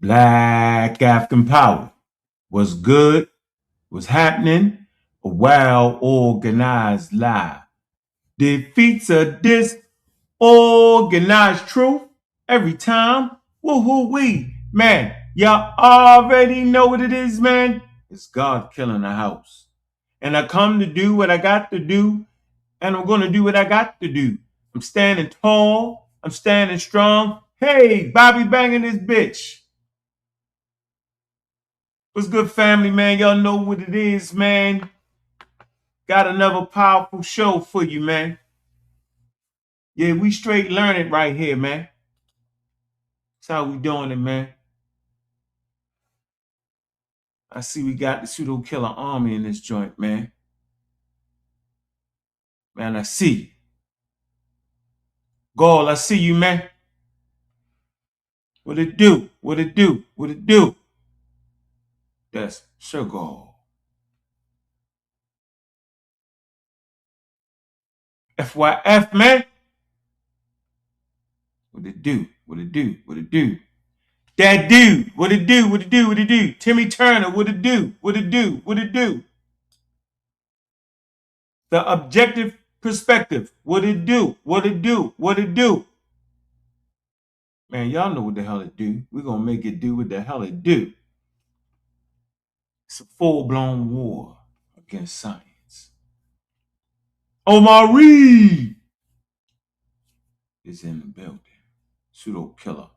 Black African power. What's good? What's happening? A well-organized lie defeats a disorganized truth every time. Woo-hoo-wee. Man, y'all already know what it is, man. It's God killing the house. And I come to do what I got to do, and I'm going to do what I got to do. I'm standing tall. I'm standing strong. Hey, Bobby banging this bitch. What's good, family, man? Y'all know what it is, man. Got another powerful show for you, man. Yeah, we straight learn it right here, man. That's how we doing it, man. I see we got the pseudo killer army in this joint, man. Man, I see. Gall, I see you, man. What it do? What it do? What it do? That's Sir Gall. FYF, man. What it do? What it do? What it do? That dude, what it do? What it do? What it do? Timmy Turner, what it do? What it do? What it do? The objective perspective, what it do? What it do? What it do? Man, y'all know what the hell it do. We're gonna make it do what the hell it do. It's a full-blown war against science. Omar Reed is in the building. Pseudo killer.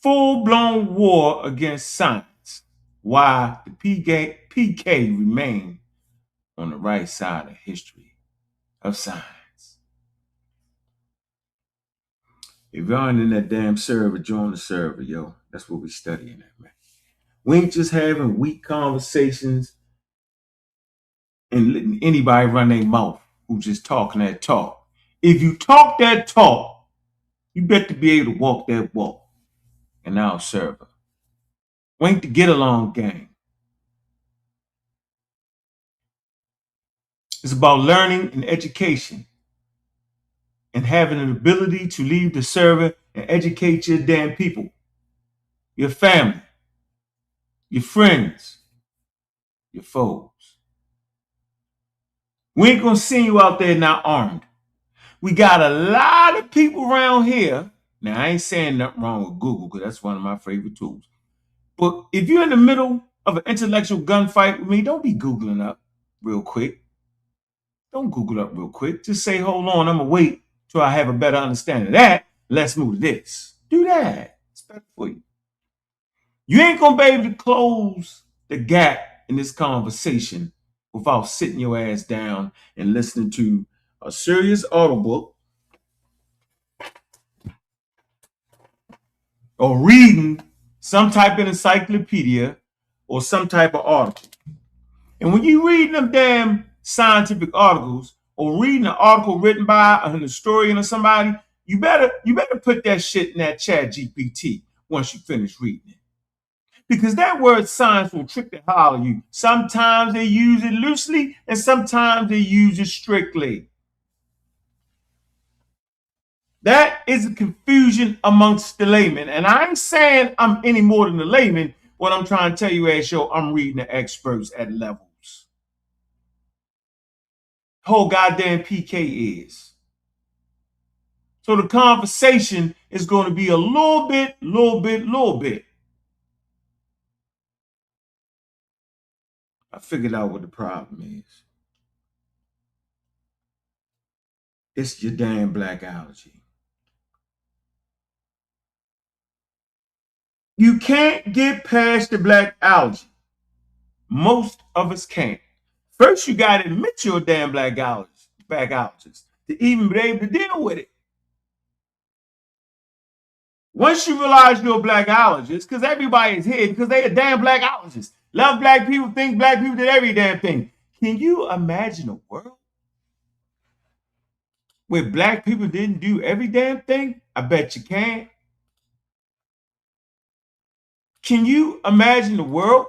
Full-blown war against science. Why the PK remain on the right side of history of science. If y'all ain't in that damn server, join the server, yo. That's what we studying at, man. We ain't just having weak conversations and letting anybody run their mouth who just talking that talk. If you talk that talk, you better be able to walk that walk in our server. We ain't the get along gang. It's about learning and education and having an ability to leave the server and educate your damn people, your family, your friends, your foes. We ain't gonna see you out there not armed. We got a lot of people around here. Now, I ain't saying nothing wrong with Google because that's one of my favorite tools. But if you're in the middle of an intellectual gunfight with me, don't be Googling up real quick. Don't Google up real quick. Just say, hold on, I'm gonna wait till I have a better understanding of that. Let's move to this. Do that. It's better for you. You ain't gonna be able to close the gap in this conversation without sitting your ass down and listening to a serious audiobook or reading some type of encyclopedia or some type of article. And when you read them damn scientific articles or reading an article written by an historian or somebody, you better put that shit in that chat GPT once you finish reading it. Because that word science will trick the hell out of you. Sometimes they use it loosely and sometimes they use it strictly. That is a confusion amongst the laymen. And I ain't saying I'm any more than the layman. What I'm trying to tell you is, I'm reading the experts at levels. Whole goddamn PK is. So the conversation is going to be a little bit. I figured out what the problem is. It's your damn black algae. You can't get past the black algae. Most of us can't. First, you got to admit you're a damn black allergist to even be able to deal with it. Once you realize you're a black allergist, because everybody is here because they a damn black allergist. Love black people, think black people did every damn thing. Can you imagine a world where black people didn't do every damn thing? I bet you can. Can you imagine a world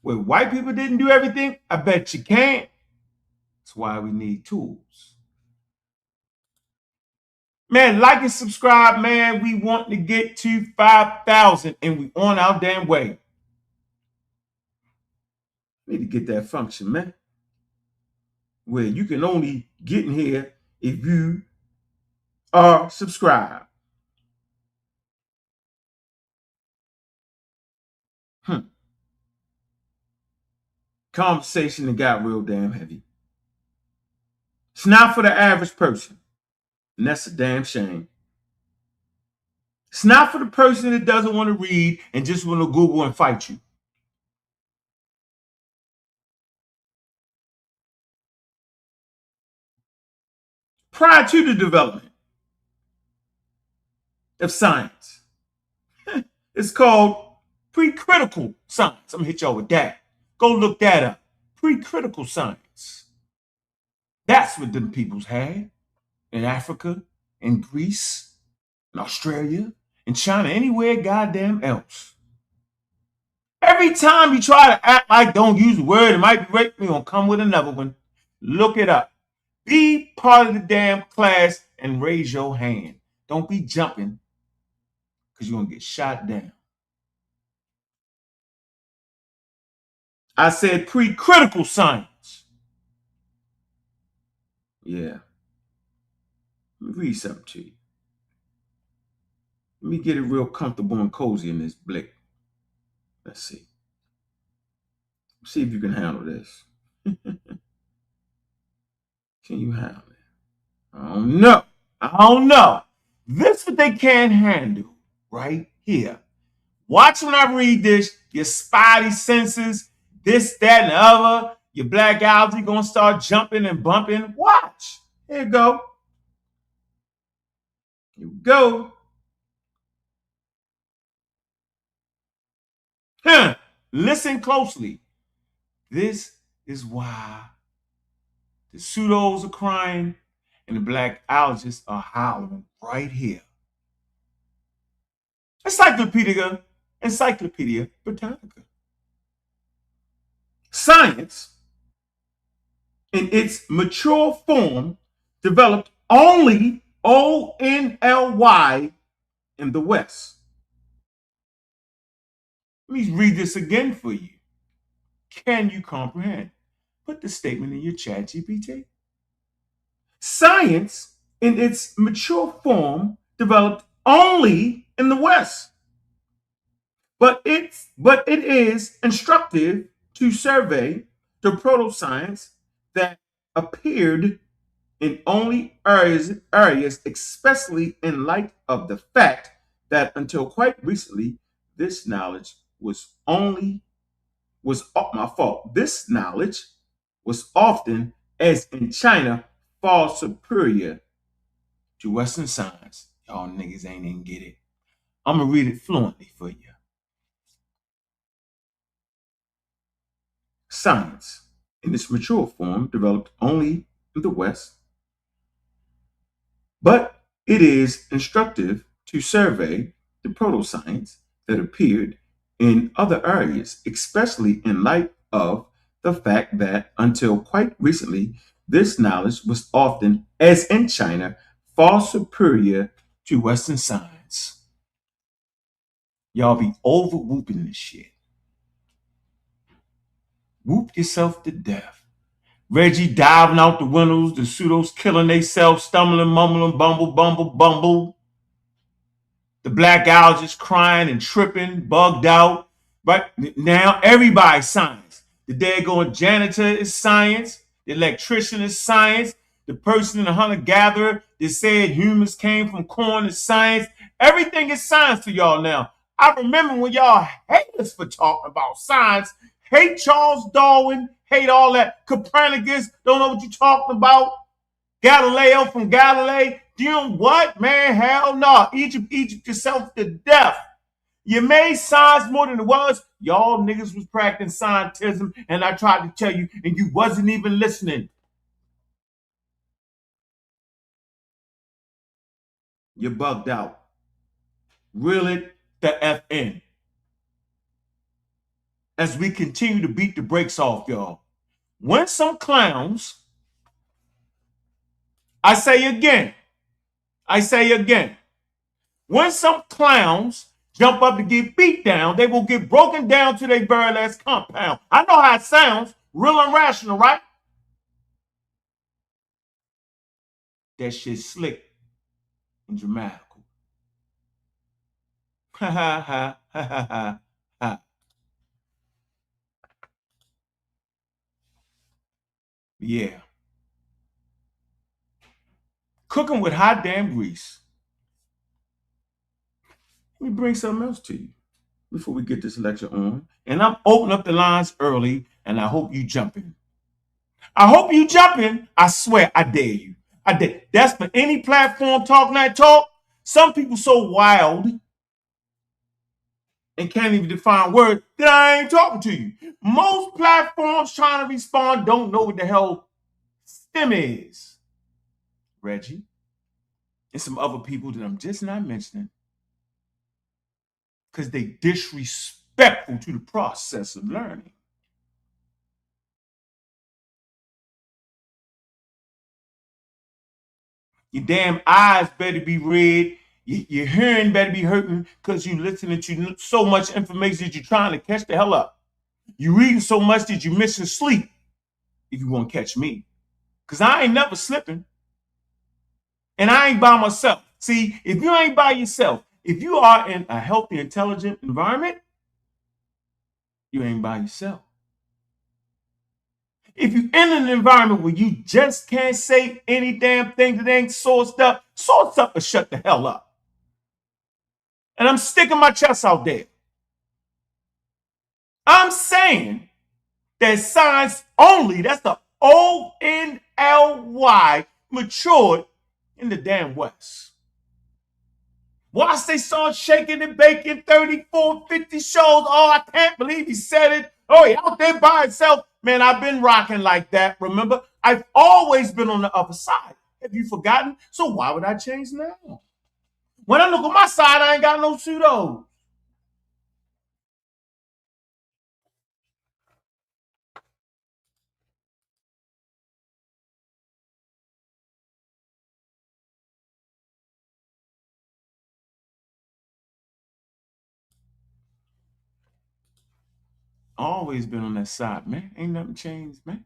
where white people didn't do everything? I bet you can. That's why we need tools. Man, like and subscribe, man. We want to get to 5,000 and we on our damn way. Need to get that function, man. Where you can only get in here if you are subscribed. Conversation that got real damn heavy. It's not for the average person, and that's a damn shame. It's not for the person that doesn't want to read and just want to Google and fight you. Prior to the development of science, it's called precritical science. I'm gonna hit y'all with that. Go look that up. Precritical science. That's what them peoples had in Africa, in Greece, in Australia, in China, anywhere goddamn else. Every time you try to act like don't use the word, it might be right, we're gonna come with another one. Look it up. Be part of the damn class and raise your hand. Don't be jumping because you're gonna get shot down. I said precritical science. Yeah. Let me read something to you. Let me get it real comfortable and cozy in this blick. Let's see. See if you can handle this. Can you handle it? I don't know. I don't know. This is what they can't handle right here. Watch when I read this, your spidey senses, this, that, and the other, your black algae gonna start jumping and bumping. Watch. Here you go. Here we go. Listen closely. This is why the pseudos are crying and the black algaes are howling right here. Encyclopedia Britannica. Science, in its mature form, developed only only in the West. Let me read this again for you. Can you comprehend? Put the statement in your chat GPT. Science, in its mature form, developed only in the West. But it is instructive to survey the proto-science that appeared in only areas, especially in light of the fact that until quite recently, this knowledge was my fault. This knowledge was often, as in China, far superior to Western science. Y'all niggas ain't even get it. I'm gonna read it fluently for you. Science, in its mature form, developed only in the West, but it is instructive to survey the proto-science that appeared in other areas, especially in light of the fact that until quite recently, this knowledge was often, as in China, far superior to Western science. Y'all be over whooping this shit. Whoop yourself to death. Reggie diving out the windows, the pseudos killing themselves, stumbling, mumbling, bumble. The black algae just crying and tripping, bugged out. Right now, everybody's science. The daggone janitor is science. The electrician is science. The person in the hunter-gatherer that said humans came from corn is science. Everything is science to y'all now. I remember when y'all hate us for talking about science, hate Charles Darwin, hate all that. Copernicus, don't know what you're talking about. Galileo from Galilee. Doing what, man? Hell no. Egypt yourself to death. You made science more than it was. Y'all niggas was practicing scientism, and I tried to tell you, and you wasn't even listening. You're bugged out. Reel it the F in. As we continue to beat the brakes off, y'all. When some clowns, I say again, I say again, when some clowns jump up to get beat down, they will get broken down to their very last compound. I know how it sounds, real and rational, right? That shit's slick and dramatical. Ha ha ha ha ha ha. Yeah. Cooking with hot damn grease. Let me bring something else to you before we get this lecture on. And I'm opening up the lines early, and I hope you jump in. I hope you jump in. I swear, I dare you. I dare. That's for any platform, Talk Night Talk. Some people so wild and can't even define words that I ain't talking to you. Most platforms trying to respond don't know what the hell STEM is. Reggie and some other people that I'm just not mentioning because they disrespectful to the process of learning. Your damn eyes better be red. Your hearing better be hurting because you listening to so much information that you're trying to catch the hell up. You reading so much that you're missing sleep if you want to catch me. Because I ain't never slipping. And I ain't by myself. See, if you ain't by yourself, if you are in a healthy, intelligent environment, you ain't by yourself. If you're in an environment where you just can't say any damn thing that ain't sourced up or shut the hell up. And I'm sticking my chest out there. I'm saying that science only, that's the ONLY, matured in the damn West. Watch they start shaking and baking 34, 50 shows. Oh, I can't believe he said it. Oh, he out there by himself. Man, I've been rocking like that. Remember, I've always been on the other side. Have you forgotten? So why would I change now? When I look on my side, I ain't got no pseudos. Always been on that side, man. Ain't nothing changed, man.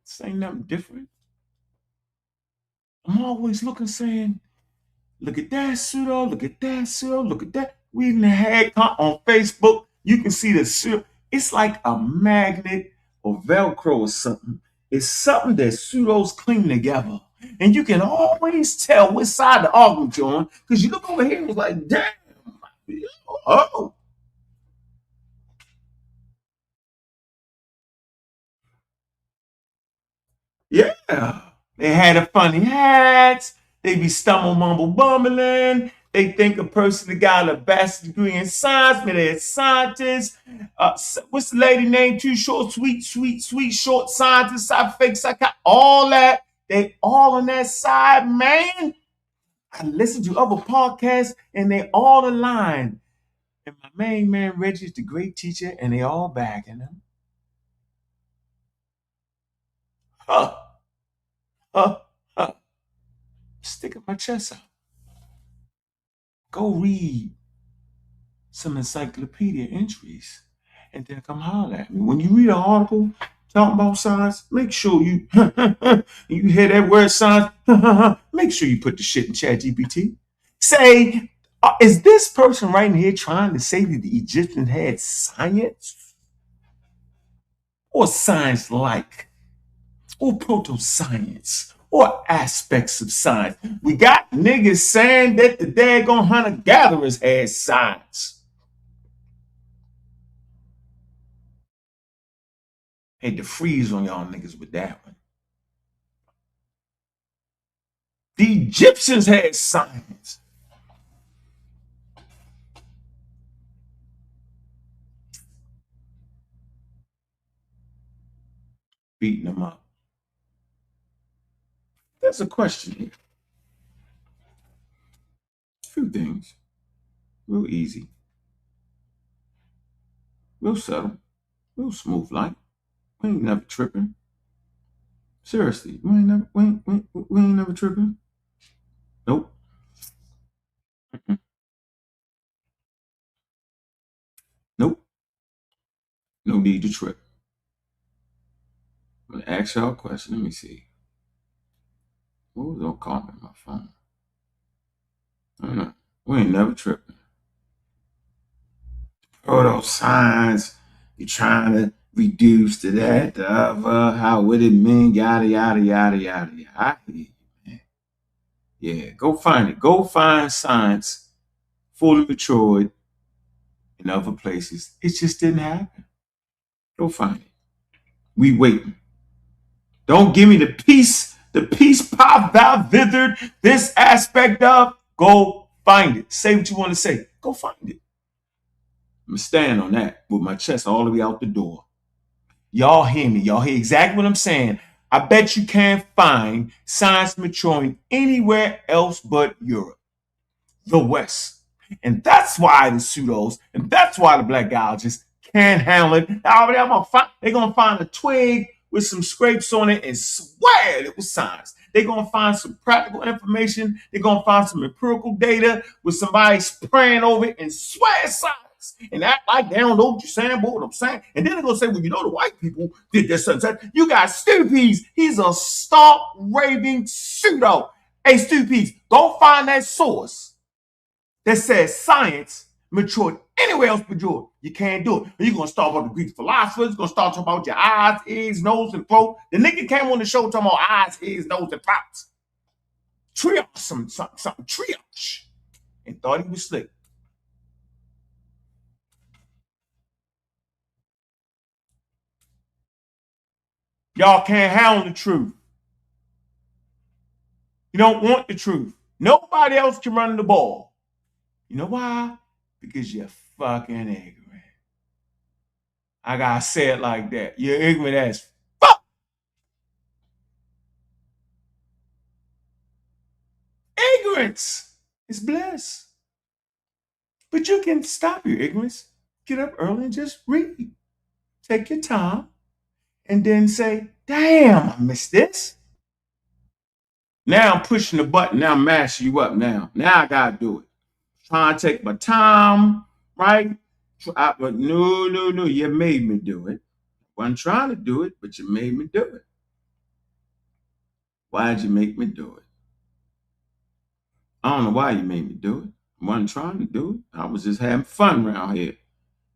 This ain't nothing different. I'm always looking, saying, look at that pseudo, look at that pseudo, look at that. We even had on Facebook, you can see the pseudo. It's like a magnet or Velcro or something. It's something that pseudos cling together. And you can always tell which side the argument you're on because you look over here and it's like, damn, oh. Yeah. They had a funny hats. They be stumble mumble bumbling. They think a person that got a bachelor's degree in science, maybe they're a scientist. What's the lady name? Too short, sweet, short scientist, fake psychiatrist, all that. They all on that side, man. I listen to other podcasts and they all align. And my main man, Reggie, is the great teacher, and they all backing him. Huh, huh, huh. Sticking my chest out. Go read some encyclopedia entries and then come holler at me. When you read an article talking about science, make sure you you hear that word science, make sure you put the shit in ChatGPT. Say, is this person right here trying to say that the Egyptians had science or science like or proto-science or aspects of science? We got niggas saying that the daggone hunter-gatherers had science. Had to freeze on y'all niggas with that one. The Egyptians had science. Beating them up. There's a question here. A few things. Real easy. Real subtle. Real smooth like. We ain't never tripping. Seriously, we ain't never tripping. Nope. Mm-mm. Nope. No need to trip. I'm gonna ask y'all a question. Let me see. What was on calling my phone? I don't know. We ain't never tripping. All those signs you're trying to reduce to that, the other, how would it mean, yada, yada, yada, yada, yada. I hear you, man. Yeah, go find it. Go find science fully matured in other places. It just didn't happen. Go find it. We waiting. Don't give me the peace pop thou withered, this aspect of. Go find it. Say what you want to say. Go find it. I'm going to stand on that with my chest all the way out the door. Y'all hear me. Y'all hear exactly what I'm saying. I bet you can't find science maturing anywhere else but Europe, the West. And that's why the pseudos, and that's why the black algae can't handle it. They're going to find a twig with some scrapes on it and swear it was science. They're going to find some practical information. They're going to find some empirical data with somebody spraying over it and swear it's science. And act like they don't know what you're saying, but what I'm saying. And then they're going to say, well, you know, the white people did this and that. You got Stupies. He's a stark, raving pseudo. Hey, Stupies, go find that source that says science matured anywhere else but Europe. You can't do it. You're going to start about the Greek philosophers. You're going to start talking about your eyes, ears, nose, and throat. The nigga came on the show talking about eyes, ears, nose, and throats. Triage, something, triage. And thought he was slick. Y'all can't handle the truth. You don't want the truth. Nobody else can run the ball. You know why? Because you're fucking ignorant. I gotta say it like that. You're ignorant as fuck. Ignorance is bliss. But you can stop your ignorance. Get up early and just read. Take your time. And then say, damn, I missed this. Now I'm pushing the button. Now I'm mashing you up now. Now I gotta do it. Trying to take my time, right? But no. You made me do it. I wasn't trying to do it, but you made me do it. Why did you make me do it? I don't know why you made me do it. I wasn't trying to do it. I was just having fun around here.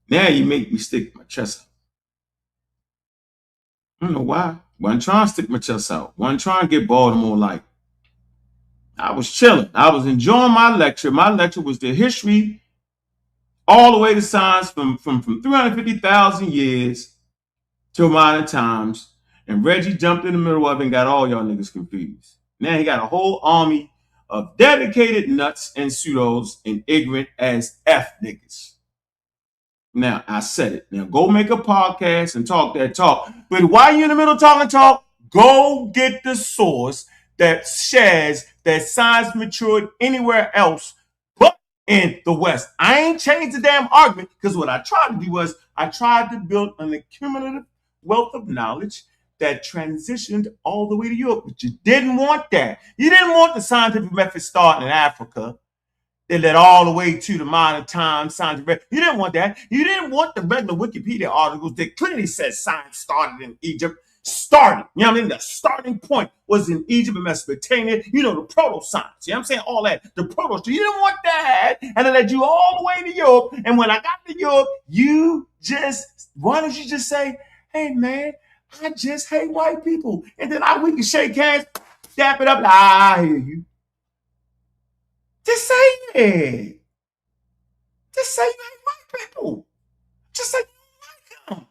Now you make me stick my chest out. I don't know why. I wasn't trying to stick my chest out. I wasn't trying to get Baltimore like. I was chilling. I was enjoying my lecture. My lecture was the history all the way to science from 350,000 years till modern times. And Reggie jumped in the middle of it and got all y'all niggas confused. Now he got a whole army of dedicated nuts and pseudos and ignorant as F niggas. Now, I said it. Now, go make a podcast and talk that talk. But while you're in the middle of talk, go get the source that says that science matured anywhere else but in the West. I ain't changed the damn argument because what I tried to do was I tried to build an accumulative wealth of knowledge that transitioned all the way to Europe. But you didn't want that. You didn't want the scientific method starting in Africa. They led all the way to the modern times. Science. You didn't want that. You didn't want the regular Wikipedia articles that clearly said science started in Egypt. Started. You know what I mean? The starting point was in Egypt and Mesopotamia. You know, the proto-science. You know what I'm saying? All that. The proto. You didn't want that. And it led you all the way to Europe. And when I got to Europe, why don't you just say, hey, man, I just hate white people. And then we can shake hands, dap it up. I hear you. Just say it. Just say you hate white people. Just say you don't like them.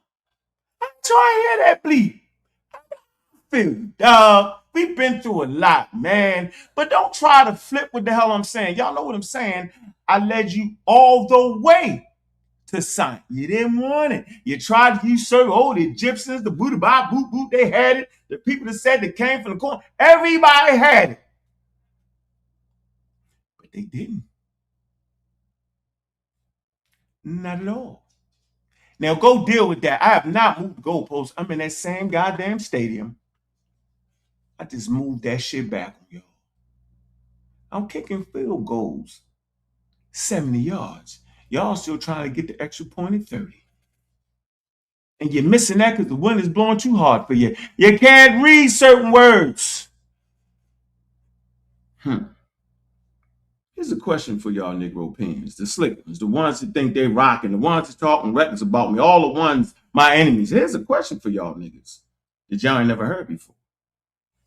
I'm trying to hear that bleep. Feel you, dog. We've been through a lot, man. But don't try to flip what the hell I'm saying. Y'all know what I'm saying. I led you all the way to science. You didn't want it. You tried to usurp, the Egyptians, the Buddha, boot, they had it. The people that said they came from the corner, everybody had it. But they didn't. Not at all. Now go deal with that. I have not moved the goalposts. I'm in that same goddamn stadium. I just moved that shit back on y'all. I'm kicking field goals 70 yards. Y'all still trying to get the extra point at 30. And you're missing that because the wind is blowing too hard for you. You can't read certain words. Here's a question for y'all Negro pens, the slick ones, the ones that think they rocking, the ones that talking reckless about me, all the ones my enemies. Here's a question for y'all niggas that y'all ain't never heard before.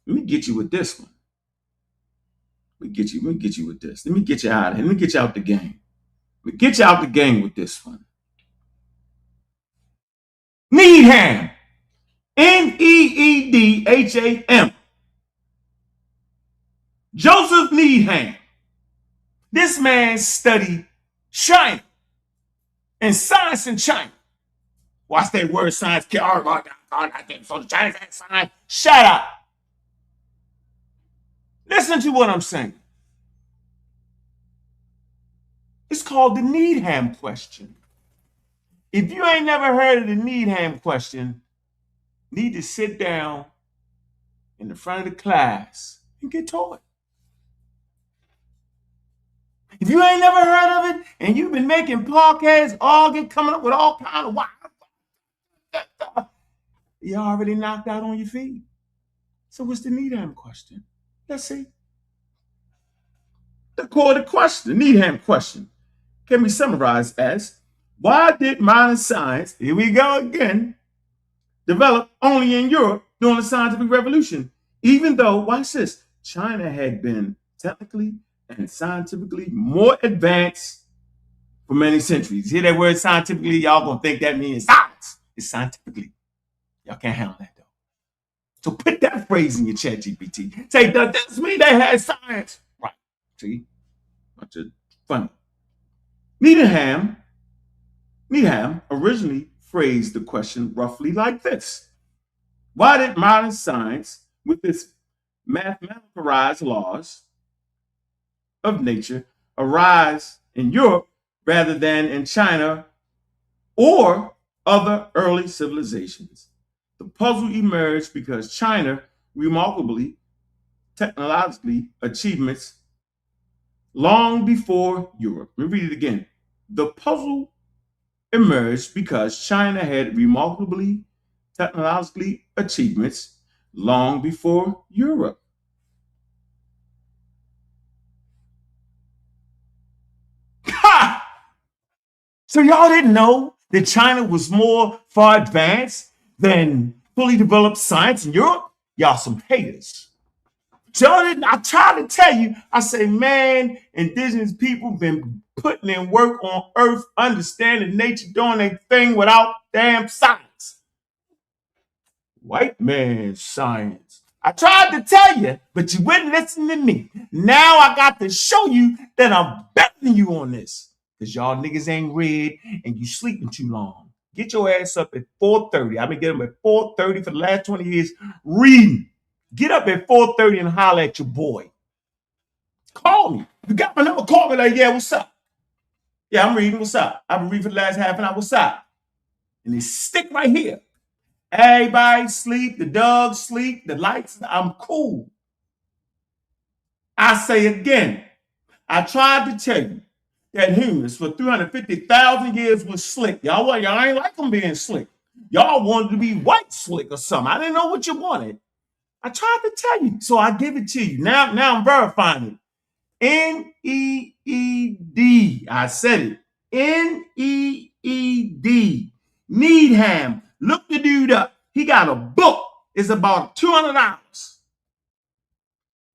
Let me get you with this one. Let me get you with this. Let me get you out of here. Let me get you out the game. Let me get you out the game with this one. Needham. Needham. Joseph Needham. This man studied China and science in China. Watch that word science. So the Chinese had science. Shut up. Listen to what I'm saying. It's called the Needham question. If you ain't never heard of the Needham question, need to sit down in the front of the class and get taught. If you ain't never heard of it and you've been making podcasts, coming up with all kind of wild, you already knocked out on your feet. So what's the Needham question? Let's see. The core of the question, the Needham question, can be summarized as, why did modern science, here we go again, develop only in Europe during the scientific revolution, even though, watch this, China had been technically and scientifically more advanced for many centuries. Hear that word scientifically, y'all gonna think that means science. It's scientifically. Y'all can't handle that though. So put that phrase in your chat GPT. Say, does this mean they had science? Right. See? Bunch of funny. Needham originally phrased the question roughly like this. Why did modern science, with its mathematicalized laws of nature, arise in Europe rather than in China or other early civilizations? The puzzle emerged because China remarkably technologically achievements long before Europe. Let me read it again. The puzzle emerged because China had remarkably technologically achievements long before Europe. Ha! So y'all didn't know that China was more far advanced than fully developed science in Europe? Y'all some haters. Jordan, I try to tell you, I say, man, indigenous people been putting in work on earth, understanding nature, doing their thing without damn science. White man science. I tried to tell you, but you wouldn't listen to me. Now I got to show you that I'm better than you on this. Because y'all niggas ain't read and you sleeping too long. Get your ass up at 4:30. I've been getting up at 4:30 for the last 20 years reading. Get up at 4:30 and holler at your boy. Call me. You got my number, call me like, yeah, what's up? Yeah, I'm reading, what's up? I've been reading for the last half an hour, what's up? And they stick right here. Everybody sleep, the dogs sleep, the lights, I'm cool. I say again, I tried to tell you that humans for 350,000 years was slick. Y'all ain't like them being slick. Y'all wanted to be white slick or something. I didn't know what you wanted. I tried to tell you, so I give it to you. Now I'm verifying it. N-E-E-D. I said it. N-E-E-D. Needham. Look the dude up. He got a book. It's about $200.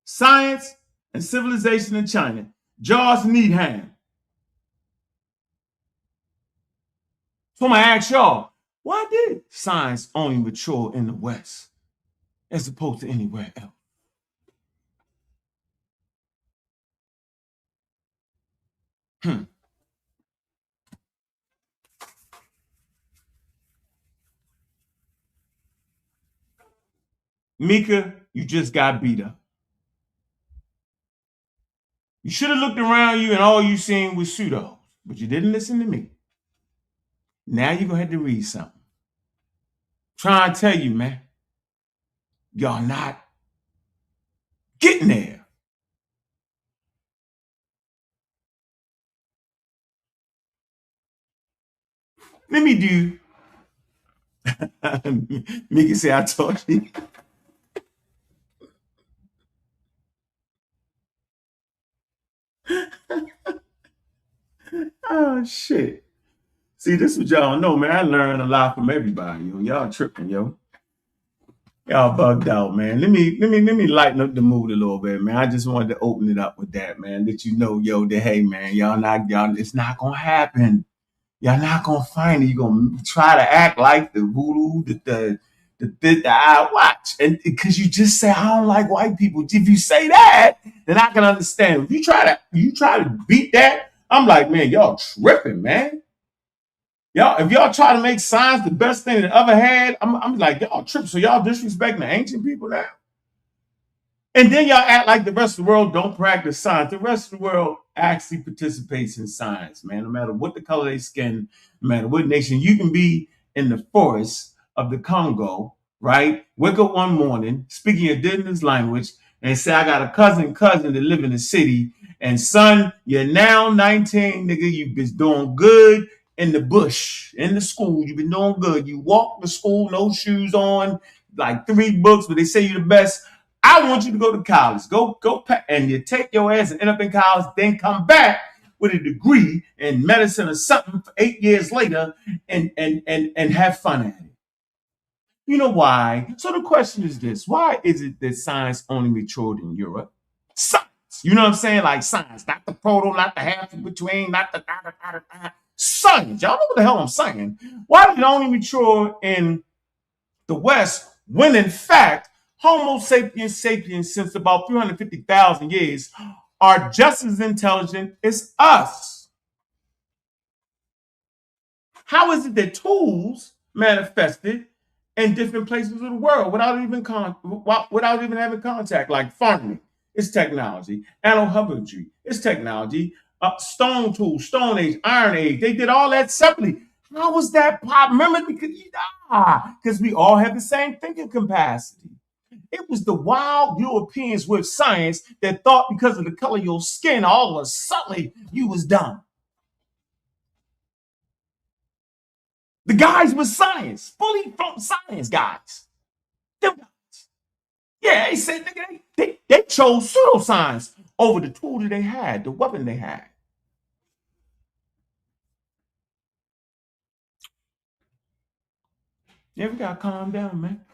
Science and Civilization in China. George Needham. So I'm going to ask y'all, why did science only mature in the West as opposed to anywhere else? Mika, you just got beat up. You should have looked around you and all you seen was pseudos, but you didn't listen to me. Now you're going to have to read something. Trying to tell you, man, y'all not getting there. Let me do. Mickey say I taught you. Oh shit. See, this is what y'all don't know, man. I learned a lot from everybody, yo. Y'all tripping, yo. Y'all bugged out, man. Let me lighten up the mood a little bit, man. I just wanted to open it up with that, man. That you know, yo, that hey, man, y'all, it's not gonna happen. Y'all not gonna find it. You're gonna try to act like the voodoo, the I watch. And because you just say, I don't like white people. If you say that, then I can understand. If you try to beat that, I'm like, man, y'all tripping, man. Y'all, if y'all try to make science the best thing that ever had, I'm like, y'all tripping. So y'all disrespecting the ancient people now? And then y'all act like the rest of the world don't practice science. The rest of the world actually participates in science, man. No matter what the color of their skin, no matter what nation, you can be in the forest of the Congo, right? Wake up one morning, speaking your indigenous language, and say, I got a cousin that live in the city. And son, you're now 19, nigga. You've been doing good in the bush, in the school. You've been doing good. You walk to school, no shoes on, like 3 books, but they say you're the best. I want you to go to college. Go, and you take your ass and end up in college, then come back with a degree in medicine or something for 8 years later and have fun at it. You know why? So the question is this: why is it that science only matured in Europe? Science. You know what I'm saying? Like science, not the proto, not the half in between, not the science. Y'all know what the hell I'm saying? Why did it only mature in the West when in fact Homo sapiens sapiens since about 350,000 years are just as intelligent as us? How is it that tools manifested in different places of the world without even having contact? Like farming, it's technology. Animal husbandry, it's technology. Stone tools, Stone Age, Iron Age, they did all that separately. How was that pop? Remember, because we all have the same thinking capacity. It was the wild Europeans with science that thought because of the color of your skin, all of a sudden you was dumb. The guys with science, fully from science guys. Them guys. Yeah, they said they chose pseudoscience over the tool that they had, the weapon they had. Yeah, we gotta calm down, man.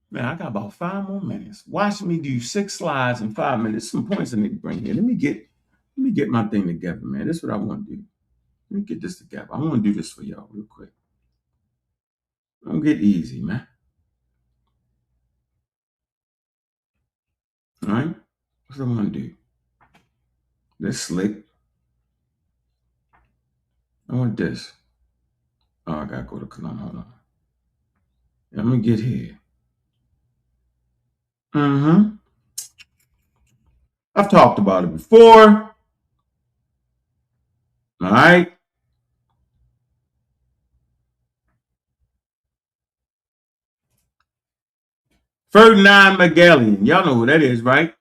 Man, I got about 5 more minutes. Watch me do 6 slides in 5 minutes. Some points I need to bring here. Let me get my thing together, man. This is what I want to do. Let me get this together. I want to do this for y'all real quick. Don't get easy, man. All right? What's what I want to do? This slick. I want this. Oh, I gotta go to Cologne. Hold on. I'm gonna get here. Mm-hmm. I've talked about it before. All right. Ferdinand Magellan. Y'all know who that is, right?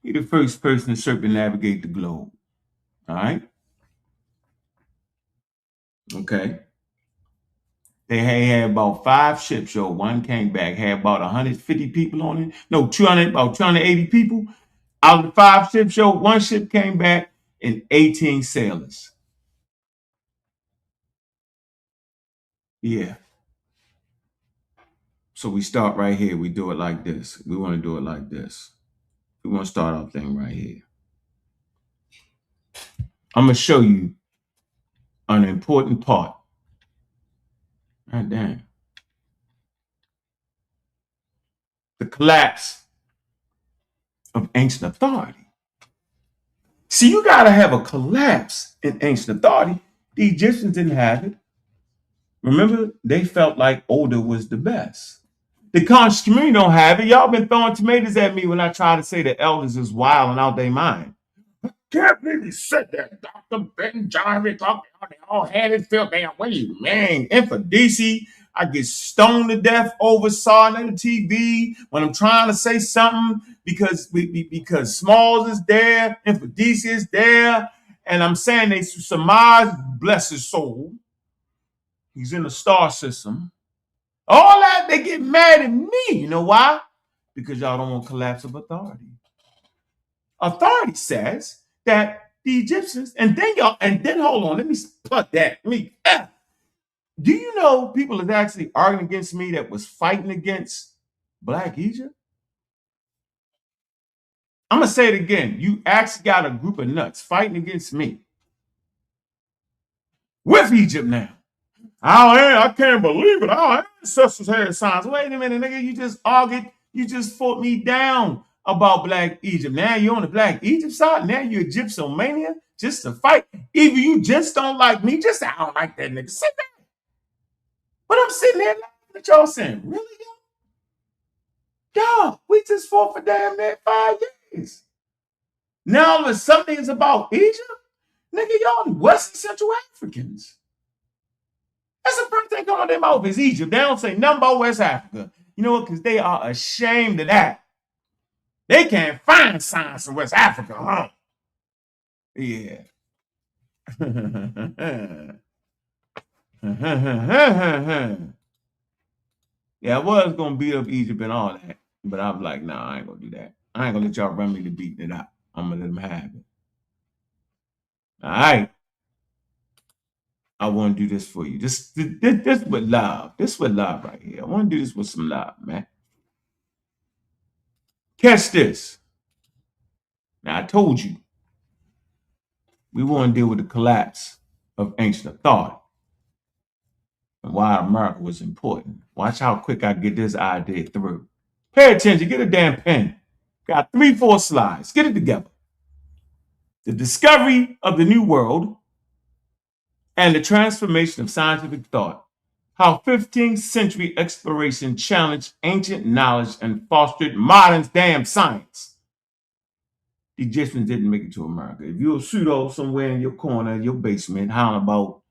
He the first person to circumnavigate the globe. All right. Okay. They had about 5 ships, yo. One came back, had about 150 people on it. No, 200, about 280 people. Out of the 5 ships, yo, one ship came back and 18 sailors. Yeah. So we start right here. We do it like this. We want to do it like this. We want to start our thing right here. I'm going to show you an important part. God damn. The collapse of ancient authority. See, you got to have a collapse in ancient authority. The Egyptians didn't have it. Remember, they felt like older was the best. The conscious community don't have it. Y'all been throwing tomatoes at me when I try to say the elders is wild and out their mind. Can't believe he said that. Dr. Ben Jarvis talking about they all had it felt damn way. Man, infodeci. I get stoned to death over saw on the TV when I'm trying to say something because Smalls is there, infodeci is there, and I'm saying they Samaj bless his soul. He's in the star system. All that, they get mad at me. You know why? Because y'all don't want collapse of authority. Authority says that the Egyptians, and then hold on, let me put that. Do you know people is actually arguing against me that was fighting against Black Egypt? I'm gonna say it again. You actually got a group of nuts fighting against me with Egypt now. I can't believe it. Our ancestors had signs. Wait a minute, nigga. You just argued, you just fought me down about Black Egypt. Now you're on the Black Egypt side. Now you're Egyptomania just to fight. Either you just don't like me, just say, I don't like that nigga. Sit down. But I'm sitting there laughing at y'all saying, really, y'all? We just fought for damn near 5 years. Now if something is about Egypt, nigga, y'all West and Central Africans. That's the first thing coming out of their mouth is Egypt. They don't say nothing about West Africa. You know what? Because they are ashamed of that. They can't find signs from West Africa, huh? Yeah. Yeah, I was going to beat up Egypt and all that. But I was like, nah, I ain't going to do that. I ain't going to let y'all run me to beating it out. I'm going to let them have it. All right. I want to do this for you. This with love. This with love right here. I want to do this with some love, man. Catch this. Now, I told you, we want to deal with the collapse of ancient thought and why America was important. Watch how quick I get this idea through. Pay attention. Get a damn pen. Got 3-4 slides. Get it together. The discovery of the New World and the transformation of scientific thought. How 15th century exploration challenged ancient knowledge and fostered modern damn science. The Egyptians didn't make it to America. If you're a pseudo somewhere in your corner, in your basement, hollering about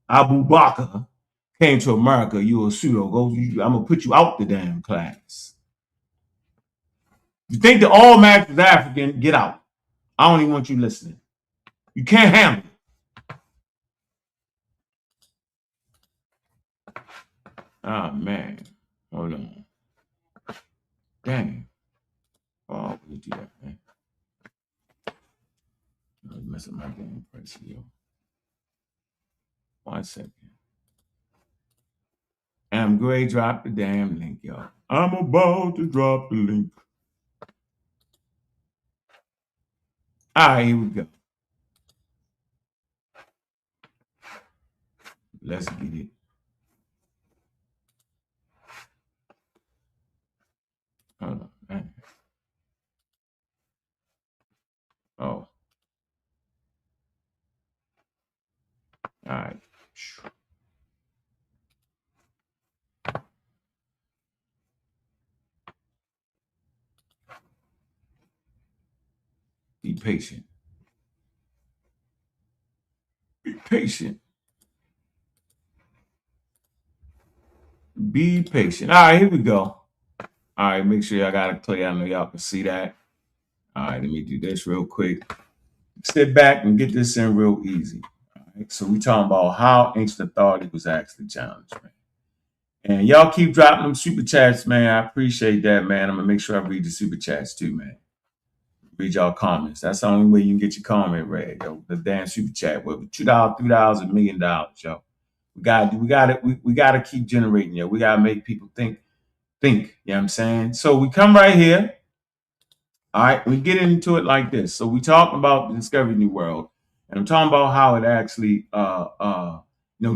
Abu Bakr came to America, you're a pseudo. I'm gonna put you out the damn class. You think that all Max is African, get out. I don't even want you listening. You can't handle it. Oh man. Hold on. Dang. Oh, I'll do that, man. I'm messing my damn price here. 1 second. And I'm going to drop the damn link, y'all. I'm about to drop the link. All right, here we go. Let's get it. Hold on, man. Oh. All right. Be patient. Be patient. Be patient. All right, here we go. All right, make sure y'all got it clear. I know y'all can see that. All right, let me do this real quick. Sit back and get this in real easy. All right, so we talking about how ancient authority was actually challenged, man. And y'all keep dropping them super chats, man. I appreciate that, man. I'm gonna make sure I read the super chats too, man. Read y'all comments. That's the only way you can get your comment read, yo. The damn super chat. Well, $2, $3, $1 million, yo. We gotta keep generating, yo. We gotta make people think. You know what I'm saying? So we come right here. All right, we get into it like this. So we talking about the discovery of the New World, and I'm talking about how it actually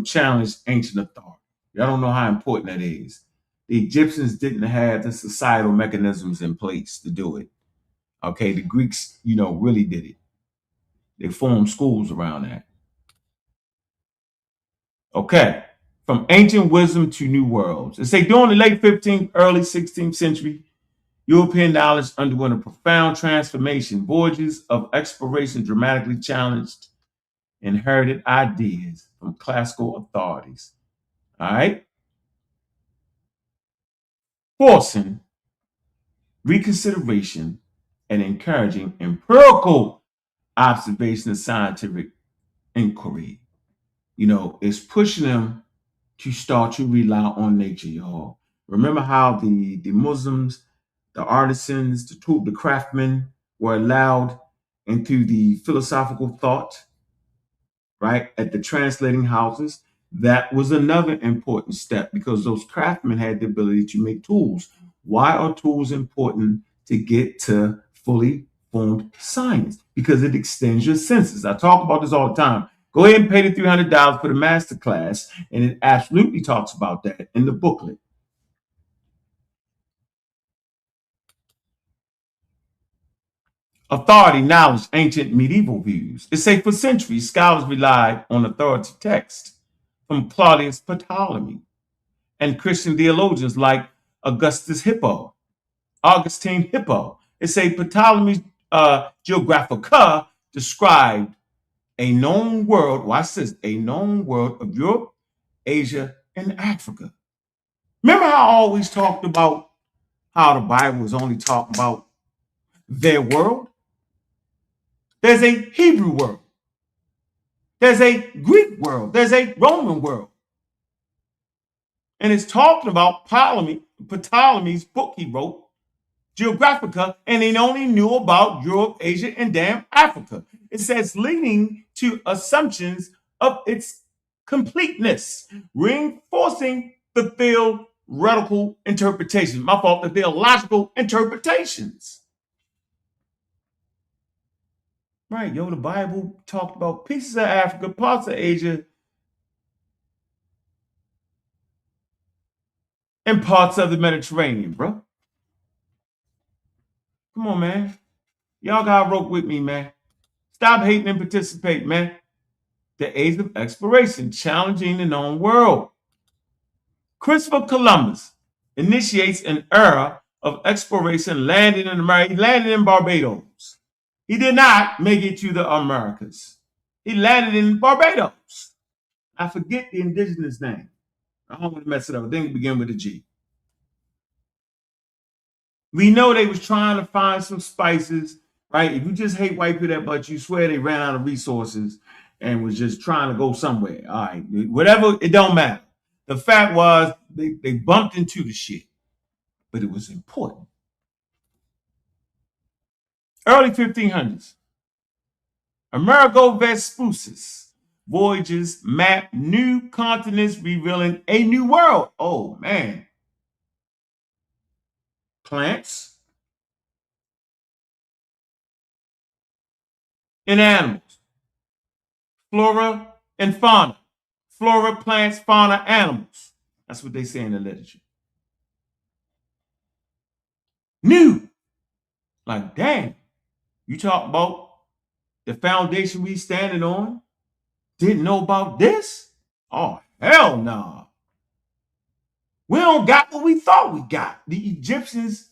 challenged ancient authority. Y'all don't know how important that is. The Egyptians didn't have the societal mechanisms in place to do it. Okay, the Greeks, really did it. They formed schools around that. Okay, from ancient wisdom to new worlds. They say during the late 15th, early 16th century, European knowledge underwent a profound transformation. Voyages of exploration dramatically challenged inherited ideas from classical authorities. All right, forcing reconsideration and encouraging empirical observation and scientific inquiry. is pushing them to start to rely on nature, y'all. Remember how the Muslims, the artisans, the craftsmen were allowed into the philosophical thought, right, at the translating houses. That was another important step because those craftsmen had the ability to make tools. Why are tools important to get to fully formed science? Because it extends your senses. I talk about this all the time. Go ahead and pay the $300 for the master class, and it absolutely talks about that in the booklet. Authority, knowledge, ancient medieval views. It say for centuries, scholars relied on authority text from Claudius Ptolemy and Christian theologians like Augustine Hippo. It say Ptolemy's Geographica described a known world, watch this, a known world of Europe, Asia, and Africa. Remember how I always talked about how the Bible was only talking about their world? There's a Hebrew world. There's a Greek world. There's a Roman world. And it's talking about Ptolemy's book he wrote, Geographica, and he only knew about Europe, Asia, and damn Africa. It says leading to assumptions of its completeness, reinforcing the theoretical interpretations. My fault, the theological interpretations. Right, the Bible talked about pieces of Africa, parts of Asia, and parts of the Mediterranean, bro. Come on, man. Y'all got rope with me, man. Stop hating and participate, man. The age of exploration, challenging the known world. Christopher Columbus initiates an era of exploration, landing in America. He landed in Barbados. He did not make it to the Americas. He landed in Barbados. I forget the indigenous name. I don't want to mess it up. I think it began with a G. We know they was trying to find some spices, right? If you just hate white people that much, you swear they ran out of resources and was just trying to go somewhere. All right, whatever, it don't matter. The fact was they bumped into the shit, but it was important. Early 1500s, Amerigo Vespucius voyages map new continents revealing a new world. Oh man. Plants and animals, flora and fauna. Flora, plants, fauna, animals. That's what they say in the literature. New. Like, damn, you talk about the foundation we standing on? Didn't know about this? Oh, hell no. Nah. We don't got what we thought we got. The Egyptians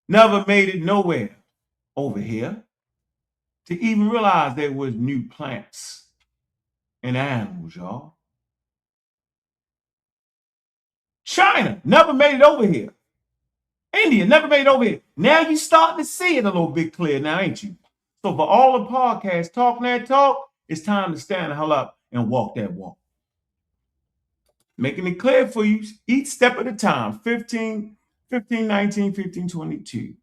never made it nowhere over here to even realize there was new plants and animals, y'all. China never made it over here. India never made it over here. Now you starting to see it a little bit clear now, ain't you? So for all the podcasts, talking that talk, it's time to stand the hell up and walk that walk. Making it clear for you each step at a time. 1519, 1522.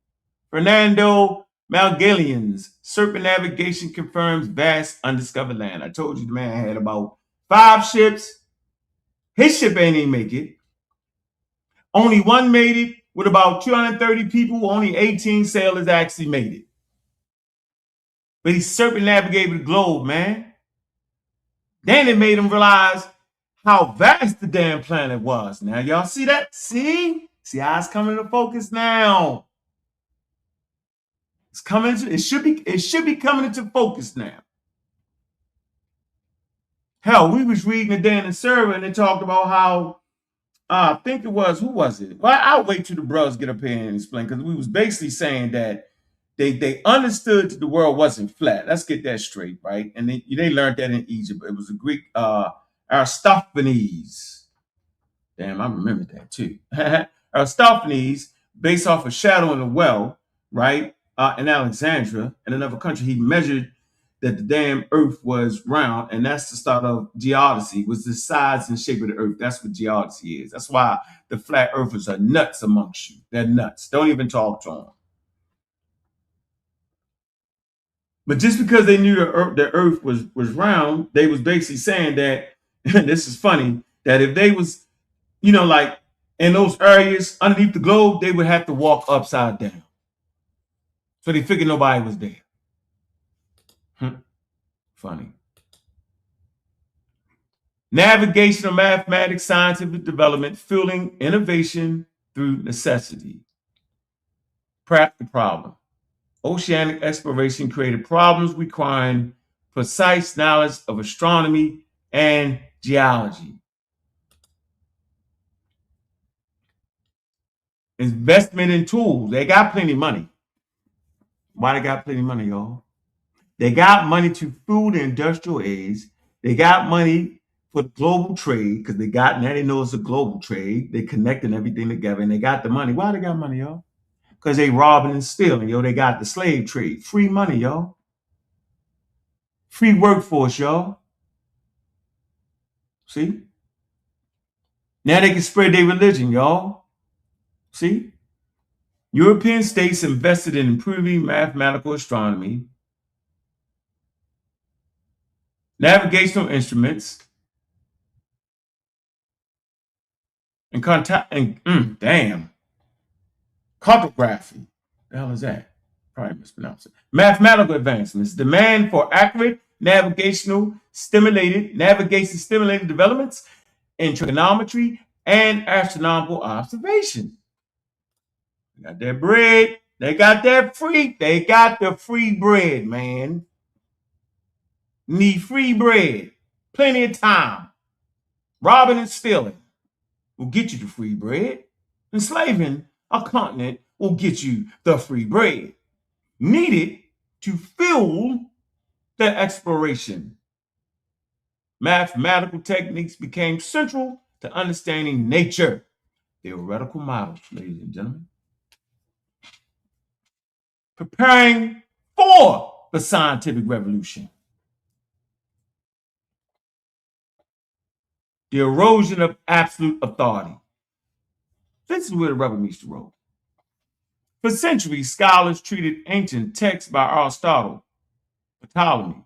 Fernando Magellan's circumnavigation confirms vast undiscovered land. I told you the man had about 5 ships. His ship ain't even make it. Only one made it with about 230 people. Only 18 sailors actually made it. But he circumnavigated the globe, man. Then it made him realize how vast the damn planet was. Now y'all see that? See how it's coming into focus now. It's coming into, it should be coming into focus now. Hell, we was reading the day in the server and they talked about how I think it was, who was it? Well, I'll wait till the brothers get up here and explain, because we was basically saying that they understood that the world wasn't flat. Let's get that straight, right? And they learned that in Egypt. It was a Greek Aristophanes. Damn, I remember that too. Aristophanes, based off a shadow in a well, right, in Alexandria, in another country, he measured that the damn earth was round, and that's the start of geodesy, was the size and shape of the earth. That's what geodesy is. That's why the flat earthers are nuts amongst you. They're nuts. Don't even talk to them. But just because they knew the earth was round, they was basically saying that, and this is funny, that if they was, like in those areas underneath the globe, they would have to walk upside down. So they figured nobody was there. Funny. Navigational mathematics, scientific development, fueling innovation through necessity. Practical problem. Oceanic exploration created problems requiring precise knowledge of astronomy and geology. Investment in tools. They got plenty of money. Why they got plenty of money, y'all? They got money to fuel the industrial age. They got money for global trade because now they know it's a global trade. They connecting everything together and they got the money. Why they got money, y'all? Because they robbing and stealing, yo. They got the slave trade. Free money, y'all. Free workforce, y'all. See? Now they can spread their religion, y'all. See? European states invested in improving mathematical astronomy, navigational instruments, and cartography. The hell is that? Probably mispronounced it. Mathematical advancements, demand for accurate navigation stimulated developments in trigonometry and astronomical observation. They got their bread. They got the free bread, man. Need free bread. Plenty of time. Robbing and stealing will get you the free bread. Enslaving a continent will get you the free bread needed to fuel the exploration. Mathematical techniques became central to understanding nature. Theoretical models, ladies and gentlemen. Preparing for the scientific revolution. The erosion of absolute authority. This is where the rubber meets the road. For centuries, scholars treated ancient texts by Aristotle, Ptolemy,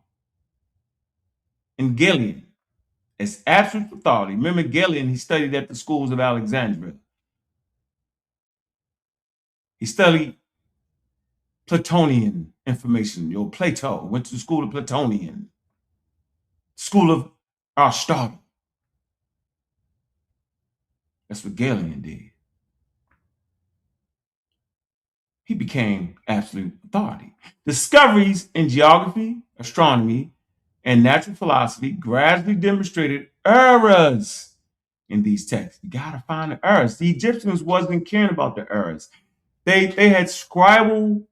and Galen as absolute authority. Remember Galen, he studied at the schools of Alexandria. He studied Platonian information. Plato went to the school of Platonian, school of Aristotle. That's what Galen did. He became absolute authority. Discoveries in geography, astronomy, and natural philosophy gradually demonstrated errors in these texts. You gotta find the errors. The Egyptians wasn't caring about the errors. They had scribal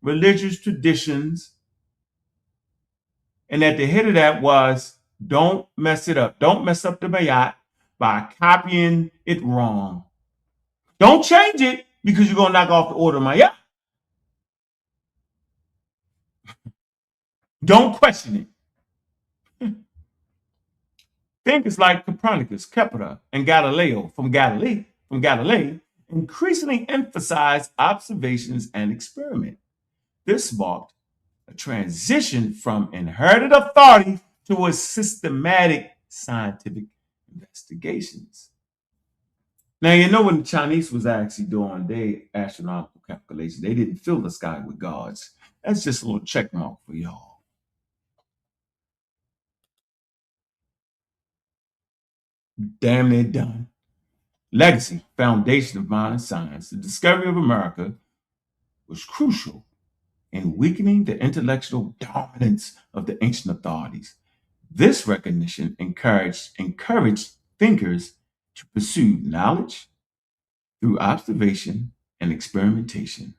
religious traditions, and at the head of that was don't mess it up. Don't mess up the bayat by copying it wrong. Don't change it because you're gonna knock off the order of Mayat. Don't question it. Thinkers like Copernicus, Kepler, and Galileo from Galilee increasingly emphasized observations and experiment. This marked a transition from inherited authority towards systematic scientific investigations. Now, you know when the Chinese was actually doing their astronomical calculations, they didn't fill the sky with gods. That's just a little check mark for y'all. Damn near done. Legacy, foundation of modern science. The discovery of America was crucial in weakening the intellectual dominance of the ancient authorities. This recognition encouraged thinkers to pursue knowledge through observation and experimentation,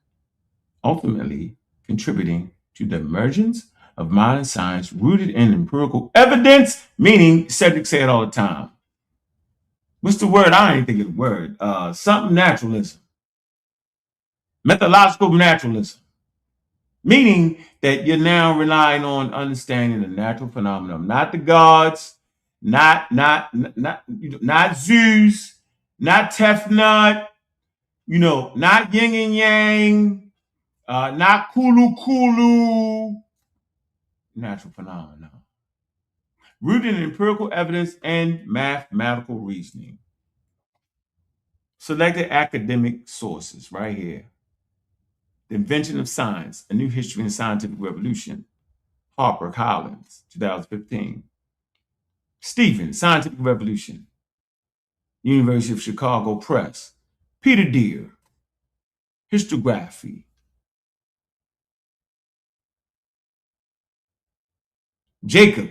ultimately contributing to the emergence of modern science rooted in empirical evidence, meaning Cedric said all the time. What's the word? I ain't think of the word. Something naturalism. Methodological naturalism. Meaning that you're now relying on understanding the natural phenomenon, not the gods, not Zeus, not Tefnut, not yin and yang, not Kulu Kulu, natural phenomena. Rooted in empirical evidence and mathematical reasoning. Selected academic sources right here. The Invention of Science, A New History in the Scientific Revolution. Harper Collins, 2015. Stevens, Scientific Revolution. University of Chicago Press. Peter Deere. Historiography. Jacob,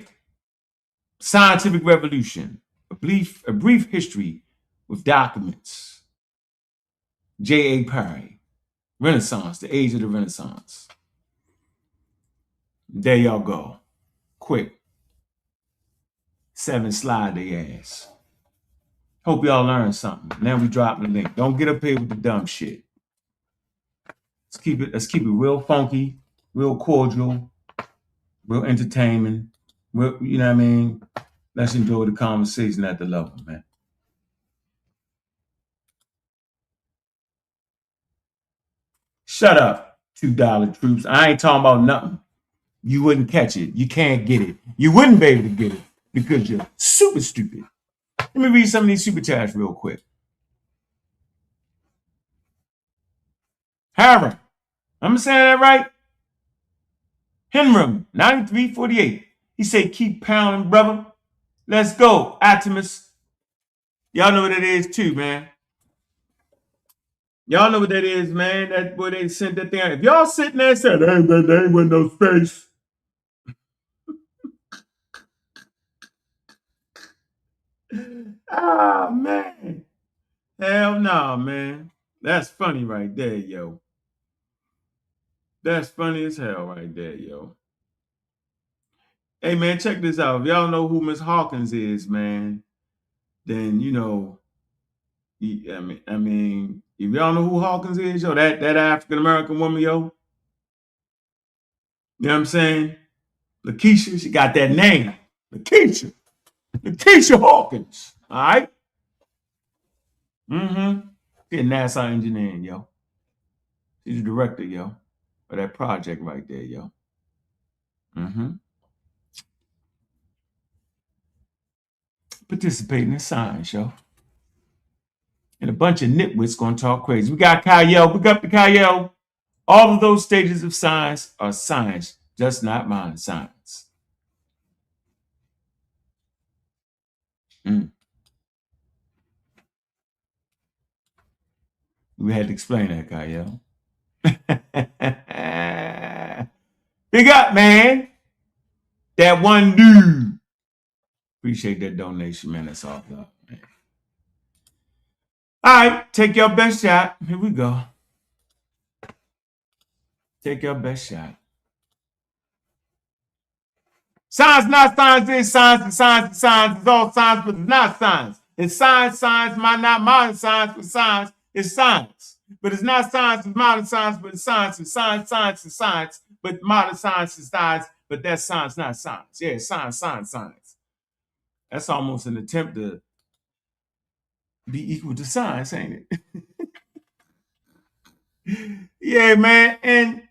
Scientific Revolution. A brief history with documents. J.A. Perry. Renaissance, the age of the Renaissance. There y'all go. Quick. 7 slide they ass. Hope y'all learned something. Now we dropping the link. Don't get up here with the dumb shit. Let's keep it real funky, real cordial, real entertainment. Real, you know what I mean? Let's enjoy the conversation at the level, man. Shut up, $2 troops. I ain't talking about nothing. You wouldn't catch it. You can't get it. You wouldn't be able to get it because you're super stupid. Let me read some of these super chats real quick. Harvard. I'm saying that right? Henrum, 9348. He said, keep pounding, brother. Let's go, Optimus. Y'all know what it is too, man. Y'all know what that is, man. That's where they sent that thing. If y'all sitting there and said, there ain't with no space. Ah, man. Hell no, man. That's funny right there, yo. That's funny as hell right there, yo. Hey, man, check this out. If y'all know who Miss Hawkins is, man, then, I mean, if y'all know who Hawkins is, yo, that African-American woman, yo, you know what I'm saying? Lakeisha, she got that name. Lakeisha Hawkins, all right? Mm-hmm. She's a NASA engineer, yo. She's the director, yo, of that project right there, yo. Mm-hmm. Participating in science, yo. And a bunch of nitwits gonna talk crazy. We got Kyle. We got the Kyle. All of those stages of science are science, just not modern science. We had to explain that, Kyle. Big up, man. That one dude. Appreciate that donation, man. That's all love, man. All right, take your best shot. Here we go. Take your best shot. Science, not science, is science, and science, science is all science, but it's not science. It's science, not modern science, but science is science. But it's not science, it's modern science, but it's science, and science is science, but modern science is science, but that's science, not science. Yeah, science. That's almost an attempt to be equal to science, ain't it? Yeah, man. And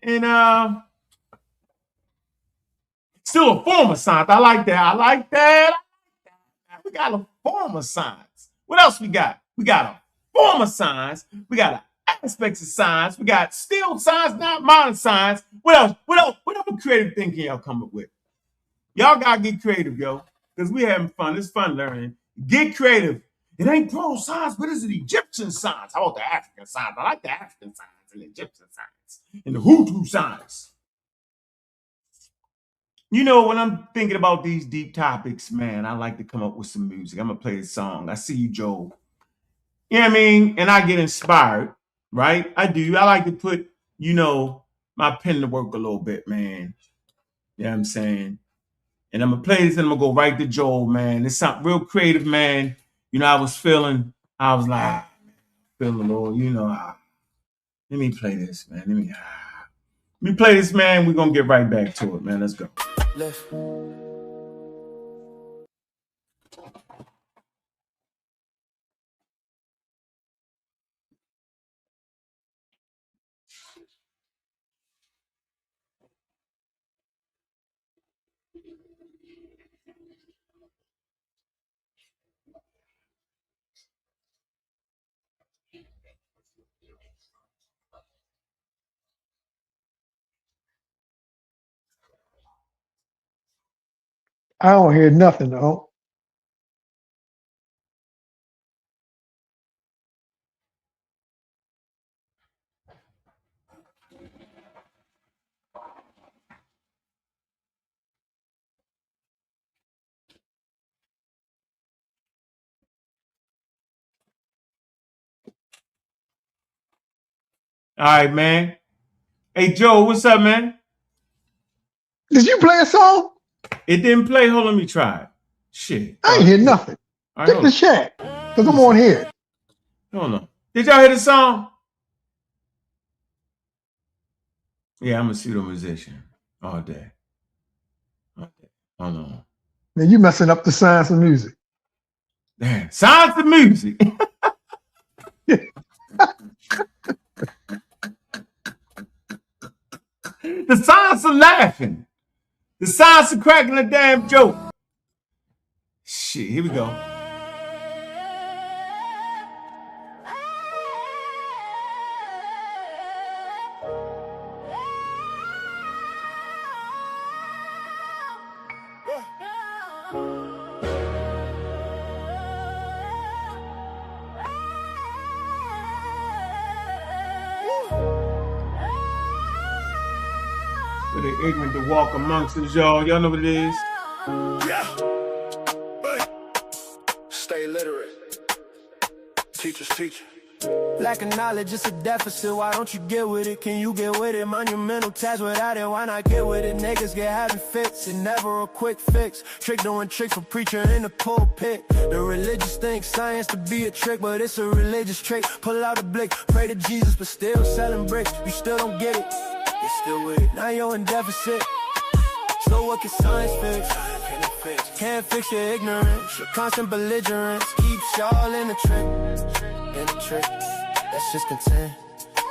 still a form of science. I like that. We got a form of science. What else we got? We got a form of science. We got aspects of science. We got still science, not modern science. What else? What other creative thinking y'all come up with? Y'all gotta get creative, yo, because we having fun. It's fun learning. Get creative. It ain't pro science, but it's an Egyptian science. How about the African science? I like the African science and the Egyptian science and the Hutu science. When I'm thinking about these deep topics, man, I like to come up with some music. I'm gonna play a song. I see you, Joe. You know what I mean? And I get inspired, right? I do. I like to put, my pen to work a little bit, man. You know what I'm saying? And I'm gonna play this and I'm gonna go right to Joel, man. It's something real creative, man. I was like, feeling a little, let me play this, man. We play this, man. We're going to get right back to it, man. Let's go. Left. I don't hear nothing though. All right, man. Hey, Joe, what's up, man? Did you play a song? It didn't play. Hold on, let me try it. Shit. I ain't hear nothing. All right, Check the chat, because I'm on here. Hold on. Did y'all hear the song? Yeah, I'm a pseudo musician all day. Hold on. Man, you messing up the science of music. Damn, science of music. The science of laughing. The science of cracking a damn joke. Shit, here we go. For the ignorant to walk amongst us, y'all. Y'all know what it is. Yeah. Stay literate. Teachers teach. Lack of knowledge is a deficit. Why don't you get with it? Can you get with it? Monumental task without it. Why not get with it? Niggas get having fits. It never a quick fix. Trick doing tricks for preacher in the pulpit. The religious think science to be a trick, but it's a religious trick. Pull out a blick, pray to Jesus, but still selling bricks. You still don't get it. You're still with it. Now you're in deficit. So what can science fix? Can't fix your ignorance. Your constant belligerence keeps y'all in the trick. In the trick. That's just content.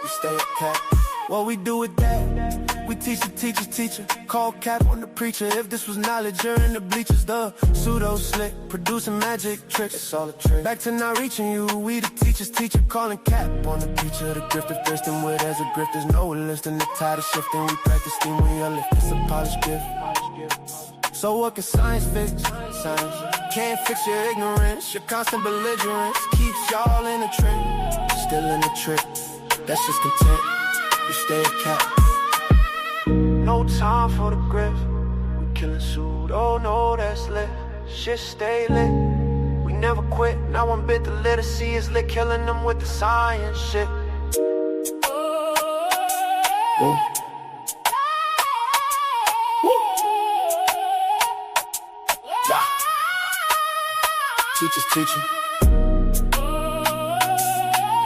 We stay a cat. What we do with that? We teach the teacher's teacher. Call cap on the preacher. If this was knowledge, you're in the bleachers. The pseudo slick, producing magic tricks. It's all a trick. Back to not reaching you. We the teacher's teacher. Calling cap on the preacher. The grift of thirsting with as a grift. There's no lifting. The tide of shifting. We practice steam when you're lift. It's a polished gift. So what can science fix? Science can't fix your ignorance. Your constant belligerence keeps y'all in the trick. Still in the trick. That's just content. We stay a cat. No time for the grift. We killing pseudo, no that's lit. Shit stay lit. We never quit. Not one bit. The literacy is lit. Killing them with the science shit. Whoa. Teachers teaching.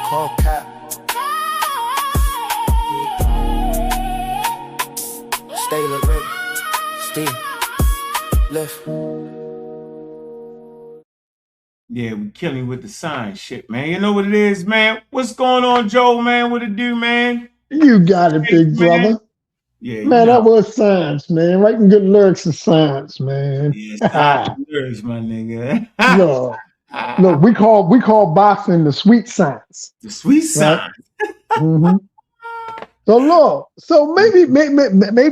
Call cap. Stay lit. Steam. Lift. Yeah, we killing with the science shit, man. You know what it is, man? What's going on, Joe, man? What it do, man? You got it, big brother. Yeah, man, that was science, man. Writing good lyrics is science, man. Yeah, lyrics, my nigga. Look, we call boxing the sweet science. The sweet science. Mm-hmm. So look, so maybe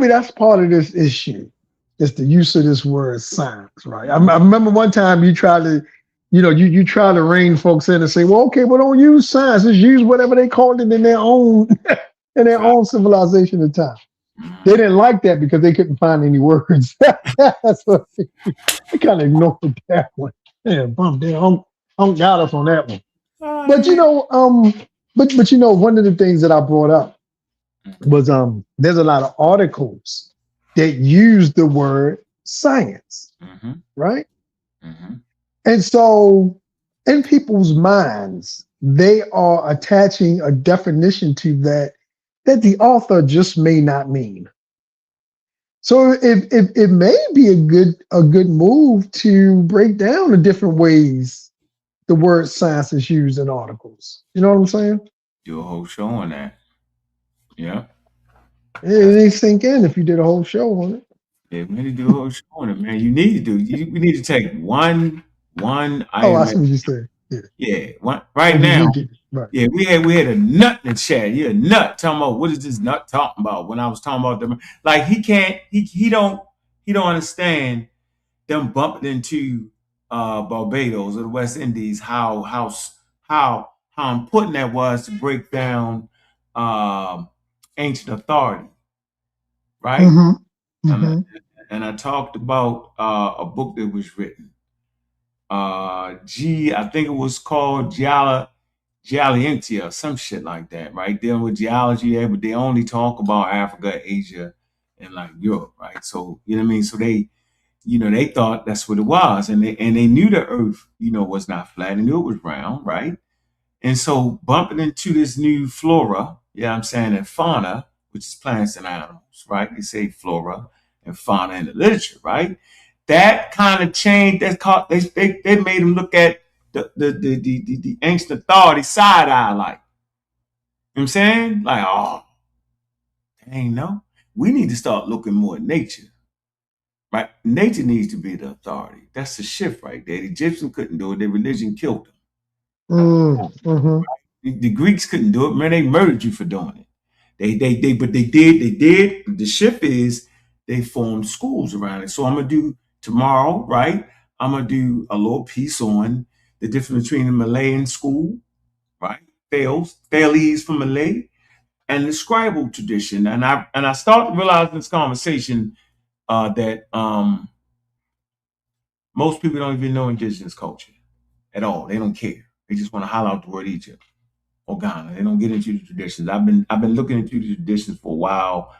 that's part of this issue. It's the use of this word science, right? I remember one time you tried to, you try to rein folks in and say, well, okay, well, don't use science. Just use whatever they called it in their own own civilization at the time. They didn't like that because they couldn't find any words. So they kind of ignored that one. Yeah, bump. They got us on that one. But one of the things that I brought up was there's a lot of articles that use the word science, right? And so in people's minds, they are attaching a definition to that that the author just may not mean. So if it may be a good move to break down the different ways the word science is used in articles. You know what I'm saying? Do a whole show on that. Yeah. It ain't sink in if you did a whole show on it. Yeah, we need to do a whole show on it, man. You need to do. We need to take one Oh, I item. see what you said. Yeah. Yeah, one right And we now. link it. Right. Yeah, we had a nut in the chat. You're a nut talking about what is this nut talking about? When I was talking about them, like he don't understand them bumping into Barbados or the West Indies. How important that was to break down ancient authority, right? Mm-hmm. Mm-hmm. And I talked about a book that was written. I think it was called Giallientia or some shit like that, right? Dealing with geology, but they only talk about Africa, Asia, and like Europe, right? So you know what I mean. So they thought that's what it was, and they knew the Earth, was not flat, and knew it was round, right? And so bumping into this new flora, I'm saying, and fauna, which is plants and animals, right? They say flora and fauna in the literature, right? That kind of changed. They made them look at the ancient authority side eye, like, you know what I'm saying? Like, oh, dang, no. We need to start looking more at nature, right? Nature needs to be the authority. That's the shift right there. The Egyptians couldn't do it. Their religion killed them. Mm-hmm. The Greeks couldn't do it, man. They murdered you for doing it. But they did. The shift is they formed schools around it. So I'm gonna do tomorrow, right? I'm gonna do a little piece on the difference between the Malayan school, right? Thales from Malay, and the scribal tradition. And I start to realize in this conversation that most people don't even know indigenous culture at all. They don't care. They just want to holler out the word Egypt or Ghana. They don't get into the traditions. I've been looking into the traditions for a while.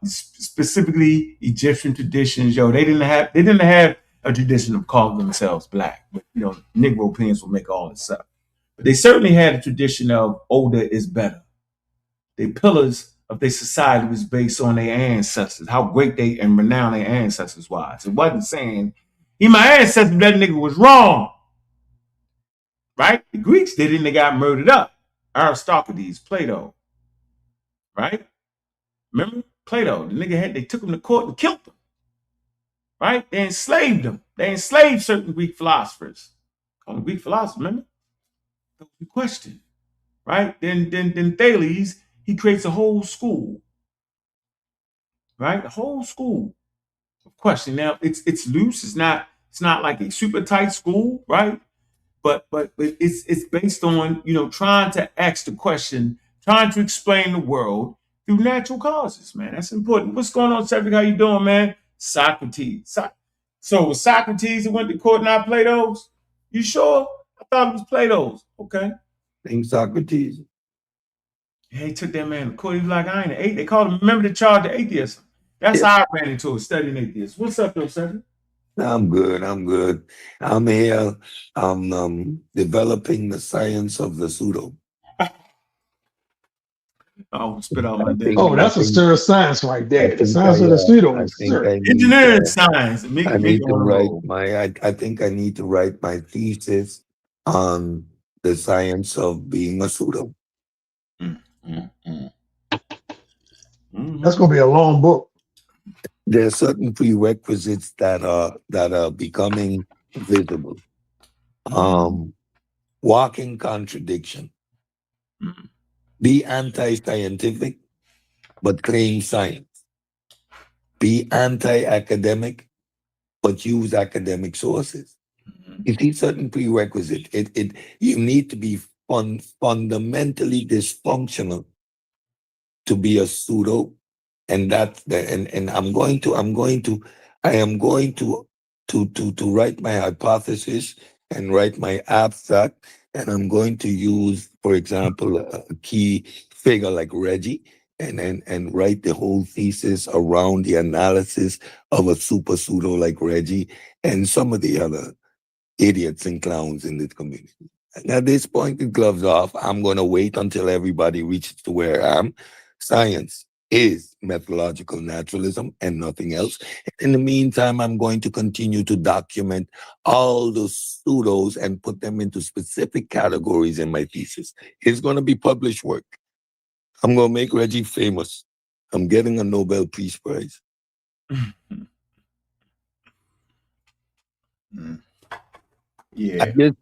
Specifically Egyptian traditions. They didn't have a tradition of calling themselves black, but Negro pins will make all this up. But they certainly had a tradition of older is better. The pillars of their society was based on their ancestors, how great they and renowned their ancestors was. It wasn't saying, he my ancestor, that nigga was wrong. Right? The Greeks did it and they got murdered up. Aristocrates, Plato. Right? Remember? Plato, the nigga they took him to court and killed him. Right? They enslaved them. They enslaved certain Greek philosophers. Call them Greek philosophers, remember? That was the question. Right? Then Thales, he creates a whole school. Right? A whole school of question. Now it's loose. It's not like a super tight school, right? But it's based on trying to ask the question, trying to explain the world through natural causes, man. That's important. What's going on, Cedric? How you doing, man? Socrates. So was Socrates that went to court, not Plato's? You sure? I thought it was Plato's. Okay. I think Socrates. Yeah, he took that man to court. He was like, I ain't an atheist. They called him, remember, the charge of atheism. That's how I ran into it, studying atheism. What's up, though, Cedric? I'm good. I'm here. I'm developing the science of the pseudo. I'll spit out my day. Oh, that's a stir of science right there. The science of the pseudo. Engineering science. I need to write I think I need to write my thesis on the science of being a pseudo. That's gonna be a long book. There are certain prerequisites that are becoming visible. Walking contradiction. Be anti-scientific, but claim science. Be anti-academic, but use academic sources. You see certain prerequisites. You need to be fundamentally dysfunctional to be a pseudo. And that's and I am going to write my hypothesis and write my abstract, and I'm going to use, for example, a key figure like Reggie, and write the whole thesis around the analysis of a super pseudo like Reggie and some of the other idiots and clowns in this community. And at this point, the gloves off. I'm going to wait until everybody reaches to where I am. Science is methodological naturalism and nothing else. In the meantime, I'm going to continue to document all those pseudos and put them into specific categories in my thesis. It's going to be published work. I'm going to make Reggie famous. I'm getting a Nobel Peace Prize. Yeah. At this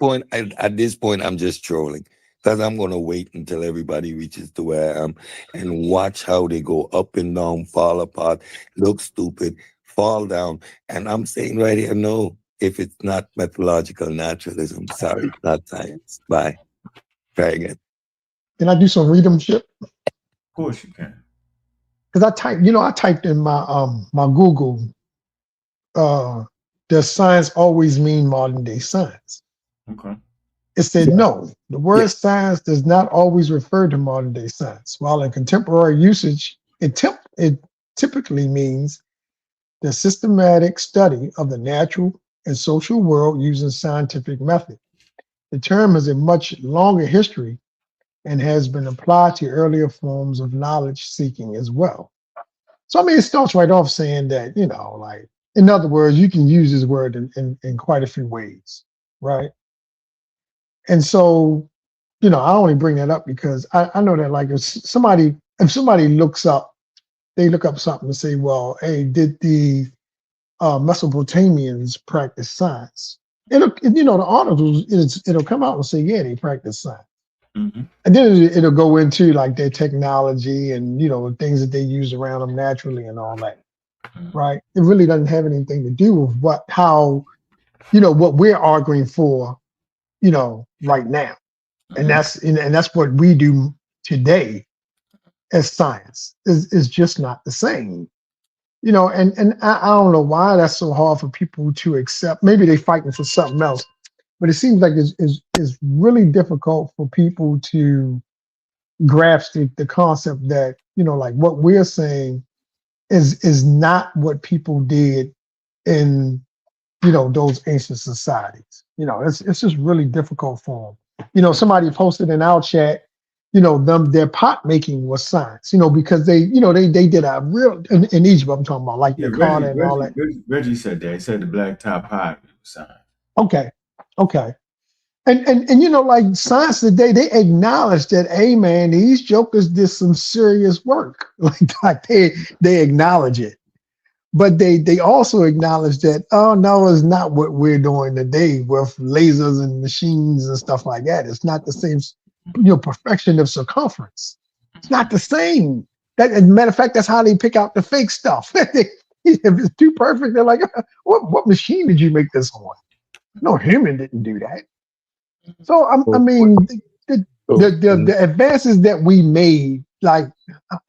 point, I'm just trolling because I'm going to wait until everybody reaches to where I am and watch how they go up and down, fall apart, look stupid, fall down. And I'm saying right here, no, if it's not methodological naturalism, sorry, it's not science. Bye. Try again. Can I do some readership? Of course you can. Because I typed in my Google, does science always mean modern day science? Okay. It said no. The word Yes. science does not always refer to modern day science. While in contemporary usage, it typically means the systematic study of the natural and social world using scientific method. The term has a much longer history and has been applied to earlier forms of knowledge seeking as well. So, I mean, it starts right off saying that, like, in other words, you can use this word in quite a few ways, right? And so, I only bring that up because I know that, like, if somebody they look up something and say, well, hey, did the Mesopotamians practice science? The articles, it'll come out and say, yeah, they practice science. Mm-hmm. And then it'll go into like their technology and, things that they use around them naturally and all that, right? It really doesn't have anything to do with what we're arguing for, right now. And that's what we do today as science is just not the same. And I don't know why that's so hard for people to accept. Maybe they're fighting for something else, but it seems like it's really difficult for people to grasp the concept that, like what we're saying is not what people did in, those ancient societies. It's just really difficult for them. Somebody posted in our chat, their pot making was science, because they did a real in Egypt. I'm talking about like the Carter and all that. Reggie said that. He said the black top pie was science. Okay. And like science today, they acknowledge that, hey man, these jokers did some serious work. Like they acknowledge it. But they also acknowledge that, oh no, it's not what we're doing today with lasers and machines and stuff like that. It's not the same, perfection of circumference. It's not the same. That, as a matter of fact, that's how they pick out the fake stuff. If it's too perfect, they're like, what machine did you make this on? No human didn't do that. So I mean, the advances that we made, like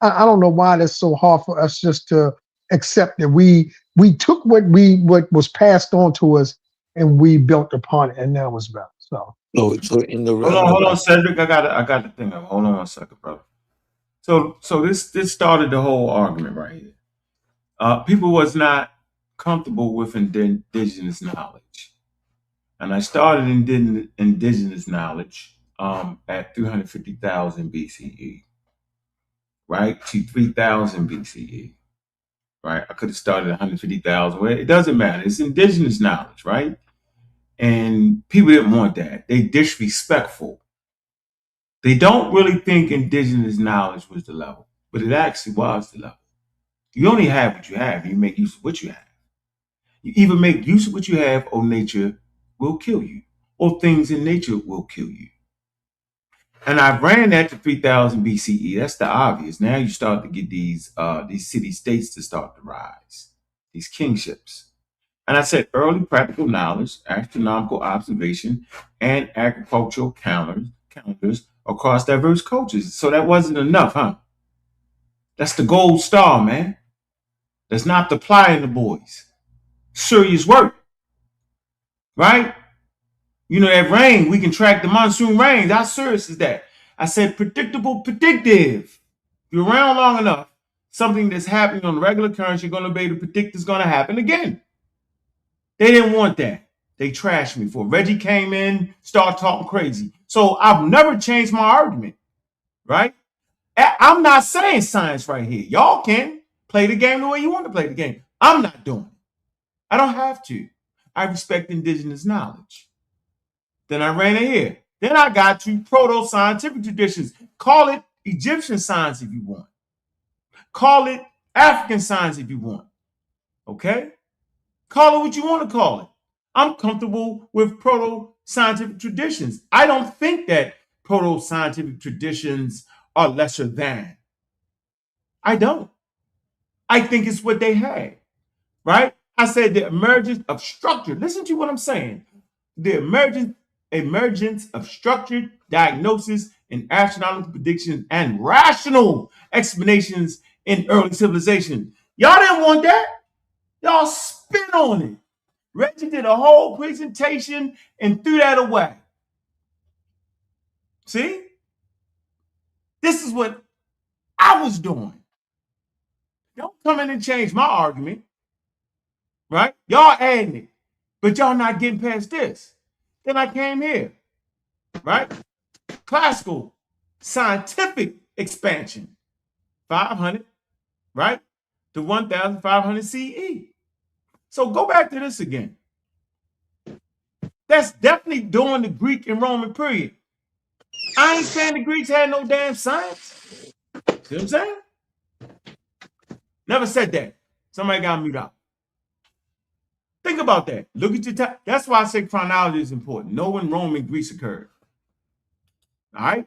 I don't know why that's so hard for us just to accept that we took what was passed on to us and we built upon it, and now it's better. So in the hold on, Cedric. I got the thing up. Hold on one second, brother. So this started the whole argument right here. People was not comfortable with indigenous knowledge. And I started indigenous knowledge at 350,000 BCE, right, to 3,000 BCE, right? I could have started at 150,000. Well, it doesn't matter. It's indigenous knowledge, right? And people didn't want that. They disrespectful. They don't really think indigenous knowledge was the level, but it actually was the level. You only have what you have. You make use of what you have. You either make use of what you have or nature will kill you, or things in nature will kill you. And I ran that to 3000 BCE. That's the obvious. Now you start to get these city-states to start to rise, these kingships. And I said early practical knowledge, astronomical observation, and agricultural calendars across diverse cultures. So that wasn't enough, huh? That's the gold star, man. That's not the ply in the boys. Serious work, right? That rain, we can track the monsoon rains. How serious is that? I said predictable, predictive. If you're around long enough, something that's happening on regular occurrence, you're going to be able to predict is going to happen again. They didn't want that. They trashed me for it. Reggie came in, started talking crazy. So I've never changed my argument, right? I'm not saying science right here. Y'all can play the game the way you want to play the game. I'm not doing it. I don't have to. I respect indigenous knowledge. Then I ran it here. Then I got to proto-scientific traditions. Call it Egyptian science if you want. Call it African science if you want. Okay? Call it what you want to call it. I'm comfortable with proto-scientific traditions. I don't think that proto-scientific traditions are lesser than. I don't. I think it's what they had, right? I said the emergence of structure. Listen to what I'm saying. The emergence of structured diagnosis and astronomical predictions and rational explanations in early civilization. Y'all didn't want that. Y'all spit on it. Reggie did a whole presentation and threw that away. See? This is what I was doing. Don't come in and change my argument, right? Y'all adding it, but y'all not getting past this. Then I came here, right? Classical, scientific expansion, 500, right? To 1500 CE. So go back to this again. That's definitely during the Greek and Roman period. I ain't saying the Greeks had no damn science. See what I'm saying? Never said that. Somebody got me out. Think about that. Look at your time. That's why I say chronology is important. Know when Rome and Greece occurred. All right?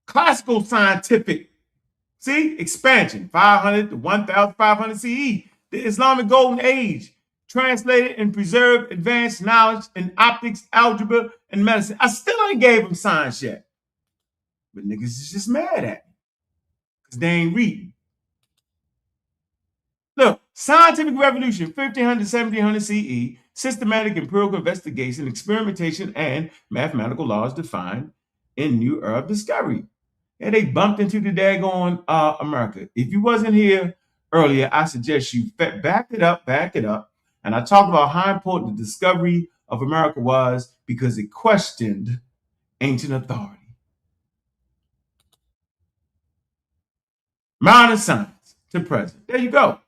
Classical scientific, see, expansion, 500 to 1500 CE. The Islamic Golden Age, translated and preserved advanced knowledge in optics, algebra, and medicine. I still ain't gave them science yet. But niggas is just mad at me because they ain't reading. Look, scientific revolution, 1500 to 1700 CE, systematic empirical investigation, experimentation, and mathematical laws defined in new era of discovery. And they bumped into the daggone America. If you wasn't here earlier, I suggest you back it up. And I talked about how important the discovery of America was because it questioned ancient authority. Modern science to present. There you go.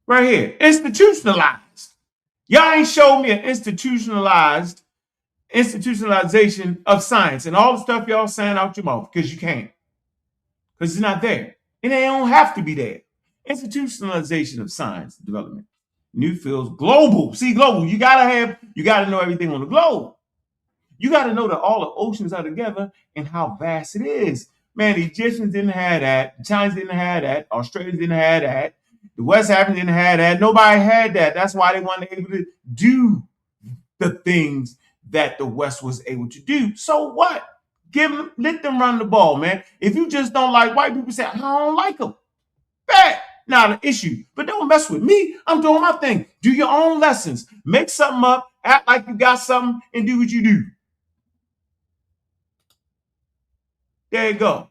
Right here. Institutionalized. Y'all ain't showed me an institutionalization of science and all the stuff y'all saying out your mouth because you can't. Because it's not there. And they don't have to be there. Institutionalization of science development. New fields, global. See, global. You gotta know everything on the globe. You gotta know that all the oceans are together and how vast it is. Man, the Egyptians didn't have that. The Chinese didn't have that. Australians didn't have that. The West Africans didn't have that. Nobody had that. That's why they weren't able to do the things that the West was able to do. So what? Let them run the ball, man. If you just don't like white people, say, I don't like them. Bad. Not an issue. But don't mess with me. I'm doing my thing. Do your own lessons. Make something up. Act like you got something and do what you do. There you go.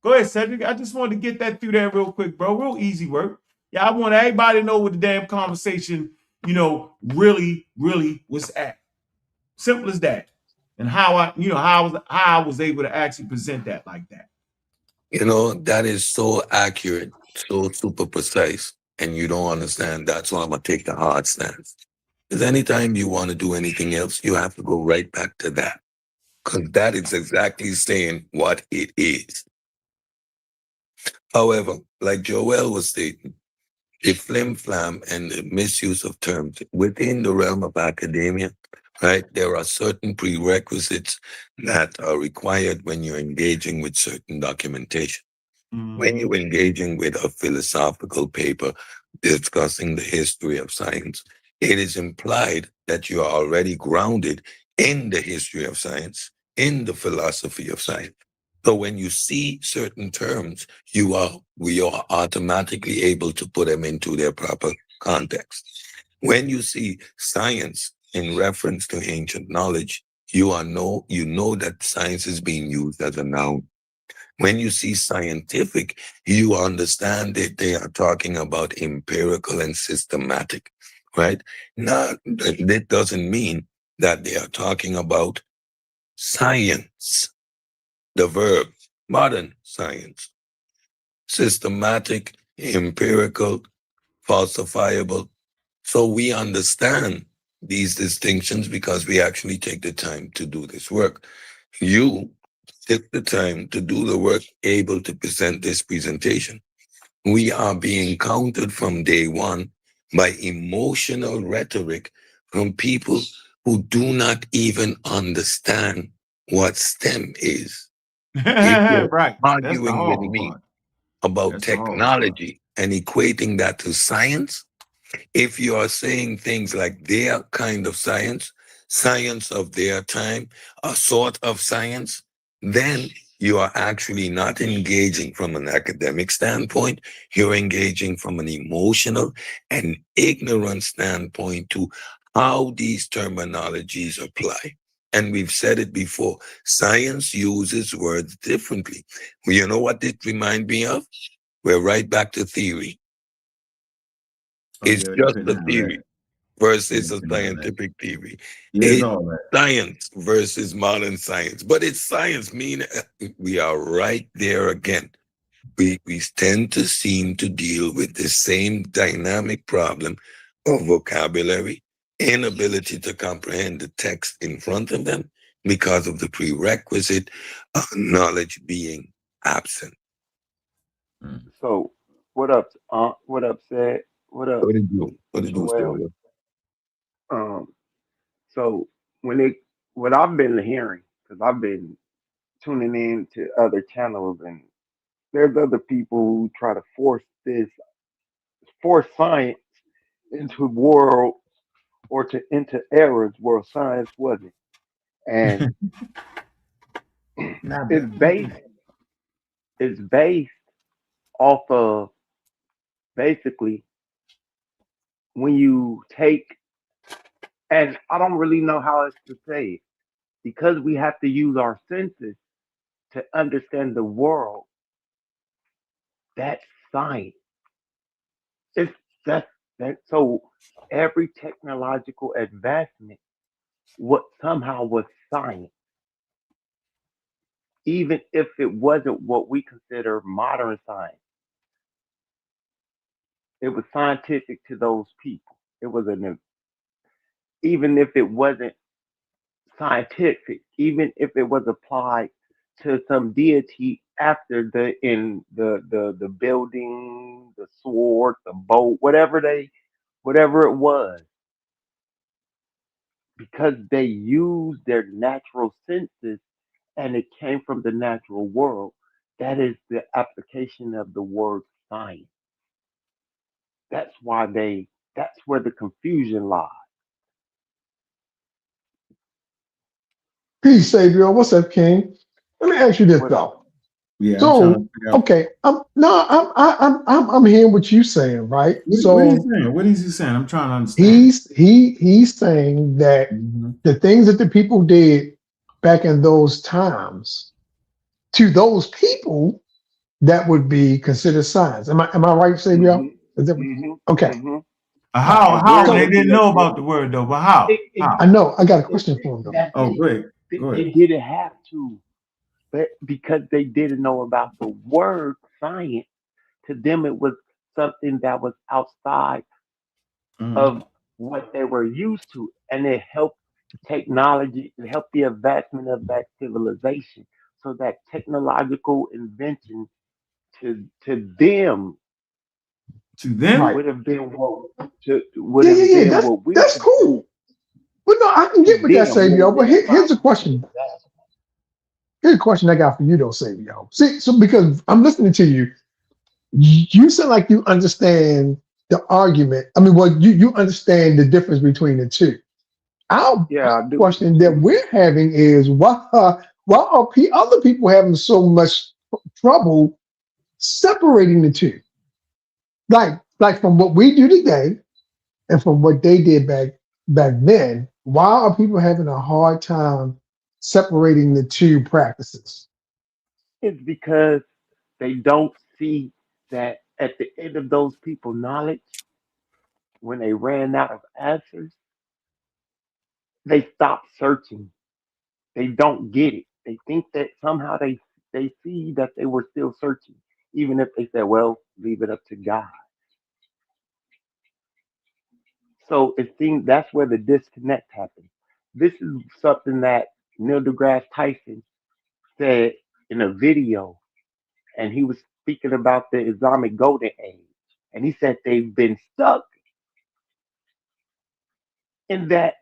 Go ahead, Cedric. I just wanted to get that through there real quick, bro. Real easy work. Yeah, I want everybody to know what the damn conversation, really was at. Simple as that. And how I was able to actually present that like that. That is so accurate, so super precise, and you don't understand. That's why I'm gonna take the hard stance. Because anytime you want to do anything else, you have to go right back to that. Because that is exactly saying what it is. However, like Joel was stating, the flim-flam and the misuse of terms within the realm of academia, right? There are certain prerequisites that are required when you're engaging with certain documentation. When you're engaging with a philosophical paper discussing the history of science, it is implied that you are already grounded in the history of science, in the philosophy of science. So when you see certain terms, we are automatically able to put them into their proper context. When you see science in reference to ancient knowledge, you know that science is being used as a noun. When you see scientific, you understand that they are talking about empirical and systematic, right? Now, that doesn't mean that they are talking about science. the verb, modern science, systematic, empirical, falsifiable. So we understand these distinctions because we actually take the time to do this work. You took the time to do the work, able to present this presentation. We are being countered from day one by emotional rhetoric from people who do not even understand what STEM is. If you're Right. That's the arguing with horrible me part. about That's the horrible part. technology and equating that to science, if you are saying things like their kind of science, science of their time, a sort of science, then you are actually not engaging from an academic standpoint. You're engaging from an emotional and ignorant standpoint to how these terminologies apply. And we've said it before, science uses words differently. You know what it reminds me of? We're right back to theory. Oh It's yeah, you just couldn't a have that. theory Yeah, versus you a couldn't have that. scientific theory. Yeah, it's It's all that. science versus modern science. But it's science, mean we are right there again. We tend to seem to deal with the same dynamic problem of vocabulary, inability to comprehend the text in front of them because of the prerequisite of knowledge being absent. Mm. So, what up? What up, said? What up, What did you? What did you say? Joel? Um, so when it, what I've been hearing, because I've been tuning in to other channels, and there's other people who try to force science into world or to into eras where science wasn't, and Not it's bad. based it's based off of basically when you take, and I don't really know how else to say it because we have to use our senses to understand the world. That's science. It's that's that. So every technological advancement, what somehow was science, even if it wasn't what we consider modern science. It was scientific to those people. It was an even if it wasn't scientific, even if it was applied to some deity after the building, the sword, the boat, whatever it was, because they used their natural senses and it came from the natural world. That is the application of the word science. That's why that's where the confusion lies. Peace, Savior. What's up, King? Let me ask you this What up? though. Yeah, I'm trying to So, figure out okay, I'm hearing what you saying, right? what he's So saying. What is he saying? I'm trying to understand. he's saying that Hmm. the things that the people did back in those times, to those people, that would be considered science. Am I right, Savior? Hmm. Is that Hmm. okay? Hmm. All right. How? And there How? They would So didn't be know about the word though, but how? it, How? I know I got a it, question for him though. that's Oh, it. go ahead. They, Go ahead. they didn't have to, but because they didn't know about the word science, to them it was something that was outside Hmm. of what they were used to, and it helped technology, it helped the advancement of that civilization. So that technological invention to them To them. Right. would have been would Yeah, yeah, have yeah. been That's what we that's consider cool. But no, I can to get with that, them Savior. what But we here's a define as question. civilization. Here's a question I got for you, though, Savior. See, so because I'm listening to you, you sound like you understand the argument. I mean, well, you understand the difference between the two. Our Yeah, I do. question that we're having is why are other people having so much trouble separating the two? Like from what we do today and from what they did back then. Why are people having a hard time separating the two practices? It's because they don't see that at the end of those people' knowledge, when they ran out of answers, they stop searching. They don't get it. They think that somehow they see that they were still searching, even if they said, "Well, leave it up to God." So it seems that's where the disconnect happens. This is something that Neil deGrasse Tyson said in a video, and he was speaking about the Islamic Golden Age, and he said they've been stuck in that.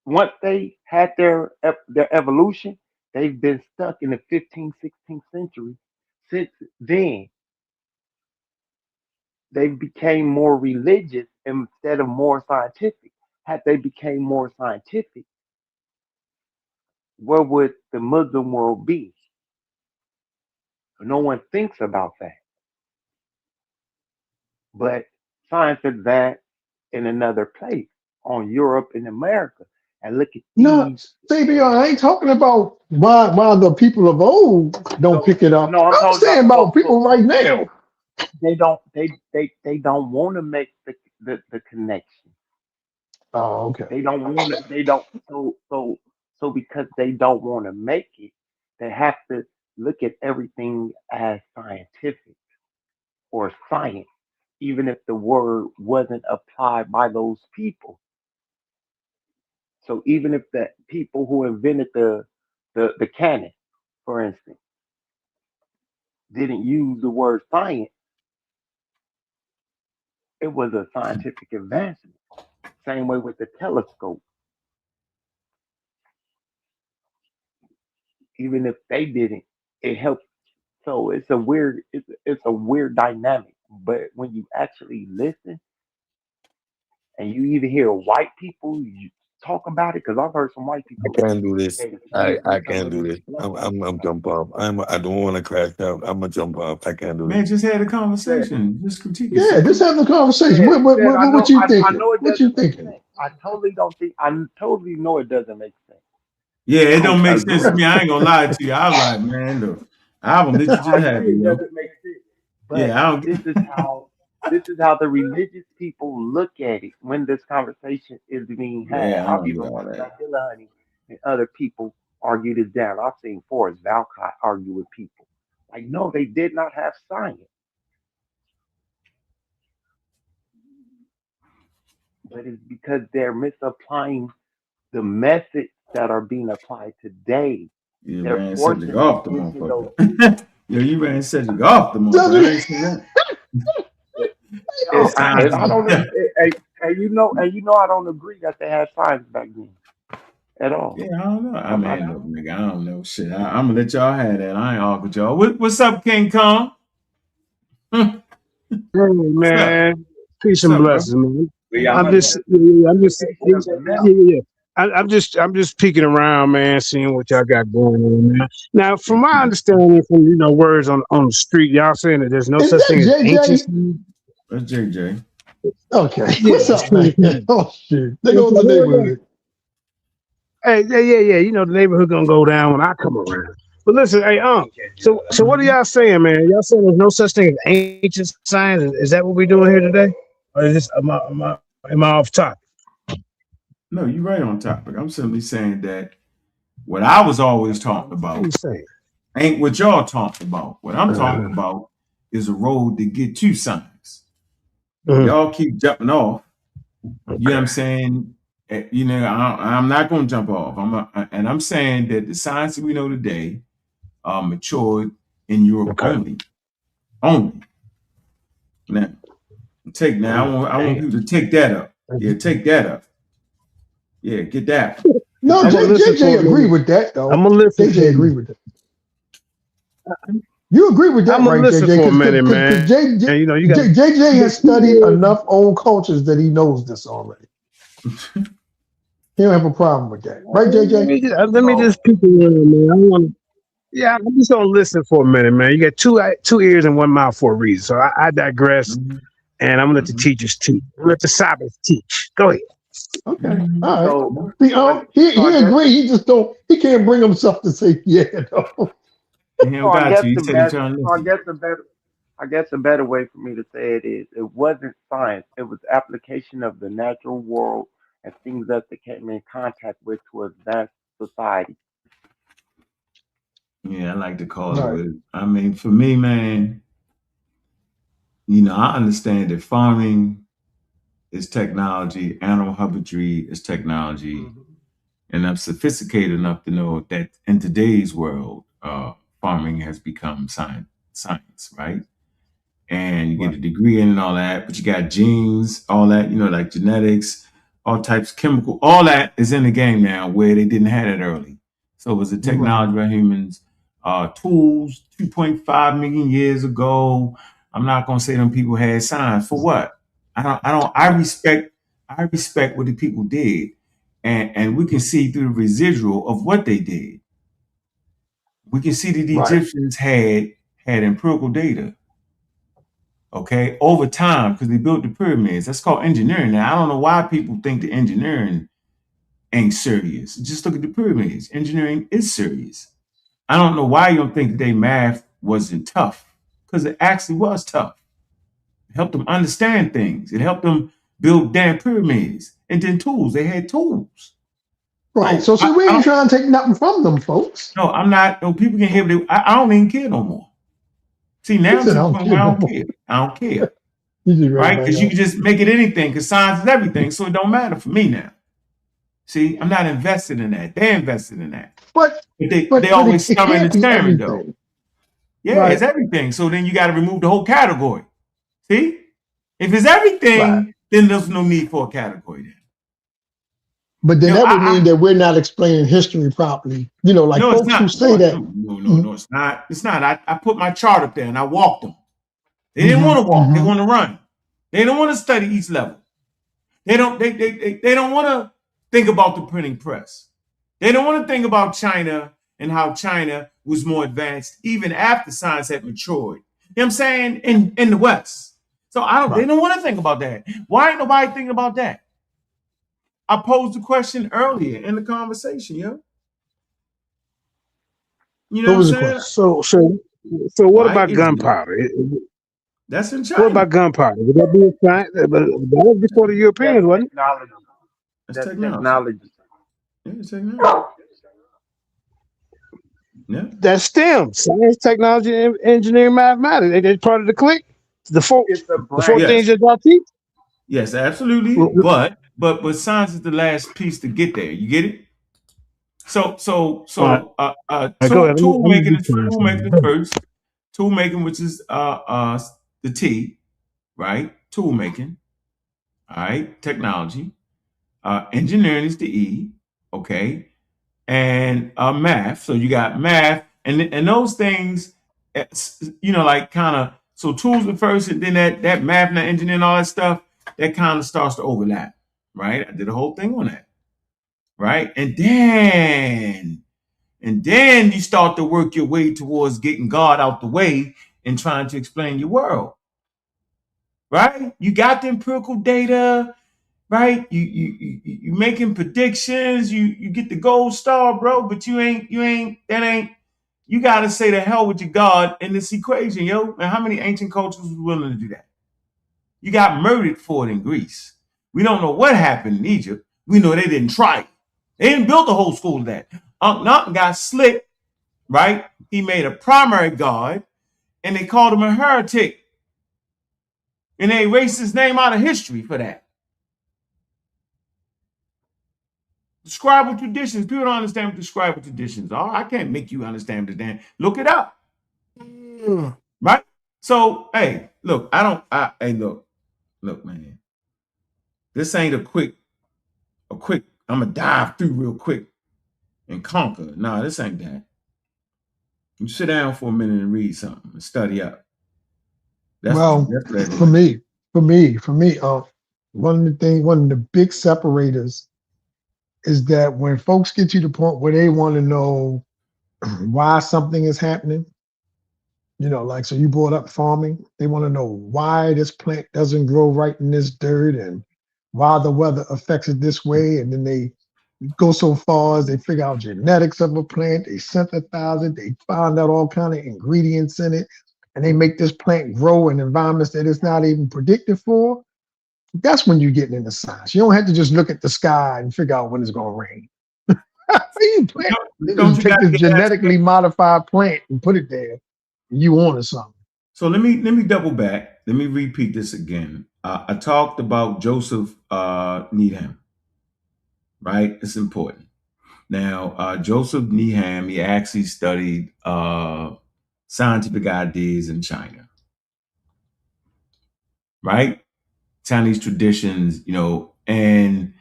Once they had their evolution, they've been stuck in the 15th, 16th century. Since then, they became more religious instead of more scientific. Had they became more scientific, where would the Muslim world be? No one thinks about that. But science advanced in another place, on Europe and America. And look at No, these. Savior, I ain't talking about why the people of old don't No, pick it up. no, I'm I'm talking saying about about people right now. they don't want to make the connection. Oh, okay. They don't want to. They don't. So because they don't want to make it, they have to look at everything as scientific or science, even if the word wasn't applied by those people. So even if the people who invented the canon, for instance, didn't use the word science, it was a scientific advancement. Same way with the telescope. Even if they didn't, it helped. So it's a weird dynamic. But when you actually listen and you even hear white people talk about it, because I've heard some white I people can't do this. say the same I thing. Some can't of do them this. black I'm jump off. I don't want to crash out. I'm gonna jump off. I can't do this. Man, just had a said, conversation. Just critique it, Yeah, just Sekou. have the conversation. said, What you I thinking? know it What you doesn't make thinking? sense. I totally don't think. I totally know it doesn't make sense. Yeah, it I don't make sense to agree. me. I ain't gonna lie to you. I was like, man, the album that you I just had, agree. you It know. doesn't make sense. But Yeah, I don't this get. is how the religious people look at it when this conversation is being had. Yeah, I I've don't get even all watched that. Abdullah Honey and other people argue this down. I've seen Forrest Valcott argue with people. Like, no, they did not have science, but it's because they're misapplying the methods that are being applied today. You They're ran subject forcing off the them into those. motherfucker. Yeah, you ran subject off the motherfucker. I Doesn't ain't seen that. oh, It sounds. I don't. And you know, I don't agree that they had science back then at all. Yeah, I don't know. I I mean, don't. look, nigga, I don't know shit. I'm gonna let y'all have that. I ain't argue with y'all. What's up, King Kong? Hey What's up? man, peace What's and up, bro? blessings, man. But Hey, yeah, I'm man. just, yeah, yeah, I'm just, application yeah, of the yeah, method. yeah. I'm just peeking around, man, seeing what y'all got going on, man. Now, from my understanding, from words on the street, y'all saying that there's no is such that thing as ancient JJ? science. That's JJ. Okay. Yeah. What's up, man? Oh shoot. They Okay, go to the yeah, yeah. neighborhood. Hey, yeah, yeah, yeah. You know the neighborhood gonna go down when I come around. But listen, hey, so what are y'all saying, man? Y'all saying there's no such thing as ancient science? Is that what we're doing here today, or is this am I off topic? No, you're right on topic. I'm simply saying that what I was always talking What are you about saying? ain't what y'all talking about. What I'm talking Uh-huh. about is a road to get to science. Mhm. Y'all keep jumping off. You know what I'm Okay. saying? I'm not going to jump off. And I'm saying that the science that we know today matured in Europe Okay. only. Only. Now, I want Damn. people to take that up. Yeah, take that up. Yeah, get that. Get No, I'm that. gonna listen for JJ a agree minute. with that I'm though. gonna listen for JJ a agree minute. with that. You agree with I'm that, gonna right, listen JJ? for a Because minute, man. JJ, And you got JJ you got has 2 studied years. enough own cultures that he knows this already. He don't have a problem with that, right, JJ? Let me So just peek around, man. I want. Yeah, I'm just gonna listen for a minute, man. You got two ears and one mouth for a reason. So I digress, Mhm, and I'm gonna let the mhm, teachers teach. I'm gonna let the Sabbath teach. Go ahead. Okay, mhm, all right. so See, when so he I guess agree. He just don't. He can't bring himself to say yeah. No. And he so don't I got guess to. He the said he best trying to so I listen. guess the better way for me to say it is it wasn't science. It was application of the natural world and things that they came in contact with to advance society. Yeah, I like to call Right. it. I mean, for me, man, I understand that farming is technology, animal husbandry is technology, Mhm. and I'm sophisticated enough to know that in today's world, farming has become science, right? And you get Right. a degree in and all that, but you got genes, all that, like genetics, all types of chemical, all that is in the game now where they didn't have it early. So it was a Right. technology by humans, tools 2.5 million years ago. I'm not gonna say them people had science for what? I respect what the people did. And we can see through the residual of what they did. We can see that the Right. Egyptians had empirical data, okay, over time because they built the pyramids. That's called engineering. Now, I don't know why people think the engineering ain't serious. Just look at the pyramids. Engineering is serious. I don't know why you don't think that their math wasn't tough because it actually was tough. It helped them understand things. It helped them build damn pyramids and then tools. They had tools. Right. So So I, see, we I ain't don't. trying to take nothing from them folks. No, I'm not. No, people can hear. I don't even care no more. See, He now I'm said, to I the don't point care where I no don't more. care. I don't care. You just ready Right? right Because you now. can just make it anything because science is everything. So it don't matter for me now. See, I'm not invested in that. They're invested in that. But But they but always it stumming can't and be staring though. everything. Yeah, Right. it's everything. So then you got to remove the whole category. See? If it's Right. everything, then there's no need for a category then. But then that would mean I that we're not explaining history properly. Like no, it's folks who not. say No, that. no, no, no, no, it's not. It's not. I put my chart up there and I walked them. They didn't Mm-hmm, want to walk. They mm-hmm. want to run. They don't want to study each level. They don't want to think about the printing press. They don't want to think about China and how China was more advanced even after science had matured. You know what I'm saying? In the West. So they Right. don't want to think about that. Why ain't nobody thinking about that? I posed the question earlier in the conversation, yo. You know What what I'm was the saying? question? So what Why about isn't it? gunpowder? That's in What China. about gunpowder? Would that be a science? But that was before the That's Europeans, wasn't technology. That's That's technology. technology. Yeah, it's technology. Yeah. it? That's STEM, science, technology, engineering, mathematics. They part of the clique. The four, It's a the four branch. Yes. things that y'all teach. Yes, absolutely. But science is the last piece to get there. You get it? All right, go ahead. Tool Let me making be is quiet tool for a making is minute. first. Tool making, which is the T, right? Tool making. All right. Technology. Engineering is the E. Okay. And math. So you got math and those things. Like kind of. So tools are first, and then that math and that engineering, all that stuff, that kind of starts to overlap, right? I did a whole thing on that, right? And then you start to work your way towards getting God out the way and trying to explain your world, right? You got the empirical data, right? You making predictions. You get the gold star, bro. But you got to say the hell with your God in this equation, yo. And how many ancient cultures was willing to do that? You got murdered for it in Greece. We don't know what happened in Egypt. We know they didn't try it. They didn't build a whole school of that. Akhenaten got slick, right? He made a primary god, and they called him a heretic. And they erased his name out of history for that. The scribal traditions. People don't understand what the scribal traditions are. I can't make you understand the. Look it up. Right? So, hey, look, look, man. This ain't I'm gonna dive through real quick and conquer. Nah, this ain't that. You sit down for a minute and read something and study up. That's what Well, that's what that for is. me, one of the big separators is that when folks get to the point where they want to know why something is happening, like so you brought up farming, they want to know why this plant doesn't grow right in this dirt and why the weather affects it this way, and then they go so far as they figure out genetics of a plant, they synthesize it, they find out all kind of ingredients in it, and they make this plant grow in environments that it's not even predicted for. That's when you're getting into science. You don't have to just look at the sky and figure out when it's going to rain. You plant, they Don't just you take gotta this get that? genetically modified plant and put it there, and you on to something. So let me double back. Let me repeat this again. I talked about Joseph Needham, right? It's important. Now, Joseph Needham, he actually studied scientific ideas in China, right? Chinese traditions, and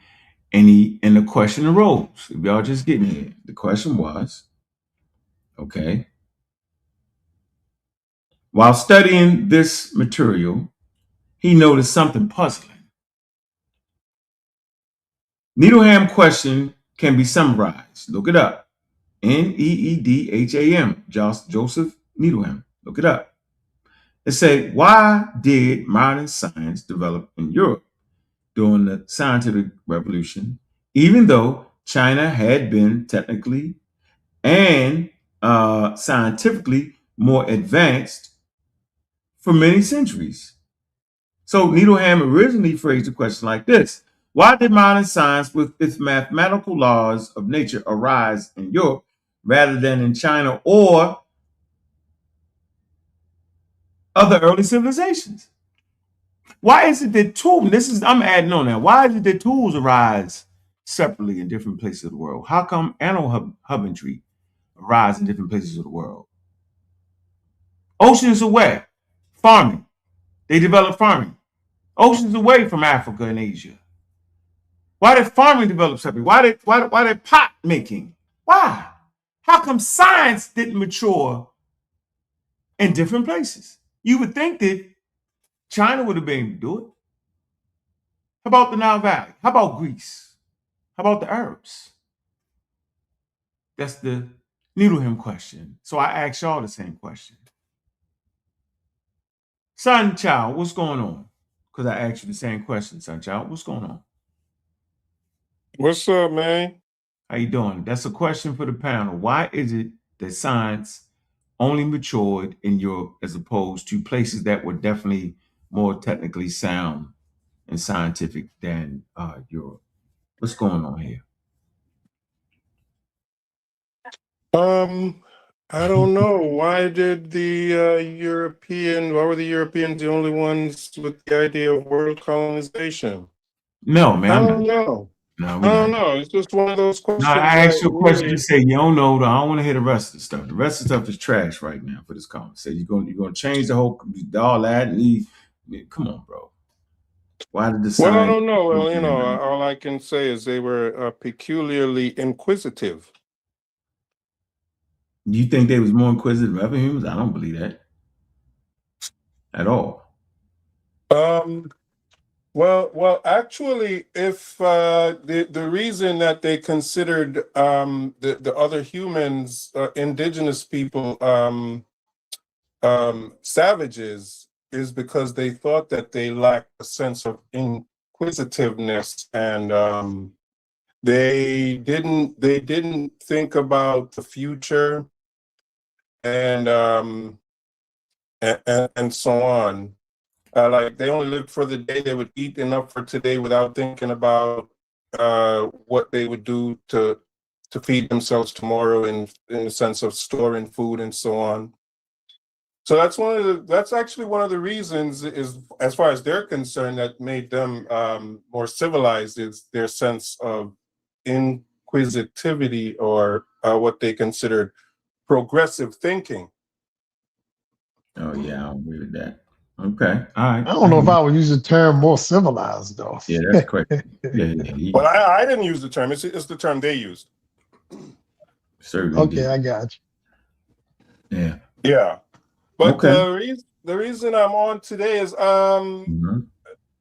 the question arose. If y'all just getting here, the question was, okay, while studying this material, he noticed something puzzling. Needham question can be summarized. Look it up. Needham, Joseph Needham. Look it up. It said, why did modern science develop in Europe during the scientific revolution, even though China had been technically and scientifically more advanced for many centuries? So Needham originally phrased the question like this: why did modern science with its mathematical laws of nature arise in Europe rather than in China or other early civilizations? Why is it that I'm adding on now, why is it that tools arise separately in different places of the world? How come animal husbandry arise in different places of the world? Oceans away, farming. They develop farming. Oceans away from Africa and Asia. Why did farming develop separately? Why did pot making? Why? How come science didn't mature in different places? You would think that China would have been able to do it. How about the Nile Valley? How about Greece? How about the Arabs? That's the Needham question. So I ask y'all the same question. Son Child, what's going on? Because I asked you the same question, Son Child. What's going on? What's up, man? How you doing? That's a question for the panel. Why is it that science only matured in Europe as opposed to places that were definitely more technically sound and scientific than Europe? What's going on here? I don't know. Why were the Europeans the only ones with the idea of world colonization? No, man, I I'm don't not. know. No, I we're don't not. know. It's just one of those No, questions I asked that you a question. You really. say you don't know. I don't want to hear the rest of the stuff. The rest of the stuff is trash right now for this conversation. You're gonna change the whole all that and come on, bro. Why did the Well, I science? don't know. Well, all I can say is they were peculiarly inquisitive. You think they was more inquisitive than other humans? I don't believe that at all. Well, actually, if the reason that they considered the other humans, indigenous people, savages, is because they thought that they lacked a sense of inquisitiveness, and they didn't think about the future, and and so on. Like they only lived for the day. They would eat enough for today without thinking about what they would do to feed themselves tomorrow, in the sense of storing food and so on. So that's actually one of the reasons, is as far as they're concerned, that made them more civilized, is their sense of inquisitivity, or what they considered progressive thinking. Oh yeah, I don't agree with that. Okay, all right. I don't know if I would use the term more civilized though. Yeah, that's correct. Yeah. Well, I didn't use the term. It's the term they used. Certainly Okay, did. I got you. Yeah. Yeah. But Okay. the reason I'm on today is Mhm.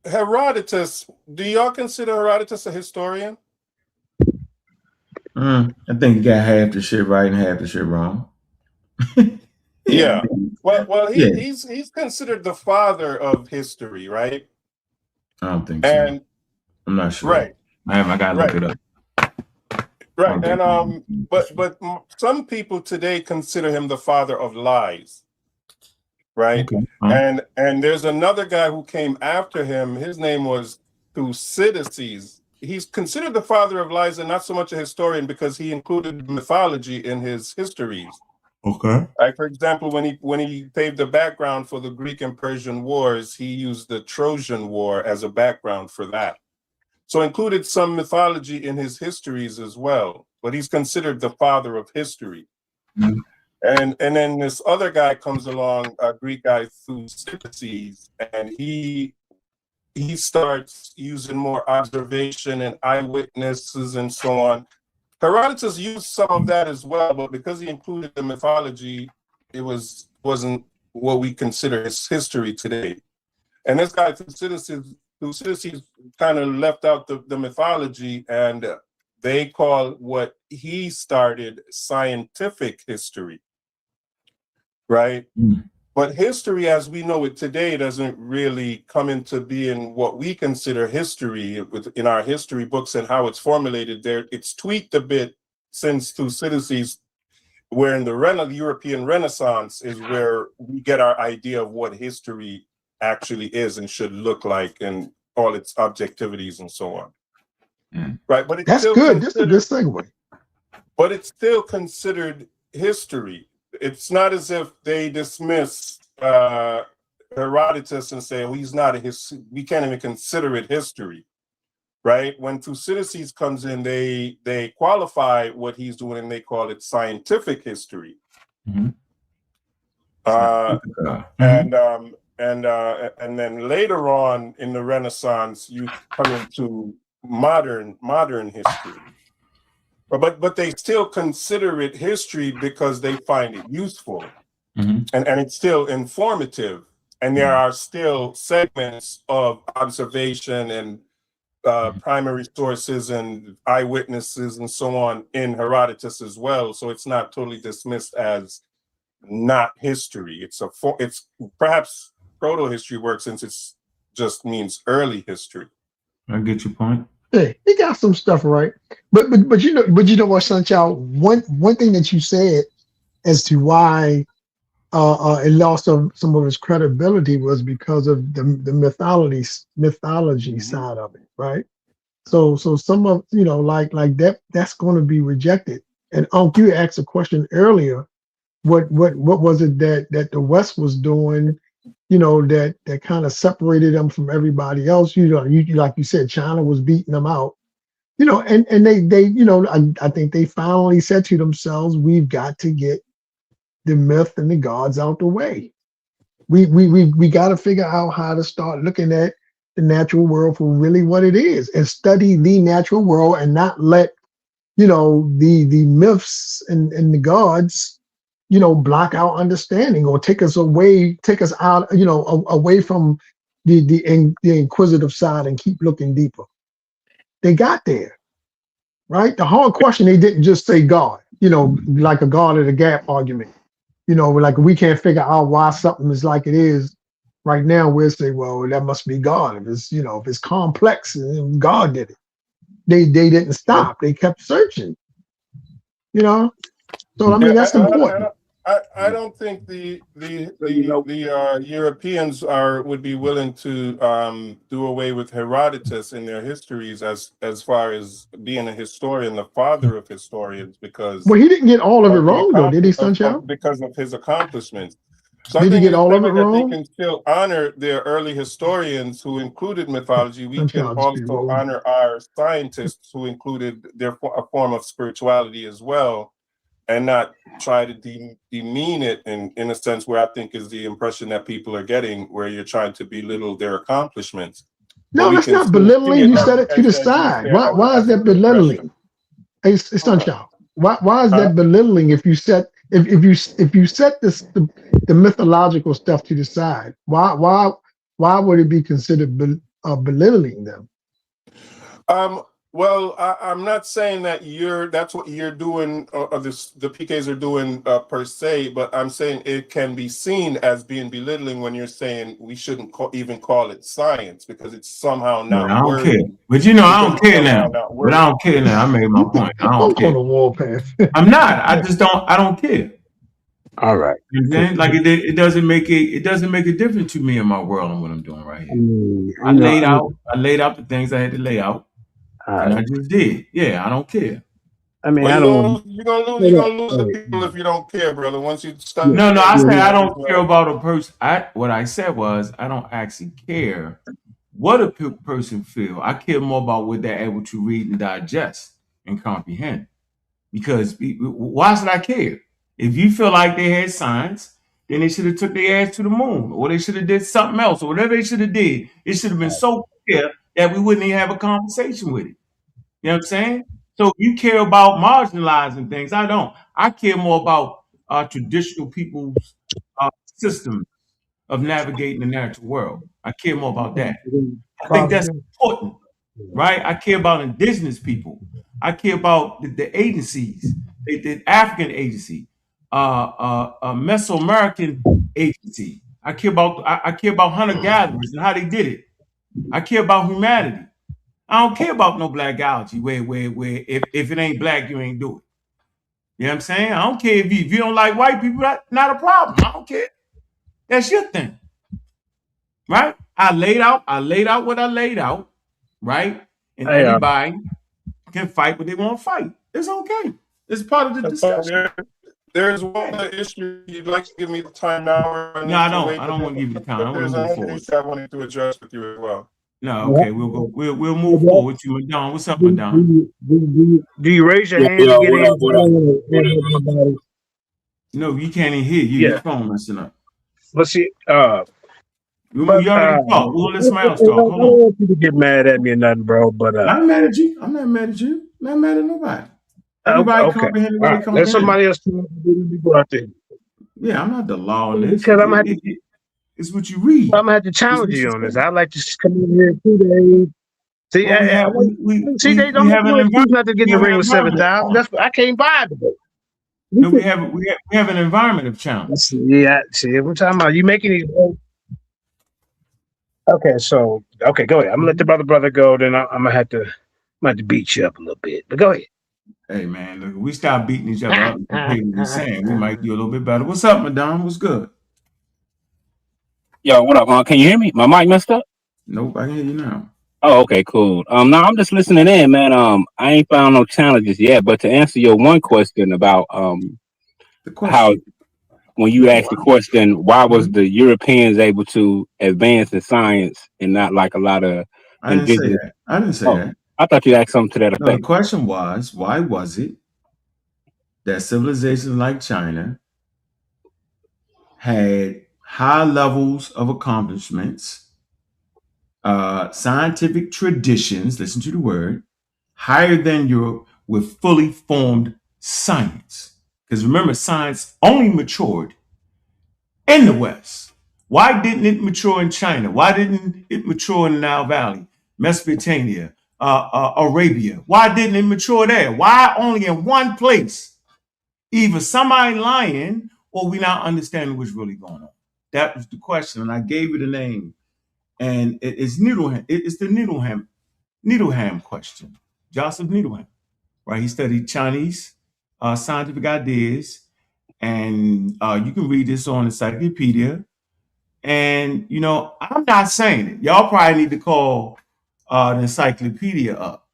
Herodotus. Do y'all consider Herodotus a historian? I think you got half the shit right and half the shit wrong. Yeah. Yeah. Well, Yeah. he's considered the father of history, right? I don't think so. And I'm not sure. right, I gotta look right, it up. right. And but some people today consider him the father of lies, right? Okay. And there's another guy who came after him. His name was Thucydides. he's considered the father of lies and not so much a historian because he included mythology in his histories. Okay. Like, for example, when he paved the background for the Greek and Persian wars, he used the Trojan War as a background for that. So included some mythology in his histories as well, but he's considered the father of history. Mm-hmm. And then this other guy comes along, a Greek guy, Thucydides, and he starts using more observation and eyewitnesses and so on. Herodotus used some of that as well, but because he included the mythology, it wasn't what we consider his history today. And this guy Thucydides kind of left out the mythology, and they call what he started scientific history, right? Mm. But history as we know it today doesn't really come into being what we consider history in our history books and how it's formulated there. It's tweaked a bit since Thucydides, where in the European Renaissance is where we get our idea of what history actually is and should look like and all its objectivities and so on. Mm. Right, but it's that's good. This is a good segue. But it's still considered history. It's not as if they dismiss Herodotus and say, well, he's not we can't even consider it history, right? When Thucydides comes in, they qualify what he's doing and they call it scientific history. Mm-hmm. And then later on in the Renaissance, you come into modern history. But they still consider it history because they find it useful. Mm-hmm. And it's still informative. And there are still segments of observation and primary sources and eyewitnesses and so on in Herodotus as well. So it's not totally dismissed as not history. It's perhaps proto-history work since it's just means early history. I get your point. Hey, he got some stuff right, but you know what, Sunchild, one thing that you said as to why it lost some of its credibility was because of the mythology mm-hmm. side of it, right? So some of like that's going to be rejected. And Ankh, you asked a question earlier. What was it that the West was doing? That kind of separated them from everybody else. You like you said, China was beating them out. And they I think they finally said to themselves, we've got to get the myth and the gods out the way. We got to figure out how to start looking at the natural world for really what it is and study the natural world and not let the myths and the gods block our understanding or take us out, away from the inquisitive side and keep looking deeper. They got there, right? The hard question, they didn't just say God, like a God of the gap argument. Like we can't figure out why something is like it is right now. We'll say, well, that must be God. If it's, if it's complex, God did it. They didn't stop. They kept searching, So I mean, that's important. I don't think the Europeans would be willing to do away with Herodotus in their histories as far as being a historian, the father of historians, because he didn't get all of it wrong, though, did he, Sunchild? Because of his accomplishments. So did he get all of it wrong? They can still honor their early historians who included mythology. We can also honor our scientists who included a form of spirituality as well, and not try to demean it in a sense where I think is the impression that people are getting, where you're trying to belittle their accomplishments. No, that's not belittling. You said it to the side. Why is that belittling? Hey, Sunchild, why is that belittling if you set the mythological stuff to the side? Why would it be considered belittling them? Well, I'm not saying that that's what you're doing, the PKs are doing per se, but I'm saying it can be seen as being belittling when you're saying we shouldn't even call it science because it's somehow not. I don't care. But I don't care now. But I don't care now. I made my point. I don't care. On the warpath. I'm not. I don't care. All right. Like it doesn't make a difference to me in my world and what I'm doing right here. I laid out the things I had to lay out. And I just did. Yeah, I don't care. I mean, Well, I you're don't gonna, want you're gonna lose. You're gonna lose the people if you don't care, brother. Once you stop No, caring, I say I everything don't is care right. about a person. What I said was I don't actually care what a person feel. I care more about what they're able to read and digest and comprehend. Because why should I care? If you feel like they had science, then they should have took their ass to the moon, or they should have did something else, or whatever they should have did. It should have been so clear that we wouldn't even have a conversation with it. You know what I'm saying? So you care about marginalizing things. I don't. I care more about traditional people's system of navigating the natural world. I care more about that. I think that's important, right? I care about indigenous people. I care about the agencies, the African agency, Mesoamerican agency. I care about hunter gatherers and how they did it. I care about humanity. I don't care about no black algae where if it ain't black, you ain't do it. You know what I'm saying? I don't care if you don't like white people, that's not a problem. I don't care. That's your thing. Right? I laid out what I laid out, right? And anybody can fight what they want to fight. It's okay. It's part of the discussion. There's one issue you'd like to give me the time now. No, I don't. I don't want to give you the time. I want There's to move another forward. issue I wanted to address with you as well. No, okay. We'll move forward with you, Madon. What's up, Madon? Do you raise your hand to get in? No, you can't even hear you. Your phone messing up. Let's see. You already talked. We'll let somebody else talk. I don't want you to get mad at me or nothing, bro. But I'm mad at you. I'm not mad at you. I'm not mad at nobody. Everybody comprehended what they comprehended. Let somebody else go out there. Yeah, I'm not the law on this. Because it's what you read. I'm gonna have to challenge you on this. I'd like to come in here 2 days. See, they don't have no excuse not to get in the ring with 7,000. That's I can't buy it. No, we have an environment of challenge. Yeah, see, we're talking about you making these. Okay, so go ahead. I'm gonna let the brother go. Then I'm gonna have to beat you up a little bit. But go ahead. Hey man, look, if we start beating each other up, we might do a little bit better. What's up, Madon? What's good? Yo, what up? Can you hear me? My mic messed up? Nope, I can hear you now. Oh, okay, cool. No, I'm just listening in, man. I ain't found no challenges yet, but to answer your one question about how when you asked the question, why was the Europeans able to advance in science and not like a lot of indigenous? I didn't say that. I thought you asked something to that effect. No, the question was, why was it that civilizations like China had high levels of accomplishments, scientific traditions, listen to the word, higher than Europe with fully formed science? Because remember, science only matured in the West. Why didn't it mature in China? Why didn't it mature in the Nile Valley, Mesopotamia, Arabia? Why didn't it mature there? Why only in one place? Either somebody lying or we not understanding what's really going on. That was the question, and I gave it a name. And it's Needham. It's the Needham question. Joseph Needham, right? He studied Chinese scientific ideas, and you can read this on encyclopedia. And I'm not saying it. Y'all probably need to call the encyclopedia up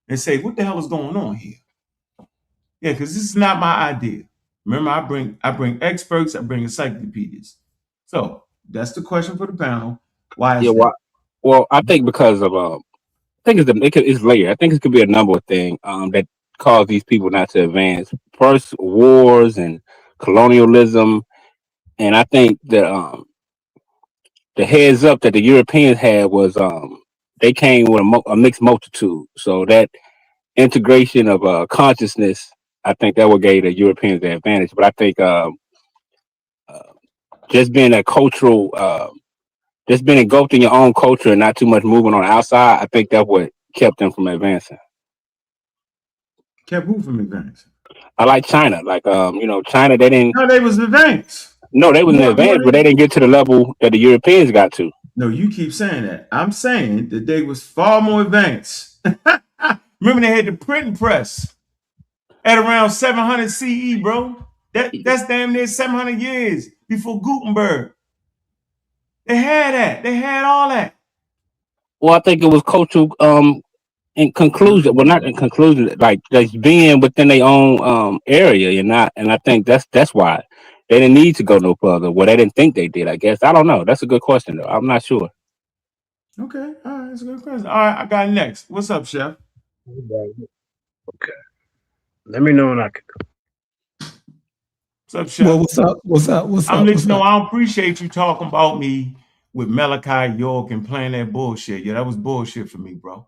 and say, what the hell is going on here? Yeah, because this is not my idea. Remember, I bring experts, I bring encyclopedias. So that's the question for the panel. Why is that? Well, I think because of I think it's layered. I think it could be a number of things that cause these people not to advance. First, wars and colonialism, and I think that the heads up that the Europeans had was they came with a mixed multitude. So that integration of consciousness, I think that what gave the Europeans the advantage. But I think just being a cultural, just being engulfed in your own culture and not too much moving on the outside, I think that's what kept them from advancing. Kept who from advancing? I like China. Like China, they didn't. No, they was advanced. No, they was advanced, but they didn't get to the level that the Europeans got to. No, you keep saying that. I'm saying that they was far more advanced. Remember, they had the printing press at around 700 CE, bro. That's damn near 700 years before Gutenberg. They had that. They had all that. Well, I think it was cultural in conclusion, well, not in conclusion, like just being within their own area, and I think that's why they didn't need to go no further. Well, they didn't think they did. I guess I don't know. That's a good question though. I'm not sure. Okay, all right, that's a good question. All right, I got next. What's up, Chef? Okay. Let me know when I can go. What's up, Chef? Well, I'm letting you know I don't appreciate you talking about me with Malachi York and playing that bullshit. Yeah, that was bullshit for me, bro.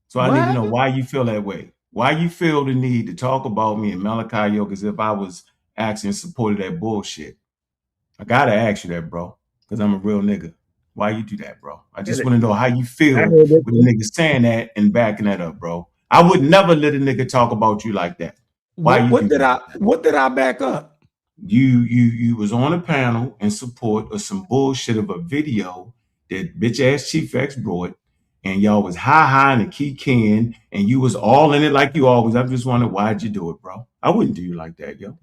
So I need to know why you feel that way. Why you feel the need to talk about me and Malachi York as if I was actually in support of that bullshit. I gotta ask you that, bro, because I'm a real nigga. Why you do that, bro? I just want to know how you feel with a nigga saying that and backing that up, bro. I would never let a nigga talk about you like that. Why you do that? What did I back up? You was on a panel in support of some bullshit of a video that bitch ass Chief X brought, and y'all was high and key kin, and you was all in it like you always. I just wonder why'd you do it, bro? I wouldn't do you like that, yo.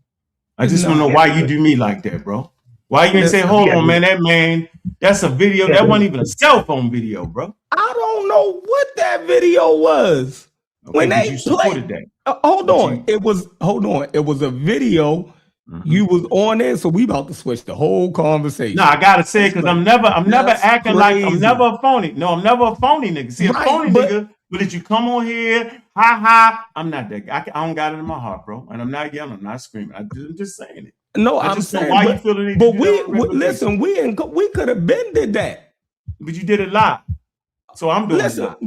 I just want to know why you do me like that, bro. Why you ain't say, hold on, man, that's a video. That wasn't even a cell phone video, bro. I don't know what that video was. Okay, when they you supported that. Hold on. It was a video. You was on there, so we about to switch the whole conversation. No, I gotta say, because I'm never acting crazy. Like I'm never a phony. No, I'm never a phony nigga. See, a phony nigga, but if you come on here, I'm not that guy. I don't got it in my heart, bro. And I'm not yelling, I'm not screaming. I'm just saying it. No, I'm just saying why you feel the need to do that. Listen, we could have been did that. But you did it live. So I'm doing it live.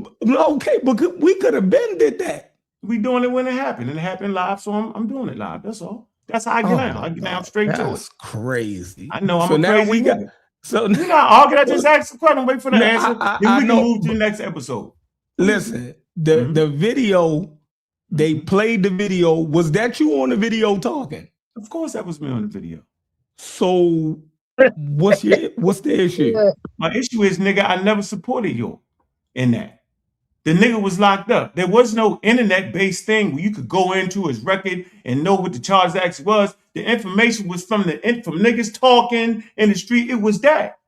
Okay, but we could have been did that. We doing it when it happened, and it happened live, so I'm doing it live. That's all. That's how I get down. I get down straight to it. That's crazy. I know I'm a crazy nigga. So we got argue. I just ask the question, wait for the answer. Then we can move to the next episode. Listen, the video, they played the video. Was that you on the video talking? Of course that was me on the video. So what's the issue? My issue is, nigga, I never supported you in that. The nigga was locked up. There was no internet-based thing where you could go into his record and know what the charge actually was. The information was from niggas talking in the street. It was that.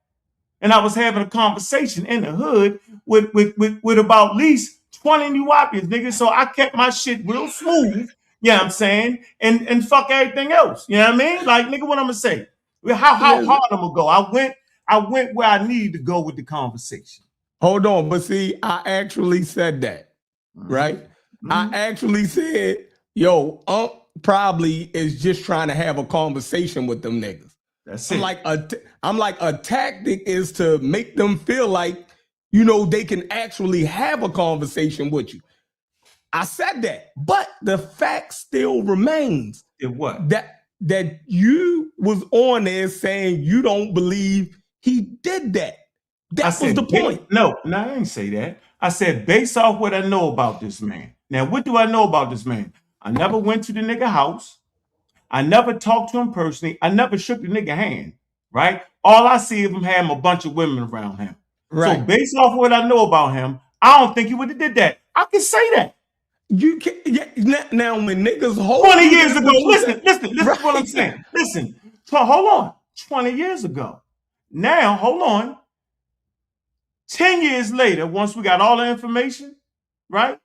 And I was having a conversation in the hood with about at least 20 new Wapians, nigga. So I kept my shit real smooth, you know what I'm saying? And fuck everything else. You know what I mean? Like, nigga, what I'm gonna say? How hard I'm gonna go? I went where I needed to go with the conversation. Hold on, but see, I actually said that, right? I actually said, yo, probably is just trying to have a conversation with them niggas. That's it. I'm like, a tactic is to make them feel like, you know, they can actually have a conversation with you. I said that, but the fact still remains. What? That you was on there saying you don't believe he did that. That was the point. No, I didn't say that. I said, based off what I know about this man. Now, what do I know about this man? I never went to the nigga house. I never talked to him personally. I never shook the nigga hand, right? All I see of him having a bunch of women around him. Right. So based off what I know about him, I don't think he would have did that. I can say that. You can now when niggas hold 20 years ago. Listen right. To what I'm saying. Listen, hold on. 20 years ago. Now, hold on. 10 years later, once we got all the information, right?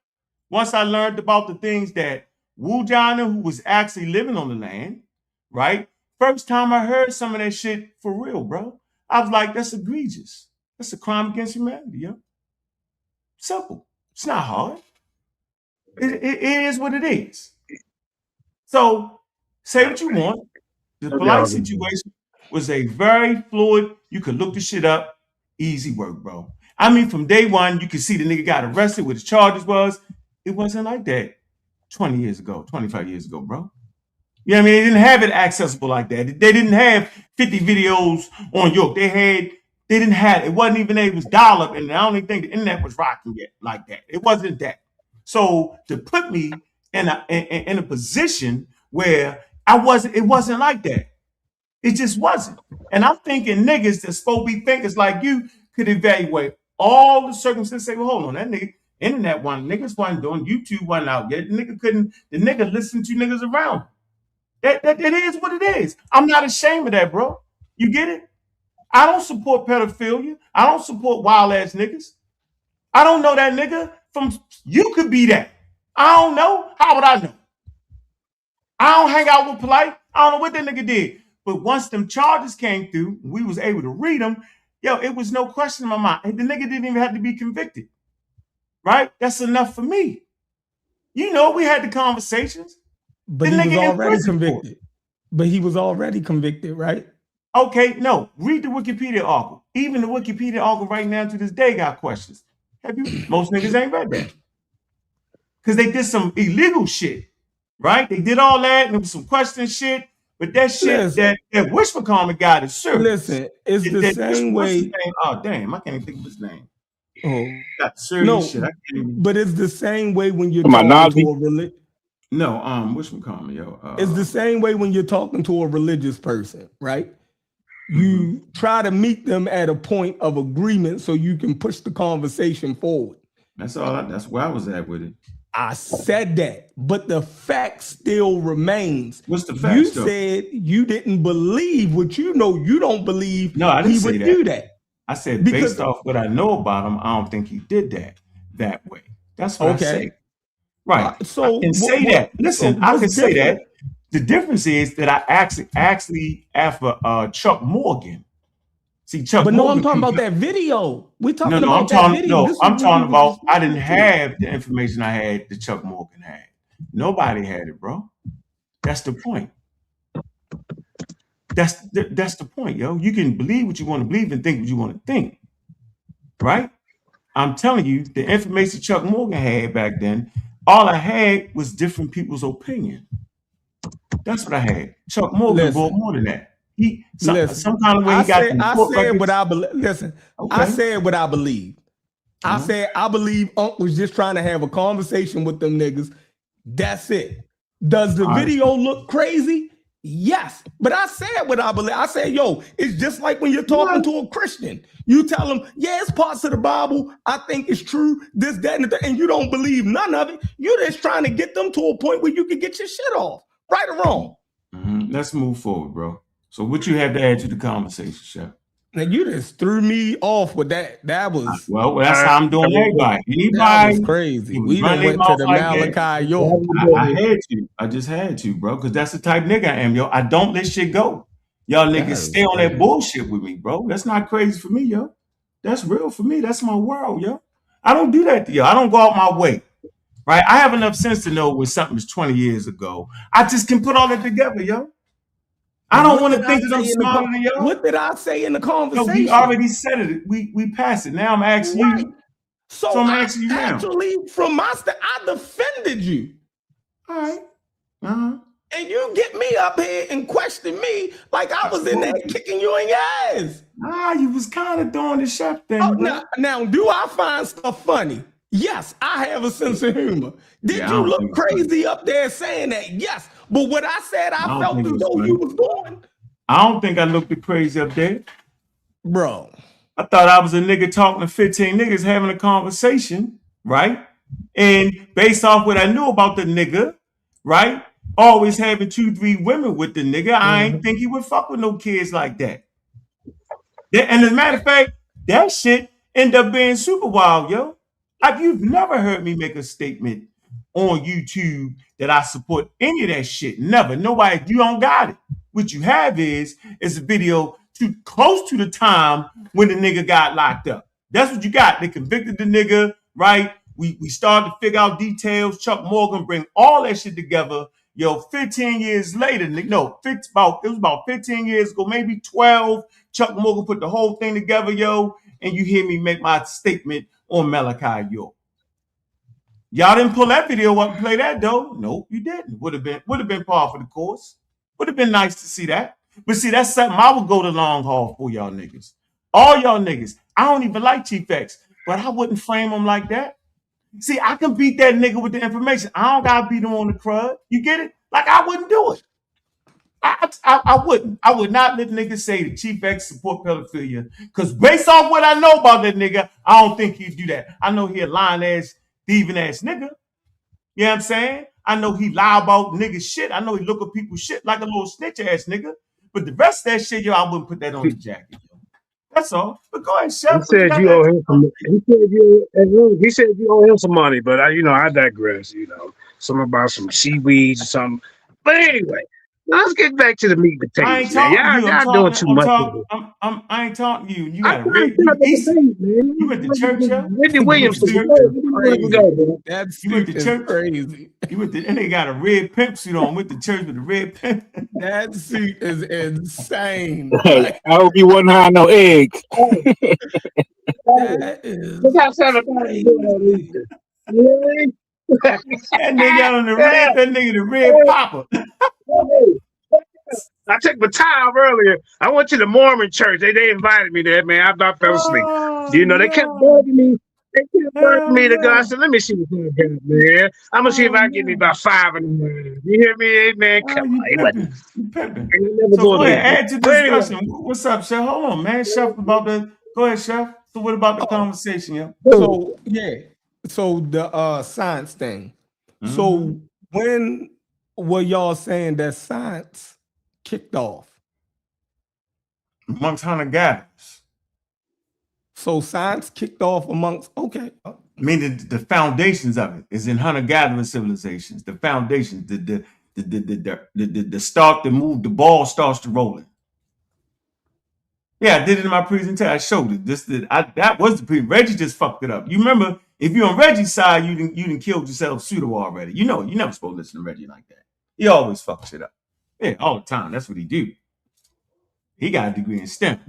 Once I learned about the things that Wu Jana, who was actually living on the land, right? First time I heard some of that shit for real, bro. I was like, that's egregious. That's a crime against humanity, yo. Simple. It's not hard. It is what it is. So say what you want. The polite situation was a very fluid, you could look the shit up, easy work, bro. I mean, from day one, you could see the nigga got arrested, what his charges was. It wasn't like that 20 years ago, 25 years ago, bro. You know what I mean? They didn't have it accessible like that. They didn't have 50 videos on York. They didn't have, it wasn't even, it was dial up, and I don't even think the internet was rocking yet like that. It wasn't that. So to put me in a position where it wasn't like that. It just wasn't. And I'm thinking niggas that's supposed to be thinkers like you could evaluate all the circumstances. Say, well, hold on, that nigga, internet niggas wasn't doing, YouTube wasn't out yet. The nigga listened to niggas around. That is what it is. I'm not ashamed of that, bro. You get it? I don't support pedophilia. I don't support wild ass niggas. I don't know that nigga. You could be that. I don't know. How would I know? I don't hang out with Polite. I don't know what that nigga did. But once them charges came through, we was able to read them. Yo, it was no question in my mind. The nigga didn't even have to be convicted. Right? That's enough for me. You know, we had the conversations. But he was already convicted. But he was already convicted, right? Okay, no. Read the Wikipedia article. Even the Wikipedia article right now to this day got questions. Most niggas ain't read that. Because they did some illegal shit. Right? They did all that and there was some question shit. But that shit that Wishful Comment got is serious. Listen, it's the same way. Oh, damn. I can't even think of his name. Oh. That's serious shit. But it's the same way when you're talking to a religion. No, Wishful Comment, yo. It's the same way when you're talking to a religious person, right? You try to meet them at a point of agreement so you can push the conversation forward. That's all. That's where I was at with it. I said that, but the fact still remains. What's the fact? You said you didn't believe what you know you don't believe. No, I didn't say that. Do that. I said based off what I know about him, I don't think he did that way. That's what I say. Right. So I can say that. Listen, I can say that. The difference is that I actually after Chuck Morgan. See, Chuck But Morgan. No, I'm talking about that video. We're talking about I'm talking about I didn't have the information I had that Chuck Morgan had. Nobody had it, bro. That's the point. That's the point, yo. You can believe what you want to believe and think what you want to think. Right? I'm telling you, the information Chuck Morgan had back then, all I had was different people's opinion. That's what I had. Chuck Morgan brought more than that. Some kind of way he got I said what I believe. Listen, I said what I believe. I said I believe Unc was just trying to have a conversation with them niggas. That's it. Does the video look crazy? Yes. But I said what I believe. I said, yo, it's just like when you're talking to a Christian. You tell them, yeah, it's parts of the Bible. I think it's true. This, that, and you don't believe none of it. You're just trying to get them to a point where you can get your shit off. Right or wrong? Let's move forward, bro. So what you have to add to the conversation, Chef? Now you just threw me off with that. That was that's how I'm doing everybody. That was crazy. We done went to the Malachi York. I had to. I just had to, bro, because that's the type nigga I am, yo. I don't let shit go. Y'all niggas stay on that bullshit with me, bro. That's not crazy for me, yo. That's real for me. That's my world, yo. I don't do that to y'all. I don't go out my way. Right? I have enough sense to know when something was 20 years ago. I just can put all that together, yo. I don't want to think that I'm smarter than y'all. What did I say in the conversation? No, we already said it. We passed it. Now I'm asking you. So I'm asking you now. Actually, from my I defended you. All right. And you get me up here and question me like I was in there kicking you in your ass. You was kind of doing the chef thing. Now, do I find stuff funny? Yes, I have a sense of humor. Did you look crazy up there saying that? Yes. But what I said, I felt as though you was doing. I don't think I looked crazy up there. Bro. I thought I was a nigga talking to 15 niggas having a conversation, right? And based off what I knew about the nigga, right? Always having 2-3 women with the nigga, I ain't think he would fuck with no kids like that. And as a matter of fact, that shit ended up being super wild, yo. Like, you've never heard me make a statement on YouTube that I support any of that shit. Never. Nobody, you don't got it. What you have is a video too close to the time when the nigga got locked up. That's what you got. They convicted the nigga, right? We started to figure out details. Chuck Morgan bring all that shit together. Yo, 15 years later, it was about 15 years ago, maybe 12. Chuck Morgan put the whole thing together, yo, and you hear me make my statement on Malachi York. Y'all didn't pull that video up and play that though. Nope, you didn't. Would have been par for the course. Would have been nice to see that. But see, that's something I would go the long haul for y'all niggas. All y'all niggas. I don't even like Chief X, but I wouldn't frame him like that. See, I can beat that nigga with the information. I don't gotta beat him on the crud. You get it? Like, I wouldn't do it. I wouldn't. I would not let niggas say that Chief X support pedophilia. Because based off what I know about that nigga, I don't think he'd do that. I know he a lying ass, thieving ass nigga. You know what I'm saying? I know he lie about nigga shit. I know he look at people's shit like a little snitch ass nigga. But the rest of that shit, yo, I wouldn't put that on his jacket. Yo. That's all. But go ahead, Chef. He said you owe him some. He said you owe him some money, but I digress. Something about some seaweeds or something. But anyway, let's get back to the meat and I ain't potatoes, man. talking to you. I'm Y'all doing talking. too I'm much. talking. I ain't talking to you. You I'm got a trying red. to set up a debate, man. You went to church, yeah? Whitney You went Williams, to where church. you want to go, man? That You went suit to is church. crazy. You went to, and they got a red pimp suit on. Went to church with a red pimp. That suit is insane. Hey, Like, I hope you wasn't hiding no eggs. that Look is how Santa Claus is doing on crazy. Easter. You know what I mean? That nigga got on the red. That nigga the red popper. I took my time earlier. I went to the Mormon church. They invited me there, man. I about fell asleep. Oh, They kept bugging me. They kept bugging me to go. I yeah. said, let me see what I got, man. I'm gonna see if I can get me about 5 in the morning. You hear me? Hey, man, Oh, come you on. It wasn't. pimping. You pimping. I never So going go to ahead, that. add to But anyway, discussion. What's up, Chef? Hold on, man. Chef, about the. Go ahead, Chef. So what about the conversation, yo? So yeah. So the science thing. Mm-hmm. So when were y'all saying that science kicked off? Amongst hunter-gatherers. So science kicked off amongst Meaning the foundations of it is in hunter-gathering civilizations. The foundations, the start to move, the ball starts to rolling. Yeah, I did it in my presentation. I showed it. That was the pre. Reggie just fucked it up. You remember, if you're on Reggie's side, you didn't killed yourself pseudo already. You never supposed to listen to Reggie like that. He always fucks shit up. Yeah, all the time. That's what he do. He got a degree in STEM.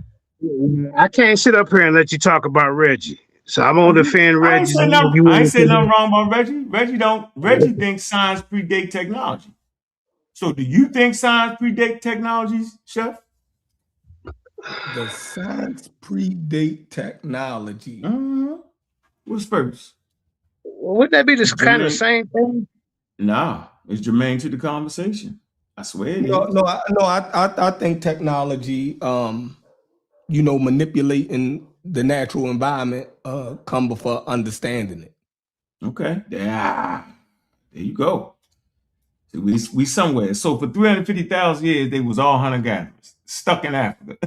I can't sit up here and let you talk about Reggie. So I'm gonna defend Reggie. I ain't saying nothing wrong about Reggie. Reggie thinks science predate technology. So do you think science predate technologies, Chef? the science predate technology. What's first? Wouldn't that be the kind of same thing? Nah, it's germane to the conversation. I swear it is. I think technology, manipulating the natural environment, come before understanding it. Okay. Yeah. There you go. So we somewhere. So for 350,000 years, they was all hunter-gatherers, stuck in Africa.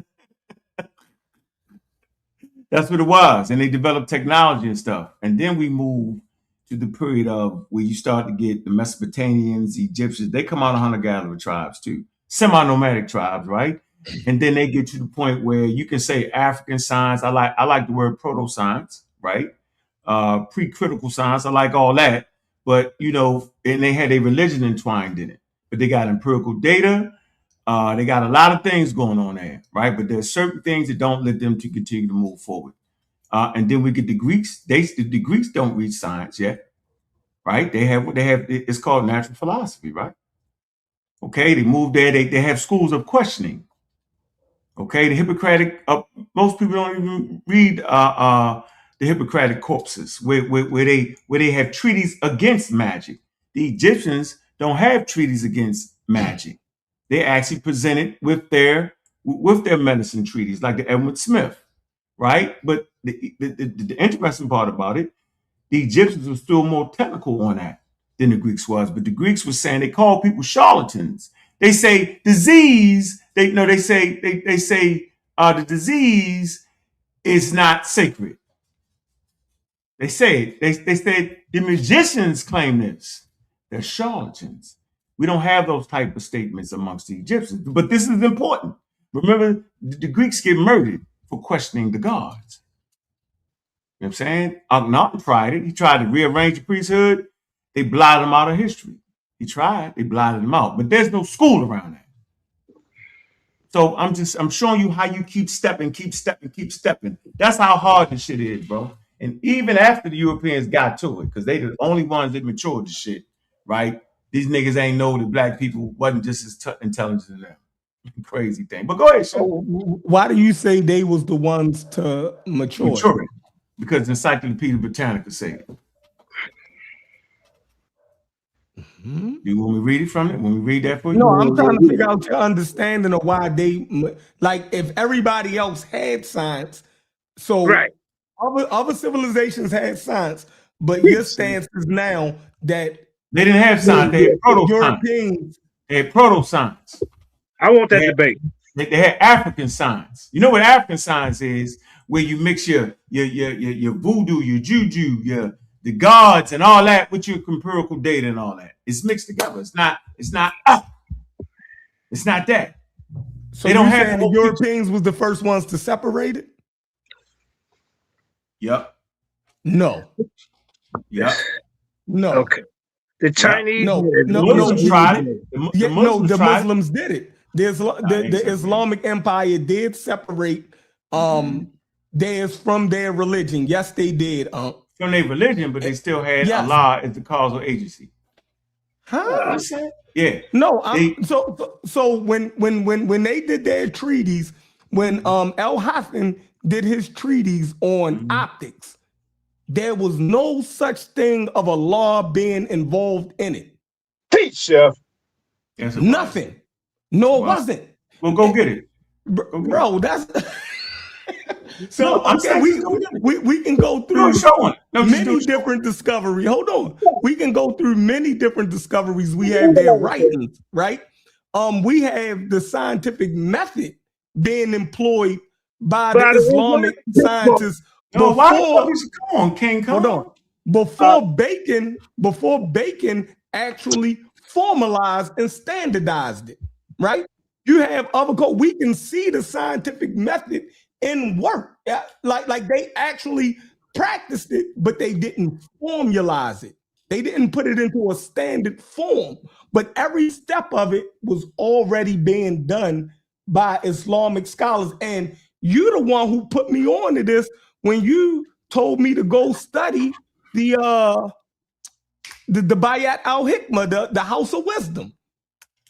That's what it was. And they developed technology and stuff. And then we move to the period of where you start to get the Mesopotamians, Egyptians. They come out of hunter-gatherer tribes too. Semi-nomadic tribes, right? And then they get to the point where you can say African science. I like the word proto-science, right? Precritical science. I like all that. But, and they had a religion entwined in it. But they got empirical data. They got a lot of things going on there, right? But there's certain things that don't let them to continue to move forward. And then we get the Greeks. The Greeks don't read science yet, right? They have. It's called natural philosophy, right? Okay, they move there. They have schools of questioning. Okay, the Hippocratic. Most people don't even read the Hippocratic corpses, where they have treaties against magic. The Egyptians don't have treaties against magic. They actually presented with their medicine treaties, like the Edward Smith, right? But the interesting part about it, the Egyptians were still more technical on that than the Greeks was. But the Greeks were saying they call people charlatans. They say disease. They say the disease is not sacred. They say they say the magicians claim this. They're charlatans. We don't have those type of statements amongst the Egyptians. But this is important. Remember, the Greeks get murdered for questioning the gods. You know what I'm saying? Akhenaten tried it. He tried to rearrange the priesthood. They blotted him out of history. He tried. They blotted him out. But there's no school around that. So I'm showing you how you keep stepping. That's how hard this shit is, bro. And even after the Europeans got to it, because they the only ones that matured the shit, right? These niggas ain't know that black people wasn't just as intelligent as them. Crazy thing. But go ahead, Sean. Why do you say they was the ones to mature it? Because Encyclopedia Britannica say it. Mm-hmm. You want me to read it from it? When we read that for you? No, I'm trying to figure out your understanding of why they, like, if everybody else had science, so right. Other civilizations had science, but your stance is now that they didn't have science. They had proto-science. They had proto-science. I want that debate. They had African science. You know what African science is? Where you mix your voodoo, your juju, the gods and all that with your empirical data and all that. It's mixed together. It's not that. So they don't have saying the Europeans was the first ones to separate it? Yep. No. Yep. No. Okay. The Chinese. No. The Muslims tried it. The Muslims did it. The Islamic Empire did separate theirs from their religion. Yes, they did. From their religion, but they still had Allah as the causal agency. Huh? Yeah. No. So when they did their treaties, when El Hassan did his treaties on optics, there was no such thing of a law being involved in it. Teach, Chef. Nothing. No, it wasn't. Well, go get it. Bro, that's... So no, okay, we can go through many different discoveries. Hold on. We can go through many different discoveries. We have their writings, right? We have the scientific method being employed by the Islamic scientists. Come on, King. Hold on. Before Bacon actually formalized and standardized it, right? You have other code. We can see the scientific method in work. Yeah, like they actually practiced it, but they didn't formalize it. They didn't put it into a standard form. But every step of it was already being done by Islamic scholars. And you're the one who put me on to this when you told me to go study the Bayat al-Hikmah, the House of Wisdom.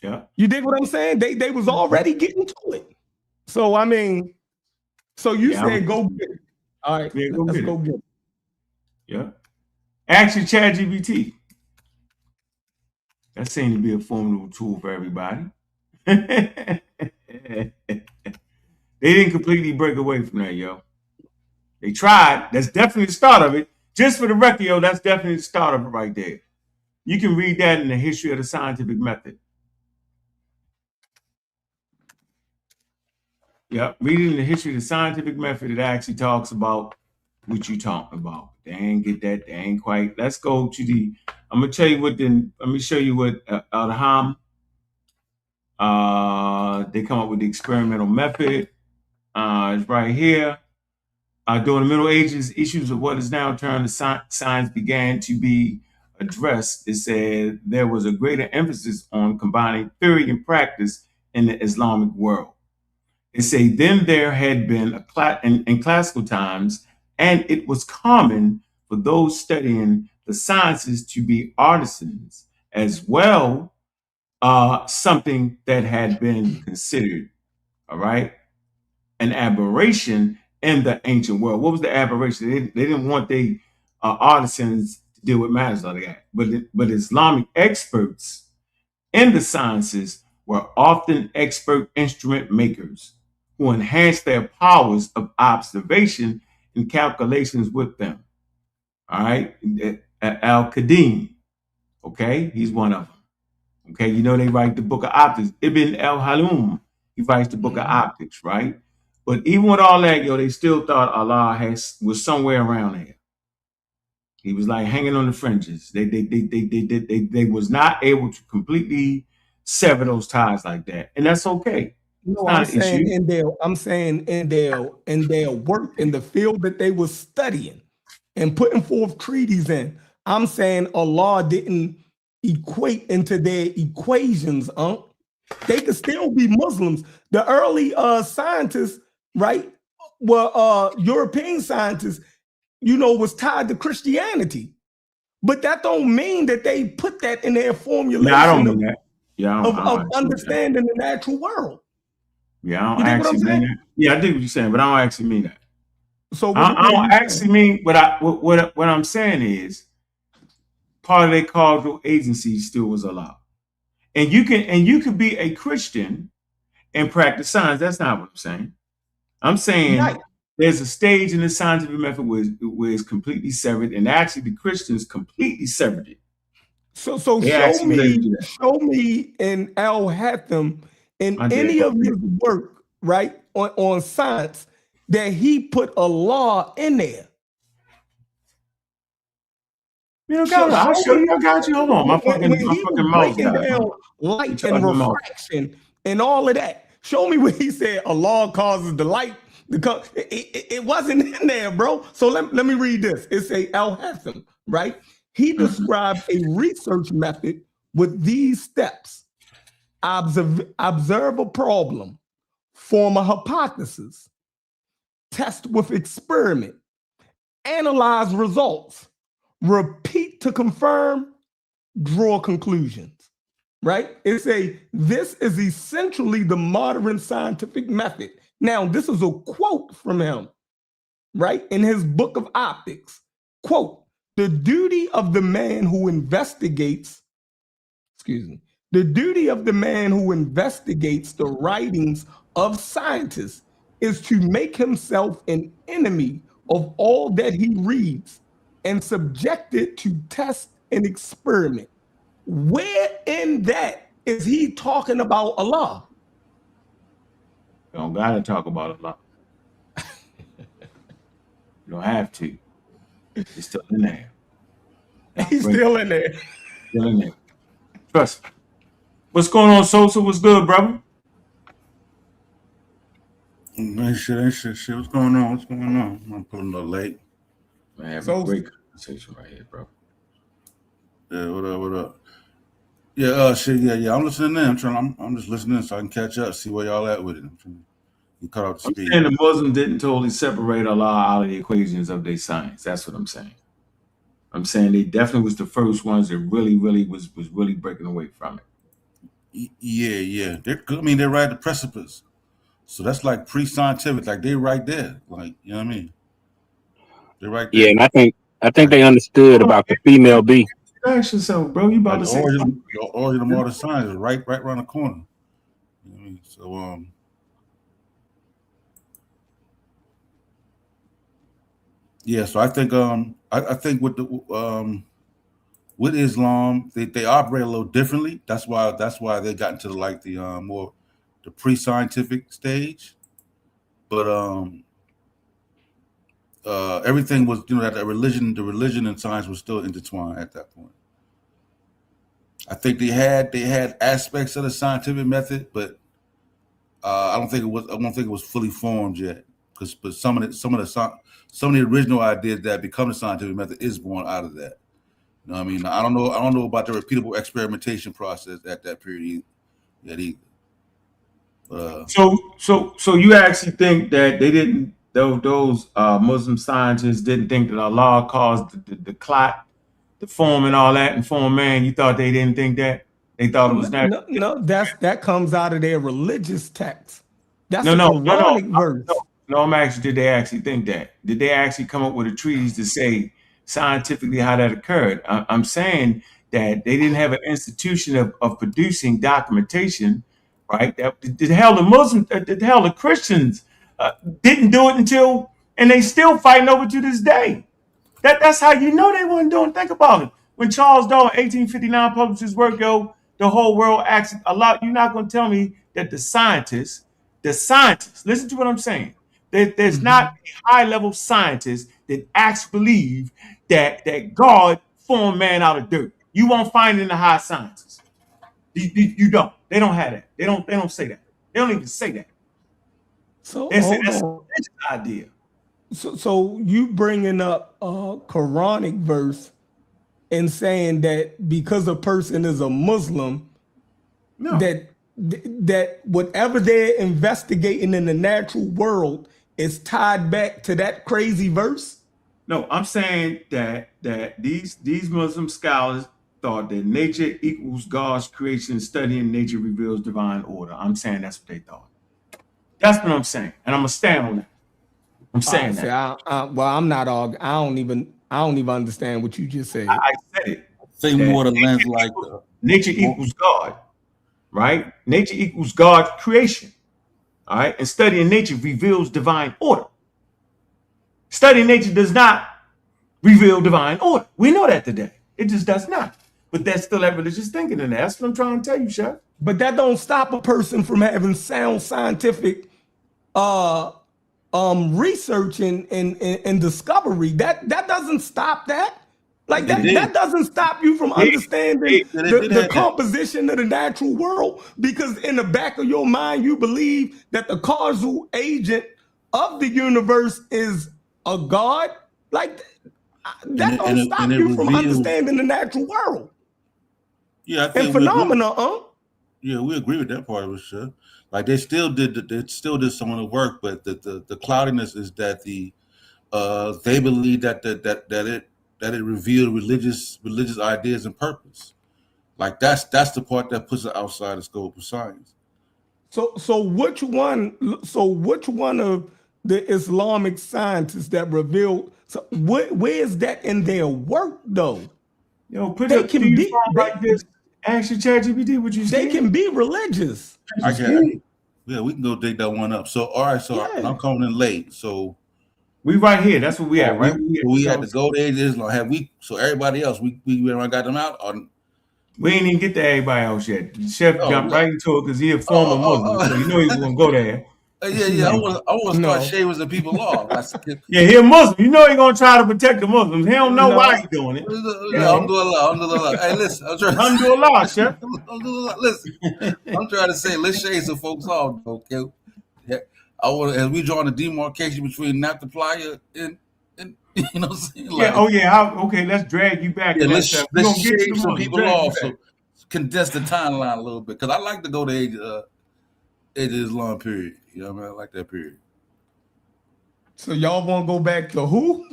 Yeah. You dig what I'm saying? They was already getting to it. So I mean, so you said go get it. All right, let's go get it. Yeah. Actually, ChatGPT. That seemed to be a formidable tool for everybody. They didn't completely break away from that, yo. They tried. That's definitely the start of it. Just for the record, yo, that's definitely the start of it right there. You can read that in the history of the scientific method. Yeah, reading the history of the scientific method, it actually talks about what you talking about. They ain't get that. They ain't quite. Let's go to the. I'm gonna tell you what. Then let me show you what Al-Ham. They come up with the experimental method. It's right here. During the Middle Ages, issues of what is now termed science began to be addressed. It said there was a greater emphasis on combining theory and practice in the Islamic world. It say then there had been in classical times, and it was common for those studying the sciences to be artisans as well, something that had been considered, all right, an aberration in the ancient world. What was the aberration? They didn't want the artisans to deal with matters like that, but Islamic experts in the sciences were often expert instrument makers who enhanced their powers of observation and calculations with them. All right. Al-Qadim, okay, he's one of them. Okay, you know they write the book of optics. Ibn al-Halum, he writes the book of optics, right? But even with all that, yo, they still thought Allah was somewhere around there. He was like hanging on the fringes. They was not able to completely sever those ties like that, and that's okay. No, I'm saying in their work in the field that they were studying and putting forth treaties in. I'm saying Allah didn't equate into their equations. They could still be Muslims. The early scientists, right, were European scientists. You know, was tied to Christianity, but that don't mean that they put that in their formulation. No, I don't mean that. Yeah, of understanding the natural world. Yeah, I don't actually mean that. Yeah, I dig what you're saying, but I don't actually mean that. So I don't actually mean what I'm saying is part of their causal agency still was allowed, and you can be a Christian and practice science. That's not what I'm saying. I'm saying there's a stage in the scientific method where it's completely severed, and actually the Christians completely severed it. So show me in Al-Hatham in any of his work right, on science, that he put a law in there. You got it. I'll show you. I got you. Hold on. My fucking mouse breaking got down light and refraction and all of that. Show me where he said a law causes the light to come. It wasn't in there, bro. So let me read this. It's a Al-Hassam, right? He described a research method with these steps. Observe a problem, form a hypothesis, test with experiment, analyze results, repeat to confirm, draw conclusions, right? This is essentially the modern scientific method. Now, this is a quote from him, right? In his book of Optics, quote, the duty of the man who investigates the writings of scientists is to make himself an enemy of all that he reads and subject it to test and experiment. Where in that is he talking about Allah? You don't gotta talk about Allah. You don't have to. It's still in there. He's still in there. Still in there. Trust me. What's going on, Sosa? What's good, brother? Ain't shit. What's going on? I'm pulling a little late. Man, having a great conversation right here, bro. Yeah, what up? Yeah, shit, yeah. I'm listening in. I'm just listening so I can catch up, see where y'all at with it. You cut off the speed. I'm saying the Muslims didn't totally separate Allah out of the equations of their science. That's what I'm saying. I'm saying they definitely was the first ones that really was really breaking away from it. Yeah. They're right at the precipice. So that's like pre-scientific. Like they're right there. Like, you know what I mean? They're right there. Yeah, and I think they understood about the female bee. Ask yourself, bro. You about to say the origin of modern science is right around the corner. You know what I mean? So yeah, so I think I think with the with Islam, they operate a little differently. That's why they got into the more the pre-scientific stage. But everything was, that the religion and science was still intertwined at that point. I think they had aspects of the scientific method, but I don't think it was fully formed yet. But some of the original ideas that become the scientific method is born out of that. You know what I mean? I don't know about the repeatable experimentation process at that period either. So you actually think that they didn't, those Muslim scientists didn't think that Allah caused the clot, the form and all that, and form man? You thought they didn't think that? They thought it was natural? No, that comes out of their religious text. That's a Quranic verse. No, I'm asking, did they actually think that? Did they actually come up with a treatise to say scientifically how that occurred? I'm saying that they didn't have an institution of producing documentation, right? The hell the Christians didn't do it until, and they still fighting over to this day. That's how you know they weren't doing. Think about it. When Charles Darwin, 1859, published his work, the whole world asked a lot. You're not going to tell me that the scientists, listen to what I'm saying. There's not a high-level scientist that actually believe that God formed man out of dirt. You won't find it in the high sciences. You don't. They don't have that. They don't say that. They don't even say that. So they say that's an idea. So you bringing up a Quranic verse and saying that because a person is a Muslim, that whatever they're investigating in the natural world is tied back to that crazy verse? No, I'm saying that these Muslim scholars thought that nature equals God's creation, studying nature reveals divine order. I'm saying that's what they thought. That's what I'm saying, and I'm gonna stand on that. I'm saying that. I'm not arguing. I don't even understand what you just said. I said it. Say more the lens like nature equals God, right? Nature equals God's creation. All right, and studying nature reveals divine order. Studying nature does not reveal divine order. We know that today. It just does not. But that's still that religious thinking in there. That's what I'm trying to tell you, Chef. But that don't stop a person from having sound scientific research and discovery. That doesn't stop that. Like that doesn't stop you from understanding the composition of the natural world, because in the back of your mind you believe that the causal agent of the universe is a God. Like that don't stop you from understanding the natural world. Yeah, I think and phenomena. Yeah, we agree with that part of it, sure. Like they still did some of the work, but the cloudiness is that they believe that it revealed religious ideas and purpose. Like that's the part that puts it outside the scope of science. So which one of the Islamic scientists that revealed? So where is that in their work though? Yo, put it can be like this. Ask your ChatGPT what you They can be religious. Yeah, we can go dig that one up. So all right, so I'm coming in late. So we right here. That's what we at, right? We had to go to Islam. Have we? So everybody else, we got them out. Or, we ain't even get to everybody else yet. The chef jumped right into it because he a former Muslim, so you know he was gonna go there. Yeah. I want to start shaving the people off. Yeah, he a Muslim. You know he gonna try to protect the Muslims. He don't know why he doing it. Alhamdulillah. Hey, listen, I'm trying. Alhamdulillah, chef. Listen, I'm trying to say, let's shave some folks off, okay? Yeah, I want as we drawing the demarcation between not the plier and you know what I'm saying? Like, okay, let's drag you back. Yeah, let's shave some people off. So condense the timeline a little bit, because I like to go to age of Islam period. You know what I mean? I like that period. So y'all want to go back to who?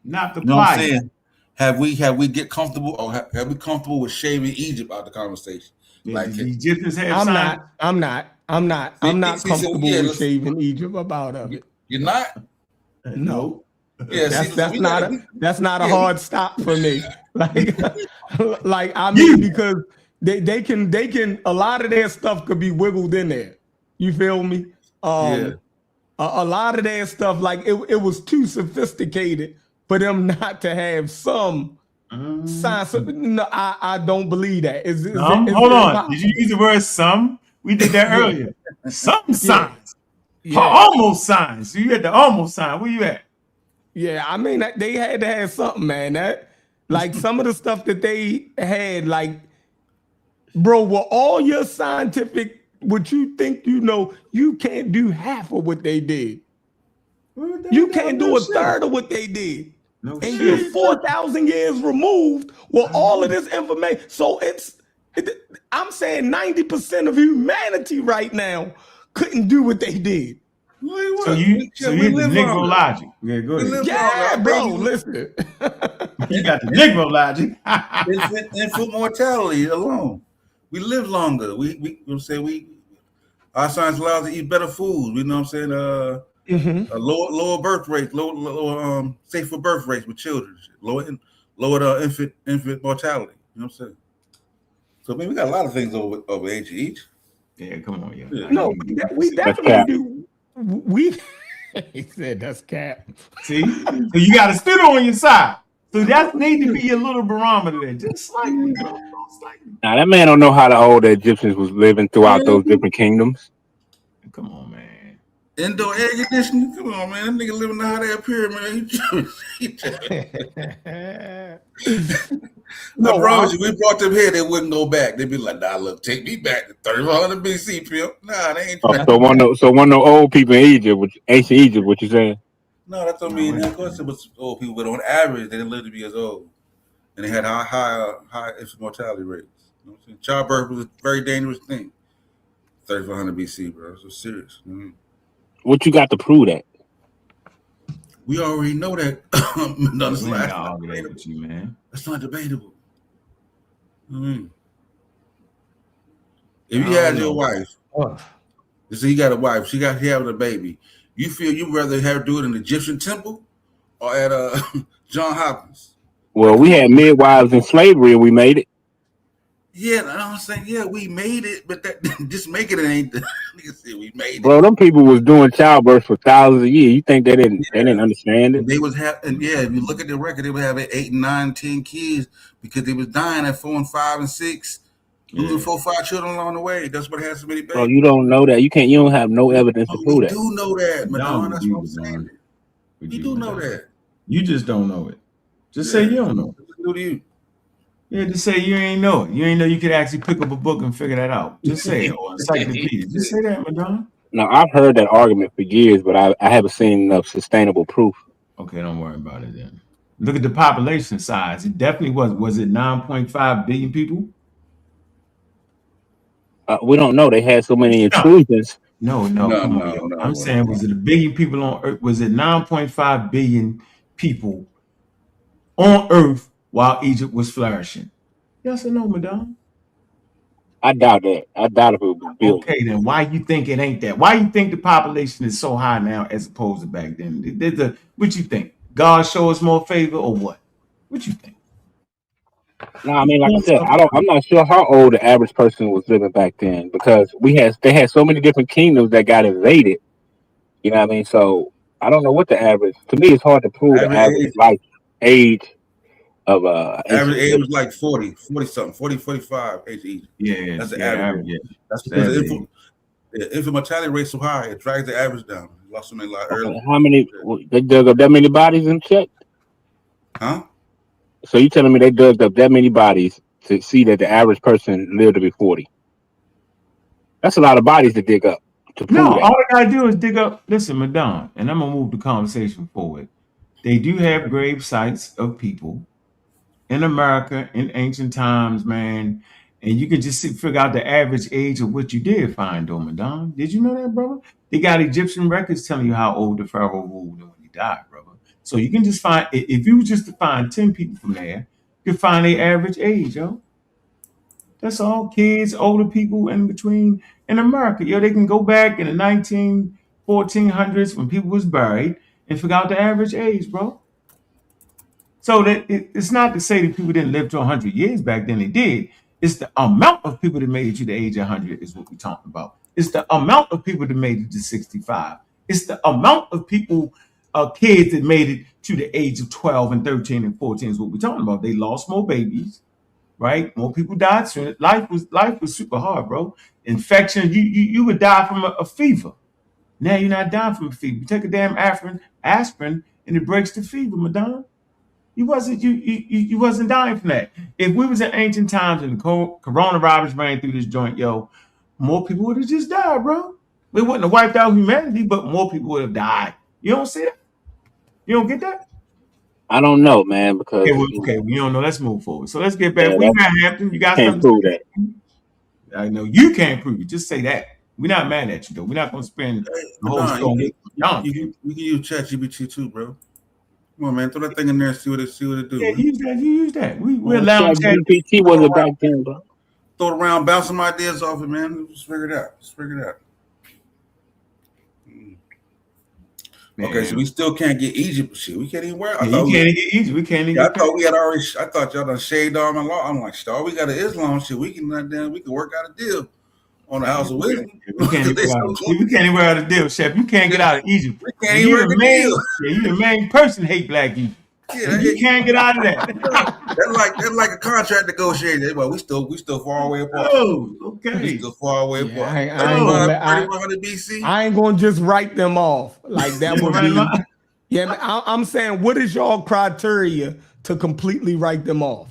Not the you know what I'm saying? Have we get comfortable, or have we comfortable with shaving Egypt out of the conversation? Yeah, like the Egyptians have. I'm not comfortable with shaving Egypt about of it. You're not? No. Yeah, that's not a hard stop for me. Like I mean, because they can a lot of their stuff could be wiggled in there. You feel me? A lot of their stuff, like it was too sophisticated for them not to have some science. No, I don't believe that. Hold on. Did you use the word some? We did that earlier. Some science. Yeah. Almost science. So you at the almost sign. Where you at? Yeah, I mean, they had to have something, man. That like some of the stuff that they had, like, bro, were all your scientific, what you think you know, you can't do half of what they did. You can't do a third of what they did. No and you're 4,000 years removed with all of this information. So I'm saying 90% of humanity right now couldn't do what they did. So you the Negro logic. Yeah, go ahead. Yeah, bro, listen. You got the Negro logic. Infant mortality alone. We live longer. Our science allows us to eat better food. You know what I'm saying? Lower birth rates, lower safer birth rates with children. Lower infant mortality. You know what I'm saying? So I mean, we got a lot of things over ancient Egypt. Yeah, come on, yeah. No, we definitely do. He said that's cap. See, so you got to still on your side. So that need to be a little barometer there, just slightly. Now that man don't know how the old Egyptians was living throughout those different kingdoms. Come on, man. Indoor air conditioning. Come on, man. That nigga living out there up here, man. No, promise you, we brought them here, they wouldn't go back. They'd be like, nah, look, take me back to 3100 BC, Phil. Nah, they ain't. So one of the old people in Egypt, ancient Egypt, what you saying? No, that's what I mean. Of course, it was old people, but on average, they didn't live to be as old, and they had high infant mortality rates. You know what I'm saying? Childbirth was a very dangerous thing. 3500 BC, bro. It was serious. Mm-hmm. What you got to prove that? We already know that. With you, man. That's not debatable. Mm-hmm. If you had your wife, so you got a wife, she having a baby, you feel you'd rather have her do it in the Egyptian temple or at John Hopkins? Well, we had midwives in slavery and we made it. Yeah, I'm saying, yeah, we made it, but that just making it ain't the nigga said we made it. Bro, them people was doing childbirth for thousands of years. You think they didn't understand it? They was having, if you look at the record, they would have 8, 9, 10 kids because they was dying at 4 and 5 and 6. Losing 4 or 5 children along the way. That's what has so many babies. Bro, you don't know that. You don't have no evidence to prove We that. do know that, Madonna. That's what I'm saying. You do know that. You just don't know it. Just say you don't know. Who do you? Yeah, just say you ain't know it. You ain't know you could actually pick up a book and figure that out. Just say it. Or encyclopedia. Just say that, Madonna. Now, I've heard that argument for years, but I haven't seen enough sustainable proof. Okay, don't worry about it then. Look at the population size. It definitely was. Was it 9.5 billion people? We don't know. They had so many intrusions. No, come on, yo. I'm saying, was it a billion people on Earth? Was it 9.5 billion people on Earth while Egypt was flourishing? Yes or no, Madonna? I doubt that. I doubt if it was billion. Okay, then why you think it ain't that? Why you think the population is so high now as opposed to back then? What you think? God show us more favor or what? What you think? No, I mean, like I said, I'm not sure how old the average person was living back then because they had so many different kingdoms that got invaded. You know what I mean? So I don't know what the average. To me, it's hard to prove the average life age of average age was like 40 something, 40, 45 age. Yeah, that's the average. Yeah. That's because the infant mortality rate so high, it drags the average down. Lost so many a lot early. How many? They dug up that many bodies and checked? Huh? So you telling me they dug up that many bodies to see that the average person lived to be 40? That's a lot of bodies to dig up. To prove that. All they gotta do is dig up. Listen, Madonna, and I'm gonna move the conversation forward. They do have grave sites of people in America in ancient times, man, and you can just figure out the average age of what you did find, though, Madonna. Did you know that, brother? They got Egyptian records telling you how old the pharaoh ruled when he died, brother. So you can just find, if you was just to find 10 people from there, you can find their average age, yo. That's all. Kids, older people in between in America. Yo, they can go back in the 1400s when people was buried and figure out the average age, bro. So that it's not to say that people didn't live to 100 years back then. They did. It's the amount of people that made it to the age of 100 is what we're talking about. It's the amount of people that made it to 65. It's the amount of people, kids that made it to the age of 12 and 13 and 14 is what we're talking about. They lost more babies, right? More people died soon. Life was super hard, bro. Infection, you would die from a fever. Now you're not dying from a fever. You take a damn aspirin and it breaks the fever, Madonna. You wasn't dying from that. If we was in ancient times and the coronavirus ran through this joint, yo, more people would have just died, bro. We wouldn't have wiped out humanity, but more people would have died. You don't see that? You don't get that? I don't know, man, because okay, we don't know. Let's move forward. So let's get back. Yeah, we got Hampton. You got can't something prove that. I know you can't prove it. Just say that. We're not mad at you though. We're not gonna spend the whole story. You can use ChatGPT too, bro. Come on, man. Throw that thing in there and see what it do. Yeah, you use that. We allow ChatGPT wasn't back then, bro. Throw it around, bounce some ideas off it, man. Just figure it out. Man. Okay, so we still can't get Egypt shit. We can't even wear. You can't get Egypt. We can't even. I thought we had already. I thought y'all done shaved all my law. I'm like, star. We got an Islam shit. We can work out a deal on the House of Wisdom. We can't even work out a deal, Chef. You can't get out of Egypt. We can't even work a deal. Yeah, you the main person hate black people. Yeah, you can't get out of that. That's like a contract negotiation. But we still far away apart. Oh, okay. We still far away apart. I ain't gonna just write them off like that would be. Yeah, I'm saying, what is y'all criteria to completely write them off?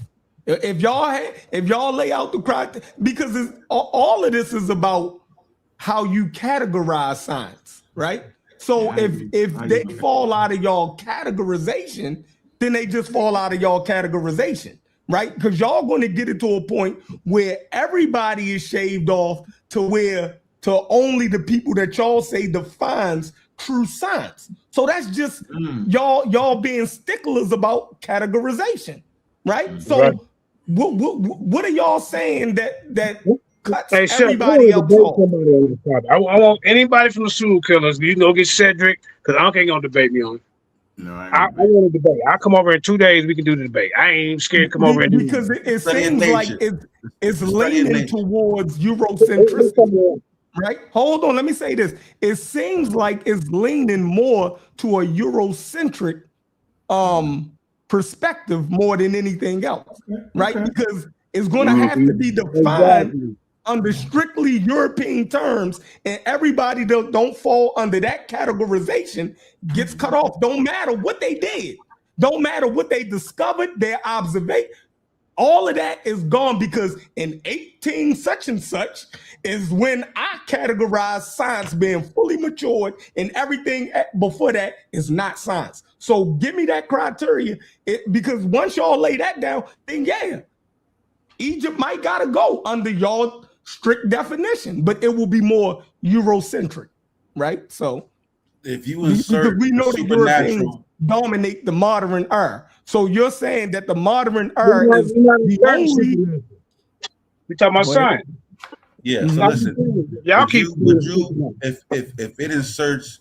If y'all lay out the criteria, because all of this is about how you categorize science, right? So if they fall out of y'all categorization, then they just fall out of y'all categorization, right? Because y'all going to get it to a point where everybody is shaved off to only the people that y'all say defines true science. So that's just y'all being sticklers about categorization, right? So what are y'all saying that cuts everybody else off? I want anybody from the Soul Killers. You know, get Cedric, because Ankh ain't gonna debate me on it. No, I want to debate. I'll come over in 2 days. We can do the debate. I ain't even scared to come over and do it. Because it seems like it's leaning towards Eurocentrism. Right? Hold on. Let me say this. It seems like it's leaning more to a Eurocentric perspective more than anything else. Right? Because is going to have to be defined under strictly European terms, and everybody that don't fall under that categorization gets cut off. Don't matter what they did. Don't matter what they discovered, their observation. All of that is gone because in 18 such and such is when I categorize science being fully matured, and everything before that is not science. So give me that criteria, because once y'all lay that down, then yeah, Egypt might gotta go under y'all strict definition, but it will be more Eurocentric, right? So if you insert we know the Europeans dominate the modern era. So you're saying that the modern era is the only. We talking about science. Yeah. So listen, y'all would you if it inserts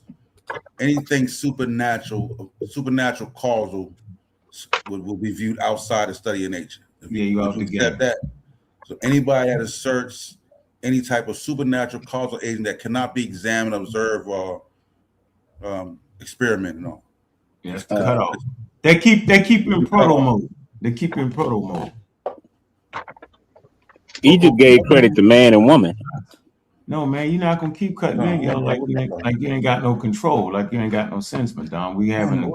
anything supernatural causal will be viewed outside the study of nature? You have to get that. So anybody that asserts any type of supernatural causal agent that cannot be examined, observed, or experimented on. Yes, cut off. They keep you in proto mode. They keep you in proto mode. Egypt gave credit to man and woman. No, man, you're not gonna keep cutting in, yo. Like you ain't got no control, like you ain't got no sense, Madon. We having yeah,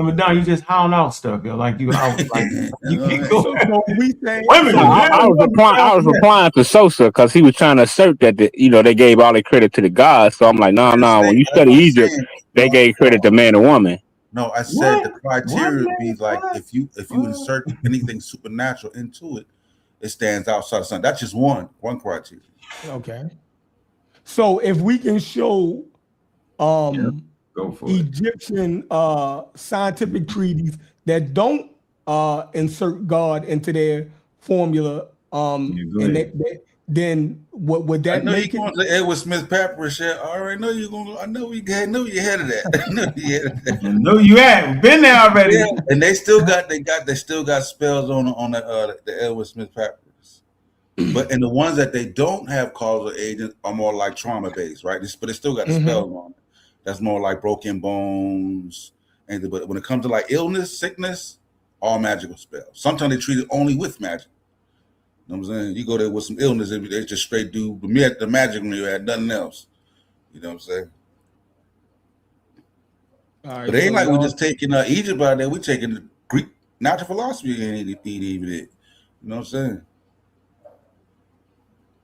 Madon, you just howling out stuff, yo. Like you out, like you can't go. Women. I was replying to Sosa because he was trying to assert that they gave all their credit to the gods. So I'm like, no. When you study Egypt, they gave credit to man and woman. No, I said the criteria would be like if you insert anything supernatural into it, it stands outside of something. That's just one criteria. Okay. So if we can show Egyptian scientific treaties that don't insert God into their formula, then what would that make it? I know you're going to Edward Smith Papyrus shit. I already know you're going to. I know you ahead of that. I know you had been there already. Yeah, and they still got spells on the Edward Smith Papyrus. But and the ones that they don't have causal agents are more like trauma based, right? But it still got the spells on it. That's more like broken bones. But when it comes to like illness, sickness, all magical spells. Sometimes they treat it only with magic. You know what I'm saying? You go there with some illness, they just straight do the magic when you had nothing else. You know what I'm saying? Right, but it ain't like we just taking Egypt out there. We taking the Greek natural philosophy and even it. You know what I'm saying?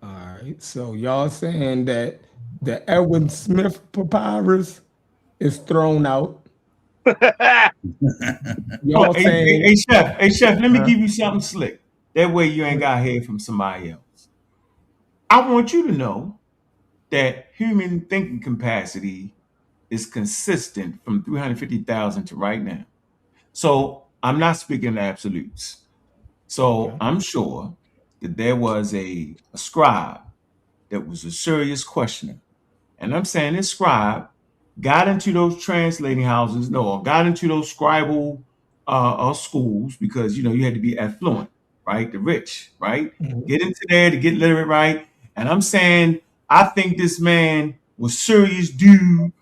All right. So y'all saying that the Edward Smith Papyrus is thrown out. Y'all saying, hey chef, let me give you something slick. That way you ain't got to hear from somebody else. I want you to know that human thinking capacity is consistent from 350,000 to right now. So I'm not speaking absolutes. So I'm sure that there was a scribe that was a serious questioner. And I'm saying this scribe got into those translating houses, got into those scribal schools because, you had to be affluent, right? The rich, right? Get into there to get literate, right? And I'm saying, I think this man was serious dude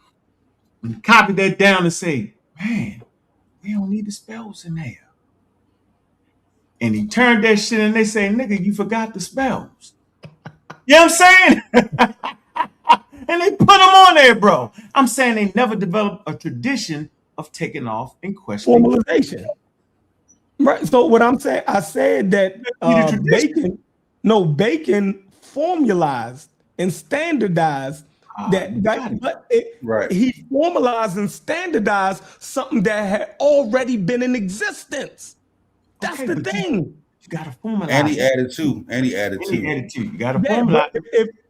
and copied that down and say, man, we don't need the spells in there. And he turned that shit and they say, nigga, you forgot the spells. You know what I'm saying? And they put them on there, bro. I'm saying they never developed a tradition of taking off and questioning. Formalization. Right. So what I'm saying, I said that Bacon formalized and standardized he formalized and standardized something that had already been in existence. That's the thing. You gotta formalize. And he added two. You gotta formalize.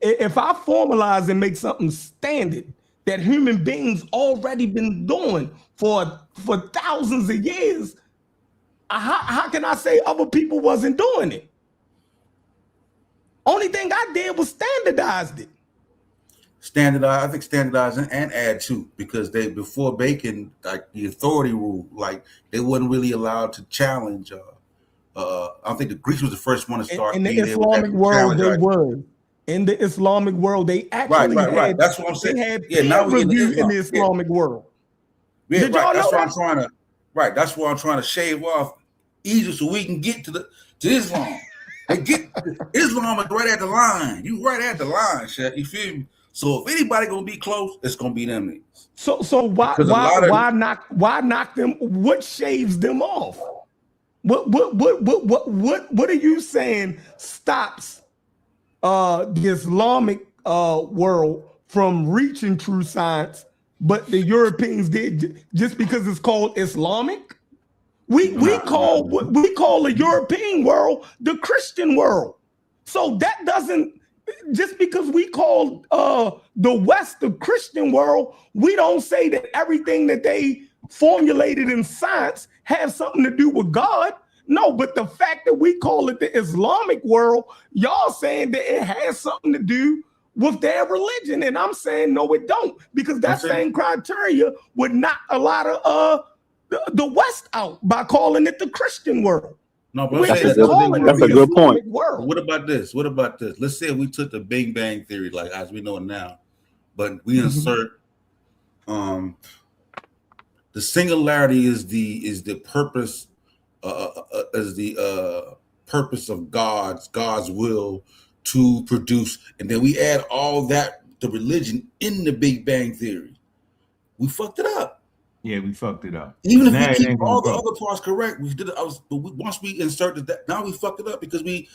If I formalize and make something standard that human beings already been doing for thousands of years, how can I say other people wasn't doing it? Only thing I did was standardized it. I think standardizing and add to, because before Bacon, like the authority rule, like they wasn't really allowed to challenge. I think the Greeks was the first one to start. In the Islamic world, they were. In the Islamic world, they actually right. That's what I'm saying. They had now we in the Islamic world. Yeah, right. That's what I'm trying to. Right. That's what I'm trying to shave off. Egypt so we can get to Islam. And get Islam is right at the line. You right at the line, Shaq. You feel me? So if anybody gonna be close, it's gonna be them niggas. So why knock them? What shaves them off? What are you saying stops the Islamic world from reaching true science, but the Europeans did just because it's called Islamic? We call the European world the Christian world. So that doesn't, just because we call the West the Christian world, we don't say that everything that they formulated in science has something to do with God. No, but the fact that we call it the Islamic world, y'all saying that it has something to do with their religion. And I'm saying, no, it don't, because that same criteria would knock a lot of the West out by calling it the Christian world. No, but that's a good point. What about this? Let's say we took the Big Bang Theory, like as we know it now, but we insert the singularity is the purpose, as the purpose of God's will to produce, and then we add all that, the religion in the Big Bang Theory. We fucked it up. Yeah, we fucked it up. Even if we keep all the other parts correct, we did it. Once we inserted that, now we fucked it up because we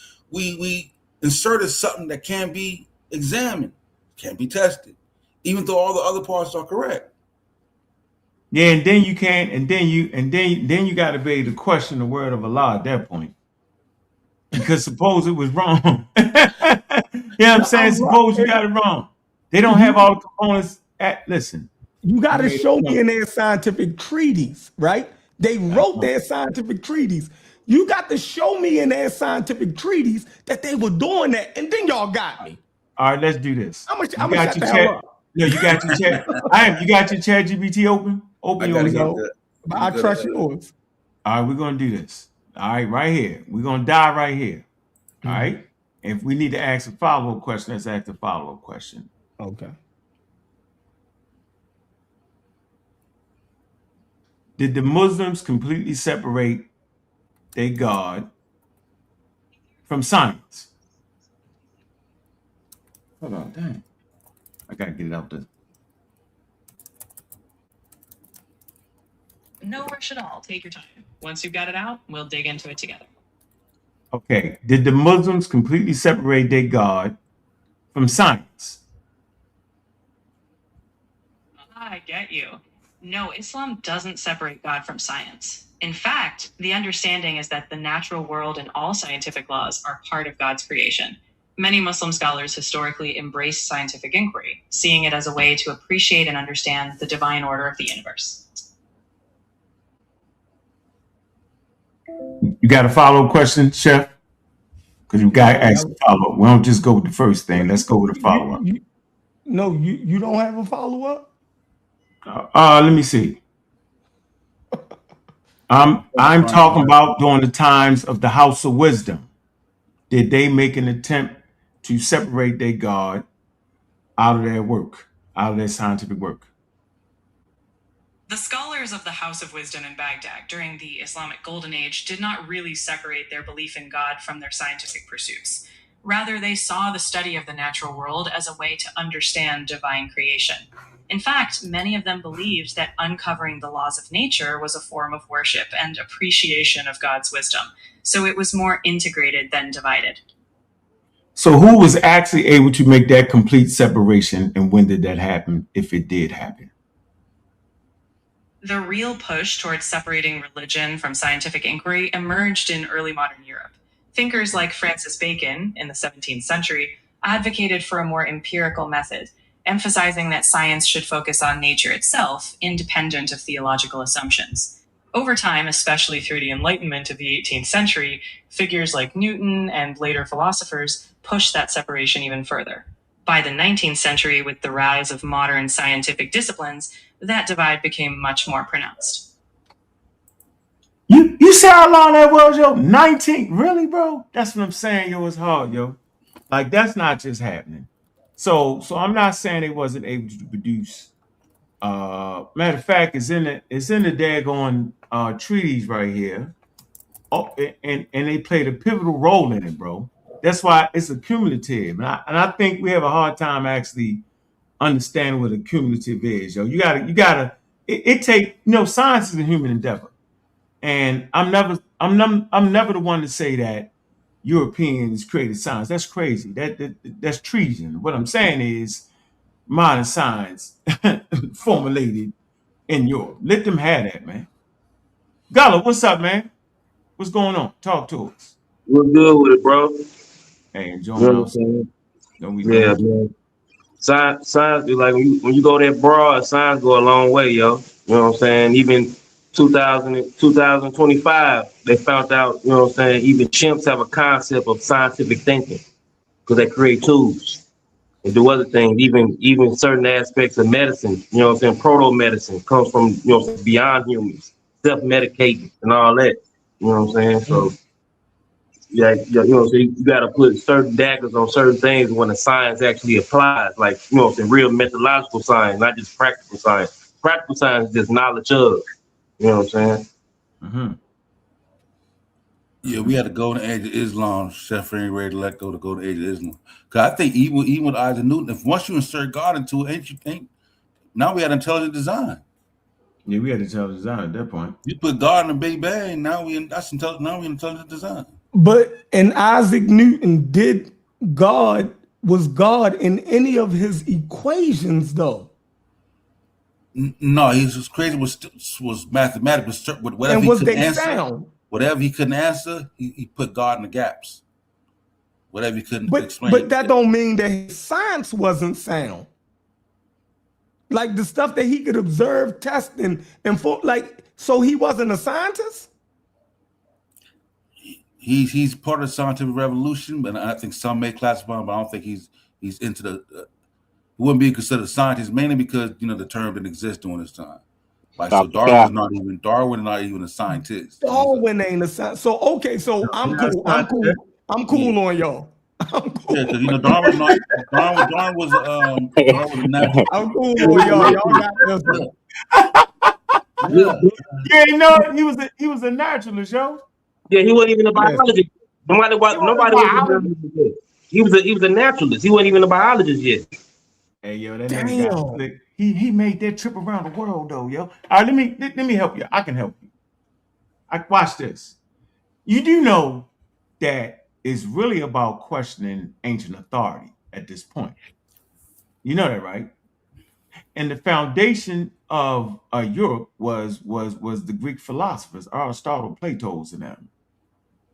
inserted something that can be examined, can be tested, even though all the other parts are correct. Yeah, and then you can't, and then you got to be able to question the word of Allah at that point, because suppose it was wrong. You know what I'm saying? Suppose you got it wrong. They don't have all the components. Listen. You got to show me in their scientific treaties, right? They wrote their scientific treaties. You got to show me in their scientific treaties that they were doing that, and then y'all got me. All right, let's do this. I'm gonna shut the hell up. No, you got your chat. You got your chat GPT open? Open yours. I trust yours. All right, we're gonna do this. All right, right here. We're gonna die right here. All right. If we need to ask a follow-up question, let's ask a follow-up question. Okay. Did the Muslims completely separate their God from science? Hold on, dang. I gotta get it out there. No rush at all. Take your time. Once you've got it out, we'll dig into it together. Okay. Did the Muslims completely separate their God from science? I get you. No, Islam doesn't separate God from science. In fact, the understanding is that the natural world and all scientific laws are part of God's creation. Many Muslim scholars historically embrace scientific inquiry, seeing it as a way to appreciate and understand the divine order of the universe. You got a follow-up question, Chef? Because you got to ask a follow-up. We don't just go with the first thing. Let's go with a follow-up. No, you don't have a follow-up? Let me see. I'm talking about during the times of the House of Wisdom. Did they make an attempt to separate their God out of their work, out of their scientific work? The scholars of the House of Wisdom in Baghdad during the Islamic Golden Age did not really separate their belief in God from their scientific pursuits. Rather, they saw the study of the natural world as a way to understand divine creation. In fact, many of them believed that uncovering the laws of nature was a form of worship and appreciation of God's wisdom, so it was more integrated than divided. So who was actually able to make that complete separation, and when did that happen, if it did happen? The real push towards separating religion from scientific inquiry emerged in early modern Europe. Thinkers like Francis Bacon in the 17th century advocated for a more empirical method, emphasizing that science should focus on nature itself, independent of theological assumptions. Over time, especially through the Enlightenment of the 18th century, figures like Newton and later philosophers pushed that separation even further. By the 19th century, with the rise of modern scientific disciplines, that divide became much more pronounced. You see how long that was, yo? 19? Really, bro? That's what I'm saying, yo. It's hard, yo. Like, that's not just happening. So I'm not saying they wasn't able to produce. Matter of fact, it's in the daggone treaties right here and they played a pivotal role in it, bro. That's why it's a cumulative, and I think we have a hard time actually understanding what a cumulative is, yo. You gotta. It take science is a human endeavor, and I'm never the one to say that Europeans created science. That's crazy. That's treason. What I'm saying is modern science formulated in Europe. Let them have that, man. Gala, what's up, man? What's going on? Talk to us. We're good with it, bro. Hey, You enjoying know what I'm us. saying? No, we Yeah, good. man. Science be like when you go that broad, science go a long way, yo. You know what I'm saying? Even 2025, they found out, you know what I'm saying, even chimps have a concept of scientific thinking because they create tools and do other things, even certain aspects of medicine, you know what I'm saying, proto-medicine comes from, beyond humans, self-medicating and all that. You know what I'm saying? So yeah, so you got to put certain daggers on certain things when the science actually applies, like, it's real methodological science, not just practical science. Practical science is just knowledge of, you know what I'm saying? Mm-hmm. Yeah, we had the golden age of Islam. Chef ain't ready to let go the golden age of Islam. Because I think even with Isaac Newton, if once you insert God into it, now we had intelligent design. Yeah, we had intelligent design at that point. You put God in the Big Bang, now we intelligent design. But in Isaac Newton, was God in any of his equations though? No, he was crazy. Was mathematical, but whatever And he was couldn't they answer, sound? whatever he couldn't answer, he put God in the gaps. Whatever he couldn't explain. But that don't mean that his science wasn't sound. Like the stuff that he could observe, test, and so he wasn't a scientist? He's part of the scientific revolution, but I think some may classify him, but I don't think he's into the. He wouldn't be considered a scientist mainly because the term didn't exist during his time. Like so, Darwin not even a scientist. Darwin ain't a scientist. So okay, so I'm cool. I'm cool on y'all. I'm cool. Yeah, because Darwin was a natural. I'm cool on y'all. Y'all got this one. Yeah, he was a naturalist, yo. Yeah, he wasn't even a biologist. Nobody was. He was a naturalist. He wasn't even a biologist yet. Hey, yo, that nigga got slick. He made that trip around the world though, yo. All right, let me help you. I can help you. Watch this. You do know that it's really about questioning ancient authority at this point. You know that, right? And the foundation of Europe was the Greek philosophers, Aristotle, Plato's, and them,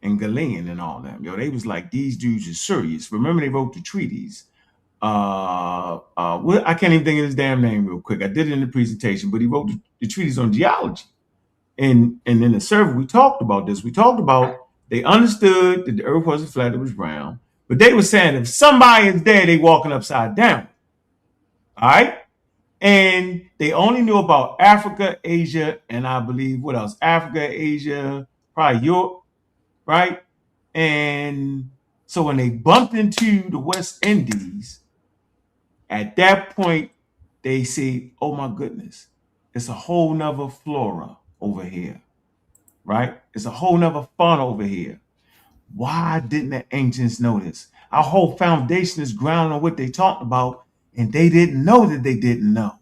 and Galen, and all them. Yo, they was like, these dudes are serious. Remember, they wrote the treaties. I can't even think of his damn name real quick. I did it in the presentation, but he wrote the treatise on geology. And in the survey, we talked about this. We talked about they understood that the earth wasn't flat, it was round. But they were saying if somebody is there, they walking upside down. All right. And they only knew about Africa, Asia, and I believe what else? Africa, Asia, probably Europe, right? And so when they bumped into the West Indies, at that point, they say, oh my goodness, it's a whole nother flora over here, right? It's a whole nother fauna over here. Why didn't the ancients know this? Our whole foundation is grounded on what they talked about, and they didn't know that they didn't know.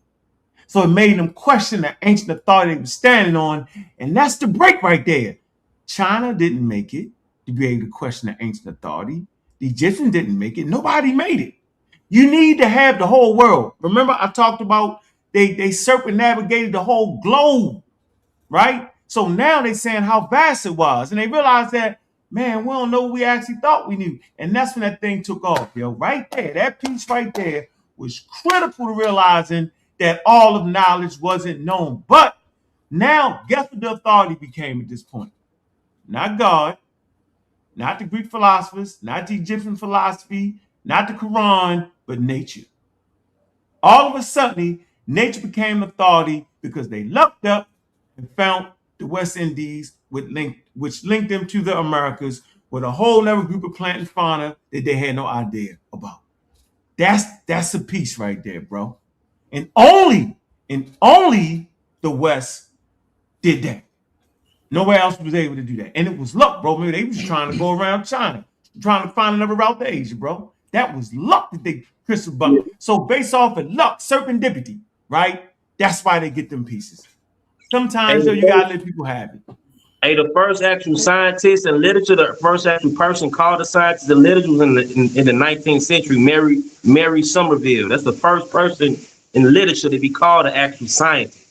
So it made them question the ancient authority they were standing on, and that's the break right there. China didn't make it to be able to question the ancient authority. The Egyptians didn't make it. Nobody made it. You need to have the whole world. Remember, I talked about they circumnavigated the whole globe, right? So now they're saying how vast it was, and they realized that, man, we don't know what we actually thought we knew. And that's when that thing took off, yo. Right there, that piece right there was critical to realizing that all of knowledge wasn't known. But now, guess what the authority became at this point? Not God, not the Greek philosophers, not the Egyptian philosophy, not the Quran, but nature. All of a sudden, nature became authority because they lucked up and found the West Indies, which linked them to the Americas with a whole other group of plant and fauna that they had no idea about. That's a piece right there, bro. And only the West did that. Nowhere else was able to do that. And it was luck, bro. Maybe they was trying to go around China, trying to find another route to Asia, bro. That was luck that they crystal ball. So based off of luck, serendipity, right? That's why they get them pieces. Sometimes though, you gotta let people have it. Hey, the first actual scientist in literature, the first actual person called a scientist in literature was in the 19th century, Mary Somerville. That's the first person in literature to be called an actual scientist.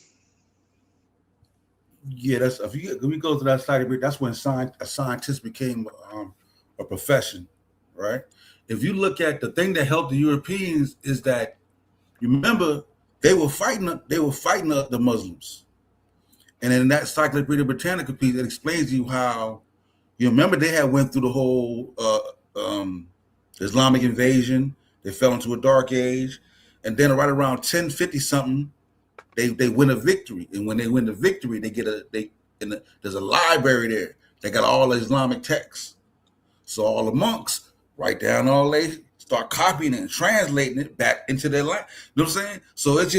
Yeah, that's if we go to that side, that's when a scientist became a profession, right? If you look at the thing that helped the Europeans is that you remember they were fighting the Muslims, and in that Encyclopedia Britannica piece, it explains to you how you remember they had went through the whole Islamic invasion. They fell into a dark age, and then right around 1050 something. They win a victory, and when they win the victory, there's a library there. They got all the Islamic texts, so all the monks write down all they start copying it and translating it back into their language. You know what I'm saying? So it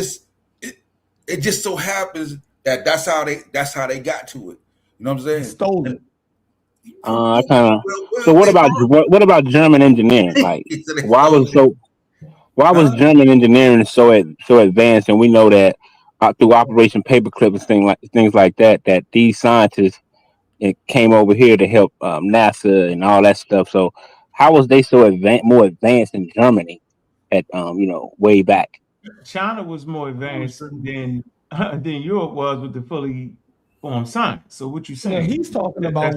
just so happens that that's how they got to it. You know what I'm saying? Stole it. So what about German engineering? Like, why was German engineering so advanced? And we know that through Operation Paperclip and things like that, that these scientists came over here to help NASA and all that stuff. So how was they so more advanced in Germany at way back? China was more advanced than Europe was with the fully formed science. So what you Yeah, saying? he's talking about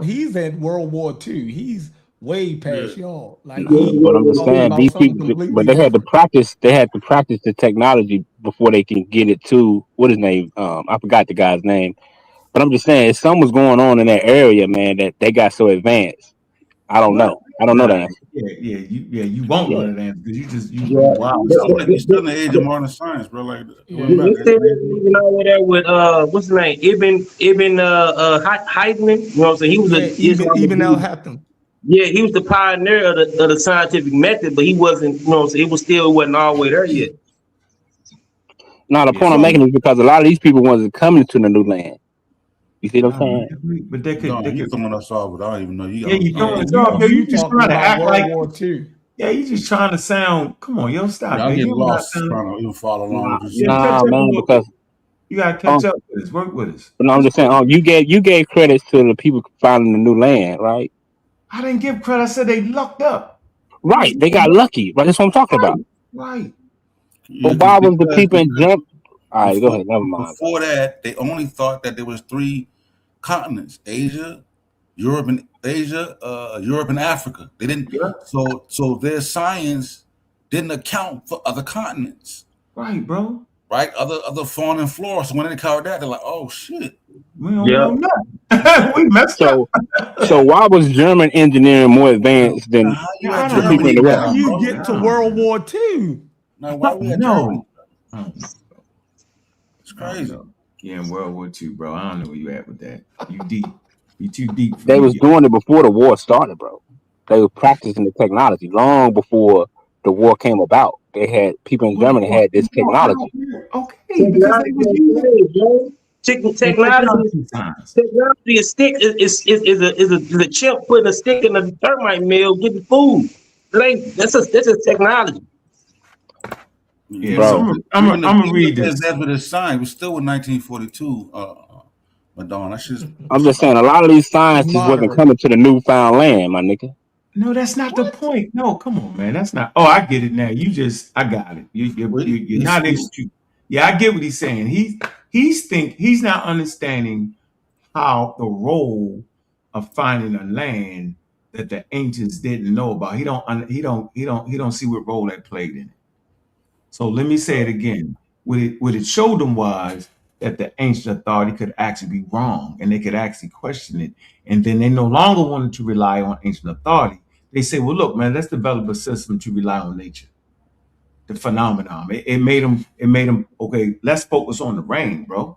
he's at World War II. He's way past y'all. Like But I'm just talking saying about these something people, completely but they had to different. practice. They had to practice the technology before they can get it to what his name. I forgot the guy's name. But I'm just saying, something was going on in that area, man, that they got so advanced. I don't Well, know. I don't know the nah, answer. you won't know Yeah. that answer because Yeah, you wild. You're still in the age of modern science, bro. Like it Yeah. wouldn't we matter. still even over there with what's his name? Ibn Heidman. You know what I'm saying? He was Yeah, a Islamic even Al dude. Hatham. Yeah, he was the pioneer of the scientific method, but he wasn't, you know what I'm saying? It wasn't all the way there yet. Now the Yeah, point I'm so making is because a lot of these people wasn't coming to the new land. You see what I'm nah, saying? but they No, could you throwing us off, but I don't even know. yeah, you I Yeah, don't throwing know us who you off. Yo, talking you you about. just talking trying to about act World like War II. yeah, you just trying to sound. Come on, yo, Yeah, stop, I'm man. getting You not lost sounding. trying to even follow along Nah, with you Yeah, saying. catch nah, up a man, little bit. because You gotta catch um, up with us. Work with us. but no, I'm That's just saying, cool. you gave credits to the people finding the new land, right? I didn't give credit. I said they lucked up. It was Right, they got lucky. Right, that's what I'm talking about. right. But Yeah, why was the people in because jump? All right, go before ahead. Never mind, bro. before that, they only thought that there was three continents: Asia, Europe and Africa. They didn't. Yeah, So their science didn't account for other continents, right, bro. right? Other fauna and flora. So when they covered that, they're like, oh shit. We don't Yeah. know nothing. We messed up. So why was German engineering more advanced Now than how you Yeah, at I the don't people know. in Germany the How West? now, you bro? get to I World War II? Now why don't we at Germany? know. I don't know. It's I don't crazy. know. Yeah, in World War II, bro. I don't know where you at with that. You deep. You too deep for They was me. doing it before the war started, bro. They were practicing the technology long before the war came about. They had people in What? Germany had this How? technology. Okay, because they Technology was ain't using changed, bro. the technology science. Technology is stick is a chimp putting a stick in a termite mill getting food. That's a technology. Yeah, Yeah, so Bro, I'm gonna even if read there's this. that with a sign, we're still in 1942. Madonna, that's just I'm just saying a lot of these It's scientists wasn't moderate. coming to the newfound land, my nigga. No, that's not the point. No, come on, man. That's not. Oh, I get it now. I got it. You're not able to. Yeah, I get what he's saying. He's not understanding how the role of finding a land that the ancients didn't know about. He don't see what role that played in it. So let me say it again. What it showed them was that the ancient authority could actually be wrong and they could actually question it. And then they no longer wanted to rely on ancient authority. They say, well, look, man, let's develop a system to rely on nature, the phenomenon. It made them, okay, let's focus on the rain, bro.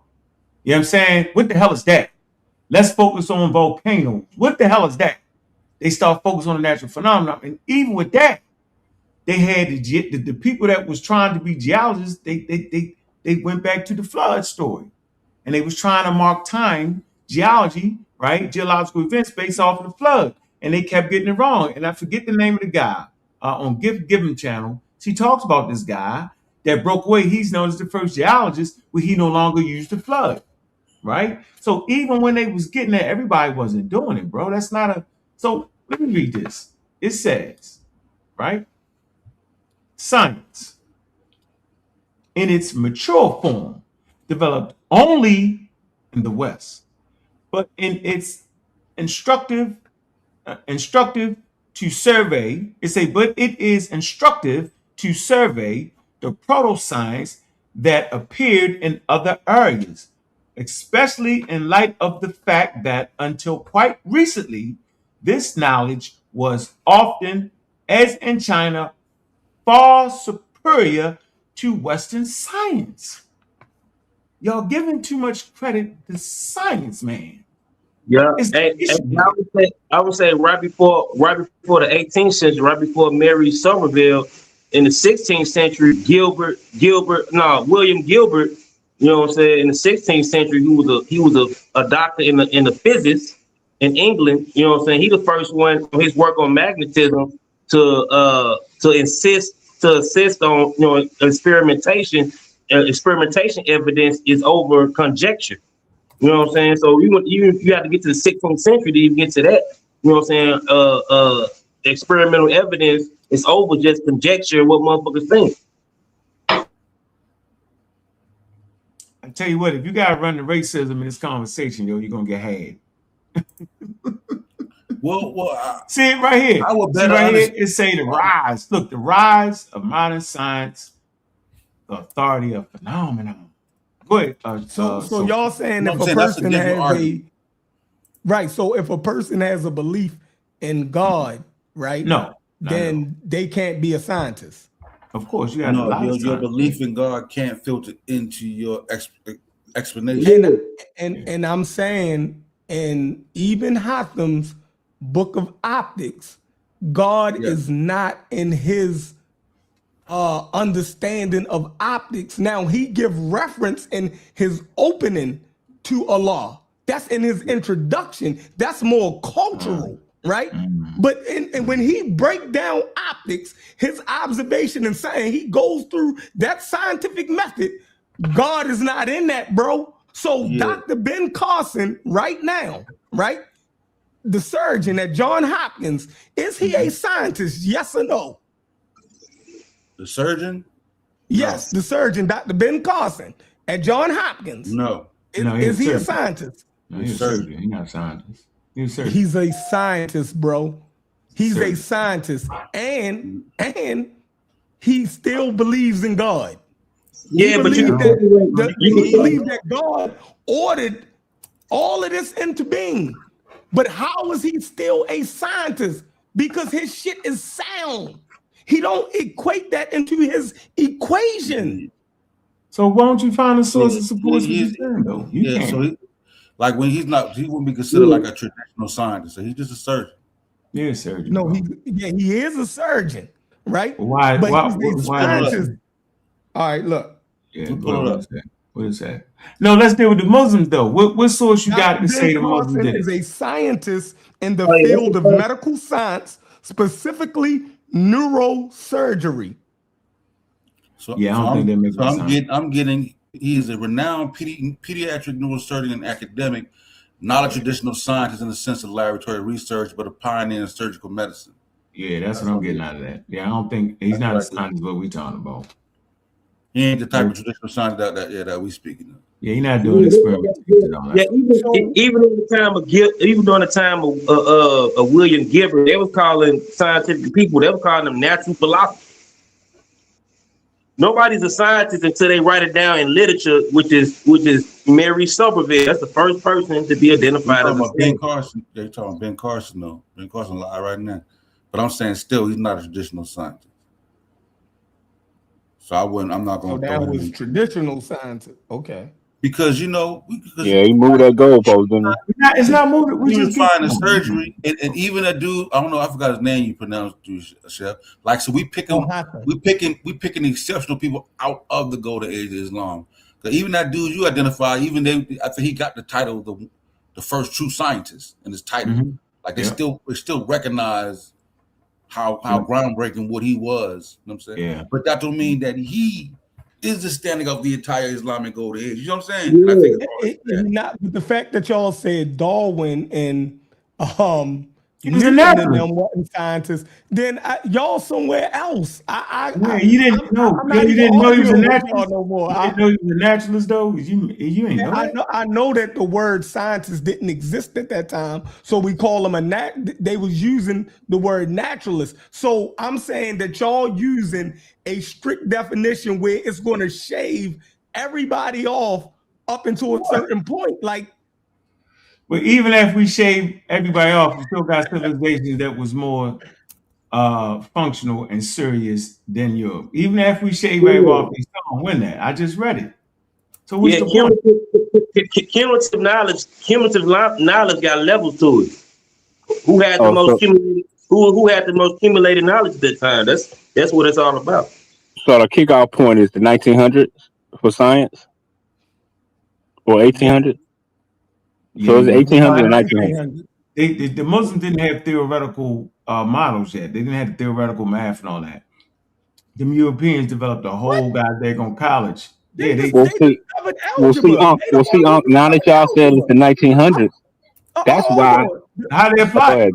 You know what I'm saying? What the hell is that? Let's focus on volcanoes. What the hell is that? They start focusing on the natural phenomenon. And even with that, they had the people that was trying to be geologists. They went back to the flood story, and they was trying to mark time geology, right? Geological events based off of the flood. And they kept getting it wrong. And I forget the name of the guy on Given channel. She talks about this guy that broke away. He's known as the first geologist where he no longer used the flood, right? So even when they was getting there, everybody wasn't doing it, bro. That's not a... So let me read this. It says, right? Science, in its mature form, developed only in the West, but in its instructive to survey, but it is instructive to survey the proto-science that appeared in other areas, especially in light of the fact that until quite recently, this knowledge was often, as in China, far superior to Western science. Y'all giving too much credit to science, man. Yeah, I would say right before the 18th century, right before Mary Somerville, in the 16th century, William Gilbert, you know what I'm saying, in the 16th century, he was a doctor in the physics in England, you know what I'm saying. He the first one on his work on magnetism to insist on, you know, experimentation evidence is over conjecture. You know what I'm saying? So you have to get to the 16th century to even get to that. You know what I'm saying? Experimental evidence is over just conjecture what motherfuckers think. I tell you what, if you gotta run the racism in this conversation, yo, you're gonna get had. See it right here. See right here, it say the rise. Look, the rise of modern science, the authority of phenomenon. Go ahead. So y'all saying if a person has if a person has a belief in God, right? Then they can't be a scientist. Of course, you got your belief in God can't filter into your explanation. And I'm saying in Ibn Hatham's Book of Optics, God is not in his understanding of optics. Now he give reference in his opening to Allah. That's in his introduction. That's more cultural, right? But when he break down optics, his observation and saying he goes through that scientific method, God is not in that, bro. So Dr. Ben Carson right now, right? The surgeon at Johns Hopkins, is he a scientist? Yes or no? The surgeon? Yes, the surgeon, Dr. Ben Carson at Johns Hopkins. No. Is he a scientist? No, he's a surgeon. He's not a scientist. He's a scientist, bro. He's a scientist. And he still believes in God. Yeah, but you believe that God ordered all of this into being. But how is he still a scientist? Because his shit is sound. He don't equate that into his equation. So why don't you find a source that supports what you're saying, though? You can't. So he wouldn't be considered like a traditional scientist. So he's just a surgeon. You're a surgeon. No, he is a surgeon, right? Why? He's a scientist. All right, look. Yeah, what is that? No, let's deal with the Muslims, though. What source you got to say the Muslims did? Is a scientist in the field of medical science, specifically neurosurgery. I don't think that makes sense. I'm getting. He is a renowned pediatric neurosurgeon and academic, not a traditional scientist in the sense of laboratory research, but a pioneer in surgical medicine. Yeah, that's what I'm getting out of that. Yeah, I don't think he's not a scientist. What we talking about? He ain't the type of traditional scientist that we speaking of. Yeah, he's not doing experiments. Even during the time of William Gilbert, they was calling scientific people. They were calling them natural philosophers. Nobody's a scientist until they write it down in literature, which is Mary Somerville. That's the first person to be identified as Ben Carson. They're talking Ben Carson, though. Ben Carson lie right now. But I'm saying still, he's not a traditional scientist. So I'm not going to. So that was traditional scientist. Okay. Because he moved that goalpost, didn't he? It's not moving. We just find a surgery, and even a dude. I don't know. I forgot his name. You pronounced, Chef. Like, so we picking exceptional people out of the golden age of Islam. Because even that dude you identify, I think he got the title of the first true scientists in his title. Mm-hmm. Like they still recognize how groundbreaking what he was. You know what I'm saying? Yeah. But that don't mean that he is the standing of the entire Islamic golden age. You know what I'm saying? Yeah. And I think Not with the fact that y'all said Darwin and he was a Newton and them naturalist. wasn't scientists, then y'all somewhere else. You didn't know. You didn't know he was a naturalist. No more. You didn't know he was a naturalist, though. You ain't know that. I know that the word scientist didn't exist at that time, so we call them they was using the word naturalist. So I'm saying that y'all using a strict definition where it's going to shave everybody off up until a certain point. Like, but even if we shave everybody off, we still got civilizations that was more functional and serious than Europe. Even if we shave everybody off, they still don't win that. I just read it. So what's the point? Cumulative knowledge got levels to it. Who had the most who had the most accumulated knowledge at that time? That's what it's all about. So the kickoff point is the 1900s for science, or 1800s. So it's 1800 and 1900. The Muslims didn't have theoretical models yet. They didn't have the theoretical math and all that. Them Europeans developed a whole goddamn college. We'll see. Now that y'all said it's the 1900s, that's why. How they apply it?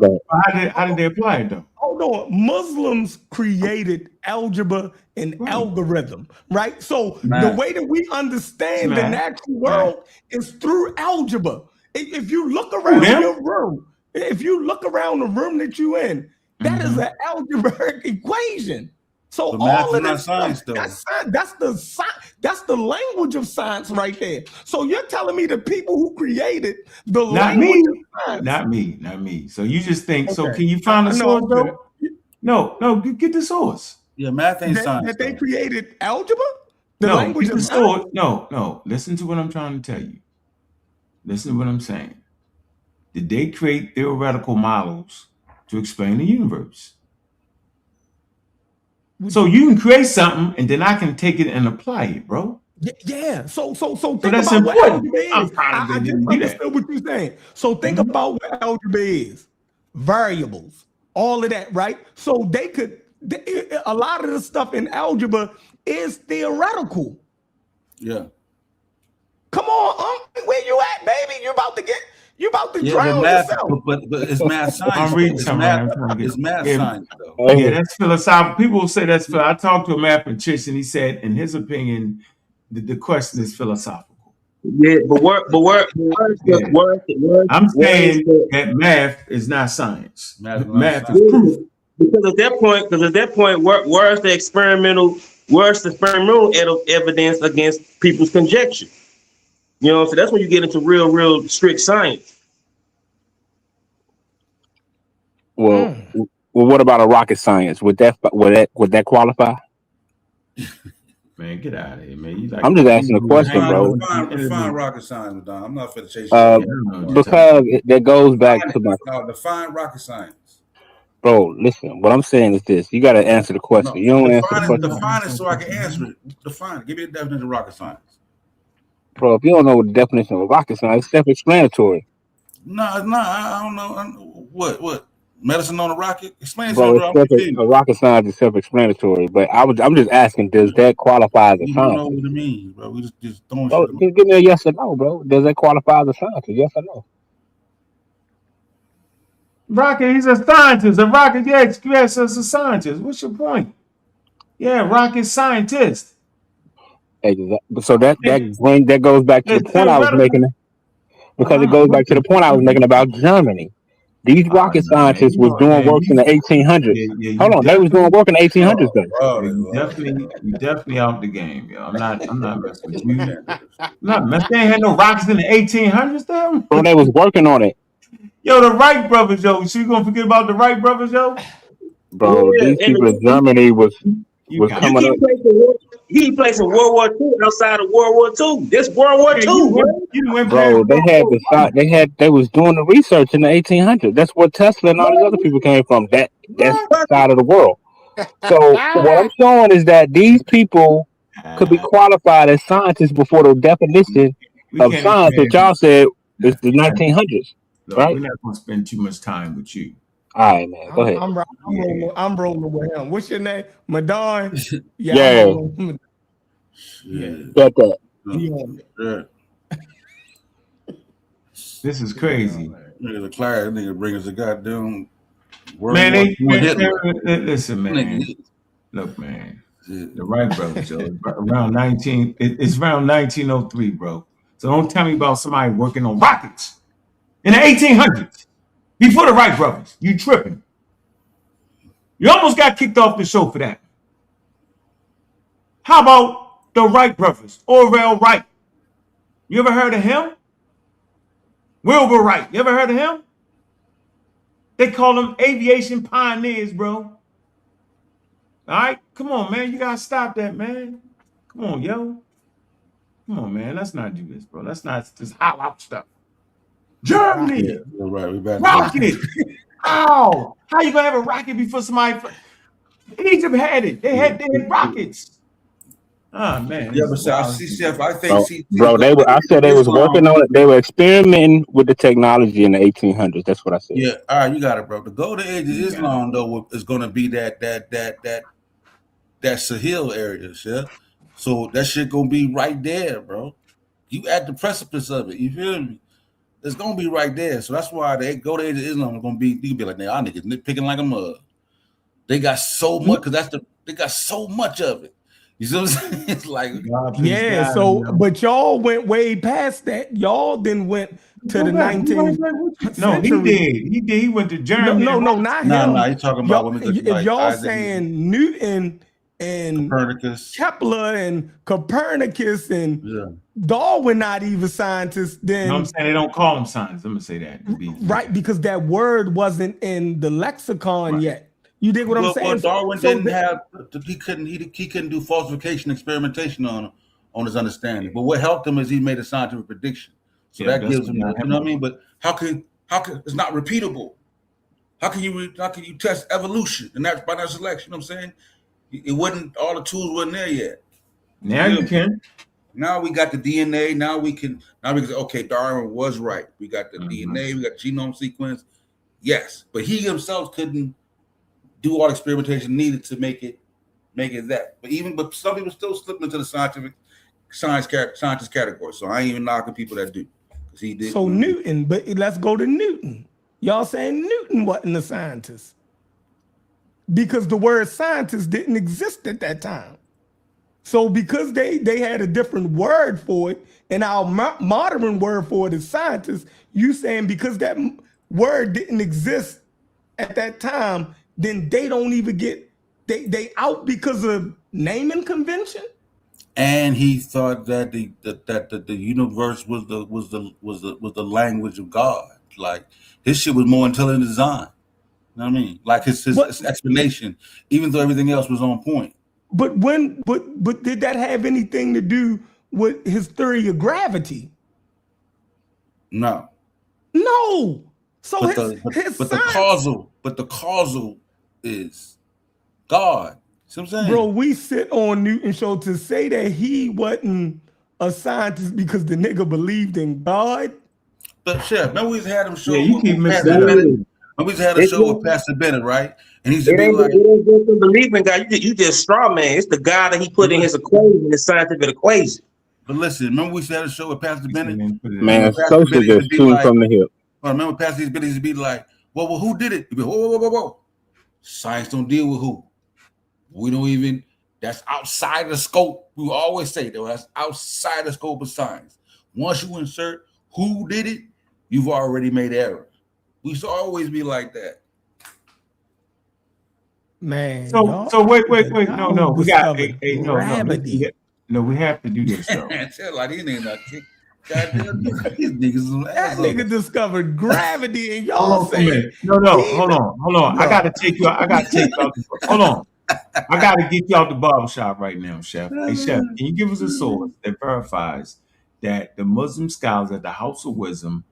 How did they apply it though? Hold on. Muslims created algebra and algorithm, right? So the way that we understand the natural world is through algebra. If you look around your room, if you look around the room that you in, that is an algebraic equation. So all of this science, though. That's the language of science right there. So you're telling me the people who created the language of science. Not me. So you just think, so can you find a source though? No, get the source. Yeah, math ain't science. That they created algebra? The language of science? No. Listen to what I'm trying to tell you. Listen to what I'm saying. Did they create theoretical models to explain the universe? So you can create something and then I can take it and apply it, bro. Yeah. So think about what algebra is. I just understood what you're saying. So think about what algebra is. Variables, all of that, right? So a lot of the stuff in algebra is theoretical. Yeah. Come on, where you at, baby? You're about to drown yourself. But it's math science. I'm reading something. It's math science, though. Yeah, that's philosophical. People say that's philosophical. I talked to a mathematician. He said, in his opinion, the question is philosophical. Yeah, but I'm saying that math is not science. Math is proof. Because at that point, where's the experimental evidence against people's conjecture? You know, so that's when you get into real strict science. Well, what about a rocket science? Would that qualify? Man, get out of here, man. I'm just asking a question, bro. Define rocket science, Don. I'm not for the chase. Because that goes back to my. Define rocket science. Bro, listen. What I'm saying is this: you got to answer the question. You don't answer the question. Define it so I can answer it. Define it. Give me a definition of rocket science. Bro, if you don't know what the definition of rocket science, it's self-explanatory. No, I don't know. What? Medicine on a rocket? Explain bro, it. Rocket science is self-explanatory, but I'm just asking, does that qualify as a science? I don't know what it means, bro. We just throwing shit. Just give me a yes or no, bro. Does that qualify as a science? Yes or no? Rocket, he's a scientist. A rocket, yes, as a scientist. What's your point? Yeah, rocket scientist. Exactly. So that goes back to the point I was making, because it goes back to the point I was making about Germany. These rocket scientists was doing works in the 1800s. Hold on, they was doing work in the 1800s though. You definitely out the game, yo. I'm not messing with you. They ain't had no rockets in the 1800s, though. Bro, they was working on it. Yo, the Wright brothers, yo. So you gonna forget about the Wright brothers, yo? Bro, these people in Germany was coming up. He played some World War II outside of World War II. This World War II, bro. They was doing the research in the 1800s. That's where Tesla and all these other people came from. That side of the world. So what I'm showing is that these people could be qualified as scientists before the definition of science that y'all said It's the 1900s, Look, right? we're not going to spend too much time with you. All right, man. Go ahead. I'm rolling with him. What's your name? Madon? Yeah. I'm rolling. Got that. This is crazy. Nigga, the class nigga bring us a goddamn world. Man, listen, man. Look, man. The Wright brothers, Joe. It's around 1903, bro. So don't tell me about somebody working on rockets in the 1800s before the Wright brothers. You tripping? You almost got kicked off the show for that. How about the Wright brothers? Orville Wright. You ever heard of him? Wilbur Wright. You ever heard of him? They call them aviation pioneers, bro. All right? Come on, man. You got to stop that, man. Come on, yo. Come on, man. Let's not do this, bro. Let's not just howl out stuff. Germany. Rocket. Ow. How you going to have a rocket before somebody... Egypt had it. They had rockets. Oh, man. Yeah, but I think... Bro, I said they was working on it. They were experimenting with the technology in the 1800s. That's what I said. Yeah, all right, you got it, bro. The golden age of Islam, though, is going to be that Sahel area, yeah? So that shit going to be right there, bro. You at the precipice of it, you feel me? It's going to be right there. So that's why the golden age of Islam is going to be, you can be like, nah, y'all niggas nitpicking like a mug. They got so much, because they got so much of it. You see what I'm saying? It's like, but y'all went way past that. Y'all then went to the 19th. No, he did. He went to Germany. No, not him. No, he's talking about women. If y'all saying Newton and Copernicus, Kepler and Copernicus and Darwin not even scientists, then I'm saying they don't call them scientists. I'm gonna say that. Right, because that word wasn't in the lexicon yet. You dig what I'm saying? Well, Darwin didn't have. He couldn't do falsification experimentation on his understanding. But what helped him is he made a scientific prediction. So that gives him, you know what I mean? But how can it's not repeatable? How can you test evolution and that's by natural selection? You know what I'm saying? It wasn't, all the tools wasn't there yet. Now you can. Now we got the DNA. Now we can say, okay, Darwin was right. We got the DNA. We got genome sequence. Yes, but he himself couldn't do all the experimentation needed to make it that. But some people still slip into the scientist category. So I ain't even knocking people that do. He did. So Newton, but let's go to Newton. Y'all saying Newton wasn't a scientist because the word scientist didn't exist at that time. So because they had a different word for it, and our modern word for it is scientist, you saying because that word didn't exist at that time, then they don't even get they out because of naming convention. And he thought that the universe was the language of God. Like his shit was more intelligent design. You know what I mean? Like his explanation, even though everything else was on point. But did that have anything to do with his theory of gravity? No. So the causal is God. See what I'm saying? Bro, we sit on Newton's show to say that he wasn't a scientist because the nigga believed in God. But Chef, remember we had him show with Pastor Bennett? We had a show with Pastor Bennett, right? And he's like, it ain't just a believing God. You just straw man. It's the God that he put in his equation, his scientific equation. But listen, remember we had a show with Pastor Bennett? Man, social just shooting from the hip. Remember Pastor Bennett used to be like, well, who did it? He'd be, whoa. Science don't deal with who. We don't even, that's outside the scope. We always say that that's outside the scope of science. Once you insert who did it, you've already made error. We used to always be like that. Man. So wait. No. We got gravity. No, we have to do this though. Like these niggas that nigga discovered gravity and y'all saying no, hold on. I gotta take you out. Hold on. I gotta get you out the barbershop right now, Chef. Hey Chef, can you give us a source that verifies that the Muslim scholars at the House of Wisdom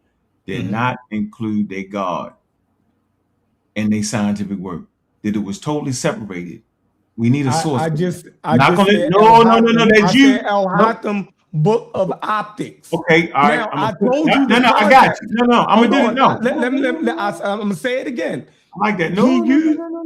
did not include their God in their scientific work? That it was totally separated. We need a source. I just no, that's you. Al-Hatem book of optics. Okay, all right. Now I told you no, the I got you. No, I'm gonna do it. No, I'm gonna say it again. I like that.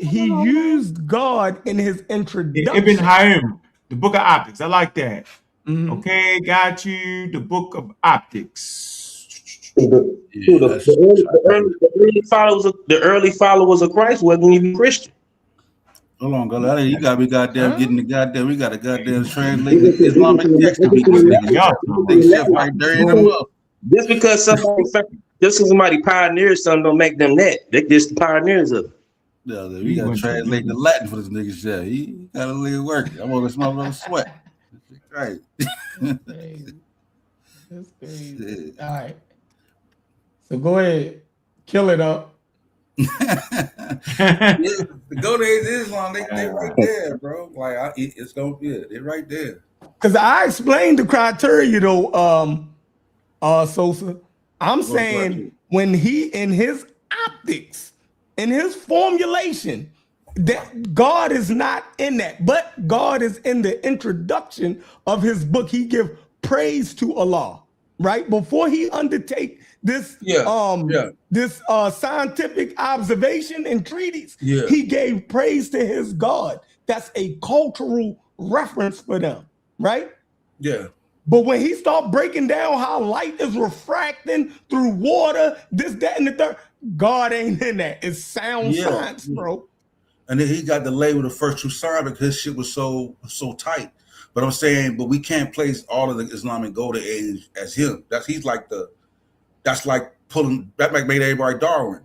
He used God in his introduction. Ibn Hayim, the book of optics. I like that. Okay, got you. The book of optics. The early followers of Christ wasn't even Christian. Hold on, go. You gotta be goddamn getting the goddamn. We gotta goddamn translate the Islamic text to read this nigga. Right there in them up. Just because somebody pioneers something don't make them that. They're just the pioneers of it. Yeah, we gotta translate the Latin for this nigga shit. He gotta leave work. I'm gonna let my sweat. Right. That's crazy. All right. So go ahead, kill it up. Go to Islam, they right there, bro. Like it's gonna be it. They're right there. Because I explained the criteria though, Sosa. I'm saying when he in his optics, in his formulation, that God is not in that, but God is in the introduction of his book. He give praise to Allah, right? Before he undertake this this scientific observation and treatise, he gave praise to his God. That's a cultural reference for them, right? Yeah. But when he start breaking down how light is refracting through water, this, that, and the third, God ain't in that. It's sound science, bro. And then he got the label the first true science because his shit was so tight. But I'm saying, but we can't place all of the Islamic golden age as him. He's like that might make everybody Darwin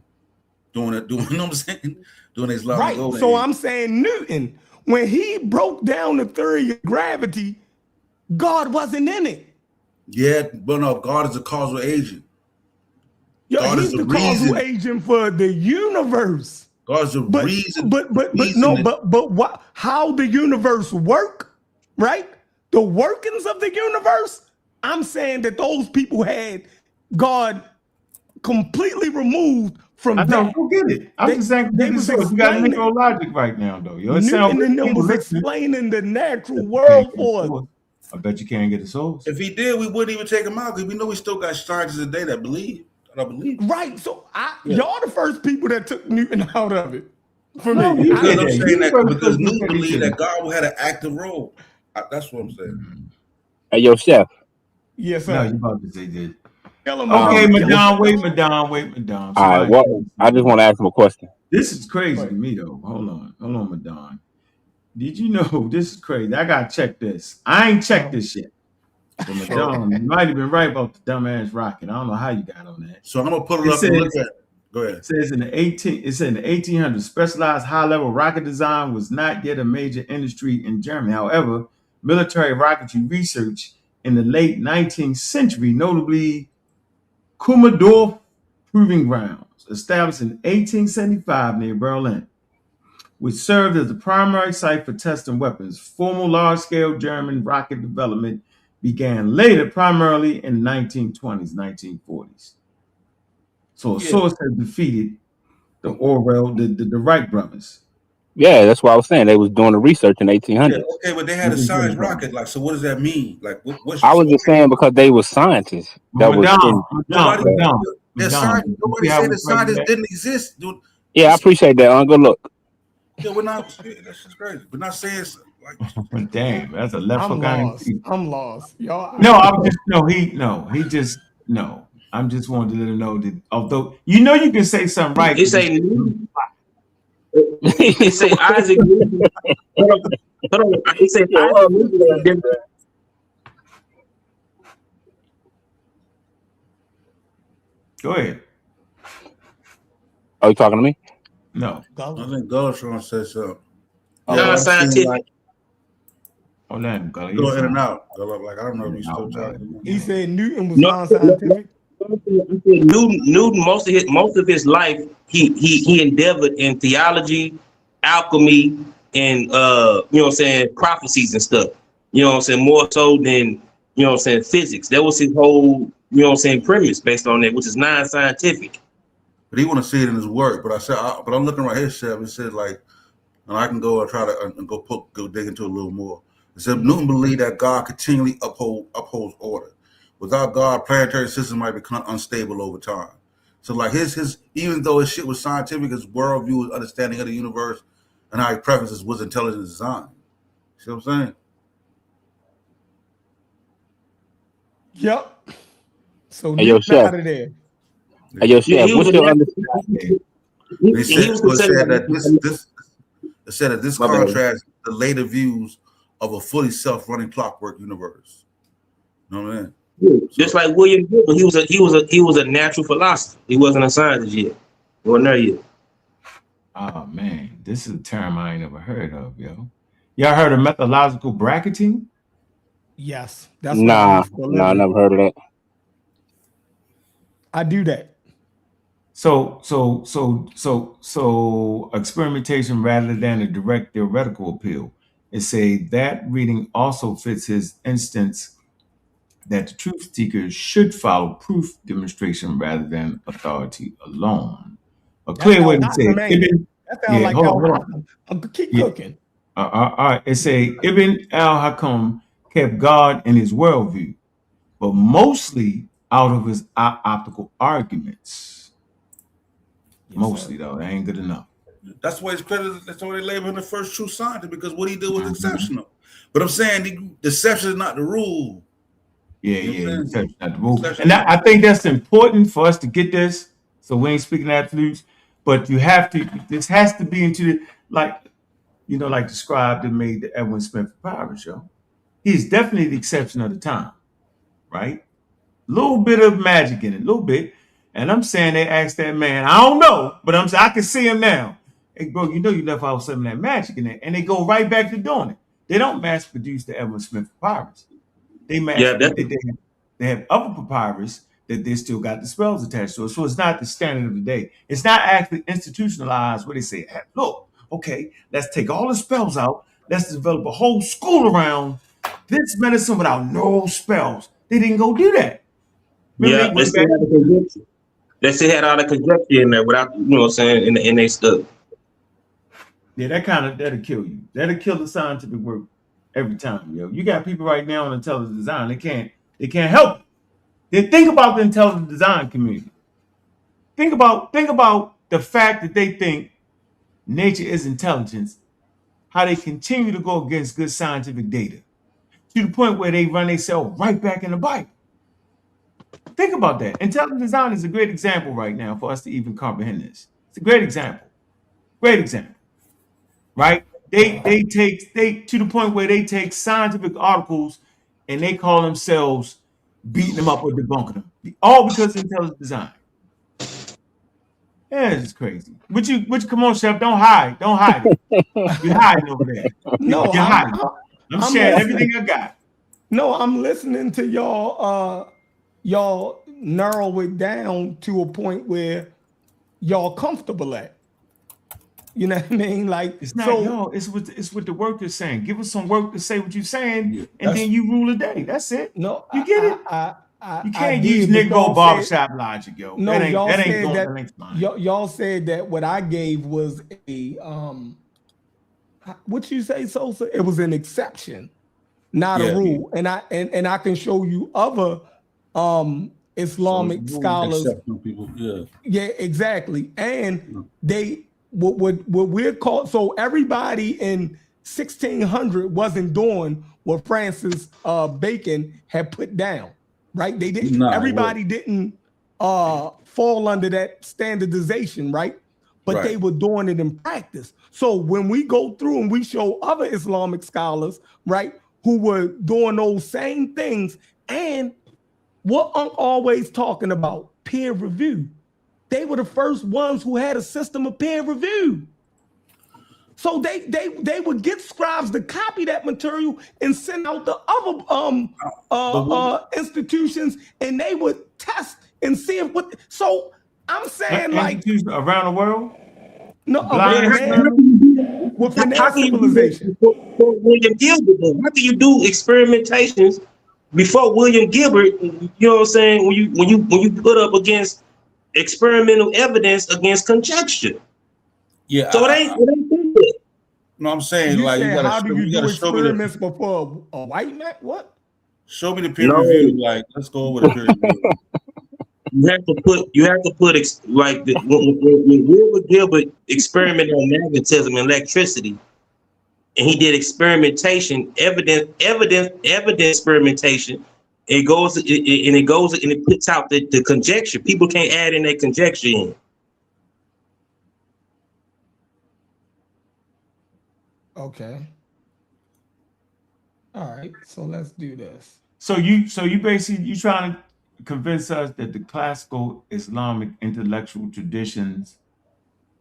doing it, you know what I'm saying? Doing Islamic golden age. So I'm saying Newton, when he broke down the theory of gravity, God wasn't in it. Yeah, but no, God is a causal agent. God is the causal agent for the universe. God's a reason. But what? How the universe work, right? The workings of the universe. I'm saying that those people had God completely removed from that. I don't forget it. I'm just saying we got Negro logic right now, though. Newton was explaining the natural world for us. I bet you can't get a source. If he did, we wouldn't even take him out because we know we still got scientists today that believe. I believe. Right. So y'all the first people that took Newton out of it. For me. I'm saying that because Newton believed that God had an active role. That's what I'm saying. Hey, yo, Chef. Yes, sir. No, you about to say that. Okay, Madame, wait. All right, well, I just want to ask him a question. This is crazy to me, though. Hold on, Madame. Did you know this is crazy? I gotta check this. I ain't checked this shit. But Madame, you might have been right about the dumbass rocket. I don't know how you got on that. So I'm gonna put it up and look at it. Go ahead. It says in the 1800s, specialized high-level rocket design was not yet a major industry in Germany. However, military rocketry research in the late 19th century, notably Kummersdorf Proving Grounds, established in 1875 near Berlin, which served as the primary site for testing weapons. Formal large-scale German rocket development began later, primarily in the 1920s, 1940s. So a source has defeated the Wright brothers. Yeah, that's what I was saying. They was doing the research in 1800s. Yeah, okay, but they had a science rocket. Like, so what does that mean? Like, what's I was just saying because they were scientists. Nobody said the scientists didn't exist. Dude. Yeah, I appreciate that. Good look. Yeah, we're not. That's just crazy. We're not saying like. Damn, that's a left hook. I'm lost, y'all. No. I'm just wanted to let him know that although you know you can say something right. It say Isaac Newton. Hold on. It say Isaac Newton. Go ahead. Are you talking to me? No. I think God's trying to say something. Scientific. Go in and out. Like I don't know if he's still talking. He said Newton was non-scientific. Newton, most of his life, he endeavored in theology, alchemy, and you know what I'm saying, prophecies and stuff. You know what I'm saying, more so than physics. That was his whole premise based on that, which is non-scientific. But he want to see it in his work. But but I'm looking right here, Chef. It said like, and I can go and try to go dig into it a little more. So Newton believed that God continually upholds order. Without God, planetary systems might become unstable over time. So like his even though his shit was scientific, his worldview, his understanding of the universe, and how he prefaces was intelligent design. See what I'm saying? Yep. So Hey, yo, Nick Chef. out of there. Hey, yo, Yeah, Chef, he was what's a your natural. understanding? He said, was so it said considered. that this My bad. contrasts the later views of a fully self-running clockwork universe. You know what I mean? Yeah, just like William Gilbert, he was a natural philosopher. He wasn't a scientist yet. He wasn't there yet. Oh man, this is a term I ain't never heard of, yo. Y'all heard of methodological bracketing? Yes, that's what I do for a Nah, I living. never heard of that. I do that. So experimentation rather than a direct theoretical appeal. It say that reading also fits his instance that the truth seekers should follow proof demonstration rather than authority alone. A That's clear way Al to say Hakim, it. ain't it? That sounds like Hold Al on. Hakim. Keep Yeah. cooking. All right. It say Ibn al-Hakam kept God in his worldview, but mostly out of his optical arguments. Yes, Mostly, sir. though. That ain't good enough. That's why he's credited. That's why they label him the first true scientist, because what he did was Mhm. exceptional. But I'm saying the exception is not the rule. Yeah, You know yeah. what I'm saying? Exception, not the rule. Exception And is not I the rule. think that's important for us to get this. So we ain't speaking absolutes, but you have to, this has to be into the, like, like described and made the Edwin Smith Papyrus show. He's definitely the exception of the time, right? Little bit of magic in it, a little bit. And I'm saying they asked that man, I don't know, but I can see him now. Hey, bro, you left out some of that magic in there. And they go right back to doing it. They don't mass produce the Edwin Smith Papyrus. They Yeah, that's they have other papyrus that they still got the spells attached to it. So it's not the standard of the day. It's not actually institutionalized where they say, hey, look, okay, let's take all the spells out. Let's develop a whole school around this medicine without no spells. They didn't go do that. Remember, yeah. they They went still back. had the conjecture. They still had all the conjecture in there without, you know what I'm saying, in they stuff. Yeah, that'll kill you. That'll kill the scientific work every time, yo. You got people right now in intelligent design. They can't help it. They think about the intelligent design community. Think about the fact that they think nature is intelligence, how they continue to go against good scientific data to the point where they run themselves right back in the Bible. Think about that. Intelligent design is a great example right now for us to even comprehend this. It's a great example. Great example. Right? They to the point where they take scientific articles and they call themselves beating them up or debunking them. All because of intelligent design. Yeah, it's crazy. But you come on, Chef, don't hide. Don't hide it. You're hiding over there. No, You're hiding. I'm I'm sharing listening. everything I got. No, I'm listening to y'all. Y'all narrow it down to a point where y'all comfortable at. You know what I mean? Like, It's not so y'all. It's what the work is saying. Give us some work to say what you're saying, Yeah, and that's then you rule the day. That's it. no, You get it? You I can't use did, but Negro y'all said barbershop logic, yo. no. Y'all That ain't said going. that That ain't flying. y'all said that what I gave was a what you say, Sosa? It was an exception, not a yeah. rule. And I can show you other So it's Islamic rule scholars. exceptional people. Yeah. Yeah, exactly. And they what we're called. So everybody in 1600 wasn't doing what Francis Bacon had put down, right? They didn't. Nah, Everybody didn't fall under that standardization, right? But they right. were doing it in practice. So when we go through and we show other Islamic scholars, right, who were doing those same things, and what I'm always talking about, peer review. They were the first ones who had a system of peer review. So they would get scribes to copy that material and send out the other institutions, and they would test and see if what. So I'm saying, like, Institutions around the world, no, blind man, within How their can you do that civilization. before William Gilbert? Then? How can you do experimentations before William Gilbert? You know what I'm saying? When you put up against experimental evidence against conjecture. Yeah. So it ain't good. No, I'm saying You like said, how do you you do gotta show me the experiments before a white man? What? show me the peer No, review. Like, let's go over the peer review. you have to put when Wilbur Gilbert experimented on magnetism and electricity, and he did experimentation, evidence experimentation. It goes and it puts out the conjecture. People can't add in their conjecture in. Okay. All right. So let's do this. So you basically you trying to convince us that the classical Islamic intellectual traditions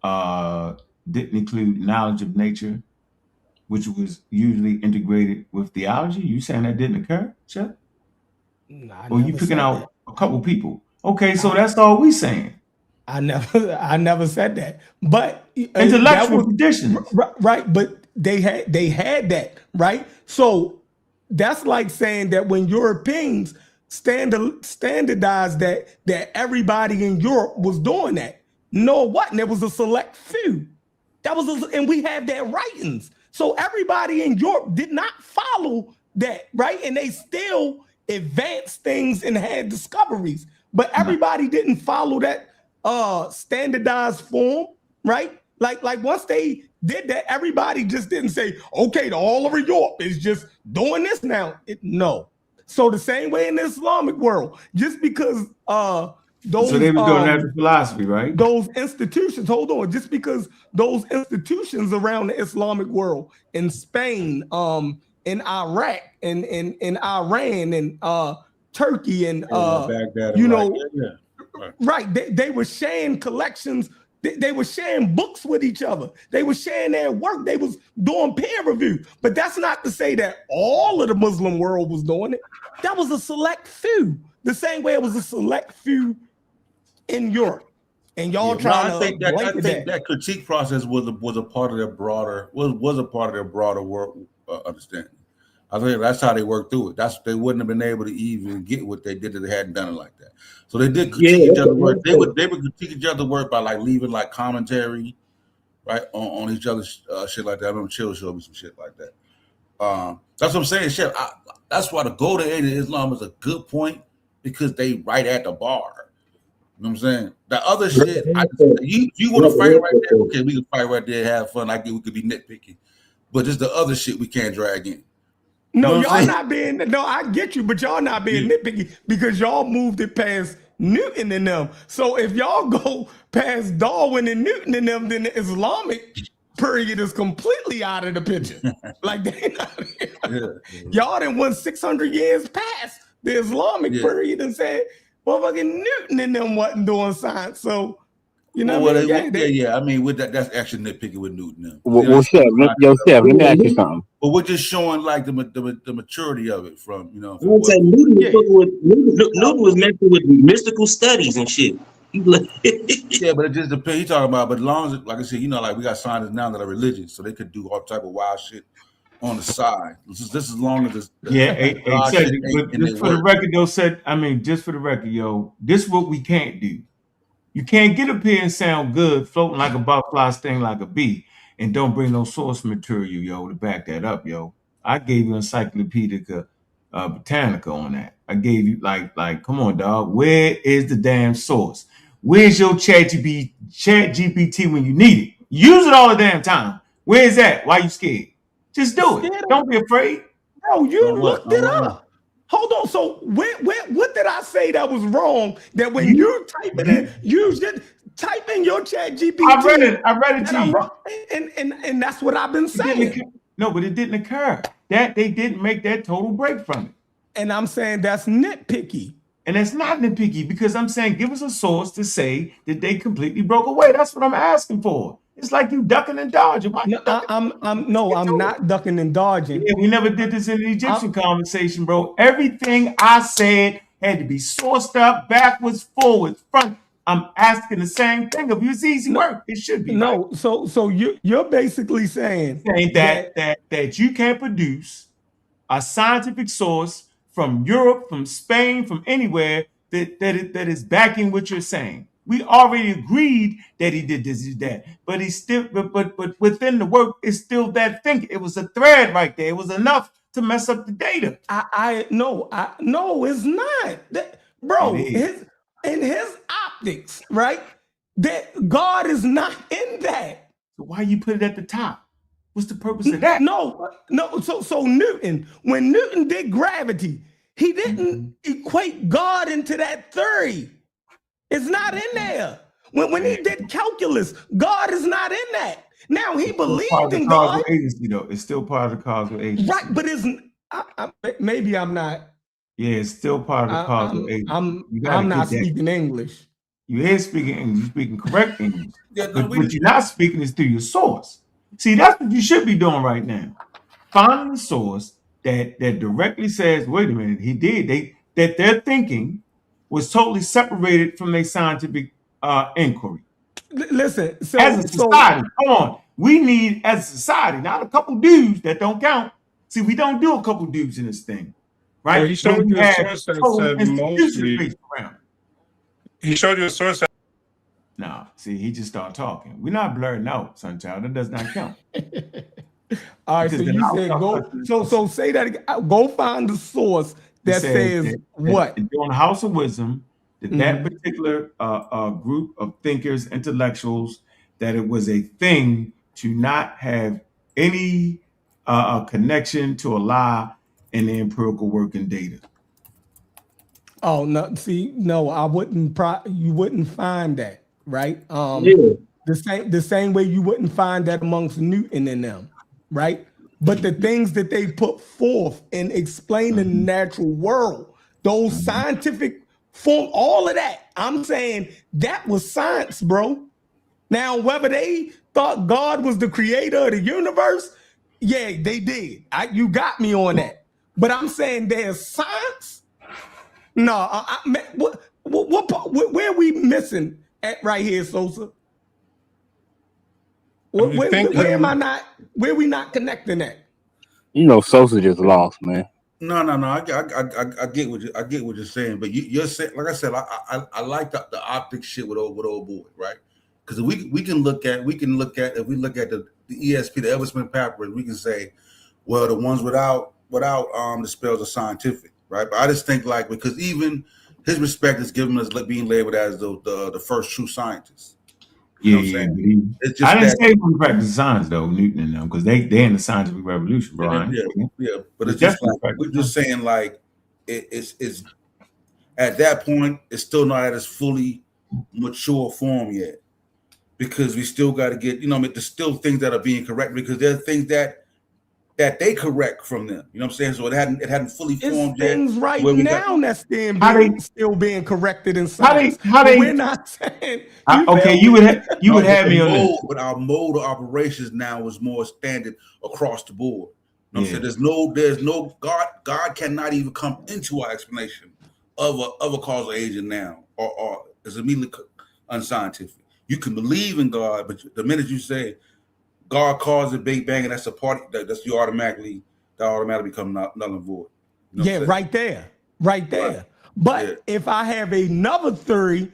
didn't include knowledge of nature, which was usually integrated with theology? You saying that didn't occur, Chuck? No, I Or you never picking said out that. a couple people? Okay, so that's all we saying. I never said that. But that Intellectual was traditions. right. But they had that, right? So that's like saying that when Europeans standardized that everybody in Europe was doing that. No, it wasn't. There was a select few. And we have that writings. So everybody in Europe did not follow that, right? And they still advanced things and had discoveries. But everybody didn't follow that standardized form, right? Like once they did that, everybody just didn't say, okay, all over Europe is just doing this now. No. So the same way in the Islamic world, just because those So they were doing natural philosophy, right? those institutions, hold on, just because those institutions around the Islamic world in Spain, in Iraq, in Iran, and Turkey, and Baghdad, you right. know, right? They were sharing collections. They were sharing books with each other. They were sharing their work. They was doing peer review. But that's not to say that all of the Muslim world was doing it. That was a select few. The same way it was a select few in Europe. And y'all trying I think that. that critique process was a part of their broader world understanding. I think that's how they worked through it. They wouldn't have been able to even get what they did if they hadn't done it like that. So they did critique each other's work. They would critique each other's work by like leaving like commentary, right, on each other's shit like that. I remember Chill showed me some shit like that. That's what I'm saying. Shit, that's why the golden age of Islam is a good point, because they right at the bar. You know what I'm saying? The other shit, you want to fight right there? Okay, we can fight right there, have fun. I get we could be nitpicky, but just the other shit we can't drag in. No, you know y'all not being. No, I get you, but y'all not being nitpicky because y'all moved it past Newton and them. So if y'all go past Darwin and Newton and them, then the Islamic period is completely out of the picture. Like they not. Y'all done went 600 years past the Islamic period and said, motherfucking Newton and them wasn't doing science. So, you know what I mean? I mean, with that's actually nitpicking with Newton now. Well, Chef, let me ask you something. But we're just showing like the maturity of it from, you know. I would say Newton was messing with mystical studies and shit. Yeah, but it just depends. He talking about, but as long as, like I said, you know, like we got scientists now that are religious, so they could do all type of wild shit on the side. This is as long as it's but just for the record, though, just for the record, yo, this is what we can't do. You can't get up here and sound good, floating like a butterfly, sting like a bee, and don't bring no source material, yo, to back that up, yo. I gave you Encyclopedia Britannica on that. I gave you like, come on, dog. Where is the damn source? Where's your chat GPT when you need it? Use it all the damn time. Where is that? Why you scared? Just do it. Don't be afraid. Bro, you looked it up. Hold on. So what did I say that was wrong? That when you type it in, you should type in your chat GPT. I read it to you. And that's what I've been saying. No, but it didn't occur. That they didn't make that total break from it. And I'm saying that's nitpicky. And it's not nitpicky, because I'm saying give us a source to say that they completely broke away. That's what I'm asking for. It's like you ducking and dodging. I'm not ducking and dodging. Yeah, we never did this in the Egyptian conversation, bro. Everything I said had to be sourced up, backwards, forwards, front. I'm asking the same thing of you. It's easy work. It should be. No, right? So you're basically saying that you can produce a scientific source from Europe, from Spain, from anywhere that is backing what you're saying. We already agreed that he did this, that, but he still, but within the work, it's still that thinking. It was a thread right there. It was enough to mess up the data. No, it's not. Bro, in his optics, right? That God is not in that. So why you put it at the top? What's the purpose of that? No. So Newton, when Newton did gravity, he didn't equate God into that theory. It's not in there. When he did calculus, God is not in that. Now he believed in God. Agency, though. It's still part of the causal agency. Right, but maybe I'm not. Yeah, it's still part of the causal agency. I'm not speaking English. You ain't speaking English. You're speaking correct English. But what you're not speaking is through your source. See, that's what you should be doing right now. Finding the source that directly says, wait a minute, he did. That their thinking was totally separated from their scientific inquiry. Listen, so as a society, come on. We need, as a society, not a couple dudes that don't count. See, we don't do a couple dudes in this thing, right? Well, he showed you a source that said mostly. He showed you a source that. No, see, he just started talking. We're not blurring out, Sunchild. That does not count. All right, so you said go. So say that again. Go find the source that says what? During the House of Wisdom, that particular group of thinkers, intellectuals, that it was a thing to not have any connection to a lie in the empirical working data. Oh no! See, no, I wouldn't. You wouldn't find that, right? The same way you wouldn't find that amongst Newton and them, right? But the things that they put forth in explaining the natural world, those scientific form, all of that, I'm saying that was science, bro. Now, whether they thought God was the creator of the universe, yeah, they did. You got me on that. But I'm saying there's science. No, where are we missing at right here, Sosa? Where am I not? Where we not connecting at? You know, Sosa just lost, man. No. I get what you're saying, but you're saying, like I said, I like the optics shit with old boy, right? Because we can look at if we look at the ESP, the Eversman Papyrus, we can say, well, the ones without the spells are scientific, right? But I just think because even his respect is given us being labeled as the first true scientist. You know what I'm saying? It's just I didn't say we practice science though, Newton and them, because they in the scientific revolution, bro. Yeah. But it's just we're just saying it's at that point it's still not at its fully mature form yet, because we still got to get there's still things that are being corrected, because there are things that they correct from them. You know what I'm saying? So it hadn't fully formed yet. Things right now that's still being corrected in science. We're not saying. You would have me on this. But our mode of operations now is more standard across the board. You know what I'm saying? There's no God cannot even come into our explanation of a causal agent now, or is immediately unscientific. You can believe in God, but the minute you say God caused a big bang, and that's a party that automatically become null and void. You know right there. But if I have another theory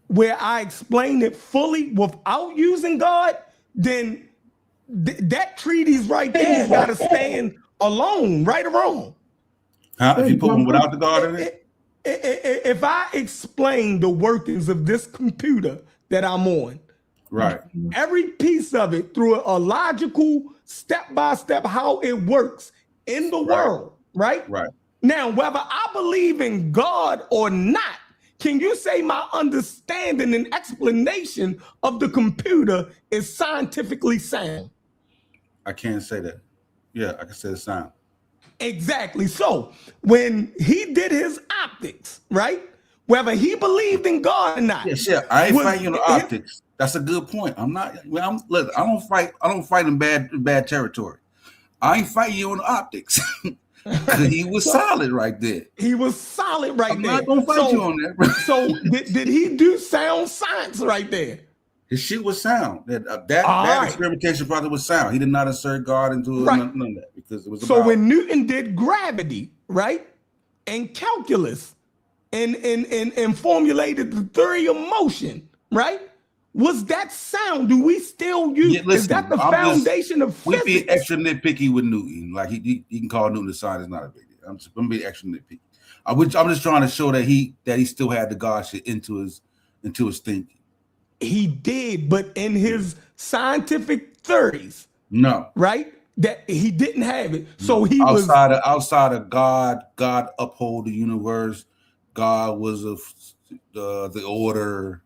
where I explain it fully without using God, then that treatise right there got to stand alone, right or wrong. If you put one without the God in it? If I explain the workings of this computer that I'm on, right, every piece of it through a logical step-by-step how it works in the world, right? Now, whether I believe in God or not, can you say my understanding and explanation of the computer is scientifically sound? I can't say that. Yeah, I can say it's sound. Exactly. So when he did his optics, right? Whether he believed in God or not. Yeah, I ain't fighting on the optics. That's a good point. I don't fight in bad territory. I ain't fighting you on the optics. He was solid right there. He was solid right there. I'm not gonna fight you on that. So did he do sound science right there? His shit was sound. That experimentation project was sound. He did not insert God into none of that, because it was. So when Newton did gravity, right, and calculus, and formulated the theory of motion, right? Was that sound? Do we still use? Yeah, listen, is that the foundation of we physics? be extra nitpicky with Newton. Like he can call Newton a scientist, not a big deal. I'm gonna be extra nitpicky. I'm just trying to show that he still had the God shit into his thinking. He did, but in his scientific 30s, no, right? That he didn't have it. So he outside of God uphold the universe. God was the order.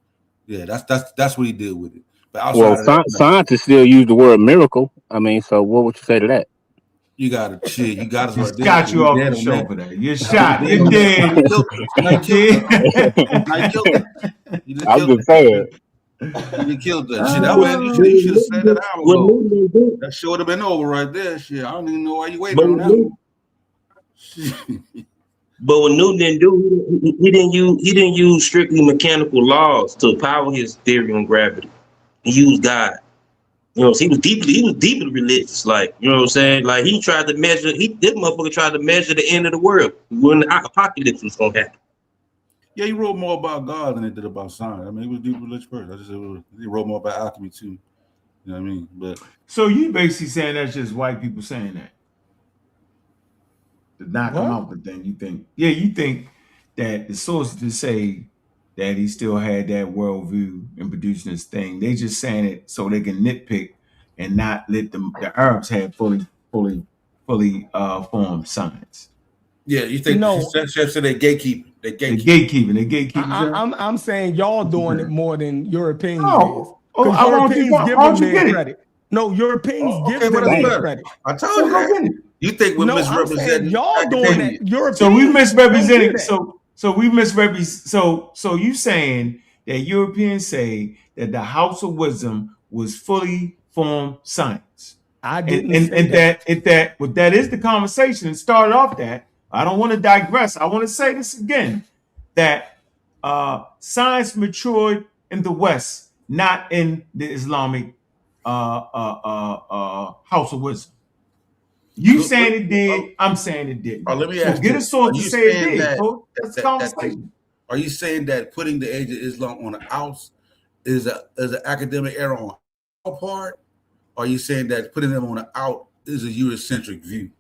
Yeah, that's what he did with it. But outside of that, scientists still use the word miracle. I mean, so what would you say to that? You got to shit. You got us right there. Shot you off the show for that. You're shot. You're dead. I'm just saying. You killed that shit. You should have said that hour ago. That should have been over right there. Shit, I don't even know why you waiting on that. But what Newton didn't do, he didn't use strictly mechanical laws to power his theory on gravity. He used God. You know, so he was deeply religious. Like, you know what I'm saying? Like this motherfucker tried to measure the end of the world when the apocalypse was gonna happen. Yeah, he wrote more about God than he did about science. I mean, he was a deep religious person. He wrote more about alchemy too. You know what I mean? But so you basically saying that's just white people saying that to knock him out, but then you think that the sources to say that he still had that worldview in producing this thing, they just saying it so they can nitpick and not let the Arabs have fully formed science. Yeah, you think Chef said they gatekeeping. They gatekeeping. I'm saying y'all doing it more than Europeans is. I want you to get credit. No, Europeans give them their credit. I told you that. You think we're misrepresenting y'all doing that? Europeans. So we misrepresenting. So we misrepresent. So you saying that Europeans say that the House of Wisdom was fully formed science? I didn't say that. But that is the conversation. It started off that. I don't want to digress. I want to say this again, that science matured in the West, not in the Islamic House of Wisdom. You saying it did, I'm saying it didn't. Let me ask get a source to say it did. That's the conversation. Are you saying that putting the age of Islam on the outs is an academic error on our part? Or are you saying that putting them on the out is a Eurocentric view?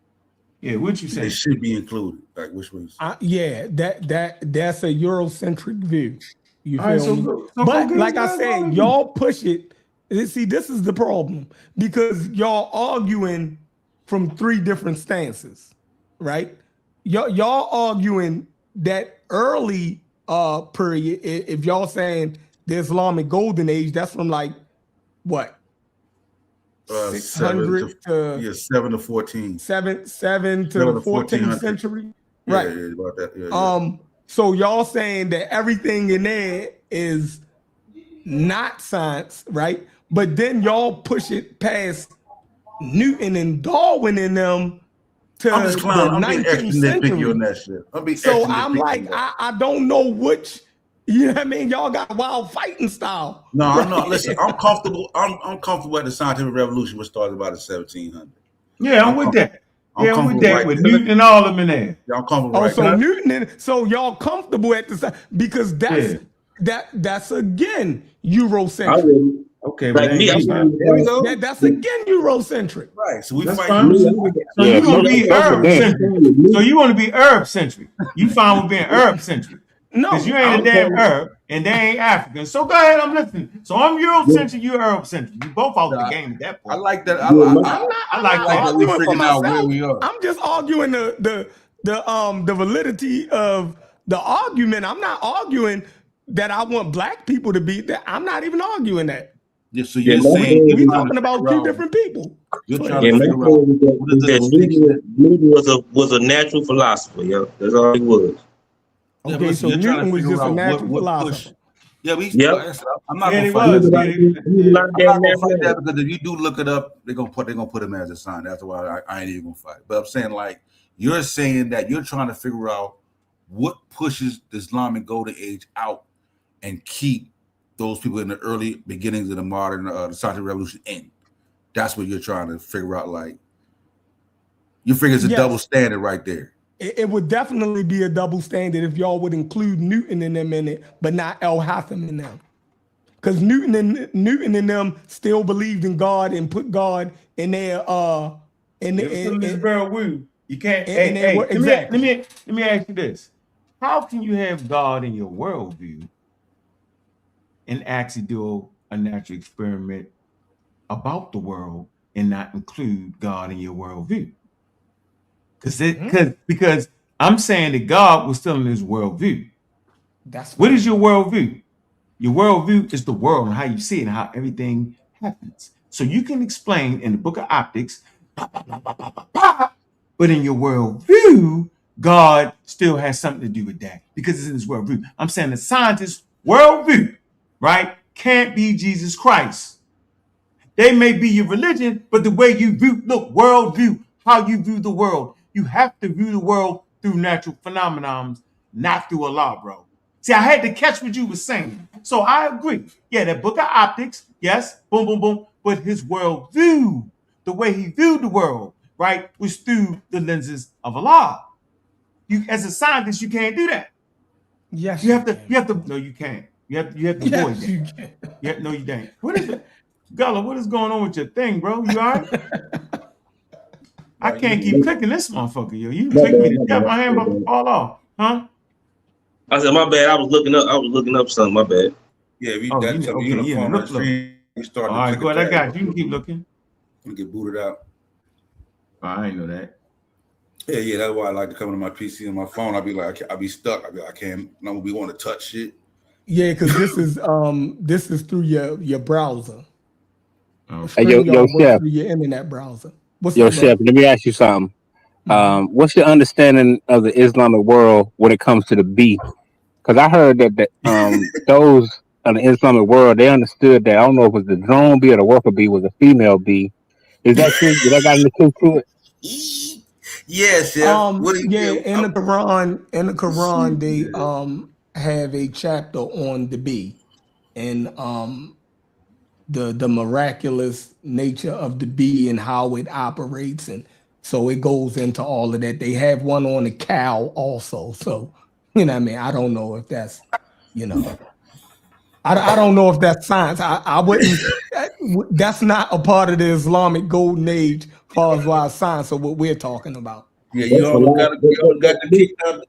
Yeah, what you saying? They should be included. Like which ones? Yeah, that's a Eurocentric view. You feel me? But like I said, y'all push it. See, this is the problem because y'all arguing from three different stances, right? Y'all arguing that early period. If y'all saying the Islamic Golden Age, that's from like what? 600 to 7 to 14. 7 to the 14th century. Right. Yeah, about that. Yeah. So y'all saying that everything in there is not science, right? But then y'all push it past Newton and Darwin in them to the 19th century. On that shit. So I'm like, I don't know which. You know what I mean? Y'all got wild fighting style. No, right? No. Listen, I'm comfortable. I'm comfortable at the scientific revolution, which started about the 1700s. Yeah, I'm with that. I'm with that with Newton and all of them in there. Y'all comfortable? Right so Newton. So y'all comfortable at the because that's again Eurocentric. Okay, like me, that's again Eurocentric. Right. So we fight. So you gonna be Arab centric. So you want to be Arab centric. You fine with being Arab centric. No, because you ain't a damn Arab and they ain't African. So go ahead, I'm listening. So I'm Eurocentric, you're Arab-centric. You both out the game at that point. I like that. I like that we're figuring out where we are. I'm just arguing the validity of the argument. I'm not arguing that I want black people to be that. I'm not even arguing that. Yeah, so you're saying we're talking about two different people. You're trying to figure out Newton was a natural philosopher, yo. That's all he was. Okay, so Newton was just a natural philosopher. I'm not gonna fight that because if you do look it up, they're gonna put him as a sign. That's why I ain't even gonna fight. But I'm saying, like, you're saying that you're trying to figure out what pushes the Islamic Golden Age out and keep those people in the early beginnings of the modern the scientific revolution in. That's what you're trying to figure out. Like, you figure it's a double standard right there. It would definitely be a double standard if y'all would include Newton in them in it, but not El Hatham in them. Because Newton and them still believed in God and put God in their in this worldview. You can't. Exactly. Let me ask you this: how can you have God in your worldview and actually do a natural experiment about the world and not include God in your worldview? Because I'm saying that God was still in his worldview. What is your worldview? Your worldview is the world and how you see it and how everything happens. So you can explain in the book of optics, but in your worldview, God still has something to do with that because it's in his worldview. I'm saying the scientist's worldview, right, can't be Jesus Christ. They may be your religion, but the way you view, worldview, how you view the world, you have to view the world through natural phenomenons, not through Allah, bro. See, I had to catch what you were saying. So I agree. Yeah, that book of optics, yes, boom, boom, boom. But his worldview, the way he viewed the world, right, was through the lenses of Allah. You, as a scientist, you can't do that. Yes, you have to. No, you can't. You have to avoid that. You can. Yeah, no, you don't. What is it? Gullah, what is going on with your thing, bro? You all right? I can't keep clicking this motherfucker, yo. You click me to death, my hand about to fall off, huh? I said, my bad. I was looking up something. My bad. Yeah, if you got something you on the phone on the screen, you start to all right, go ahead. I got you. You can keep looking. You get booted out. Oh, I didn't know that. Yeah, that's why I like to come to my PC and my phone. I'll be stuck. I can't. I don't be wanting to touch shit. Yeah, because this is through your browser. Hey, yo, Chef. Through your internet browser. Yo, Chef, let me ask you something. What's your understanding of the Islamic world when it comes to the bee? Because I heard that those in the Islamic world, they understood that, I don't know if it was the drone bee or the worker bee was a female bee. Is that true? Did I got any truth to it? Yes, in the Quran, they have a chapter on the bee and the miraculous nature of the bee and how it operates, and so it goes into all of that. They have one on the cow also, so you know what I mean. I don't know if that's, I don't know if that's science. I wouldn't. That's not a part of the Islamic golden age, as far as science or what we're talking about. Yeah, you almost got to kick out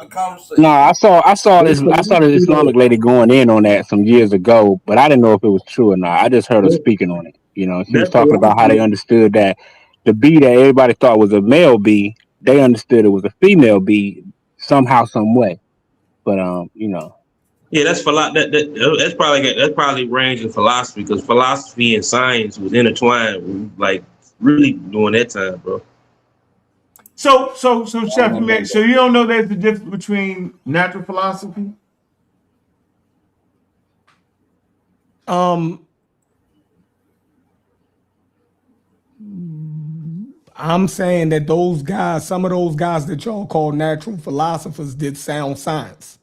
the conversation. No, I saw this Islamic lady going in on that some years ago, but I didn't know if it was true or not. I just heard her speaking on it. She was talking about how they understood that the bee that everybody thought was a male bee, they understood it was a female bee somehow, some way. But yeah, that's that's probably range in philosophy, because philosophy and science was intertwined, like really during that time, bro. So, Chef, so you don't know there's the difference between natural philosophy? I'm saying that those guys, some of those guys that y'all call natural philosophers, did sound science.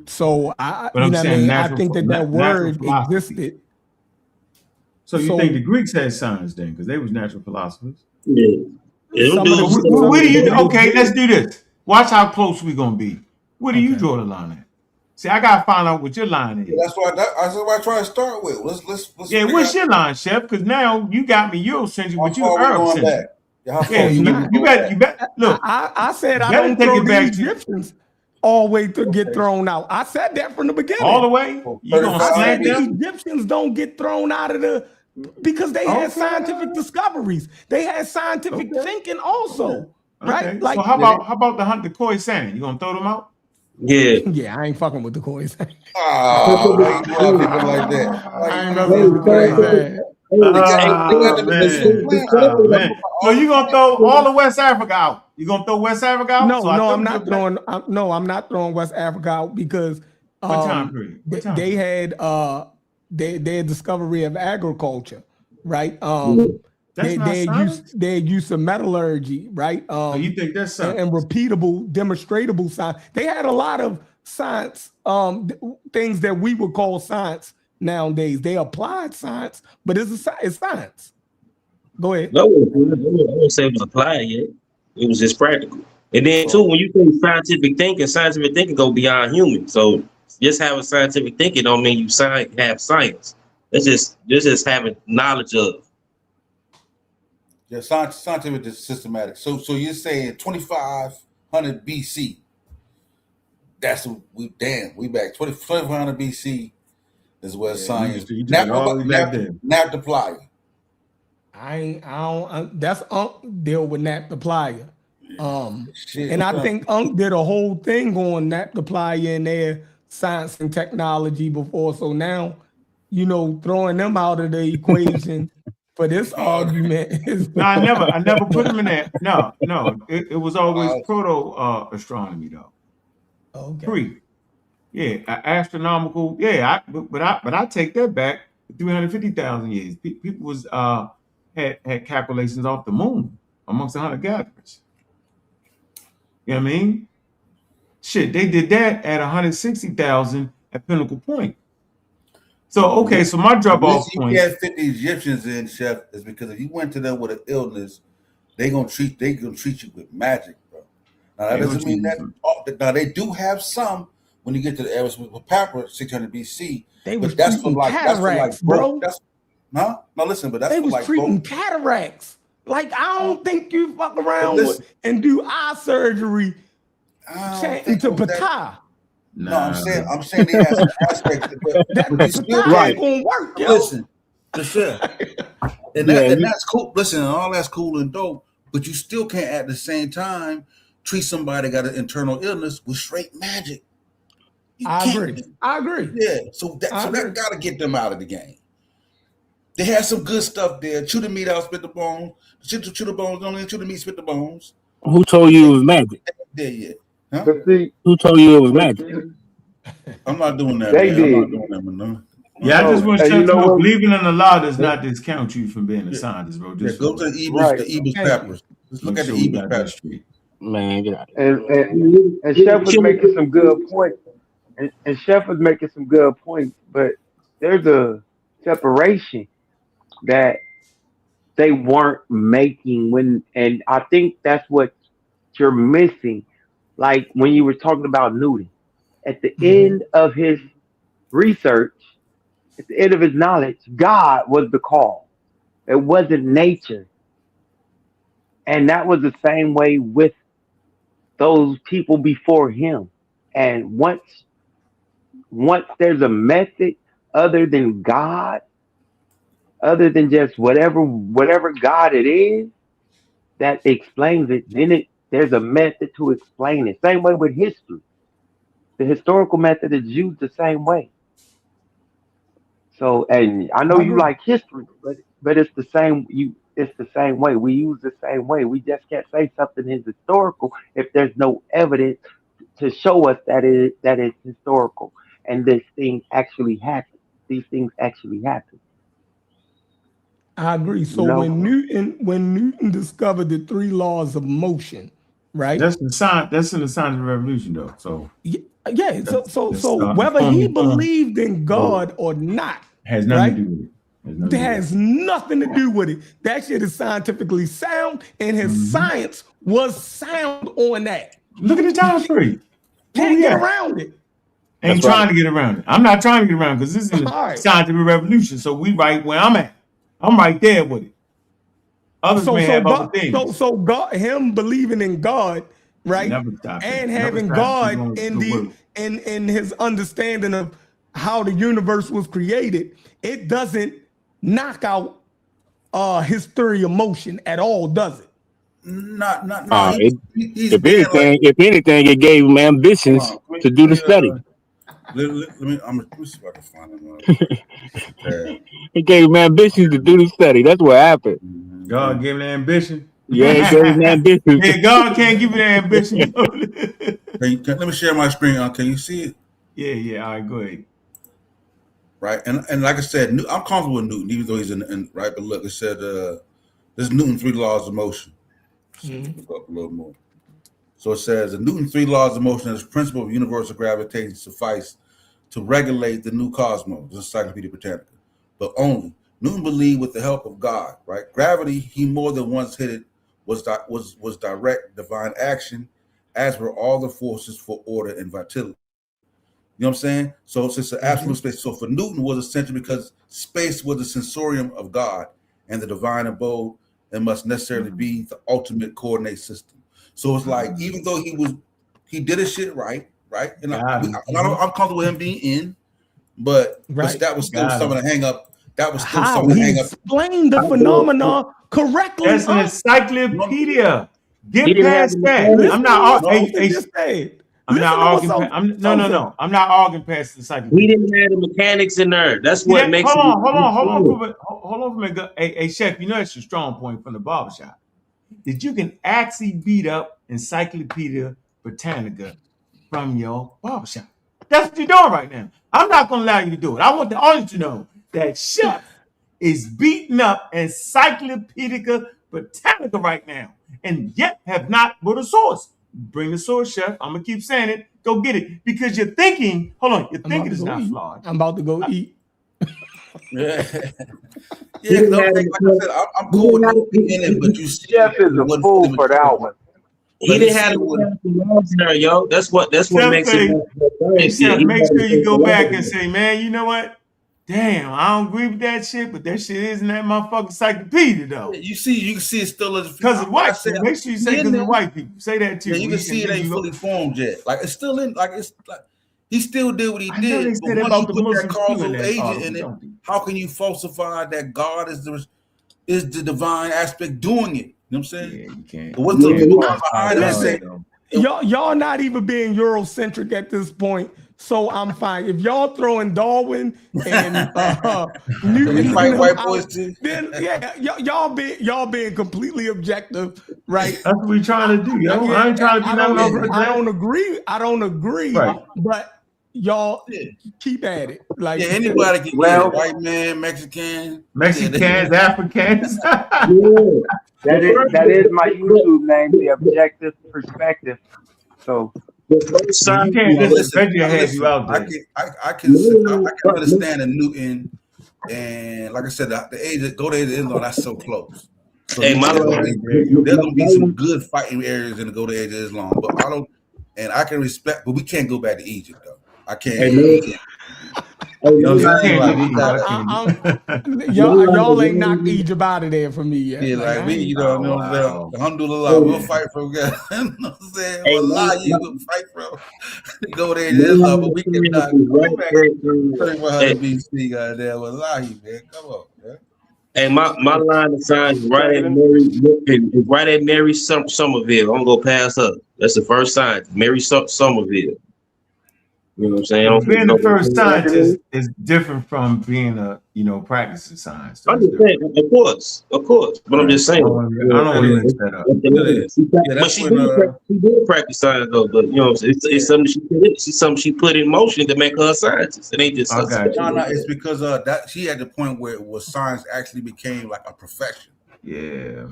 So I think that word existed. So you think the Greeks had science then, because they was natural philosophers? Yeah. Where do you? Okay, let's do this. Watch how close we're gonna be. Where do you draw the line at? See, I gotta find out what your line is. Yeah, that's what I try to start with. Let's yeah, what's your line, Chef? Because now you got me Eurocentric, but you Arab-centric. Yeah, you bet. Look, I said I don't throw the Egyptians all the way to get thrown out. I said that from the beginning. All the way? You gonna slam them? Egyptians don't get thrown out of the, because they had scientific discoveries. They had scientific thinking also, right? Like, so how about the Khoisan? You gonna throw them out? Yeah, I ain't fucking with the Khoisan. Oh, people like that. I ain't messing with the Khoisan. Man. So you gonna throw all of West Africa out? You gonna throw West Africa out? No, I'm not throwing. I'm not throwing West Africa out because what time period? They had their discovery of agriculture, right? They used some metallurgy, right? So you think that's science? And repeatable, demonstratable science. They had a lot of science, things that we would call science nowadays. They applied science, but it's science. Go ahead. No, I wouldn't say it was applied yet. It was just practical. And then too, when you think scientific thinking go beyond human. So just having scientific thinking don't mean you have science. That's just having knowledge of. Yeah, scientific is systematic. So you're saying 2500 BC. That's we back 2500 BC is where science. You took it all the way back there. Naphtalian. I don't. That's deal with Naphtalian. Shit. And I think Ankh did a whole thing on Naphtalian in their science and technology before. So now, throwing them out of the equation for this argument is. No, I never put them in there. No, it was always proto astronomy though. Okay. Astronomical. Yeah, but I take that back 350,000 years. People was had calculations off the moon amongst the hunter-gatherers. You know what I mean? Shit, they did that at 160,000 at Pinnacle Point. So okay, so my drop-off point. You can't fit the Egyptians in, Chef, is because if you went to them with an illness, they gonna treat you with magic, bro. Now that doesn't mean that. Now they do have some when you get to the areas with Papyrus 600 BC. They was treating cataracts, bro. No, listen, but that's they was treating cataracts. Like I don't think you fuck around and do eye surgery chanting to Ptah. No, I'm saying they have some aspects that right gonna work. Yo. Listen, and that's cool. Listen, all that's cool and dope, but you still can't at the same time treat somebody that got an internal illness with straight magic. I agree. Yeah, so that gotta get them out of the game. They had some good stuff there. Chew the meat out, spit the bones. Chew the bones, don't even chew the meat, spit the bones. Who told you it was magic? There yet. Huh? Who told you it was magic? I'm not doing that. They did. I'm not doing that, man. Yeah, I just want to say, believing in Allah does not discount you from being a scientist, bro. Just go to the Ebus Peppers. Just look at the Ebus Peppers. Man, get out. And Chef was making some good points. And Chef was making some good points, but there's a separation that they weren't making and I think that's what you're missing. Like when you were talking about Newton, at the end of his research, at the end of his knowledge, God was the call. It wasn't nature. And that was the same way with those people before him. And once there's a method other than God, other than just whatever God it is that explains it, then there's a method to explain it. Same way with history. The historical method is used the same way. So, and I know you like history, but it's the same. It's the same way. We use the same way. We just can't say something is historical if there's no evidence to show us that it's historical and this thing actually happened. These things actually happen. I agree. So when Newton discovered the 3 laws of motion, right? That's in the scientific revolution, though. So so whether he believed in God or not has nothing to do with it. That has nothing to do with it. That shit is scientifically sound, and his science was sound on that. Look at the time period. Can't get around it. Ain't trying to get around it. I'm not trying to get around because this is the scientific revolution. So we right where I'm at. I'm right there with it. Others may have other things. So God, him believing in God, right, and having God in his understanding of how the universe was created, it doesn't knock out his theory of motion at all, does it? Not. If anything, it gave him ambitions to do the study. Let me see if I can find him. It gave him ambitions to do the study. That's what happened. God gave him an ambition. Yeah, he gave him ambition. Yeah, God can't give you that ambition. Let me share my screen. Can you see it? Yeah. All right, go ahead. Right, and like I said, I'm comfortable with Newton, even though he's in right. But look, it said there's Newton's 3 laws of motion. Look up a little more. So it says the Newton's 3 laws of motion as principle of universal gravitation suffice to regulate the new cosmos. This is Encyclopedia Britannica. But only Newton believed with the help of God, right? Gravity, he more than once hit it, was direct divine action, as were all the forces for order and vitality. You know what I'm saying? So it's an absolute space. So for Newton was essential because space was the sensorium of God and the divine abode and must necessarily be the ultimate coordinate system. So it's like, even though he did his shit right? And I'm comfortable with him being in, but that was still something to hang up. That was still something to hang up. Explain the phenomena correctly. That's an encyclopedia. Get past that. I'm not arguing. No. I'm not arguing past the encyclopedia. We didn't have the mechanics in there. That's what makes it. Hold on for a minute. Hey, Chef, you know that's your strong point from the barbershop. That you can actually beat up Encyclopedia Britannica from your barbershop. That's what you're doing right now. I'm not going to allow you to do it. I want the audience to know that Chef is beating up Encyclopedia Britannica right now, and yet have not put a source. Bring the source, Chef. I'm going to keep saying it. Go get it. Because your thinking, your thinking is not flawed. I'm about to go eat. Yeah, like I said, I'm cool with it, but you Chef is a fool for that one. He didn't have the there, yo. That's what makes it. Make sure you go back and say, man, you know what? Damn, I don't agree with that shit, but that shit isn't that motherfucking encyclopedia though. You can see it's still because of white people. Make sure you say because of white people. Say that too. Yeah, you can see it ain't fully formed yet. Like it's still in. Like it's like he still did what he did. But once you put that causal agent in it, how can you falsify that God is the divine aspect doing it? You know what I'm saying? Yeah, you can't. What's the behind it? Y'all not even being Eurocentric at this point, so I'm fine. If y'all throwing Darwin and Newton, white boys too. Then y'all being completely objective, right? That's what we trying to do, yo. I ain't trying to be I don't agree, right. But y'all keep at it. Like anybody can get it. White man, Mexicans, Africans. That is my YouTube name, The Objective Perspective. So you can't just you out there. I can understand a Newton, and like I said, the age of Islam, that's so close. So there's gonna be some good fighting areas in the Golden Age of Islam, but I can respect, but we can't go back to Egypt though. I can't. Y'all ain't knocked Egypt out of there for me yet. Yeah, like we, alhamdulillah, we'll fight for God. You know what I'm saying? Well, you will fight for go there to Islam, but we cannot go back 3100 BC, goddamn. Wallahi, man, come on, man. Hey, my line of signs is right at Mary Somerville. I'm gonna go past her. That's the first sign, Mary Somerville. You know what I'm saying? Being the first scientist is different from being a practicing science. I'm just saying, of course. But I'm just saying. I don't want to mix that up. But she did practice science though. But it's something she put in motion to make her a scientist. It ain't just it's because that she had the point where science actually became like a profession. Yeah.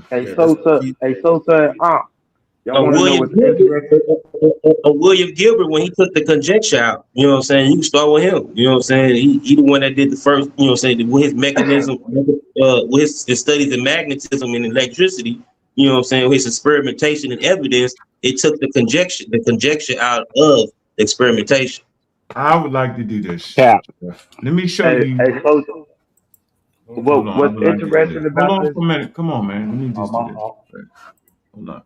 William Gilbert, when he took the conjecture out, you know what I'm saying, you can start with him. You know what I'm saying? He the one that did the first, you know what I'm saying, with his mechanism, with his studies in magnetism and electricity, you know what I'm saying, with his experimentation and evidence, it took the conjecture out of experimentation. I would like to do this. Yeah. Let me show you. What's interesting about hold on for a minute. Come on, man. Let me just do this. Hold on.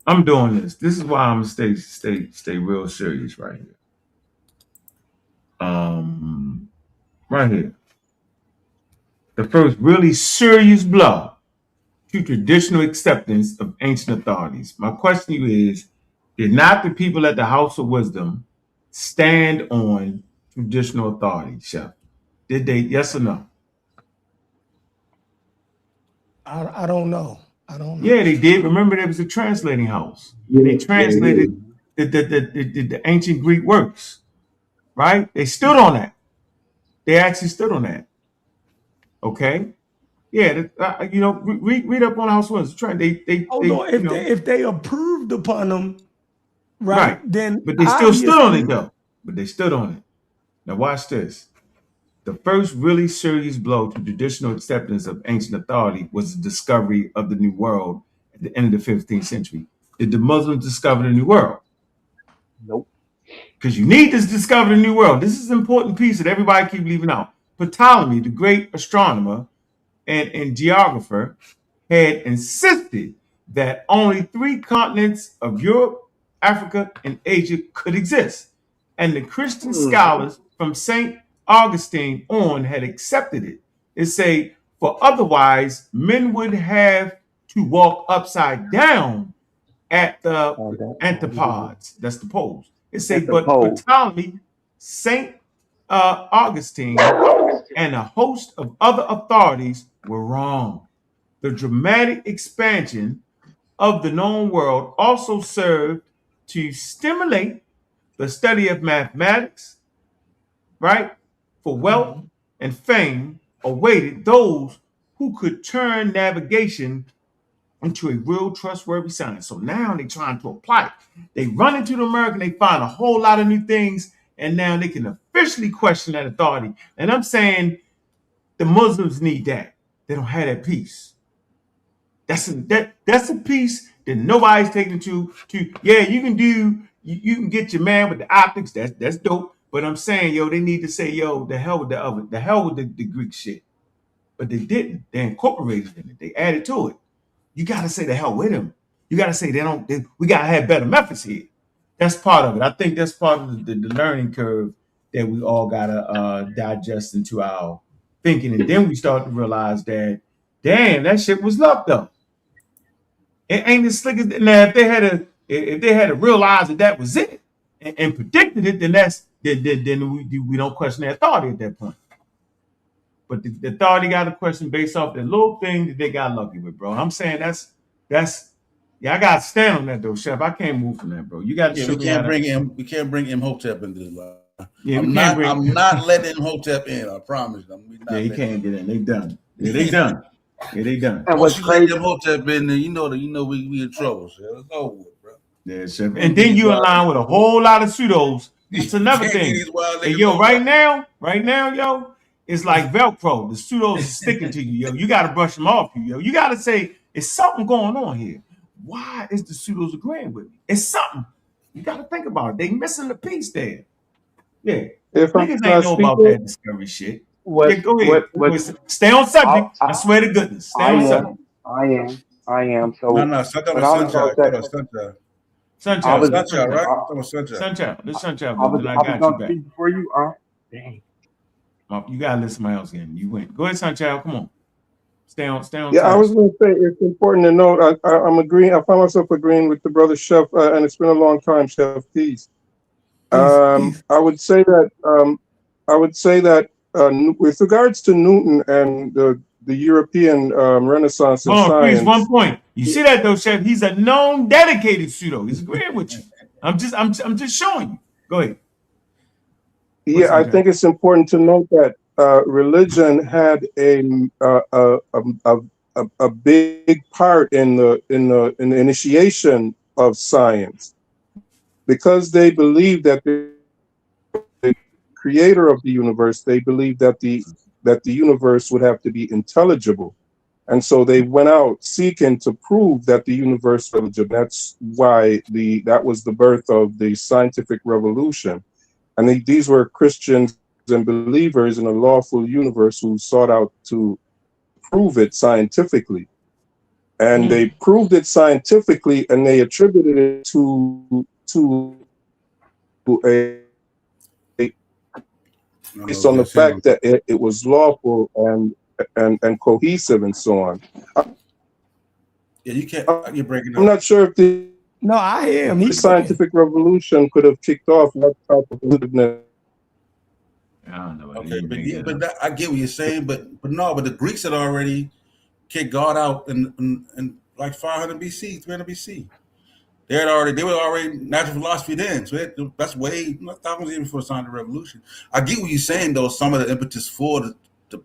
I'm doing this. This is why I'm gonna stay real serious right here. Right here. The first really serious blow to traditional acceptance of ancient authorities. My question to you is, did not the people at the House of Wisdom stand on traditional authority, Chef? Did they, yes or no? I don't know. Yeah, they did. Remember, there was a translating house. They translated the ancient Greek works, right? They stood on that. They actually stood on that. Okay. Yeah, read up on the House of Wisdom. If they approved upon them, right? Then, but they still stood on it though. But they stood on it. Now watch this. The first really serious blow to traditional acceptance of ancient authority was the discovery of the New World at the end of the 15th century. Did the Muslims discover the New World? Nope. because you need to discover the new world. This is an important piece that everybody keep leaving out. Ptolemy, the great astronomer and geographer, had insisted that only 3 continents of Europe, Africa, and Asia could exist. And the Christian scholars from St. Augustine on had accepted it. It say, for otherwise men would have to walk upside down at the antipodes. That's the poles. It say, but Ptolemy, St. Augustine, and a host of other authorities were wrong. The dramatic expansion of the known world also served to stimulate the study of mathematics, right? For wealth and fame awaited those who could turn navigation into a real trustworthy science. So now they're trying to apply it. They run into the American, they find a whole lot of new things, and now they can officially question that authority. And I'm saying the Muslims need that. They don't have that peace. That's a piece that nobody's taking to yeah, you can get your man with the optics, that's dope. But I'm saying, yo, they need to say, yo, the hell with the other, the hell with the Greek shit. But they didn't. They incorporated in it. They added to it. You gotta say the hell with them. You gotta say we gotta have better methods here. That's part of it. I think that's part of the learning curve that we all gotta digest into our thinking. And then we start to realize that, damn, that shit was luck though. It ain't as slick as now. If they had to realize that was it and predicted it, then we don't question their authority at that point. But the authority got a question based off the little thing that they got lucky with, bro. I'm saying that's yeah, I gotta stand on that though, Chef. I can't move from that, bro. You gotta show we can't bring Imhotep into this life. Yeah, I'm not letting Imhotep in, I promise. Yeah, he can't get in. They done. Yeah, they done. Yeah, they done. And once you let Imhotep in there, you know we in trouble, so it's over, bro. Yeah, Chef. And then you align with a whole lot of pseudos. It's another thing. And yo, right now, yo, it's like Velcro. The pseudos are sticking to you, yo. You got to brush them off, yo. You got to say, it's something going on here. Why is the pseudos agreeing with me? It's something. You got to think about it. They missing the piece there. Yeah. If niggas ain't know about that discovery shit. Yeah, go ahead. Stay on subject. I swear to goodness. Stay on subject. I am. So no, Sunchild. Sunchild, right? Sunchild. This Sunchild. I was going to speak before you. Dang. You gotta let somebody else in. You went. Go ahead, Sunchild. Come on. Stay on. Yeah, I was going to say it's important to note. I'm agreeing. I find myself agreeing with the brother Chef, and it's been a long time, Chef. Peace. I would say that with regards to Newton and the European Renaissance of science. Please, 1 point. You see that though, Chef? He's a known dedicated pseudo. He's agreeing with you. I'm just showing you. Go ahead. Yeah, I think it's important to note that religion had a big part in the initiation of science, because they believed that the creator of the universe, they believed that the universe would have to be intelligible. And so they went out seeking to prove that the universe was intelligible. That's why that was the birth of the scientific revolution. And these were Christians and believers in a lawful universe who sought out to prove it scientifically. And they proved it scientifically, and they attributed it to based on the fact that it was lawful and cohesive and so on. Yeah, you can't. You're breaking up. I'm not sure if no, I am. The scientific revolution could have kicked off what type of goodness. I don't know. Okay, but I get what you're saying, but the Greeks had already kicked God out in like 500 BC, 300 BC. They were already natural philosophy then. So that's way thousands even before the scientific revolution. I get what you're saying though. Some of the impetus for the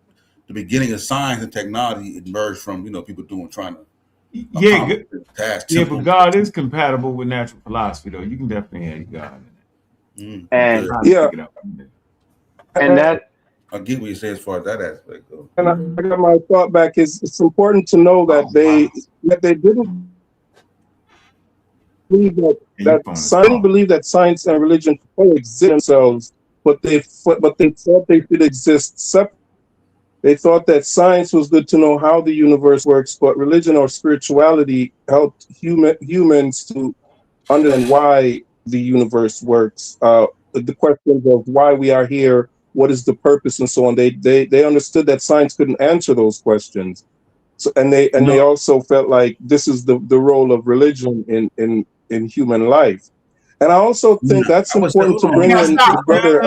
beginning of science and technology emerged from people trying to. But God is compatible with natural philosophy, though. You can definitely have God in it. And that I get what you say as far as that aspect, though. And I got my thought back. It's important to know that they didn't believe didn't believe that science and religion coexist themselves, but they thought they could exist separate. They thought that science was good to know how the universe works, but religion or spirituality helped humans to understand why the universe works. The questions of why we are here, what is the purpose, and so on. They understood that science couldn't answer those questions. So, and they also felt like this is the role of religion in human life. And I also think that's important to bring in the brother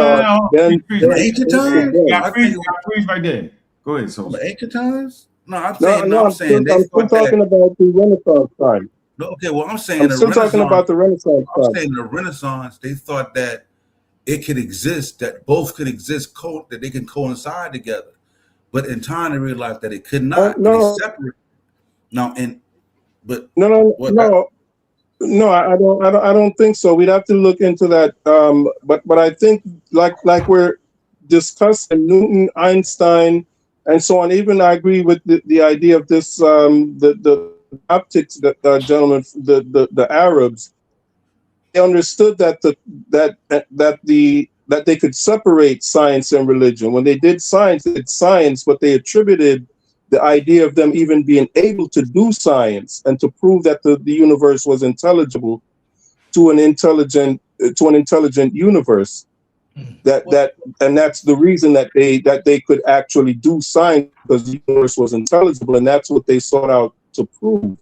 Ben. Ancient times? Yeah, freeze right there. Go ahead, so Ancient times? No, I'm I'm saying still talking about the Renaissance time. No, okay, well, I'm saying I'm still talking about the Renaissance time. I'm saying the Renaissance, they thought that it could exist, that both could exist, that they can coincide together. But in time, they realized that it could not. No, separate. No, I don't think so. We'd have to look into that. But I think like we're discussing Newton, Einstein, and so on. Even I agree with the idea of this the optics that gentlemen, the Arabs, they understood that they could separate science and religion. When they did science, but they attributed the idea of them even being able to do science and to prove that the universe was intelligible to an intelligent universe. And that's the reason that they could actually do science, because the universe was intelligible, and that's what they sought out to prove.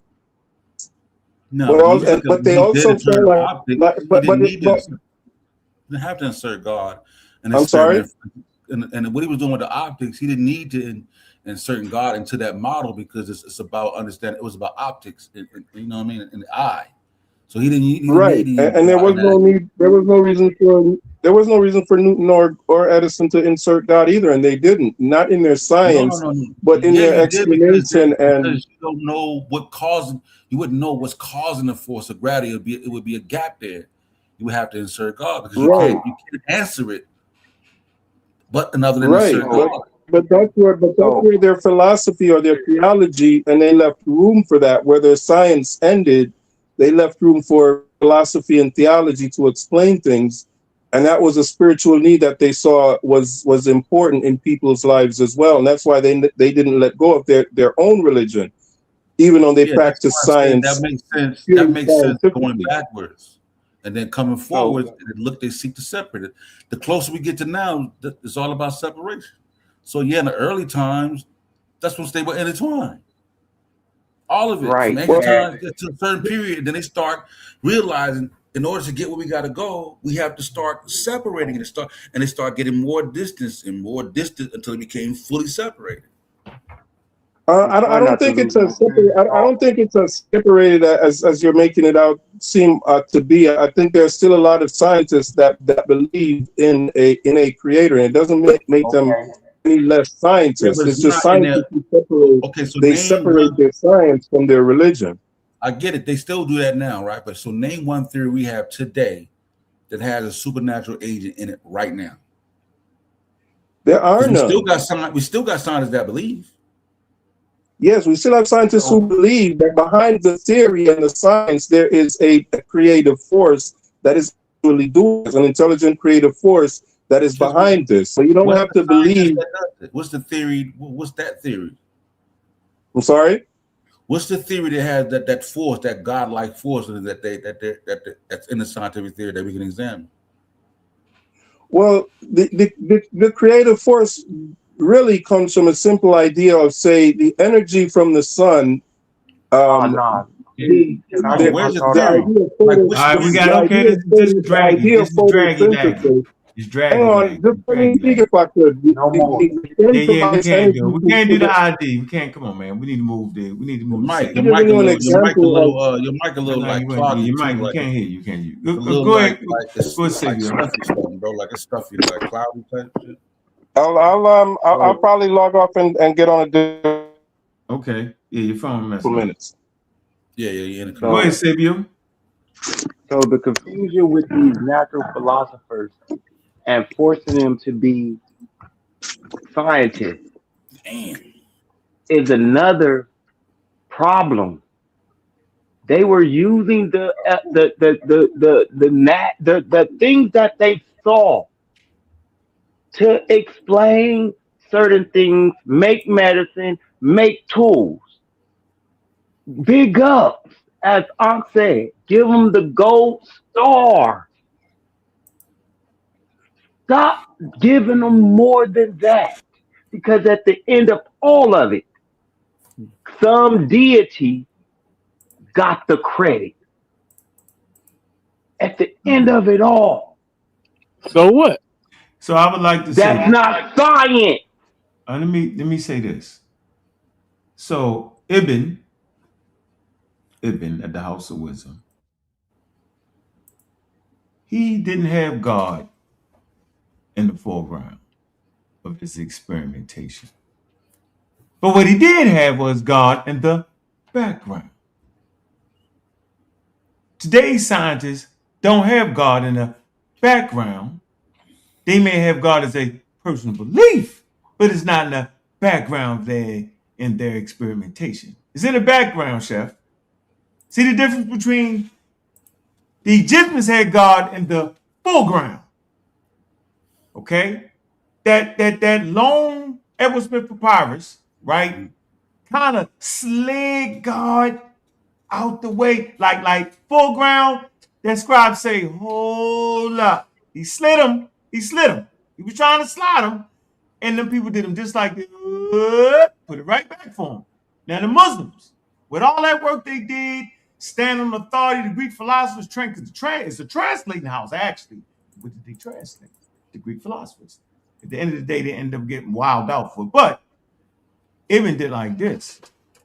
No, but they also felt like, you didn't have to insert God. I'm sorry. And what he was doing with the optics, he didn't need to insert God into that model, because it's about understanding. It was about optics, you know what I mean, in the eye. So he didn't need and there was no need. There was no reason for Newton or Edison to insert God either, and they didn't. Not in their science, but in their explanation. Because you don't know what caused. You wouldn't know what's causing the force of gravity. It would be a gap there. You would have to insert God, because you can't answer it. But another than insert God. But that's where their philosophy or their theology, and they left room for that. Where their science ended, they left room for philosophy and theology to explain things, and that was a spiritual need that they saw was important in people's lives as well. And that's why they didn't let go of their own religion, even though they practiced science. That makes sense. That makes sense going backwards. And then coming forward, they seek to separate it. The closer we get to now, it's all about separation. So yeah, in the early times, that's when they were intertwined. All of it. From ancient times to a certain period, then they start realizing, in order to get where we got to go, we have to start separating it, and they start getting more distance until it became fully separated. I don't think it's as separated. I don't think it's as separated as you're making it out seem to be. I think there's still a lot of scientists that believe in a creator, and it doesn't make them any less scientists. It's just scientists who separate. Separate their science from their religion. I get it. They still do that now, right? But so name one theory we have today that has a supernatural agent in it right now. There are none. We still got scientists that believe. Yes, we still have scientists who believe that behind the theory and the science, there is a creative force that is really doing, an intelligent creative force that is behind this. So you don't have to believe. What's the theory? What's that theory? I'm sorry? What's the theory that has that force, that godlike force that's in the scientific theory that we can examine? Well, the creative force really comes from a simple idea of, say, the energy from the sun. Where's the theory? We got this is dragging. It's dragging. Hang on, just let me speak if I could. No more. We can't do the ID. We can't. Come on, man. We need to move there. We need to move. Your mic a little like cloudy. Your mic. You can't hear. You can't hear. Go ahead. Go ahead, bro. Like a stuffy, like cloudy type shit. I'll probably log off and get on a. Okay. Yeah, your phone messing. 2 minutes. Yeah. Go ahead, Sekou. So the confusion with these natural philosophers and forcing them to be scientists is another problem They were using the things that they saw to explain certain things, make medicine, make tools. Big ups, as Ankh said, give them the gold star. Stop giving them more than that. Because at the end of all of it, some deity got the credit. At the end of it all, So what? So I would like to say that's not science. let me say this. So Ibn at the House of Wisdom, he didn't have God in the foreground of his experimentation. But what he did have was God in the background. Today's scientists don't have God in the background. They may have God as a personal belief, but it's not in the background there in their experimentation. It's in the background, Chef. See the difference between the Egyptians had God in the foreground. Okay? That long Edward Smith papyrus, right? Kind of slid God out the way, like foreground. That scribe say, hold up. He slid him. He slid him. He was trying to slide him. And them people did him just like this. Put it right back for him. Now the Muslims, with all that work they did, stand on authority, the Greek philosophers trained, because it's a translating house, actually. What did they translate? The Greek philosophers. At the end of the day, they end up getting wild out for it. But Ibn did like this.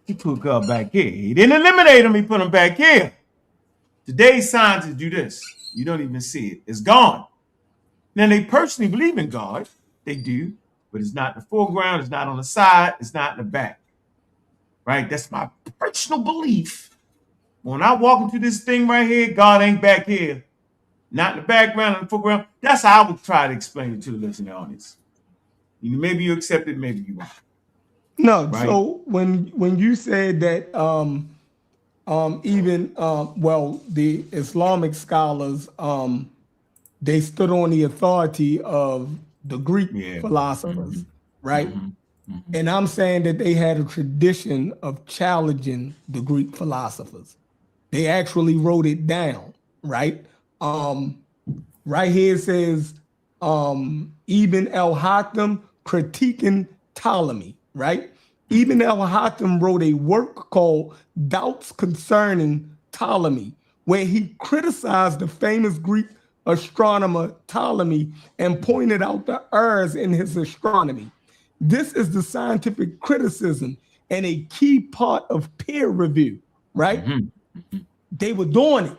He put God back here. He didn't eliminate him, he put him back here. Today's scientists do this. You don't even see it. It's gone. Now, they personally believe in God. They do. But it's not in the foreground. It's not on the side. It's not in the back. Right? That's my personal belief. When I walk into this thing right here, God ain't back here. Not in the background, in the foreground. That's how I would try to explain it to the listening audience. Maybe you accept it, maybe you won't. No, Right? so when you said that even the Islamic scholars they stood on the authority of the Greek philosophers, right? And I'm saying that they had a tradition of challenging the Greek philosophers. They actually wrote it down, right? Right here it says Ibn al-Hakim critiquing Ptolemy, right? Ibn al-Hakim wrote a work called Doubts Concerning Ptolemy, where he criticized the famous Greek astronomer Ptolemy and pointed out the errors in his astronomy. This is the scientific criticism and a key part of peer review, right? They were doing it.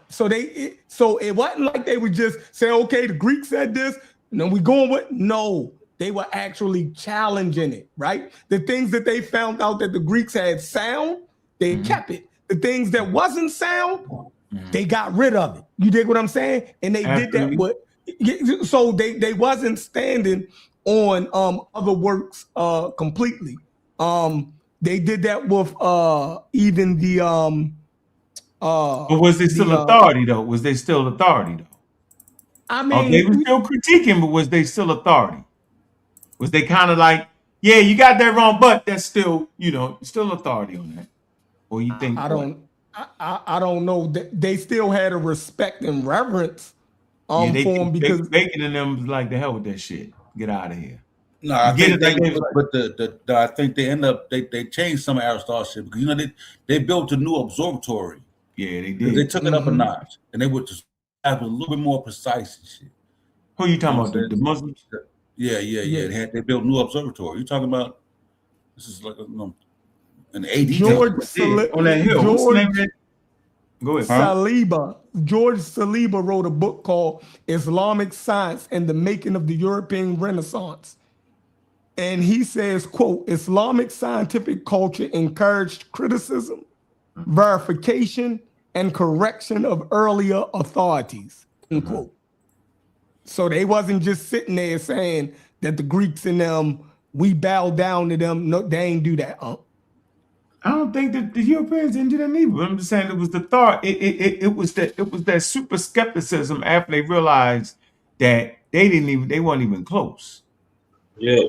So it wasn't like they would just say, okay, the Greek said this, and then we going with, no, they were actually challenging it, right? The things that they found out that the Greeks had sound, they kept it. The things that wasn't sound, they got rid of it. You dig what I'm saying? And they did that with, so they wasn't standing on other works completely. They did that with even the but was they still authority though? Was they still authority though? I mean, they were still critiquing, but was they still authority? Was they kind of like, yeah, you got that wrong, but that's still, still authority on that? Or you think I don't know. They still had a respect and reverence for them because Bacon and them was like, the hell with that shit. Get out of here. No, I think I think they end up they changed some of Aristotle's shit because they built a new observatory. Yeah, they did. They took it up a notch, and they would just have a little bit more precise and shit. Who are you talking about? The Muslims? Yeah. They built a new observatory. You talking about? This is like an AD on that hill. What's the name of it? Go ahead. Saliba. George Saliba wrote a book called Islamic Science and the Making of the European Renaissance. And he says, quote, Islamic scientific culture encouraged criticism, verification, and correction of earlier authorities, end quote. So they wasn't just sitting there saying that the Greeks and them, we bow down to them. No, they ain't do that. I don't think that the Europeans didn't do that either. But I'm just saying it was the thought. It was that super skepticism after they realized that they weren't even close. Yeah.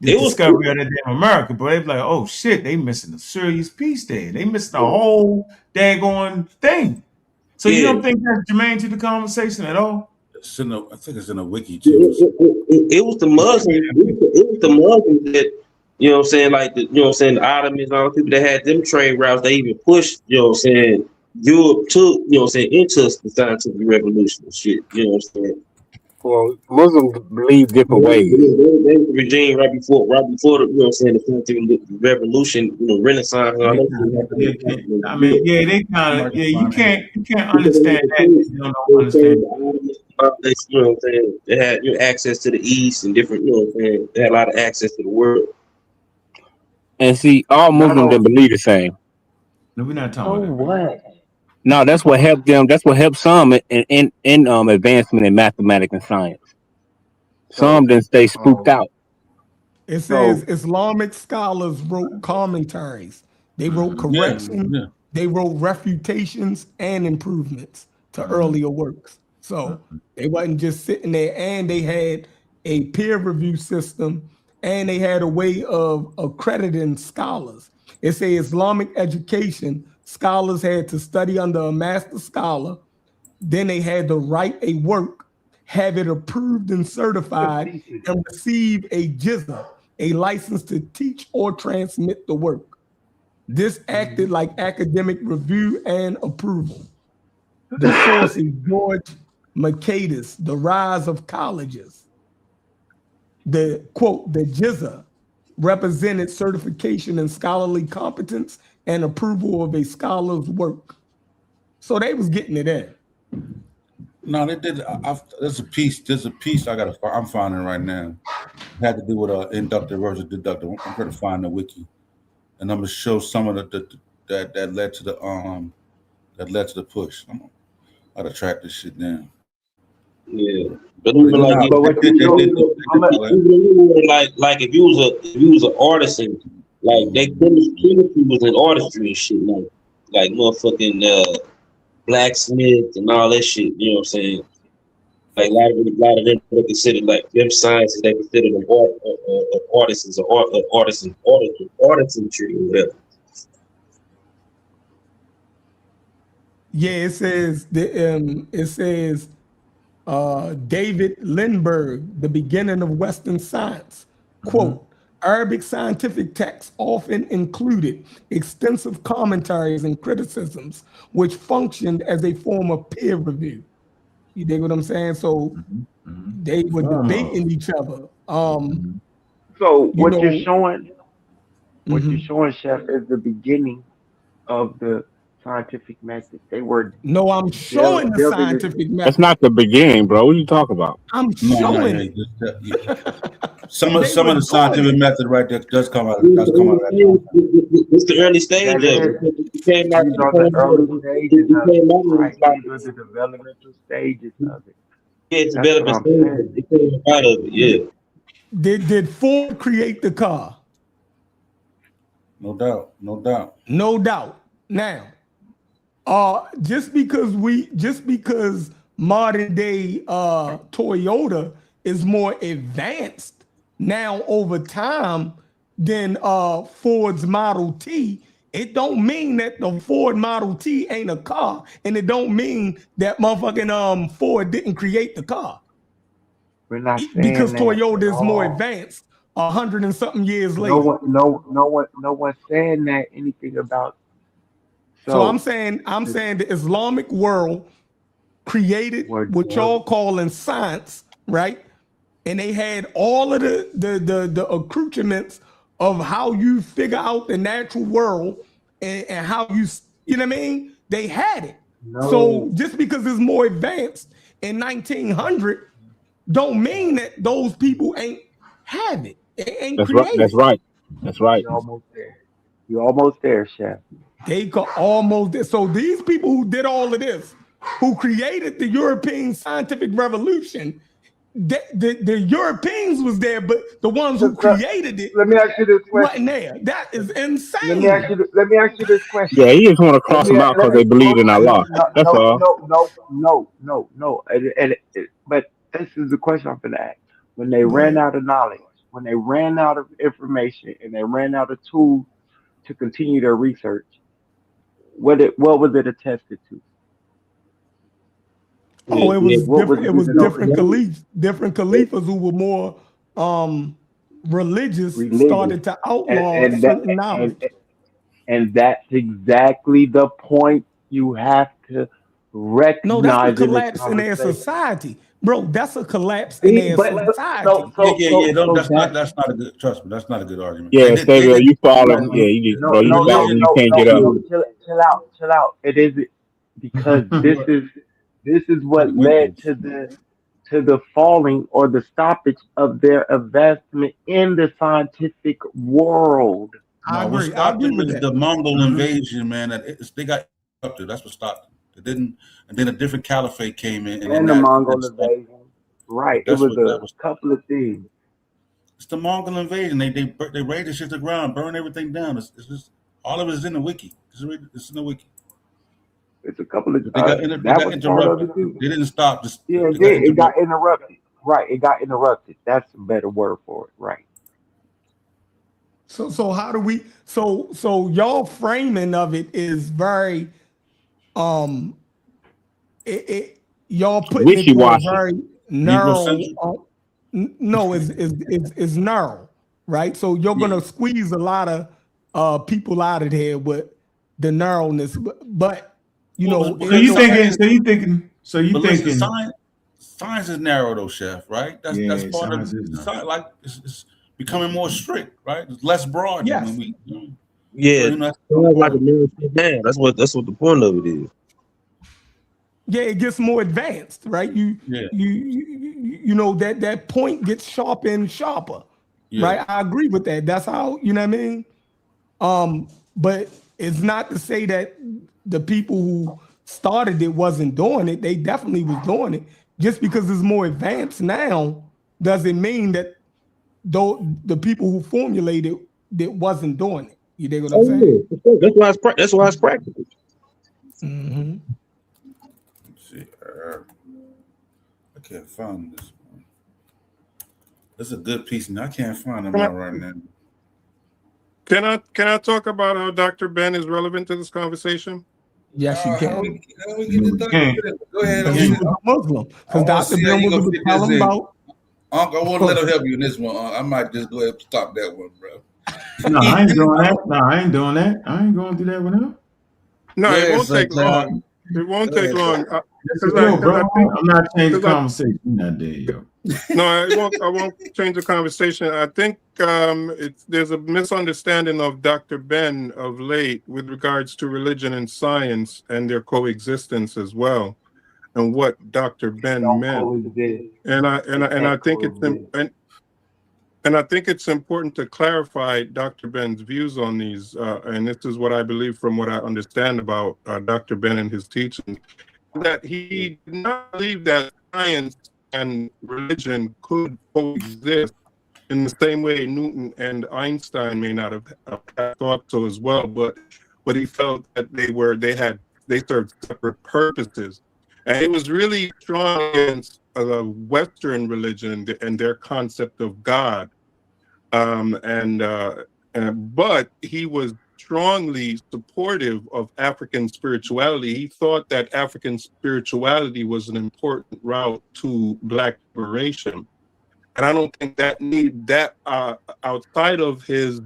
The It was discovery of the damn America, but they be like, oh shit, they missing a serious piece there. They missing the whole daggone thing. So you yeah. don't think that's germane to the conversation at all? I think it's in a wiki It, too. it was the Muslims. It was the Muslims that, you know what I'm saying, like the, you know what I'm saying, the Ottomans, all the people that had them trade routes, they even pushed, you know what I'm saying, Europe to, you know what I'm saying, into the scientific revolution and shit. You know what I'm saying? Well, Muslims believe different ways. They was the regime right before the, you know what I'm saying, the scientific revolution, you know, Renaissance and all that shit. They kind of, you can't Because they understand had the that if tools. you don't They were understand. saying the Ottomans, you know what I'm saying, they had, you know, access to the East and different, you know what I'm saying, they had a lot of access to the world. And see, all Muslims don't believe the same. No, we're not So talking about that. what? No, that's what helped them. That's what helped some in advancement in mathematics and science. Some So, didn't stay spooked out. It so says Islamic scholars wrote commentaries. They wrote Yeah, corrections. yeah. They wrote refutations and improvements to earlier works. So they wasn't just sitting there, and they had a peer review system, and they had a way of accrediting scholars. It says Islamic education, scholars had to study under a master scholar. Then they had to write a work, have it approved and certified, and receive a jizya, a license to teach or transmit the work. This acted like academic review and approval. The source is George Mercatus, The Rise of Colleges. The quote, the jizya represented certification in scholarly competence and approval of a scholar's work. So they was getting it in. No, they did. There's a piece. I'm finding right now. It had to do with inductive versus deductive. I'm trying to find the wiki, and I'm gonna show some of that led to the push. I'm gonna track this shit down. Yeah, but even like, but what you like if you was an artisan, like they chemistry was an artistry and shit, like motherfucking blacksmith and all that shit. You know what I'm saying? Like a lot of them they consider like them sciences. They consider them artisans or artisanry or whatever. Yeah, it says David Lindbergh, The Beginning of Western Science. Quote, Arabic scientific texts often included extensive commentaries and criticisms, which functioned as a form of peer review. You dig what I'm saying? So they were debating each other. So what you're showing, Chef, is the beginning of the scientific method. They were No, I'm showing the building it. scientific method. That's not the beginning, bro. What are you talking about? I'm showing it. Some of the scientific method right there does come out of that. It's the early stage of it. These are the early stages of it, right? These are the developmental stages of it. Yeah, development stages. It came out of it, yeah. Did Ford create the car? No doubt. No doubt. Now, just because modern day Toyota is more advanced now over time than Ford's Model T, it don't mean that the Ford Model T ain't a car, and it don't mean that motherfucking Ford didn't create the car. We're not saying because that Toyota is more advanced 100 and something years later. No one's saying that anything about. So I'm saying the Islamic world created what y'all calling science, right? And they had all of the accoutrements of how you figure out the natural world and how you know what I mean? They had it. No. So just because it's more advanced in 1900 don't mean that those people ain't have it. It ain't created. That's right. You're almost there, Chef. They got almost there. So these people who did all of this, who created the European scientific revolution, the Europeans was there, but the ones who created it let me ask you this question. wasn't there. That is insane. Let me ask you this question. Yeah, you just want to cross them out because they believe in Allah. That's all. No. But this is the question I'm gonna ask. When they ran out of knowledge, when they ran out of information, and they ran out of tools to continue their research, what was it attested to? Oh, it was different. It was different caliphs. Different caliphs who were more religious started to outlaw certain knowledge. And that's exactly the point you have to recognize. No, that's a collapse in their society, bro. That's a collapse in their society. That's not a good. Trust me, that's not a good argument. Yeah, Savior, you follow. Yeah, you just you can't get up. Chill out. It is because this is what led to the falling or the stoppage of their advancement in the scientific world. What stopped them is the Mongol invasion, man. They got up to. That's what stopped them. It didn't, and then a different caliphate came in, and the Mongol invasion. Right. It was a couple of things. It's the Mongol invasion. They raided the shit to the ground, burned everything down. It's just all of it is in the wiki. It's in the wiki. It's a couple of they got interrupted. They didn't stop. It got interrupted. Right. It got interrupted. That's a better word for it. Right. So how do we? So y'all framing of it is very, y'all putting it in a very narrow. No, it's narrow, right? So you're gonna squeeze a lot of people out of there with the narrowness, but you know. So you thinking? Science is narrow though, Chef. Right? That's part of science. Like it's becoming more strict, right? It's less broad. Yes. Than we, yeah, like a man. That's what the point of it is. Yeah, it gets more advanced, right? You know that point gets sharper and sharper, right? I agree with that. That's how, you know what I mean? But it's not to say that the people who started it wasn't doing it. They definitely was doing it. Just because it's more advanced now doesn't mean that though the people who formulated it wasn't doing it. You dig what I'm saying? That's why it's practical. Mm-hmm. Let's see, I can't find this one. This is a good piece, and I can't find them out right now. Can I talk about how Dr. Ben is relevant to this conversation? Yes, you can. Go ahead. He was a Muslim. Because Dr. Ben was to tell him about. Uncle, I won't let him help you in this one. I might just go ahead and stop that one, bro. No, I ain't doing that. I ain't going to do that one now. No, it won't take long. It won't take long. I'm not changing the conversation. Not there, yo. No, I won't change the conversation. I think there's a misunderstanding of Dr. Ben of late with regards to religion and science and their coexistence as well, and what Dr. Ben meant. And I think it's important to clarify Dr. Ben's views on these. And this is what I believe from what I understand about Dr. Ben and his teachings, that he did not believe that science and religion could coexist in the same way Newton and Einstein may not have thought so as well, but he felt that they served separate purposes. And it was really strong against Western religion and their concept of God. But he was strongly supportive of African spirituality. He thought that African spirituality was an important route to Black liberation. And I don't think that outside of his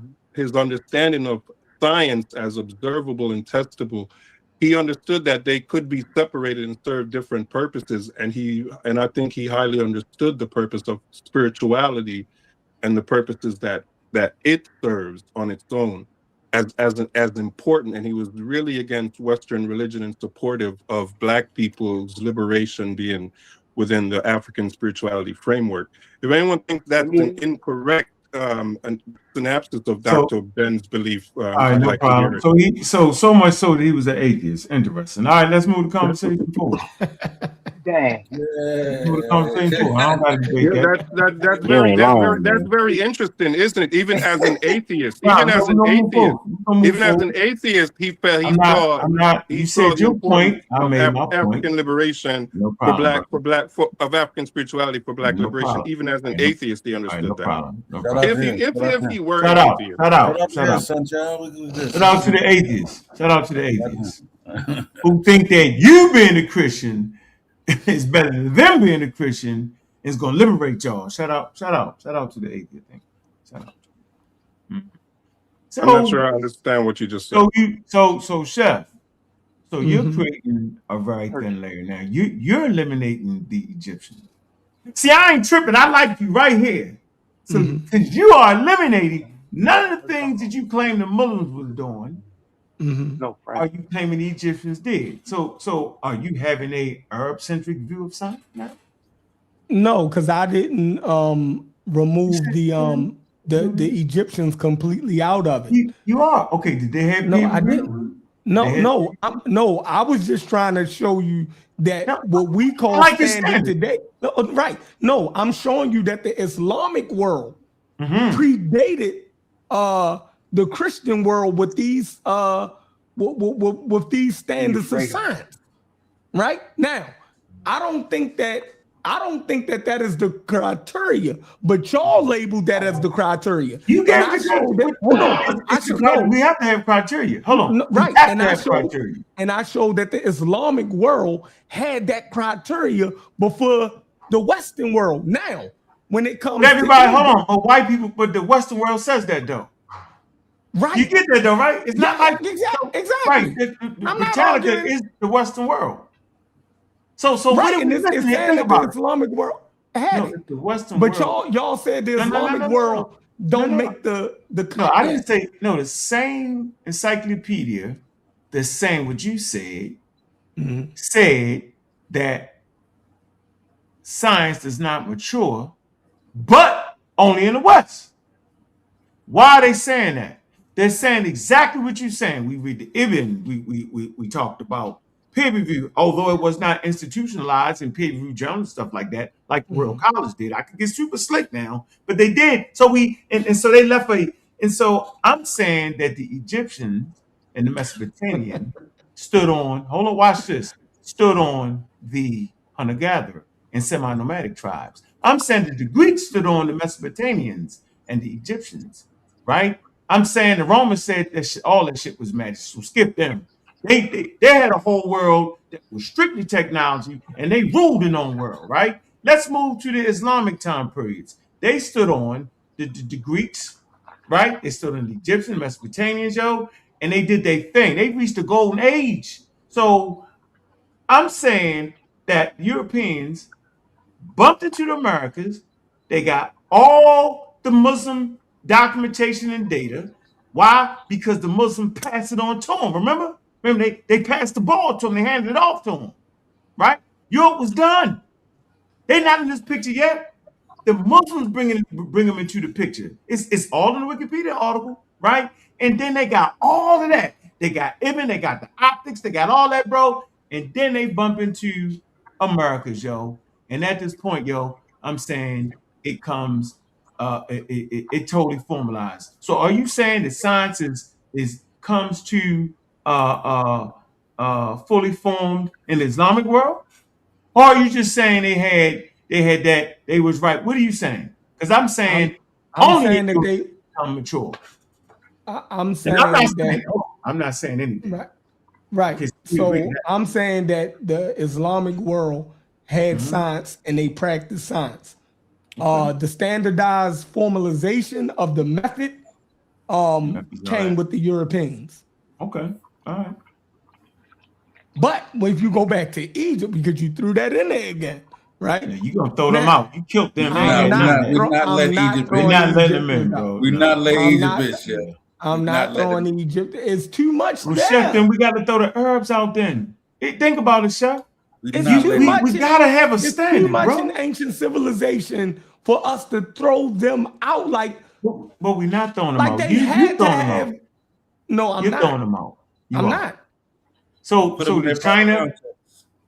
understanding of science as observable and testable, he understood that they could be separated and serve different purposes. And I think he highly understood the purpose of spirituality and the purposes that it serves on its own as important. And he was really against Western religion and supportive of Black people's liberation being within the African spirituality framework. If anyone thinks that's an incorrect synopsis of Dr. Ben's belief, no like problem. So much so that he was an atheist. Interesting. All right, let's move the conversation forward. Dang. That's what the conversation for. I don't got to debate Yeah, that. that's very interesting, isn't it? Even as an atheist, Nah, even as an no move atheist, forward. No move even as forward. an atheist, he felt I'm not. he You saw said the your importance point. I of made my point. African liberation No for problem, black of African spirituality for black no liberation. problem. Even as an All right, atheist, he all right, understood no that. problem. No Shout problem. out to him. If he were Shout an out. atheist. Shout Shout out. out to Shout him, out. sunshine. Look at this. Shout out to the atheists. Shout out to the atheists who think that you being a Christian is better than them being a Christian is going to liberate y'all. Shout out. Shout out. Shout out to the atheists. Shout out. So, I'm not sure I understand what you just said. so chef. So you're creating a very thin layer now. You're eliminating the Egyptians. See, I ain't tripping. I like you right here. So because you are eliminating none of the things that you claim the Muslims was doing. No, Are you claiming the Egyptians did? So are you having a Arab-centric view of science now? No, because I didn't remove the Egyptians completely out of it. You are. Okay, did they have No, peer I review? didn't. No, I was just trying to show you that No, what we call I like your standard standard. today. No, right. No, I'm showing you that the Islamic world predated the Christian world with these with these standards of science. Right? Now, I don't think that that is the criteria, but y'all labeled that as the criteria. You And gave I the showed that. Hold on. I showed, no, We have to have criteria. Hold on. no, right. We have And to I have showed, criteria. and I showed that the Islamic world had that criteria before the Western world. Now, when it comes But everybody, to hold on. But white people, but the Western world says that though. right, You get that though, right? It's not like exactly. right. I'm not Britannica arguing. is the Western world. So Right, what are and we it's missing here? saying Think that the about it. Islamic world had No, it. it's the Western But world. y'all said the No. Islamic world don't make the cut. No, I yet. didn't say no. The same encyclopedia, the same what you said, said that science does not mature, but only in the West. Why are they saying that? They're saying exactly what you're saying. We read the Ibn, we talked about peer review, although it was not institutionalized in peer review journals and stuff like that, like the Royal College did. I could get super slick now, but they did. So so they left and so I'm saying that the Egyptians and the Mesopotamian stood on, hold on, watch this, stood on the hunter-gatherer and semi-nomadic tribes. I'm saying that the Greeks stood on the Mesopotamians and the Egyptians, right? I'm saying the Romans said that all that shit was magic, so skip them. They had a whole world that was strictly technology, and they ruled the known world, right? Let's move to the Islamic time periods. They stood on the Greeks, right? They stood on the Egyptians, Mesopotamians, yo, and they did their thing. They reached the golden age. So I'm saying that Europeans bumped into the Americas. They got all the Muslim documentation and data. Why? Because the Muslim passed it on to them. Remember, they passed the ball to them. They handed it off to them. Right? Europe was done. They're not in this picture yet. The Muslims bring them into the picture. It's all in the Wikipedia article, right? And then they got all of that. They got Ibn, they got the optics, they got all that, bro. And then they bump into Americas, yo. And at this point, yo, I'm saying it comes, it totally formalized. So are you saying that science comes to fully formed in the Islamic world? Or are you just saying they had that they was right? What are you saying? Because I'm saying I'm saying that they become mature. I'm saying I'm not saying anything. Right. So I'm saying that the Islamic world had science and they practiced science. The standardized formalization of the method came with the Europeans. Okay. All right. But if you go back to Egypt, because you threw that in there again, right? Yeah, you're gonna throw them out. You killed them. We're not letting Egypt We're not letting them in, bro. We're not letting Egypt in. I'm not throwing Egypt. It's too much. Well, Chef, then we got to throw the Arabs out. Then think about it, Chef. We gotta have a standard, too much bro. in ancient civilization for us to throw them out like. But we're not throwing them like out. They you had throwing to them have. out. No, I'm You're not. throwing them out. I'm not. So the China.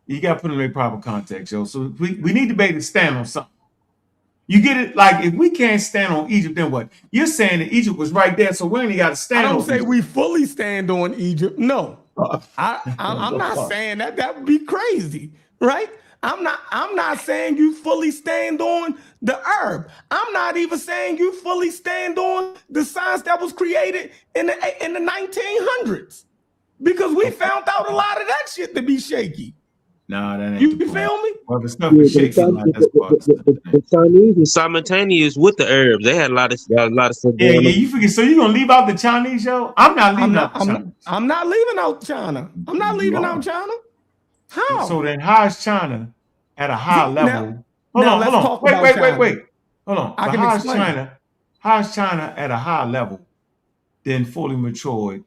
You got to put them in their proper context, yo. So we need to be able to stand on something. You get it? Like, if we can't stand on Egypt, then what? You're saying that Egypt was right there, so we only got to stand on Egypt. I don't say we fully stand on Egypt. No. I'm not saying that. That would be crazy, right? I'm not saying you fully stand on the herb. I'm not even saying you fully stand on the science that was created in the 1900s. Because we found out a lot of that shit to be shaky. No, that ain't. You feel me? Well, the stuff is shaky. The Chinese were simultaneous with the herbs. They had a lot of stuff. Yeah, you forget. So you gonna leave out the Chinese, yo? I'm not leaving out China. I'm not leaving out China. I'm not leaving out China. How? So then, how is China at a high level? Hold on. Wait. Hold on. How is China at a high level than fully matured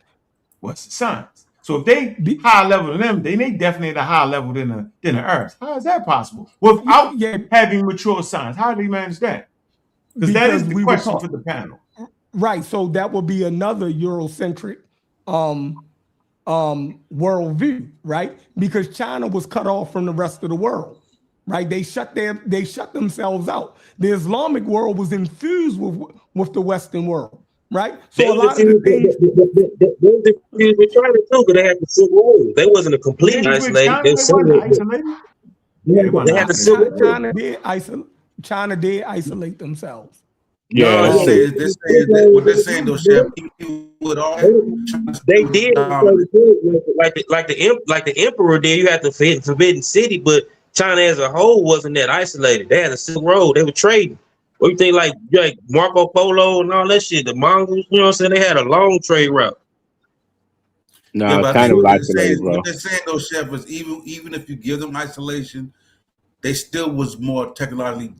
Western science? So if they high level than them, then they definitely at a higher level than the Earth. How is that possible? Without having mature science, how do they manage that? Because that is the question for the panel. Right. So that would be another Eurocentric worldview, right? Because China was cut off from the rest of the world, right? They shut themselves out. The Islamic world was infused with the Western world. Right, so a lot of the things they were trying to do, because they had the Civil War. They wasn't a complete isolated. They had the Civil War. China did isolate themselves. Yeah, what they're saying though, Chef, they did like the emperor did. You had the Forbidden City, but China as a whole wasn't that isolated. They had a Silk Road. They were trading. What you think, like Marco Polo and all that shit, the Mongols, you know what I'm saying? They had a long trade route. No, yeah, kind of isolated, bro. What they're saying though, Chef, is even if you give them isolation, they still was more technologically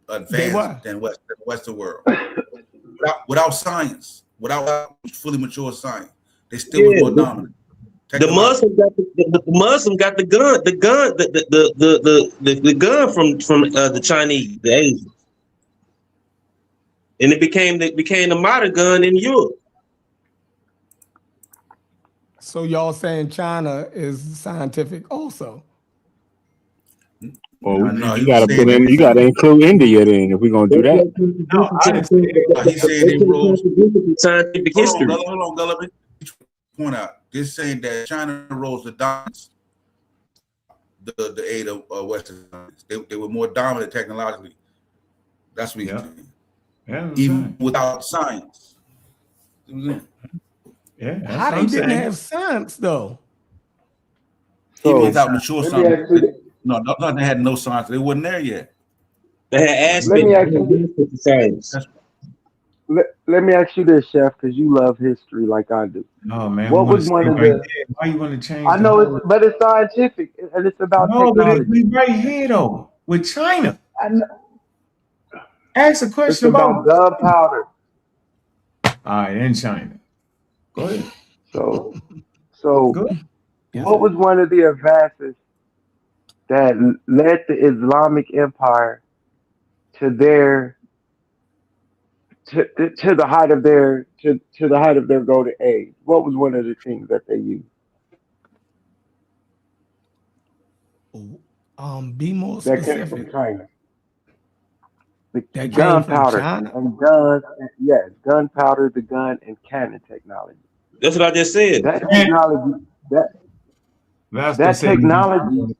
advanced than the Western world. without science, without fully mature science, they still was more dominant. The Muslim got the gun from the Chinese, the Asians. And it became the modern gun in Europe. So y'all saying China is scientific also? Well, you gotta include India then if we're gonna do that. No, I didn't say that. He's saying they rose scientific history. Hold on, let me point out. They're saying that China rose to dominance the aid of Western science. They were more dominant technologically. That's what he's saying. Yeah, even without science. Yeah, how they didn't have science though? Even without mature science. They had no science. They wasn't there yet. They had science. Let me ask you this, Chef, because you love history like I do. Oh man, what was one of the? Why you want to change? I know but it's scientific and it's about technology. But we right here though with China. I know. Ask a question about gunpowder. All right, in China. Go ahead. So what was one of the advances that led the Islamic Empire to the height of their golden age? What was one of the things that they used? Be more specific. That came from China. The gunpowder and guns, gunpowder, the gun and cannon technology. That's what I just said. That technology, that technology,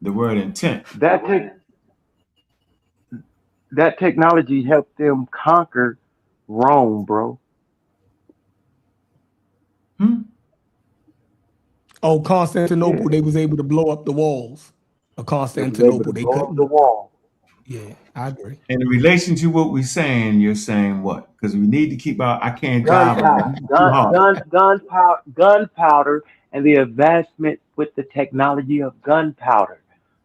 the word intent. That technology helped them conquer Rome, bro. Oh, Constantinople, they was able to blow up the walls of Constantinople. They couldn't the wall. Yeah, I agree. In relation to what we're saying, you're saying what? Because we need to keep our gunpowder and the advancement with the technology of gunpowder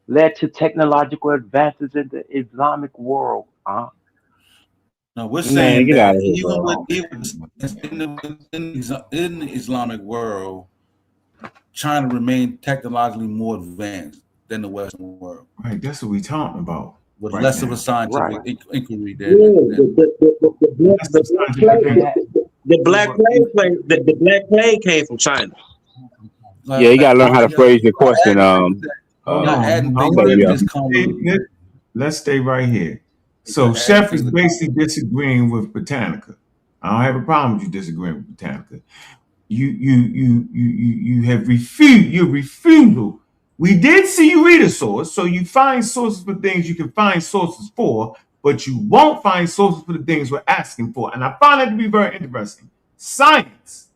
led to technological advances in the Islamic world. No, we're saying that in the Islamic world, China remained technologically more advanced than the Western world. Right, that's what we're talking about. With less of a scientific inquiry there. The Black Plague came from China. Yeah, you gotta learn how to phrase your question. Hold Not on. adding No, things So that yeah, just come. let's stay right here. It's So not adding Chef is things that basically disagreeing with Botanica. I don't have a problem with you disagreeing with Botanica. You have refused your refusal. We did see you read a source, so you find sources for things you can find sources for, but you won't find sources for the things we're asking for. And I find that to be very interesting. Science,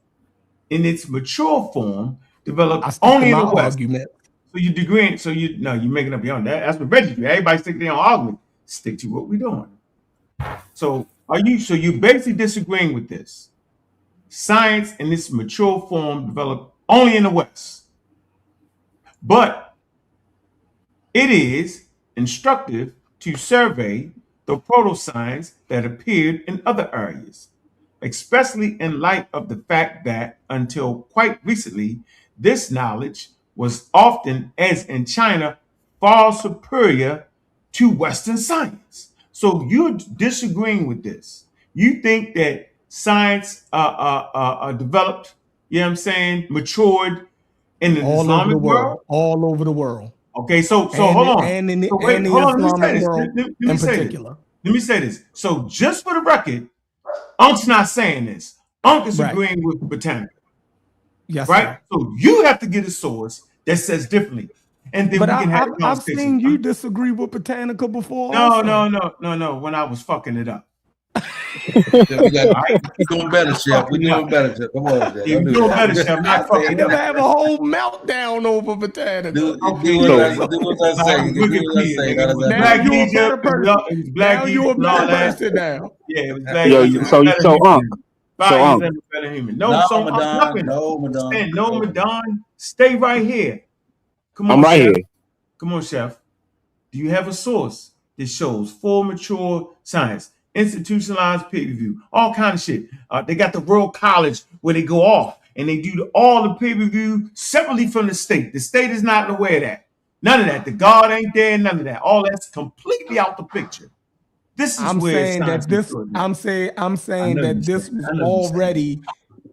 in its mature form, I developed stick to only in my the West. argument. So you're agreeing, so you're making up your own. That's what Reggie do. Everybody stick to their own argument. Stick to what we're doing. So you're basically disagreeing with this. Science in its mature form developed only in the West. But it is instructive to survey the proto-science that appeared in other areas, especially in light of the fact that until quite recently, this knowledge was often, as in China, far superior to Western science. So you're disagreeing with this. You think that science developed, you know what I'm saying, matured in an All over the Islamic world. world? All over the world. Okay, so And hold on. and in the, So and wait, the hold on. Let me Islamic say this. world Let me in say this. particular. Let me say this. So just for the record, Unk's not saying this. Unk is Right. agreeing with Botanica, Yes, right? sir. So you have to get a source that says differently, and then But we can have a I've conversation. seen you disagree with Botanica before. No, also. no. When I was fucking it up. Yeah, we got. All right? We're doing better, Chef. We're doing better, Chef. Come on, Chef. Yeah, Don't we're do doing that. better, Chef. I Not seen fucking them up. have a whole meltdown over Botanica. Do Okay, what I so say. it was Do what I Wikipedia, say. nigga. It was Now Black you a Egypt. better person. It was Black Now Egypt you a and all better that. person now. Yeah, it was Black yo, Egypt. so Better so human. 5 years Unc, and better human. No, No, so Madon. nothing. No, Madon. Saying no, Madon. Stay right here. Come I'm on, right Chef. here. Come on, Chef. Do you have a source that shows full mature science, institutionalized peer review, all kind of shit? They got the Royal College where they go off and they do all the peer review separately from the state. The state is not aware of that. None of that. The guard ain't there. None of that. All that's completely out the picture. This is I'm where saying science that this. matured. I'm saying I know you that this saying. was I know you saying. already.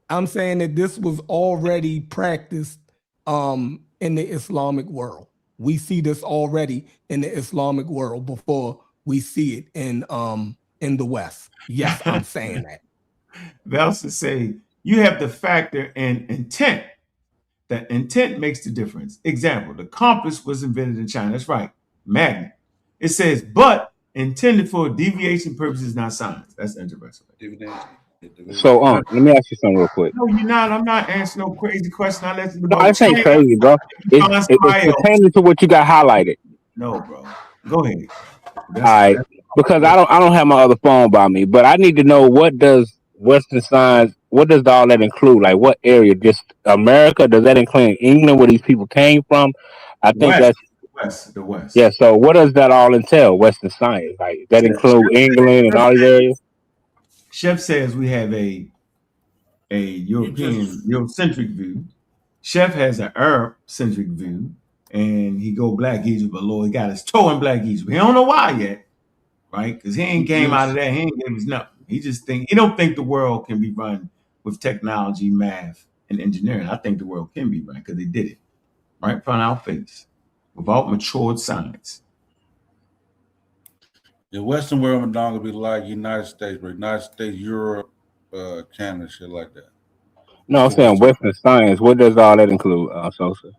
I'm saying that this was already practiced in the Islamic world. We see this already in the Islamic world before we see it in the West. Yes, I'm saying that. Velsa say you have to factor in intent. That intent makes the difference. Example, the compass was invented in China. That's right. Magnet. It says, but intended for deviation purposes, not science. That's interesting. So let me ask you something real quick. No, you're not. I'm not answering no crazy question. I let you No, know. this ain't Train up. crazy, bro. You find It's somebody else. pertaining to what you got highlighted. No, bro. Go ahead. All right, because I don't have my other phone by me, but I need to know what does Western science, what does all that include? Like what area? Just America? Does that include England, where these people came from? I think West. that's The West. yeah. So what does that all entail? Western science, like that include England and all these areas? Chef says we have a European Eurocentric view. Chef has an Arab centric view, and he go Black Egypt, but Lord, he got his toe in Black Egypt. He don't know why yet, right? Because he ain't came out of that. He ain't gave us nothing. He don't think the world can be run with technology, math, and engineering. I think the world can be run because they did it right in front of our face without matured science. The Western world, Madonna, will be like United States, but United States, Europe, Canada, shit like that. No, I'm saying Western science. What does all that include, Sosa?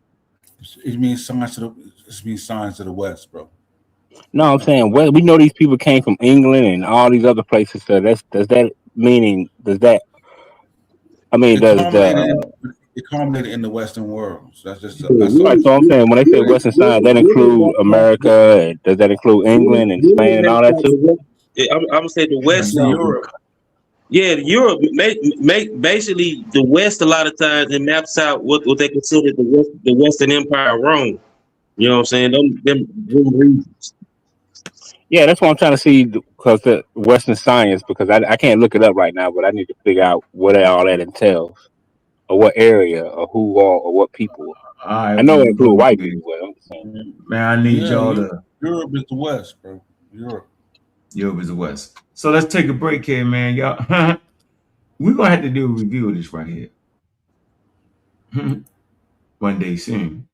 It means science to the West, bro. No, I'm saying we know these people came from England and all these other places. So does that meaning does that? I mean, It culminated in the Western world. So that's just right? So I'm saying when they say Western science, that include America. And does that include England and Spain and all that too? I'm gonna say the West and Europe. Yeah, Europe make basically the West a lot of times it maps out what they consider the Western Empire Rome. You know what I'm saying? Them regions. Yeah, that's what I'm trying to see because the Western science because I can't look it up right now, but I need to figure out what all that entails or what area or who or what people. I know it includes white people. But I'm saying. Man, I need y'all to. Europe is the West, bro. Europe is the West. So let's take a break here, man. Y'all, we're gonna have to do a review of this right here. One day soon.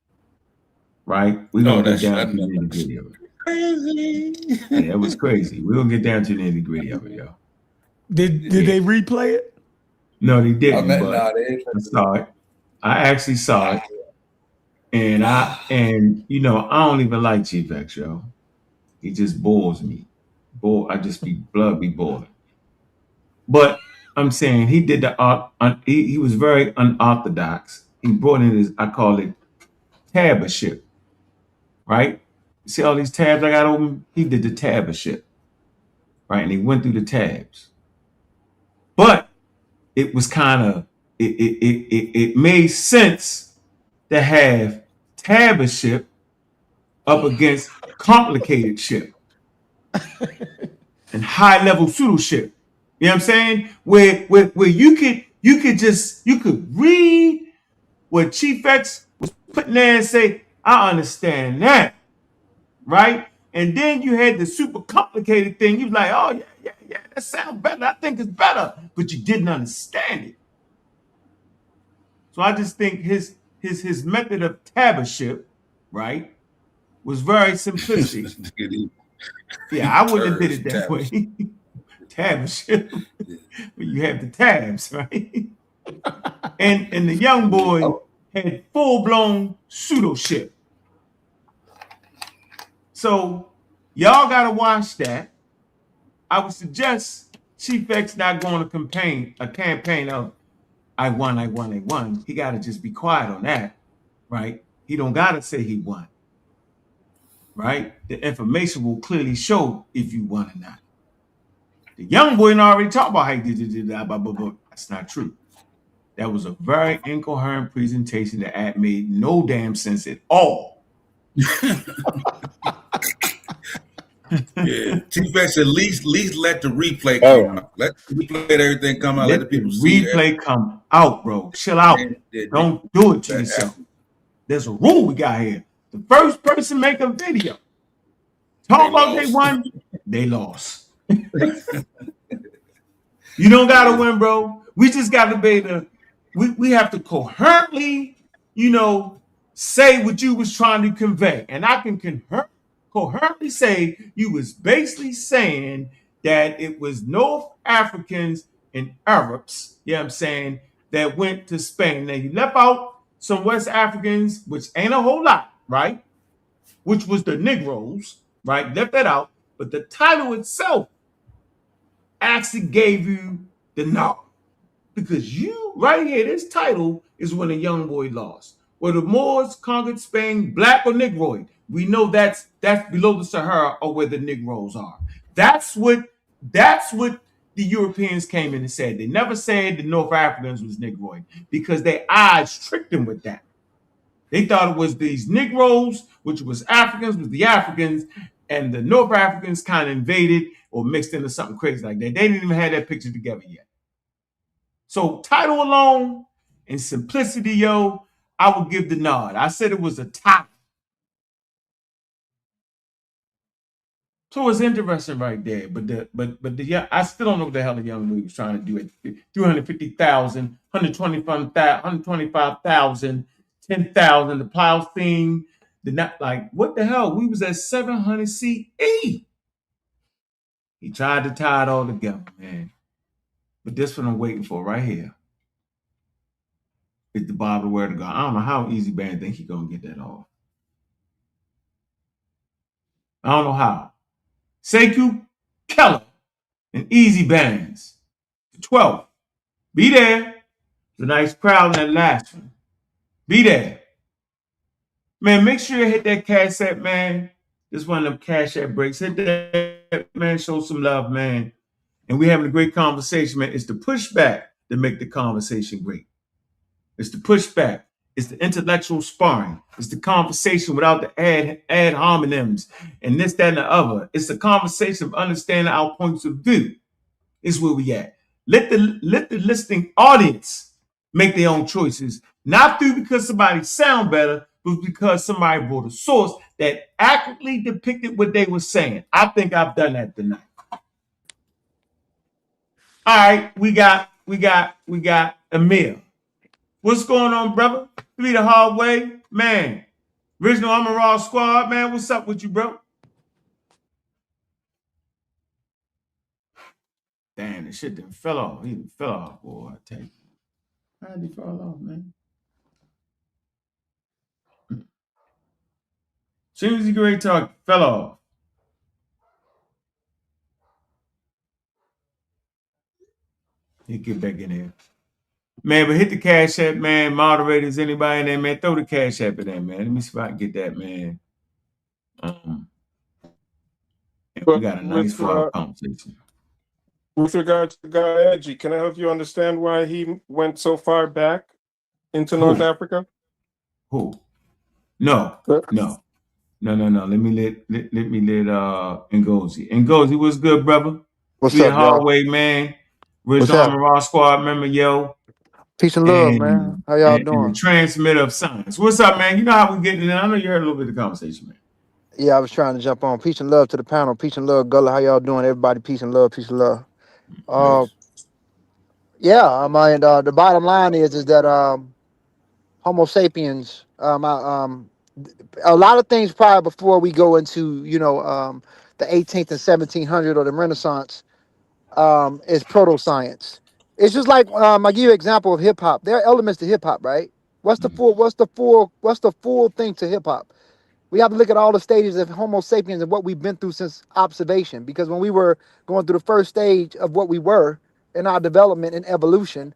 right? We're No, gonna get that's down to the nitty gritty of it. crazy. Hey, that was crazy. We're gonna get down to the nitty gritty of it, yo. Did they replay it? No, they I didn't, meant but nah, they I saw it. I actually saw it. And you know, I don't even like Chief X, yo. He just bores me. I just blood be boiling. But I'm saying he did he was very unorthodox. He brought in his, I call it tabbership, right? You see all these tabs I got open? He did the tabbership, right? And he went through the tabs. But it was kind of it made sense to have tabbership up against complicated ship and high level pseudo-ship. You know what I'm saying? Where you could read what Chief X was putting there and say, I understand that, right? And then you had the super complicated thing. You was like, oh yeah, that sounds better. I think it's better, but you didn't understand it. So I just think his method of tabbership, right, was very simplistic. Yeah, I wouldn't have did it that way. Tabbership, but you have the tabs, right? and the young boy had full blown pseudo shit. So y'all gotta watch that. I would suggest Chief X not going to a campaign of I won. He gotta just be quiet on that, right? He don't gotta say he won, right? The information will clearly show if you won or not. The young boy already talked about how he did that, blah, blah, blah. That's not true. That was a very incoherent presentation that made no damn sense at all. Yeah, T-Fex at least let the replay come out. Let the replay everything come out. Let the people see it. Replay come out, bro. Chill out. Don't do it to yourself. There's a rule we got here. The first person make a video talk about they won, they lost. You don't gotta win, bro. We just gotta be able to. We have to coherently, say what you was trying to convey, and I can coherently say you was basically saying that it was North Africans and Arabs, you know what I'm saying, that went to Spain. Now you left out some West Africans, which ain't a whole lot, right? Which was the Negroes, right? Left that out. But the title itself actually gave you the knowledge. Because you, right here, this title is when a young boy lost. Where the Moors conquered Spain, black or Negroid. We know that's below the Sahara or where the Negroes are. That's what the Europeans came in and said. They never said the North Africans was Negroid because their eyes tricked them with that. They thought it was these Negroes, which was Africans, was the Africans, and the North Africans kind of invaded or mixed into something crazy like that. They didn't even have that picture together yet. So title alone and simplicity, yo, I would give the nod. I said it was a top. So it's interesting right there. But yeah, I still don't know what the hell the young boy was trying to do at 350,000, 125,000, 10,000, the plow theme. What the hell? We was at 700 CE. He tried to tie it all together, man. But this one I'm waiting for right here. Is the Bible the word of God. I don't know how easy Bandz think he gonna get that off. I don't know how. Sekou, Keller, and Easy Bandz. 12. Be there. It's a nice crowd in that last one. Be there. Man, make sure you hit that Cash App, man. This one of them Cash App breaks. Hit that, man. Show some love, man. And we're having a great conversation, man. It's the pushback that make the conversation great. It's the pushback. It's the intellectual sparring. It's the conversation without the ad hominems and this, that, and the other. It's the conversation of understanding our points of view. Is where we at. Let the listening audience make their own choices, not through because somebody sound better, but because somebody brought a source that accurately depicted what they were saying. I think I've done that tonight. All right, we got Amir. What's going on, brother? Through the hard way, man. Original I'm a Raw Squad, man. What's up with you, bro? Damn, the shit done fell off. He done fell off, boy. I tell you. How did he fall off, man? Soon as he get ready to talk, fell off. He get back in there. Man, but hit the Cash App, man. Moderators, anybody in there, man, throw the Cash App in there, man. Let me see if I can get that, man. We But got a nice flow conversation. with regard to the guy Edgy, can I help you understand why he went so far back into North Africa? Who? No. Let me let Ngozi. Ngozi, what's good, brother? What's We in up, y'all? hallway, man. Where's What's the Armor happening? Raw Squad? Remember, yo. Peace and love, man. How y'all And the doing? transmitter of science. What's up, man? You know how we get in. I know you heard a little bit of the conversation, man. Yeah, I was trying to jump on. Peace and love to the panel. Peace and love, Gullah. How y'all doing? Everybody, peace and love, peace and love. Yeah, I mean, the bottom line is that Homo sapiens, a lot of things prior before we go into, the 18th and 1700 or the Renaissance, is proto-science. It's just like I give you an example of hip hop. There are elements to hip hop, right? What's the full thing to hip hop? We have to look at all the stages of Homo sapiens and what we've been through since observation. Because when we were going through the first stage of what we were in our development and evolution,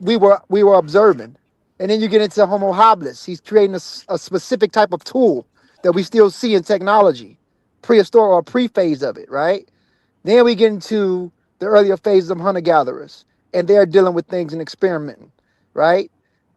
we were observing. And then you get into Homo habilis. He's creating a specific type of tool that we still see in technology, prehistoric or pre-phase of it, right? Then we get into the earlier phases of hunter-gatherers, and they're dealing with things and experimenting, right?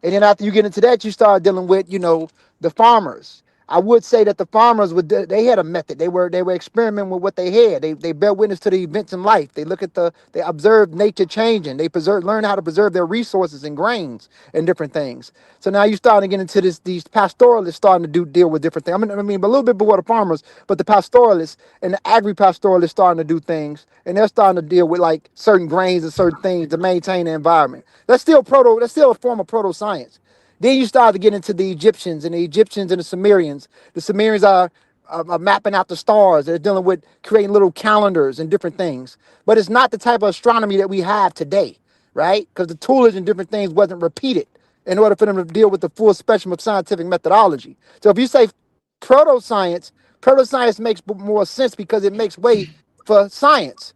And then after you get into that, you start dealing with, the farmers. I would say that the farmers they had a method. They were experimenting with what they had. They bear witness to the events in life. They they observe nature changing. They learn how to preserve their resources and grains and different things. So now you're starting to get into these pastoralists starting to deal with different things. I mean, a little bit before the farmers, but the pastoralists and the agri-pastoralists starting to do things, and they're starting to deal with like certain grains and certain things to maintain the environment. That's still a form of proto-science. Then you start to get into the Egyptians and the Sumerians. The Sumerians are mapping out the stars. They're dealing with creating little calendars and different things. But it's not the type of astronomy that we have today, right? Because the toolage and different things wasn't repeated in order for them to deal with the full spectrum of scientific methodology. So if you say proto-science makes more sense because it makes way for science.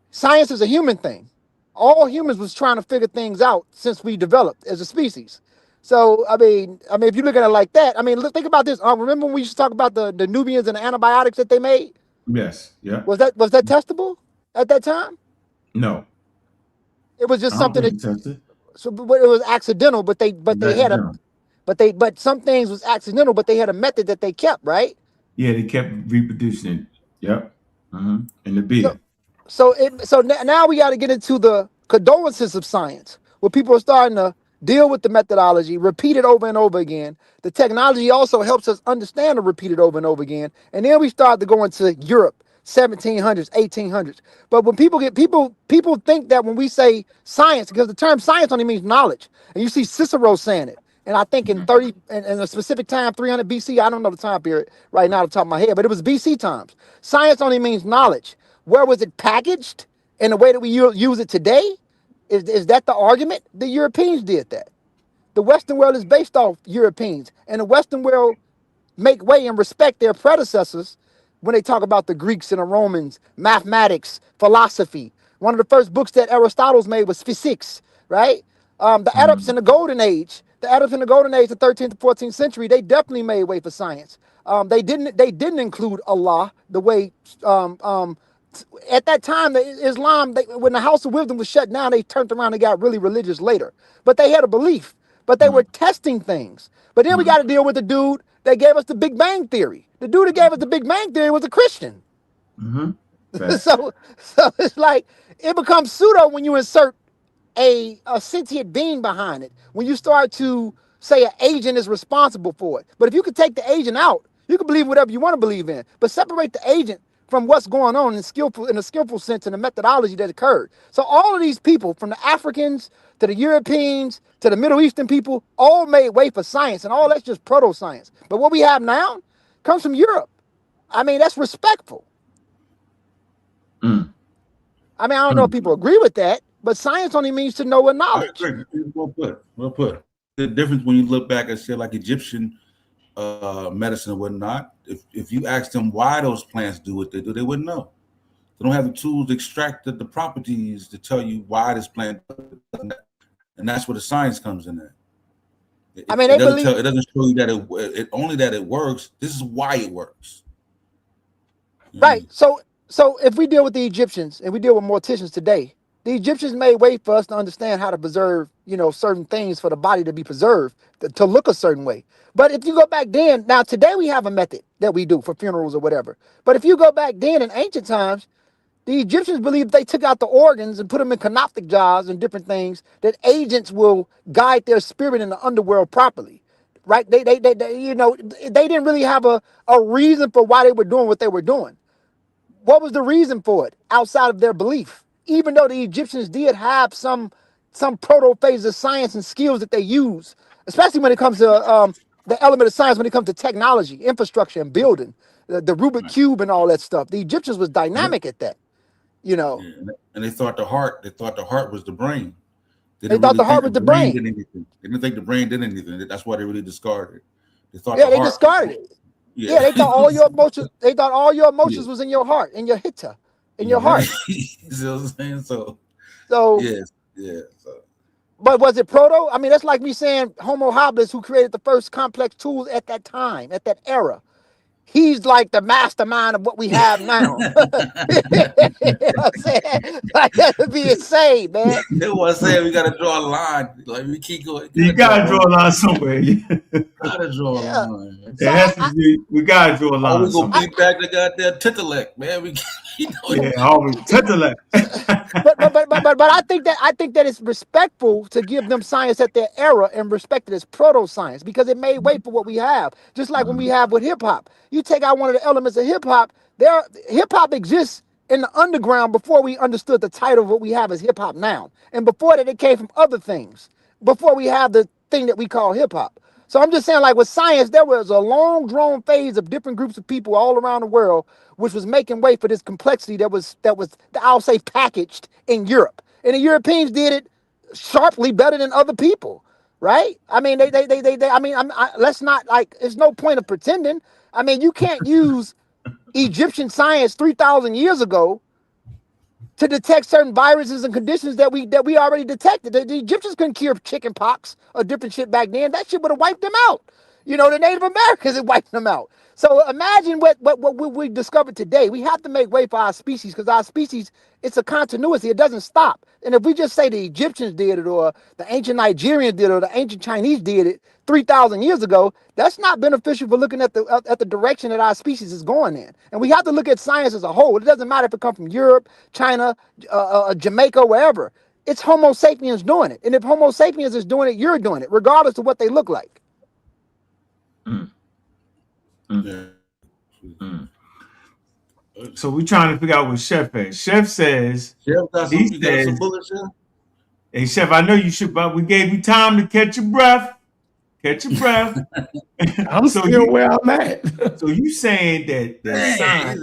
Science is a human thing. All humans was trying to figure things out since we developed as a species. So I mean, if you look at it like that, think about this. Remember when we used to talk about the Nubians and the antibiotics that they made? Yes. Yeah. Was that testable at that time? No. It was just I don't something think that it's tested. it was accidental. But some things was accidental, but they had a method that they kept, right? Yeah, they kept reproducing it. Yep. In the beer. So now we got to get into the condolences of science, where people are starting to deal with the methodology, repeat it over and over again. The technology also helps us understand to repeat it over and over again. And then we start to go into Europe, 1700s, 1800s. But when people think that when we say science, because the term science only means knowledge, and you see Cicero saying it. And I think in a specific time, 300 BC, I don't know the time period right now off the top of my head, but it was BC times. Science only means knowledge. Where was it packaged in the way that we use it today? Is that the argument? The Europeans did that. The Western world is based off Europeans, and the Western world make way and respect their predecessors when they talk about the Greeks and the Romans, mathematics, philosophy. One of the first books that Aristotle made was Physics, right? The Arabs in the Golden Age, the 13th to 14th century, they definitely made way for science. They didn't include Allah the way at that time, Islam, when the House of Wisdom was shut down, they turned around and got really religious later. But they had a belief, but they were testing things. But then we got to deal with the dude that gave us the Big Bang Theory. The dude that gave us the Big Bang Theory was a Christian. So it's like, it becomes pseudo when you insert a sentient being behind it. When you start to say an agent is responsible for it. But if you could take the agent out, you can believe whatever you want to believe in. But separate the agent from what's going on in a skillful sense in the methodology that occurred. So all of these people, from the Africans to the Europeans to the Middle Eastern people, all made way for science, and all that's just proto-science. But what we have now comes from Europe. I mean, that's respectful. Mm. I mean, I don't know if people agree with that, but science only means to know with knowledge. Well put. Well put. The difference when you look back and say like Egyptian medicine and whatnot, if you ask them why those plants do what they do, they wouldn't know. They don't have the tools to extract the properties to tell you why this plant does that. And that's where the science comes in there. It doesn't show you that it only that it works. This is why it works. Right. So if we deal with the Egyptians and we deal with morticians today, the Egyptians made way for us to understand how to preserve, certain things for the body to be preserved, to look a certain way. But if you go back then, now today we have a method that we do for funerals or whatever. But if you go back then in ancient times, the Egyptians believed they took out the organs and put them in canoptic jars and different things, that agents will guide their spirit in the underworld properly. Right? They didn't really have a reason for why they were doing what they were doing. What was the reason for it outside of their belief? Even though the Egyptians did have some proto phase of science and skills that they use, especially when it comes to the element of science, when it comes to technology, infrastructure, and building, the Rubik Cube and all that stuff. The Egyptians was dynamic at that. Yeah, and they thought the heart was the brain. They thought the heart was the brain. Did anything. They didn't think the brain did anything. That's why they really discarded. They thought they discarded it. Yeah, they thought all your emotions. They thought all your emotions was in your heart, in your hitta, in your heart. You see what I'm saying? So yes, yeah. But was it proto? I mean, that's like me saying Homo habilis, who created the first complex tools at that time, at that era. He's like the mastermind of what we have now. You know what I'm saying? Like, that would be insane, man. That's what I'm saying. We got to draw a line. Like, we keep going. You got to draw a line somewhere. Got to draw a line. We got to draw a line. We're going to be back to goddamn titillect, man. Always titillect. But I think that it's respectful to give them science at their era and respect it as proto-science, because it made way for what we have. Just like when we have with hip-hop. You take out one of the elements of hip-hop, hip-hop exists in the underground before we understood the title of what we have as hip-hop now. And before that, it came from other things. Before we have the thing that we call hip-hop. So I'm just saying, like with science, there was a long drawn phase of different groups of people all around the world, which was making way for this complexity that was I'll say packaged in Europe. And the Europeans did it sharply better than other people, right? I mean, let's not, like, there's no point of pretending. I mean, you can't use Egyptian science 3,000 years ago to detect certain viruses and conditions that we already detected. The Egyptians couldn't cure chicken pox or different shit back then. That shit would have wiped them out. The Native Americans had wiped them out. So imagine what we discovered today. We have to make way for our species, because our species, it's a continuity. It doesn't stop. And if we just say the Egyptians did it, or the ancient Nigerians did it, or the ancient Chinese did it 3,000 years ago, that's not beneficial for looking at the direction that our species is going in. And we have to look at science as a whole. It doesn't matter if it comes from Europe, China, Jamaica, wherever. It's Homo sapiens doing it. And if Homo sapiens is doing it, you're doing it, regardless of what they look like. So we're trying to figure out what Chef is. Chef says, some bullets in? Hey, Chef, I know you should, but we gave you time to catch your breath. I'm still where I'm at. So you saying that science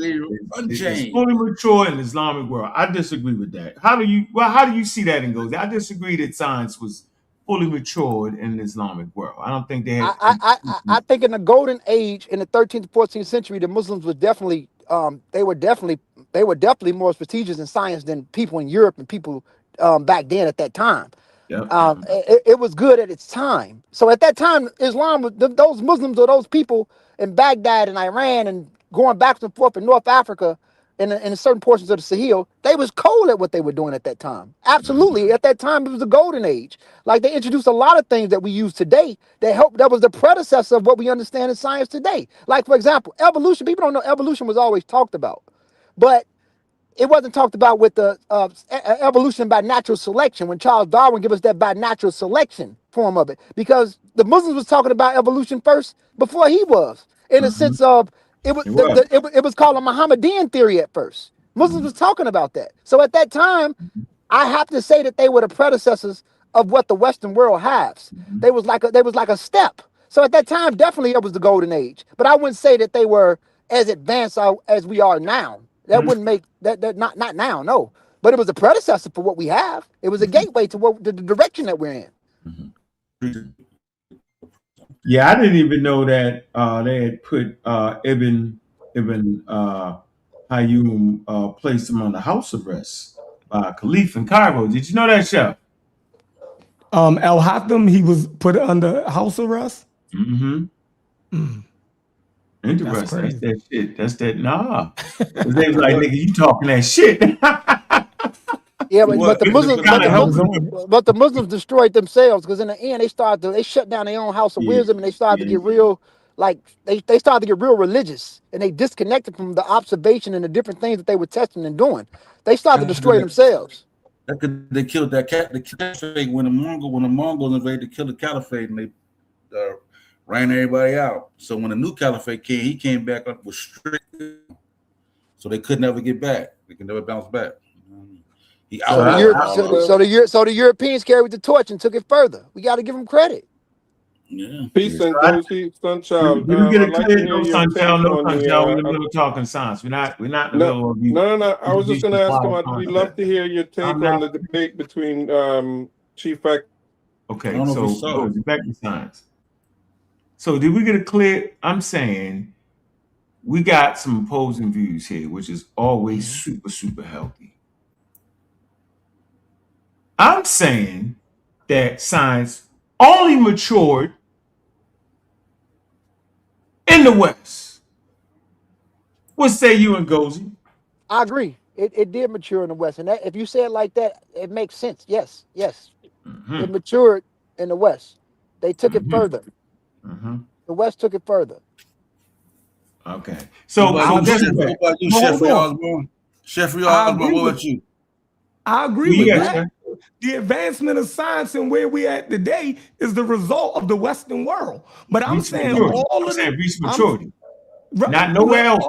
is fully mature in the Islamic world? I disagree with that. How do you see that in goes? I disagree that science was fully matured in the Islamic world. I don't think they had. I think in the golden age, in the 13th to 14th century, the Muslims was definitely they were definitely more prestigious in science than people in Europe and people back then at that time. Yep. It was good at its time. So at that time, Islam, those Muslims or those people in Baghdad and Iran and going back and forth in North Africa and in certain portions of the Sahel, they was cold at what they were doing at that time. Absolutely. At that time, it was the golden age. Like, they introduced a lot of things that we use today that was the predecessor of what we understand in science today. Like, for example, evolution. People don't know evolution was always talked about, but it wasn't talked about with the evolution by natural selection, when Charles Darwin gave us that by natural selection form of it, because the Muslims was talking about evolution first before he was, in a sense of It was called a Mohammedan theory at first. Muslims was talking about that. So at that time, I have to say that they were the predecessors of what the Western world has. They was like a step. So at that time, definitely it was the golden age. But I wouldn't say that they were as advanced as we are now. That wouldn't make that not now, no. But it was a predecessor for what we have. It was a gateway to what the direction that we're in. Yeah, I didn't even know that they had put Ibn Hayyum placed him under house arrest by Caliph in Cairo. Did you know that, Chef? Al Hatham, he was put under house arrest. Mm-hmm. Interesting. That's that shit. That's that. Nah. They was like, nigga, you talking that shit. Yeah, but the Muslims destroyed themselves because in the end they shut down their own house of wisdom and they started to get real, like they started to get real religious and they disconnected from the observation and the different things that they were testing and doing. They started to destroy themselves. They killed the caliphate when the Mongols invaded to kill the caliphate and they ran everybody out. So when the new caliphate came, he came back up with strict, so they could never get back. They could never bounce back. So the Europeans carried the torch and took it further. We got to give them credit. Yeah. Peace and Dozy, Sunchild. Did we get a clear? No, Sunchild. No, Sunchild. We're in the middle of talking science. We're not in the middle of you. No. I was just going to ask him. We'd love to hear your take on the debate between Chief Fact. Okay, so back to science. So did we get a clear? I'm saying we got some opposing views here, which is always super, super healthy. I'm saying that science only matured in the West. What say you and Gozy? I agree. It did mature in the West. And that, if you say it like that, it makes sense. Yes. Mm-hmm. It matured in the West. They took it further. Mm-hmm. The West took it further. Okay. So what about you, Jeffrey Osborne? Jeffrey Osborne, what about you? I agree with that. The advancement of science and where we at today is the result of the Western world. But I'm saying reach maturity. Not nowhere else.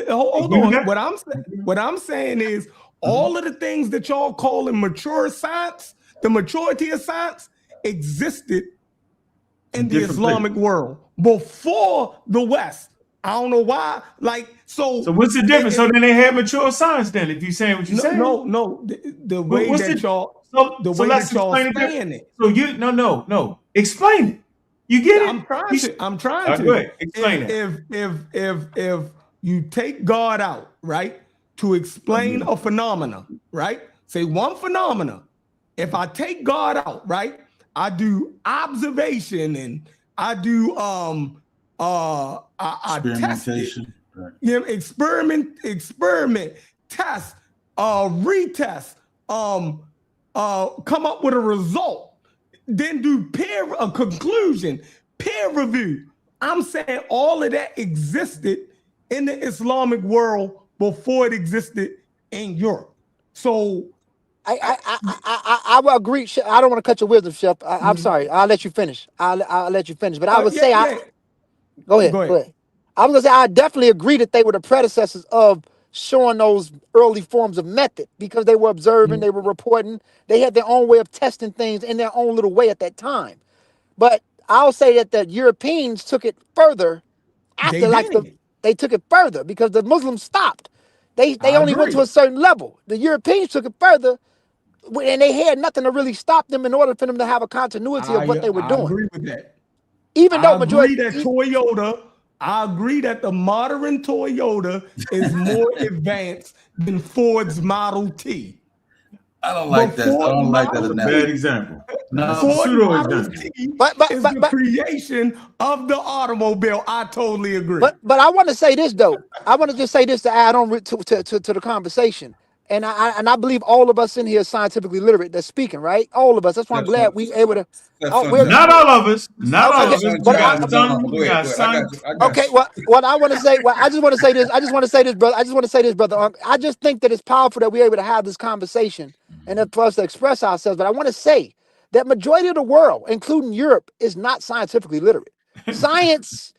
Hold on. What I'm saying is all of the things that y'all calling mature science, the maturity of science existed in the Islamic world before the West. I don't know why. So what's the difference? So then they had mature science then, if you're saying what you're saying. No. The way that y'all saying it. So you no. Explain it. You get it? I'm trying to. Go ahead. Explain it. If you take God out, right, to explain a phenomena, right? Say one phenomena. If I take God out, right, I do observation and I do I test it. Right. You know, experiment, test, retest, come up with a result, then do a conclusion, peer review. I'm saying all of that existed in the Islamic world before it existed in Europe. So I will agree. I don't want to cut your wisdom, Chef. I'm sorry. I'll let you finish. I'll let you finish. But I would say Go ahead. I was gonna say I definitely agree that they were the predecessors of showing those early forms of method because they were observing, they were reporting, they had their own way of testing things in their own little way at that time. But I'll say that the Europeans took it further after, they took it further because the Muslims stopped. They only went to a certain level. The Europeans took it further, and they had nothing to really stop them in order for them to have a continuity of what they were doing. I agree with that. Even though I agree that the modern Toyota is more advanced than Ford's Model T. I don't like that. I don't like that. Bad example. No, pseudo example. But is the creation of the automobile. I totally agree. But I want to say this though. I want to just say this to add on to the conversation. And I believe all of us in here are scientifically literate that's speaking, right? All of us. That's why I'm glad we able to. Not all of us. Not all of us. We got some. Okay. What I want to say. Well, I just want to say this. I just want to say this, brother. I just think that it's powerful that we're able to have this conversation and for us to express ourselves. But I want to say that majority of the world, including Europe, is not scientifically literate. Science.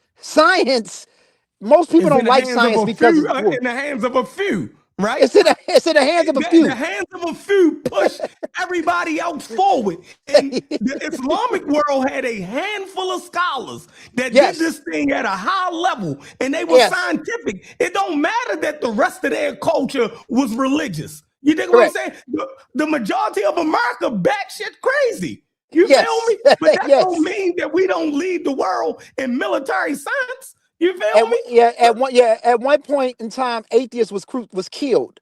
most people It's don't in the like hands of science a because few. it's boring. In the hands of a few, right? It's in the hands of a few. The hands of a few push everybody else forward. And the Islamic world had a handful of scholars that Yes. did this thing at a high level, and they were Yes. scientific. It don't matter that the rest of their culture was religious. You dig Correct. what I'm saying? The majority of America batshit crazy. You Yes. feel me? But that Yes. don't mean that we don't lead the world in military science. You feel me? At one point in time, atheists was killed.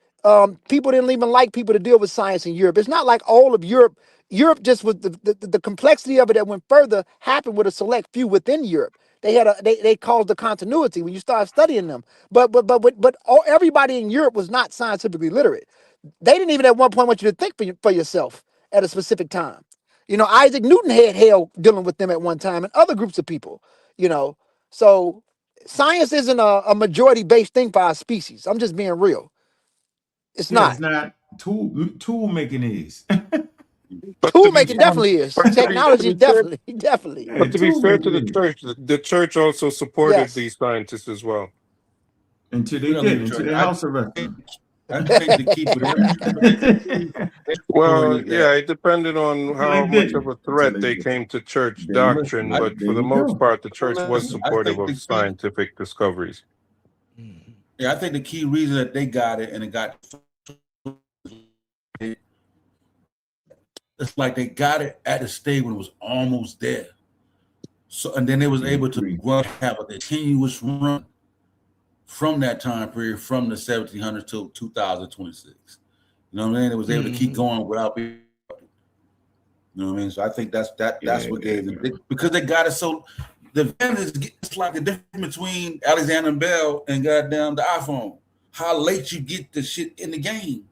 People didn't even like people to deal with science in Europe. It's not like all of Europe. Europe just was the complexity of it that went further happened with a select few within Europe. They caused the continuity when you start studying them. But everybody in Europe was not scientifically literate. They didn't even at one point want you to think for yourself at a specific time. You know, Isaac Newton had hell dealing with them at one time and other groups of people. You know, so science isn't a majority-based thing for our species. I'm just being real. It's not. It's not. Tool making is. But Tool to be making definitely is. but Technology fair, definitely. Yeah, but to be tool fair to making is. the church also supported Yes. these scientists as well. Until We they don't did, need until to. they house arrested I think to keep it real. Well, yeah, it depended on Until they how much of didn't. a Until threat they they did. came to church Then doctrine, listen, but there for the you most go. part, the church was Listen, I supportive think of the key, scientific discoveries. yeah, I think the key reason that they got it and it got, it's like they got it at a stage when it was almost there. So, and then they was able to have a continuous run from that time period, from the 1700s to 2026. You know what I mean? It was able to keep going without being, you know what I mean? So I think that's what gave them, because they got it so, the advantage, it's like the difference between Alexander Bell and goddamn the iPhone. How late you get the shit in the game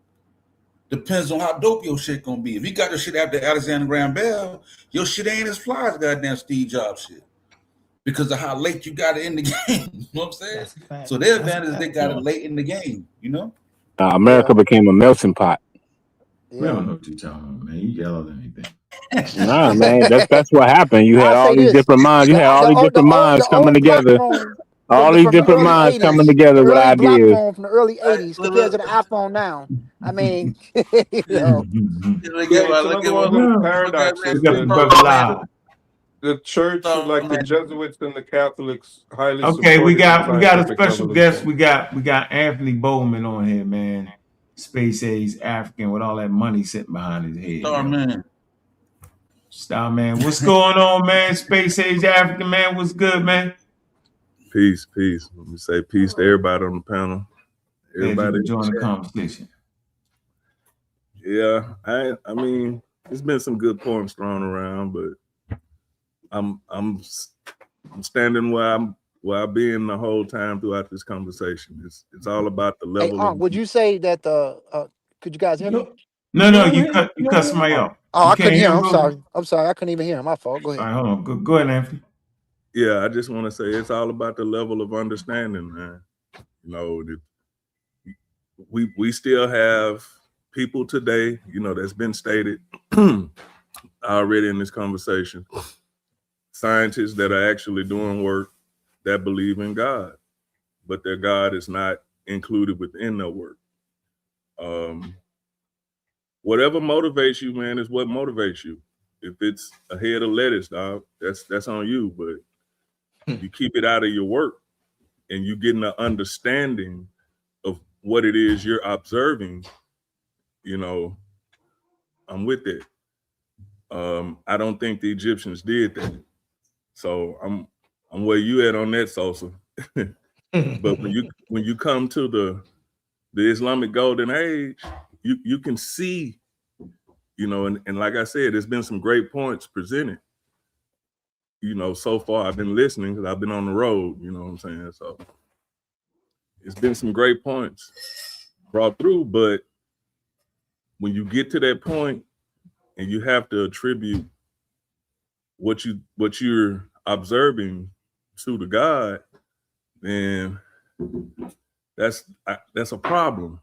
depends on how dope your shit gonna be. If you got the shit after Alexander Graham Bell, your shit ain't as fly as goddamn Steve Jobs shit, because of how late you got it in the game. You know what I'm saying? So their advantage is they got it late in the game, you know? America became a melting pot. We don't know what you're talking about, man. You yell at anything. Nah, man, that's what happened. You had I'll all say these this. different minds. You had all these different minds coming old black together. phone All these from the different early minds 80s, coming the together with early black ideas. phone from the early 80s compared to the iPhone now. I mean, you know. Yeah, it's another one of those paradoxes. Look up the brother live. The church, like the Jesuits and the Catholics, highly Okay, we supported the got a scientific special guest. revolution. We got Anthony Bowman on here, man. Space age African with all that money sitting behind his head. Star man. Star man. What's going on, man? Space age African, man. What's good, man? Peace. Let me say peace to everybody on the panel. Everybody join the conversation. Yeah, I mean, there's been some good points thrown around, but I'm standing where I've been the whole time throughout this conversation. It's all about the level. Hey, would you say that could you guys hear me? No, you cut somebody off. Oh, I couldn't hear him. I'm sorry. I couldn't even hear him. My fault. Go ahead. All right, hold on. Go ahead, Anthony. Yeah, I just want to say it's all about the level of understanding, man. You know, we still have people today, you know, that's been stated already in this conversation, scientists that are actually doing work that believe in God, but their God is not included within their work. Whatever motivates you, man, is what motivates you. If it's a head of lettuce, dog, that's on you, but you keep it out of your work and you getting an understanding of what it is you're observing, you know, I'm with it. I don't think the Egyptians did that. So I'm where you at on that, Sosa. But when you come to the Islamic golden age, you can see, you know, and like I said, there's been some great points presented. You know, so far I've been listening because I've been on the road, you know what I'm saying? So it's been some great points brought through, but when you get to that point and you have to attribute what you're observing to the God, then that's a problem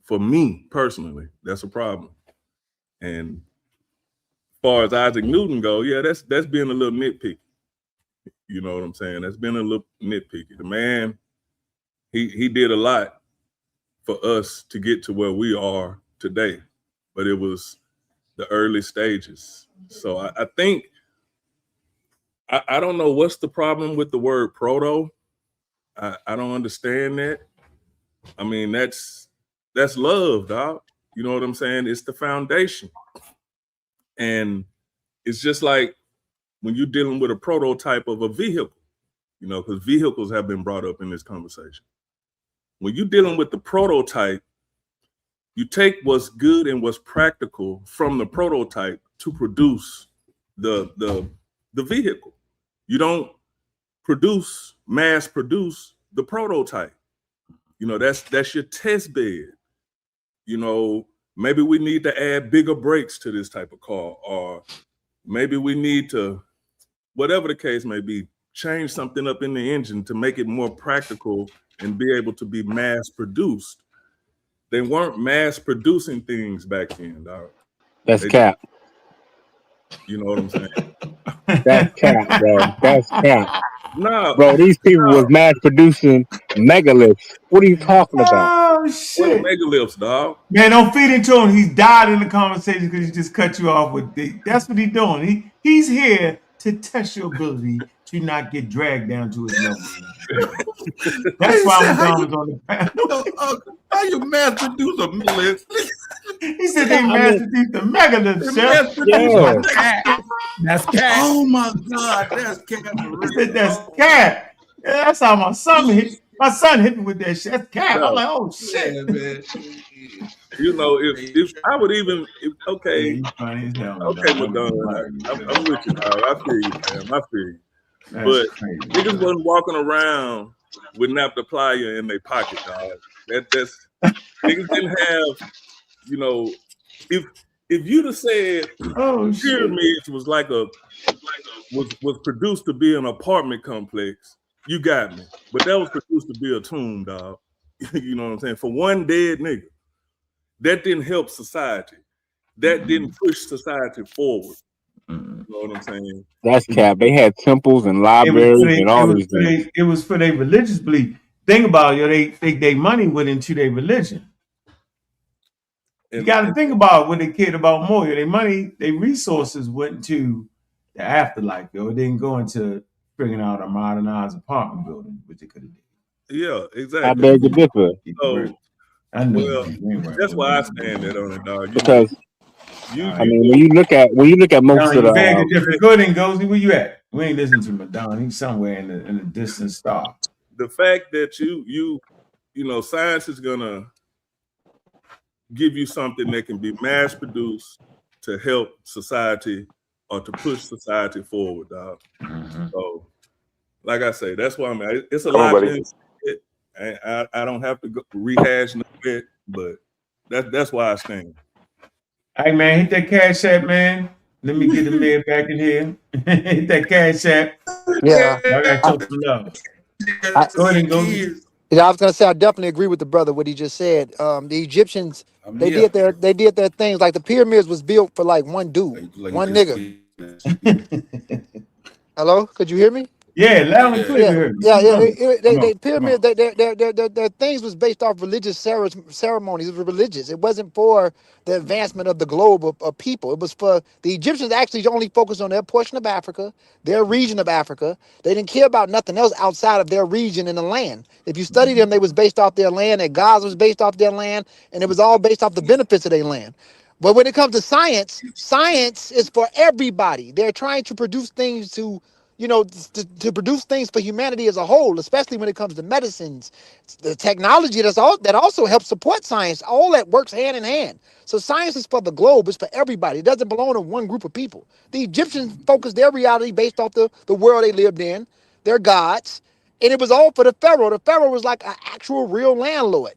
for me personally. That's a problem. And as far as Isaac Newton go, yeah, that's being a little nitpicky. You know what I'm saying? That's been a little nitpicky. The man he did a lot for us to get to where we are today, but it was the early stages. So I think I don't know what's the problem with the word proto. I don't understand that. I mean, that's love, dog. You know what I'm saying? It's the foundation. And it's just like when you're dealing with a prototype of a vehicle, you know, because vehicles have been brought up in this conversation. When you're dealing with the prototype, you take what's good and what's practical from the prototype to produce the vehicle. You don't mass produce the prototype. You know, that's your test bed. You know, maybe we need to add bigger brakes to this type of car, or maybe we need to, whatever the case may be, change something up in the engine to make it more practical and be able to be mass produced. They weren't mass producing things back then, dog. That's cap. You know what I'm saying? That's cap, bro. That's cap. No, bro, these people was mass producing megaliths. What are you talking about? Oh shit! What megaliths, dog? Man, don't feed into him. He's died in the conversation because he just cut you off with that's what he's doing. He's here to test your ability to not get dragged down to his level. That's why I'm on the panel. How you mass produce a megalith? He said they mass produce the megalith, chef. Yeah. That's cat. Oh my God, that's cat. He said that's cat. Yeah, that's how my son hit. My son hit me with that shit. That's cat. I'm like, oh shit. Yeah, man. You know, if I would even, okay, Madonna, I'm with you, dog. I feel you, man. I feel you. But niggas wasn't walking around with naphtha plier in their pocket, dog. That's niggas didn't have, you know, if you'd have said pyramids was like was produced to be an apartment complex, you got me. But that was produced to be a tomb, dog. You know what I'm saying? For one dead nigga. That didn't help society. That didn't push society forward. You know what I'm saying? That's cap. They had temples and libraries and all these things. It was for their religious belief. Think about it, they money went into their religion. You got to think about what they cared about more. Their money, their resources went to the afterlife, yo. It didn't go into figuring out a modernized apartment building, which it could have did. Yeah, exactly. I beg to differ. So, well, that's why I stand that on it, dog. Because I mean, when you look at most of the go ahead and go. Where you at? We ain't listening to Madonna. He's somewhere in the distant star. The fact that you know, science is gonna give you something that can be mass produced to help society or to push society forward, dog. So, like I say, that's why it's a lot. I don't have to rehash no bit, but that's why I stand. Hey man, hit that cash app, man. Let me get the man back in here. Hit that cash app. Yeah, I got some love. Go ahead and go. Yeah, I was gonna say I definitely agree with the brother what he just said. The Egyptians they did their things like the pyramids was built for like one dude, one nigga. Hello, could you hear me? Yeah, loud and clear. They pyramids. Their things was based off religious ceremonies. It was religious. It wasn't for the advancement of the globe of people. It was for the Egyptians. Actually, only focused on their portion of Africa, their region of Africa. They didn't care about nothing else outside of their region in the land. If you study them, they was based off their land. Their gods was based off their land, and it was all based off the benefits of their land. But when it comes to science, science is for everybody. They're trying to produce things to produce things for humanity as a whole, especially when it comes to medicines, the technology that also helps support science. All that works hand in hand. So science is for the globe. It's for everybody. It doesn't belong to one group of people. The Egyptians focused their reality based off the world they lived in, their gods, and it was all for the pharaoh. The pharaoh was like an actual real landlord.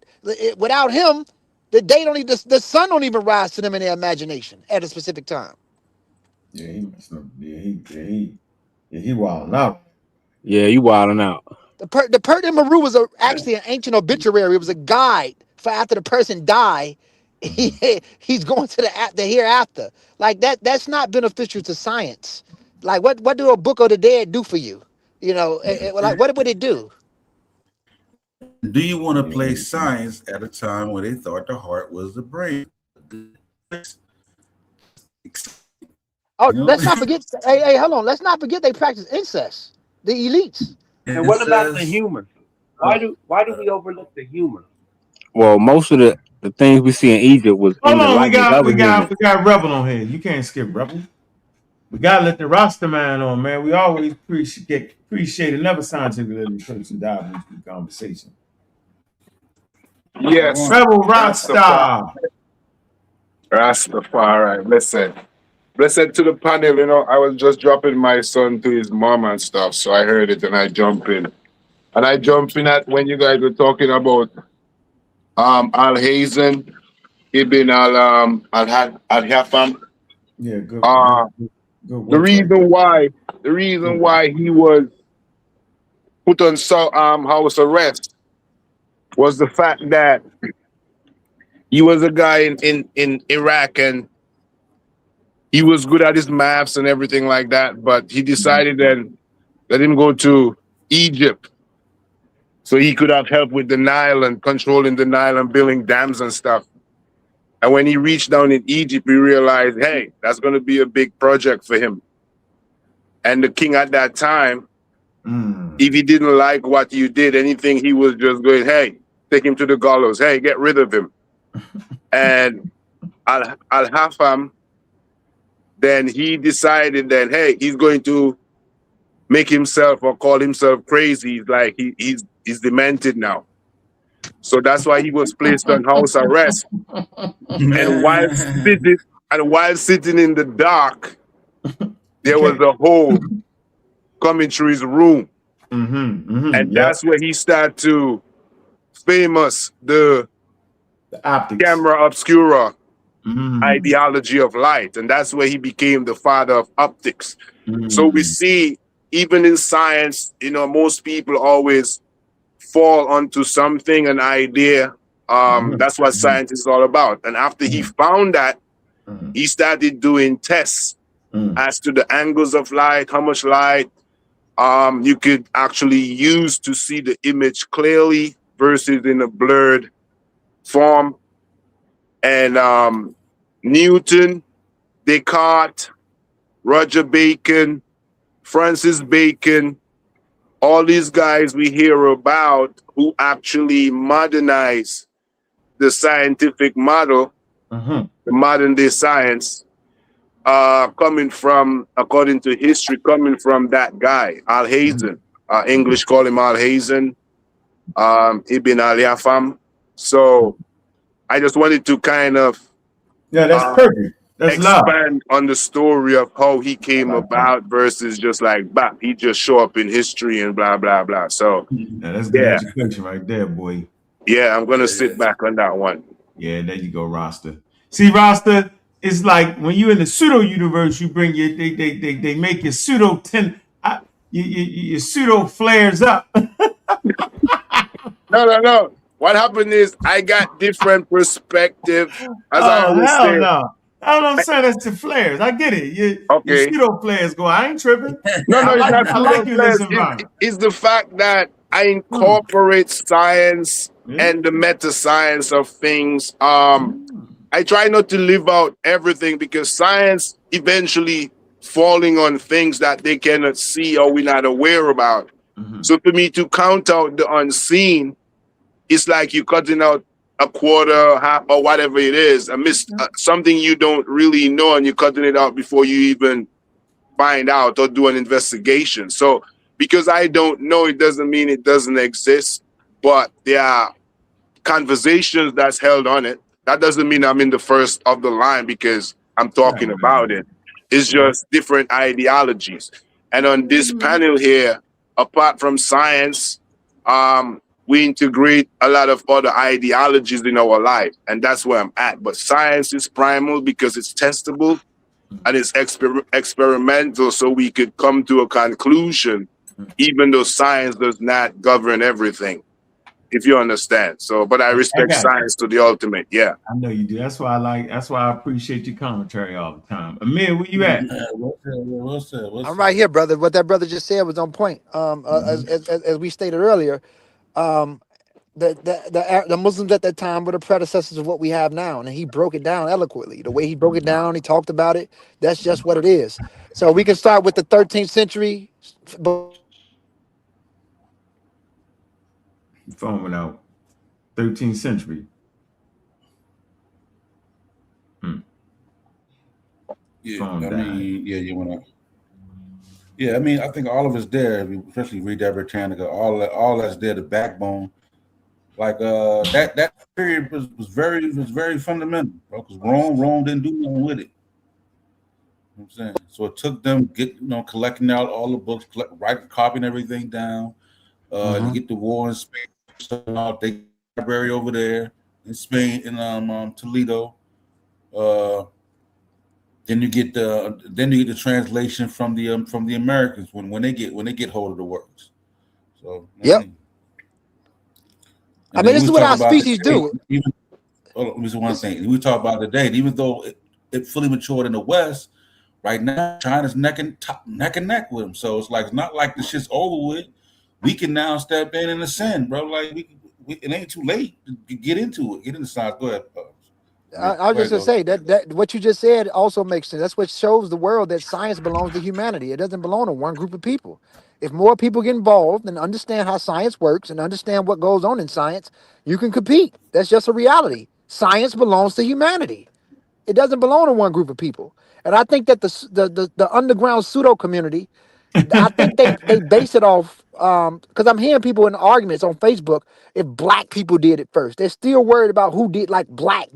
Without him, the sun don't even rise to them in their imagination at a specific time. Yeah, he messing up. He wilding out. Yeah, you wilding out. The Pert and Maru was actually an ancient obituary. It was a guide for after the person died, he's going to the hereafter. Like that's not beneficial to science. Like what do a book of the dead do for you? You know, like what would it do? Do you want to play science at a time when they thought the heart was the brain? Oh, let's not forget. Hey, hold on. Let's not forget they practice incest. The elites. And what about the humor? Why do we overlook the humor? Well, most of the things we see in Egypt was in Hold the on, likeness of a human. we got Rebel on here. You can't skip Rebel. We gotta let the roster man on, man. We always appreciate another scientific person dive into the conversation. Yes, Rebel Rockstar. Rastafari. Listen to the panel. You know, I was just dropping my son to his mom and stuff, so I heard it and I jump in. And I jump in at when you guys were talking about Al Hazen, Ibn Al Hafam. Yeah, good. The reason why he was put on house arrest was the fact that he was a guy in Iraq and he was good at his maths and everything like that, but he decided then let him go to Egypt so he could have help with the Nile and controlling the Nile and building dams and stuff. And when he reached down in Egypt, he realized, hey, that's going to be a big project for him. And the king at that time, if he didn't like what you did, anything, he was just going, hey, take him to the gallows. Hey, get rid of him. And Al-Hafam, then he decided that, hey, he's going to make himself or call himself crazy. He's like, he's demented now. So that's why he was placed on house arrest. And while sitting in the dark, there was a hole coming through his room. And that's where he started to famous the camera obscura ideology of light. And that's where he became the father of optics. So we see, even in science, you know, most people always fall onto something, an idea. That's what science is all about. And after he found that, he started doing tests as to the angles of light, how much light you could actually use to see the image clearly versus in a blurred form. And Newton, Descartes, Roger Bacon, Francis Bacon, all these guys we hear about who actually modernize the scientific model, the modern day science, coming from, according to history, coming from that guy, Al Hazen. English call him Al Hazen, Ibn Al Yafam. So I just wanted to kind of that's perfect. That's expand on the story of how he came about versus just like, bah, he just show up in history and blah, blah, blah. So that's good education right there, boy. Yeah, I'm going to sit back on that one. Yeah, there you go, Rasta. See, Rasta, it's like when you're in the pseudo universe, you bring your, they make your pseudo your pseudo flares up. No. What happened is I got different perspective. As I always say. No. I'm saying that's the flares. I get it. Your pseudo flares go. I ain't tripping. No, it's not pseudo flares. It's the fact that I incorporate science and the meta science of things. I try not to live out everything because science eventually falling on things that they cannot see or we're not aware about. So for me to count out the unseen, it's like you're cutting out a quarter, half, or whatever it is. Something you don't really know, and you're cutting it out before you even find out or do an investigation. So because I don't know, it doesn't mean it doesn't exist, but there are conversations that's held on it. That doesn't mean I'm in the first of the line because I'm talking about it. It's just different ideologies. And on this panel here, apart from science, we integrate a lot of other ideologies in our life, and that's where I'm at. But science is primal because it's testable and it's experimental, so we could come to a conclusion, even though science does not govern everything, if you understand. So, but I respect science to the ultimate. Yeah, I know you do. That's why I appreciate your commentary all the time. Amir, where you at? What's I'm right here, brother. What that brother just said was on point. As we stated earlier, the Muslims at that time were the predecessors of what we have now, and he broke it down eloquently. The way he broke it down, he talked about it. That's just what it is. So we can start with the 13th century. Phone went out. 13th century. Yeah, I mean, yeah, you want to. Yeah, I mean, I think all of it's there, especially Read That Britannica. All that's there, the backbone. Like that period was very fundamental, bro. Because Rome didn't do nothing with it. You know what I'm saying? So it took them collecting out all the books, copying everything down. To get the war in Spain, they library over there in Spain in Toledo. Then you get the translation from the Americans when they get hold of the works. So yep. I mean, this is what our species do. Let me say one thing. We talk about today, even though it fully matured in the West, right now China's neck and neck with them. So it's like it's not like the shit's over with. We can now step in and ascend, bro. Like it ain't too late to get into it. Get into science. Go ahead. I was just gonna say that what you just said also makes sense. That's what shows the world that science belongs to humanity. It doesn't belong to one group of people. If more people get involved and understand how science works and understand what goes on in science, you can compete. That's just a reality. Science belongs to humanity. It doesn't belong to one group of people. And I think that the underground pseudo community, I think they base it off because I'm hearing people in arguments on Facebook if black people did it first. They're still worried about who did like black,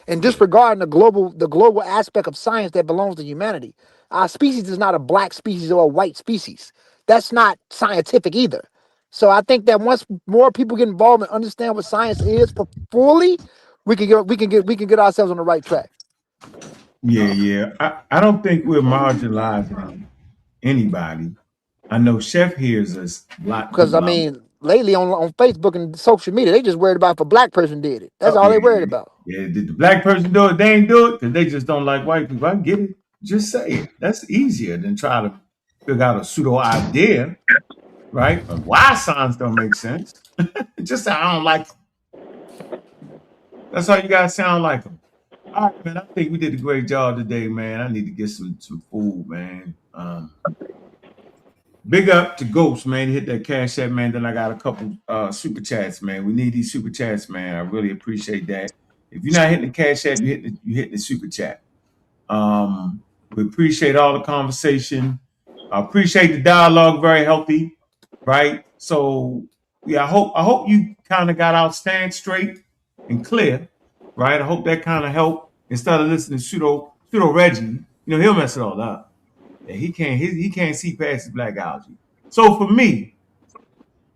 and disregarding the global aspect of science that belongs to humanity. Our species is not a black species or a white species. That's not scientific either. So I think that once more people get involved and understand what science is fully, we can get ourselves on the right track. Yeah. I don't think we're marginalizing anybody. I know Chef hears us black because I mean lately on Facebook and social media, they just worried about if a black person did it. That's all they worried about. Yeah, did the black person do it? They ain't do it because they just don't like white people. I get it. Just say it. That's easier than try to figure out a pseudo idea, right? Of why signs don't make sense. Just say I don't like them. That's how you guys sound like them. All right, man. I think we did a great job today, man. I need to get some food, man. Big up to Ghost, man. Hit that Cash App, man. Then I got a couple super chats, man. We need these super chats, man. I really appreciate that. If you're not hitting the Cash App, you hit the super chat. We appreciate all the conversation. I appreciate the dialogue, very healthy, right? So yeah, I hope you kind of got our stand straight and clear, right? I hope that kind of helped instead of listening to pseudo Reggie. He'll mess it all up. Yeah, he can't see past the black algae. So for me,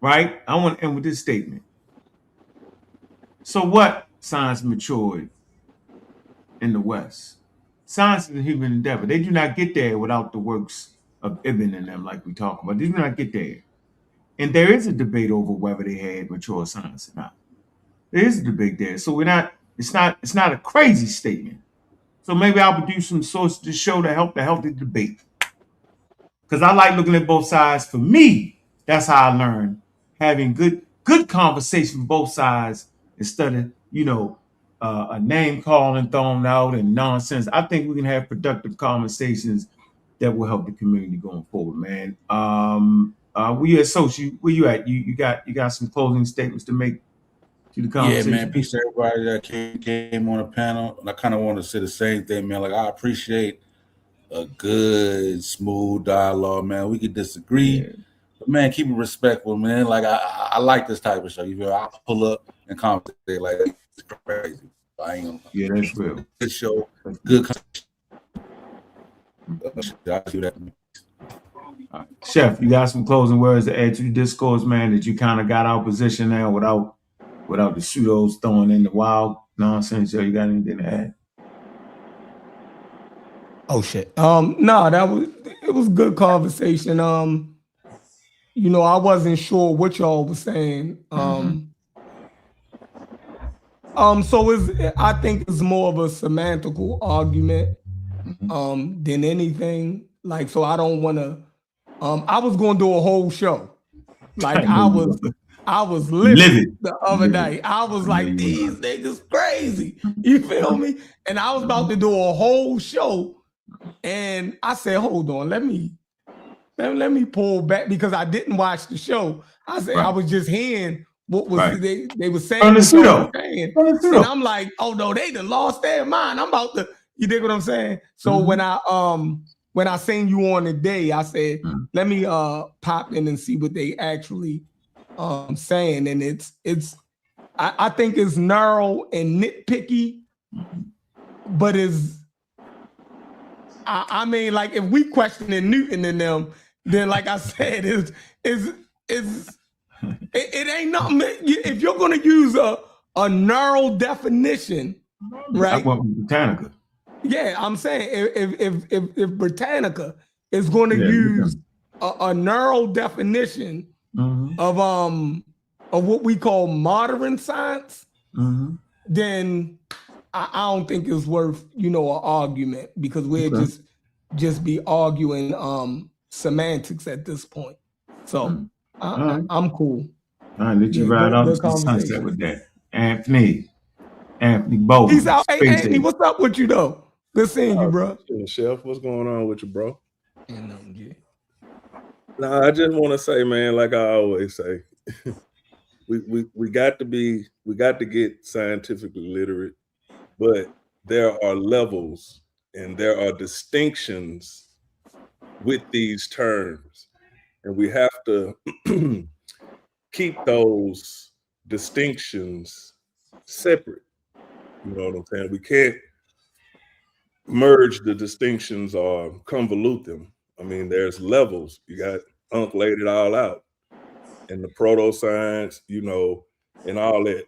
right, I want to end with this statement. So what science matured in the West? Science is a human endeavor. They do not get there without the works of Ibn and them, like we talk about. They do not get there. And there is a debate over whether they had mature science or not. There is a debate there. So it's not a crazy statement. So maybe I'll produce some sources to show to help the healthy debate. Because I like looking at both sides. For me, that's how I learn. Having good conversation from both sides instead of, a name calling thrown out and nonsense. I think we can have productive conversations that will help the community going forward, man. Where you at, Sochi? Where you at? You got some closing statements to make to the conversation? Yeah, man. Peace to everybody that came on the panel. And I kind of want to say the same thing, man. Like I appreciate a good, smooth dialogue, man. We could disagree, but man, keep it respectful, man. Like I like this type of show. I pull up and conversate like it's crazy. I ain't gonna. Yeah, that's real. Good show, good. I do that. Chef, you got some closing words to add to the discourse, man, that you kind of got our position now without the pseudos throwing in the wild nonsense. You got anything to add? Oh shit. No, it was good conversation. I wasn't sure what y'all was saying. I think it's more of a semantical argument than anything. So I don't want to. I was going to do a whole show. I I was livid the other night. I was like, these niggas crazy. You feel me? And I was about to do a whole show. And I said, hold on, let me pull back because I didn't watch the show. I said, I was just hearing what was they were saying what y'all were saying. And I'm like, oh no, they done lost their mind. I'm about to, you dig what I'm saying? So when I seen you on the day, I said, let me pop in and see what they actually saying. And it's I think it's narrow and nitpicky, but I mean, like if we questioning Newton and them, then like I said, it ain't nothing. If you're gonna use a narrow definition, right? I went with Britannica. Yeah, I'm saying if Britannica is going to use a narrow definition of what we call modern science, then I don't think it's worth an argument because we'll just be arguing semantics at this point. So I'm cool. All right, let you ride off to the sunset with that. Anthony Bowman. Peace out. Hey, Anthony, what's up with you though? Good seeing you, bro. Chef, what's going on with you, bro? Nah, I just want to say, man, like I always say, we got to get scientifically literate, but there are levels and there are distinctions with these terms, and we have to keep those distinctions separate. You know what I'm saying? We can't merge the distinctions or convolute them. I mean, there's levels. You got Ankh laid it all out. And the proto-science, and all that.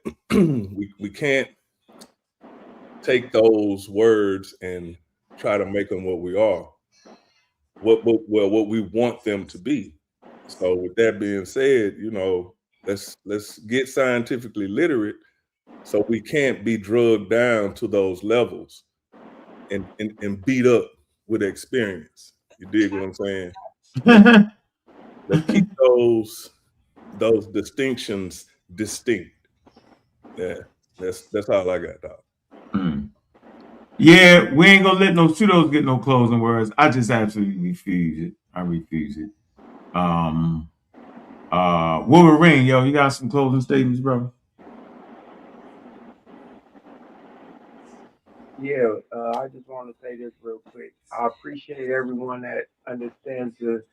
we can't take those words and try to make them what we are. What we want them to be. So with that being said, let's get scientifically literate so we can't be drugged down to those levels and beat up with experience. You dig what I'm saying? Let's keep those distinctions distinct. Yeah, that's all I got, dog. Yeah, we ain't gonna let no pseudos get no closing words. I just absolutely refuse it. I refuse it. Wolverine, yo, you got some closing statements, bro? Yeah, I just want to say this real quick. I appreciate everyone that understands the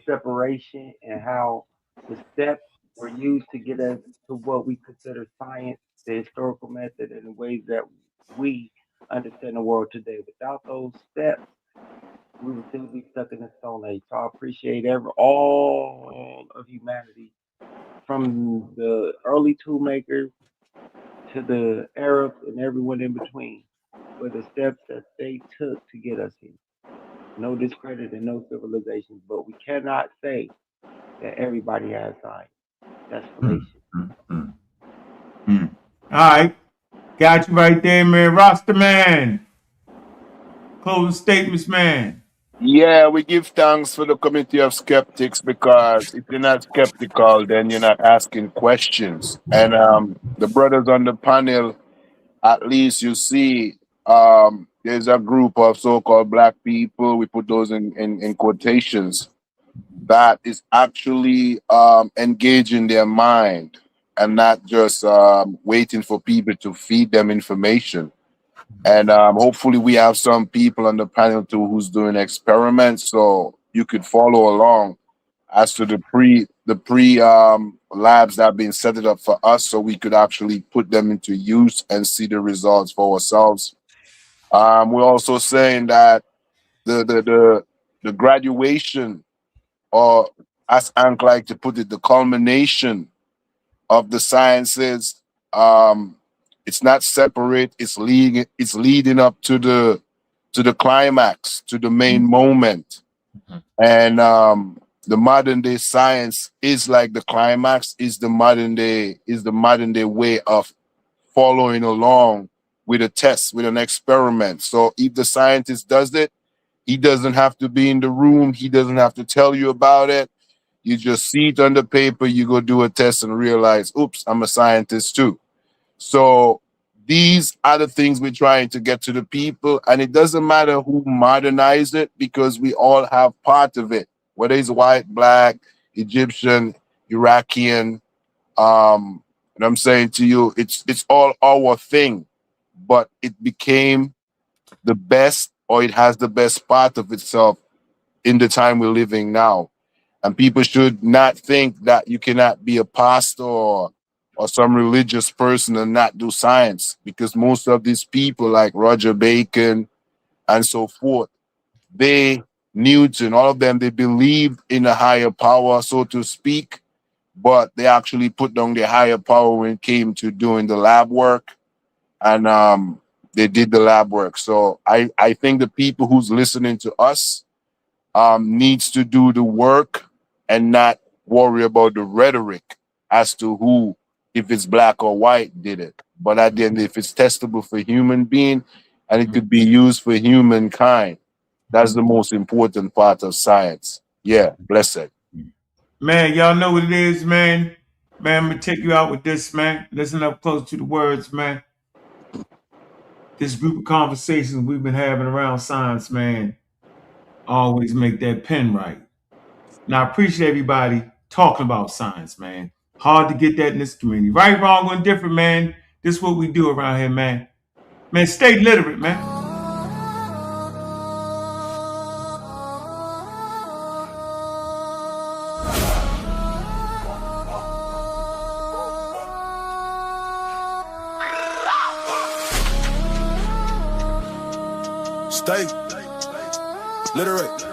separation and how the steps were used to get us to what we consider science, the historical method, and the ways that we understand the world today. Without those steps, we would still be stuck in the Stone Age. So I appreciate all of humanity, from the early tool makers to the Arabs and everyone in between, for the steps that they took to get us here. No discredit and no civilization, but we cannot say that everybody has science. That's fallacious. All right. Got you right there, man. Roster man. Closing statements, man. Yeah, we give thanks for the community of skeptics, because if you're not skeptical, then you're not asking questions. And the brothers on the panel, at least you see there's a group of so-called black people, we put those in quotations, that is actually engaging their mind and not just waiting for people to feed them information. And hopefully we have some people on the panel too who's doing experiments, so you could follow along as to the pre labs that have been set it up for us, so we could actually put them into use and see the results for ourselves. We're also saying that the graduation, or as Ankh like to put it, the culmination of the sciences, it's not separate. It's leading up to the climax, to the main moment. And the modern day science is like the climax, is the modern day way of following along with a test, with an experiment. So if the scientist does it, he doesn't have to be in the room. He doesn't have to tell you about it. You just see it on the paper, you go do a test and realize, oops, I'm a scientist too. So these are the things we're trying to get to the people, and it doesn't matter who modernized it because we all have part of it, whether it's white, black, Egyptian, Iraqian. And I'm saying to you, it's all our thing, but it became the best, or it has the best part of itself in the time we're living now. And people should not think that you cannot be a pastor or some religious person and not do science, because most of these people like Roger Bacon and so forth, Newton, all of them, they believed in a higher power, so to speak, but they actually put down the higher power when it came to doing the lab work, and they did the lab work. So I think the people who's listening to us needs to do the work and not worry about the rhetoric as to who, if it's black or white, did it. But at the end, if it's testable for human being and it could be used for humankind, that's the most important part of science. Yeah, blessed. Man, y'all know what it is, man. Man, I'm gonna take you out with this, man. Listen up close to the words, man. This group of conversations we've been having around science, man, always make that pen right. Now, I appreciate everybody talking about science, man. Hard to get that in this community. Right, wrong, or indifferent, man. This is what we do around here, man. Man, stay literate, man. Stay literate.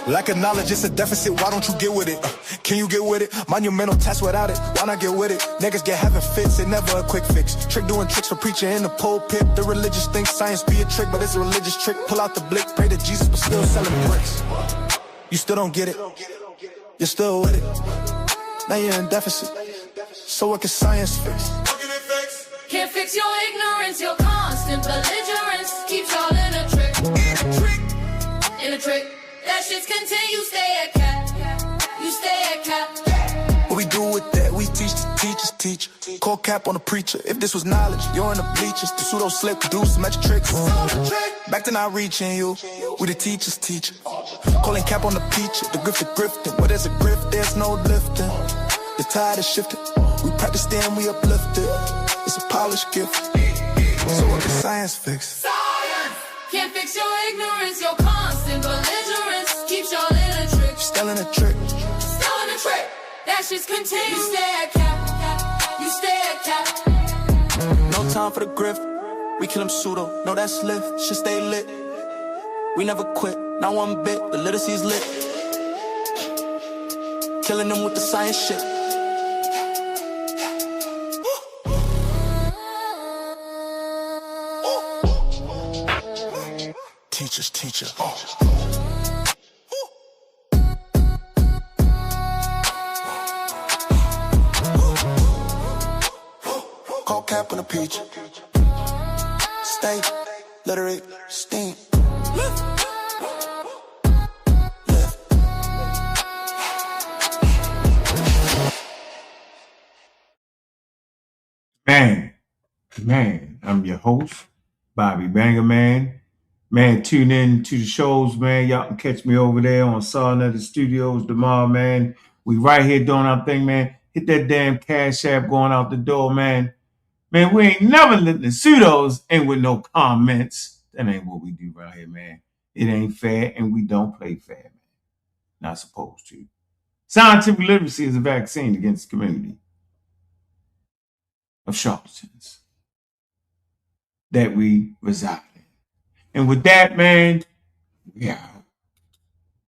Lack of knowledge, it's a deficit, why don't you get with it? Can you get with it? Monumental test without it, why not get with it? Niggas get having fits, it never a quick fix. Trick doing tricks for preaching in the pulpit. The religious think science be a trick, but it's a religious trick. Pull out the blick, pray to Jesus, but still selling bricks. You still don't get it, you're still with it. Now you're in deficit, so what can science fix? Can't fix your ignorance, your constant belligerence keeps y'all in a trick. In a trick. That shit's continue, stay at cap. You stay at cap. What we do with that, we teach the teachers teach. Call cap on the preacher. If this was knowledge, you're in the bleachers. The pseudo slip, do some magic tricks. Back to not reaching you, we the teachers teach. Calling cap on the preacher, the grift grifting. Where there's a grift, there's no lifting. The tide is shifting. We practice then we uplift it. It's a polished gift. So what can science fix? Science can't fix your ignorance, your constant belligerence keeps y'all in a trick. Still in a trick. Still in a trick. That shit's continue. You stay at cap. You stay at cap. No time for the grift. We kill them pseudo. No, that's lift. Should stay lit. We never quit. Not one bit. The literacy's lit. Killing them with the science shit. Teachers, teacher. Call cap on the peach. Stay, literate, steam. Man, I'm your host, Bobby Banger, man. Man, tune in to the shows, man. Y'all can catch me over there on Saw Another Studios tomorrow, man. We right here doing our thing, man. Hit that damn Cash App going out the door, man. Man, we ain't never letting the pseudos in with no comments. That ain't what we do right here, man. It ain't fair, and we don't play fair, man. Not supposed to. Scientific literacy is a vaccine against the community of charlatans that we reside in. And with that, man, we out.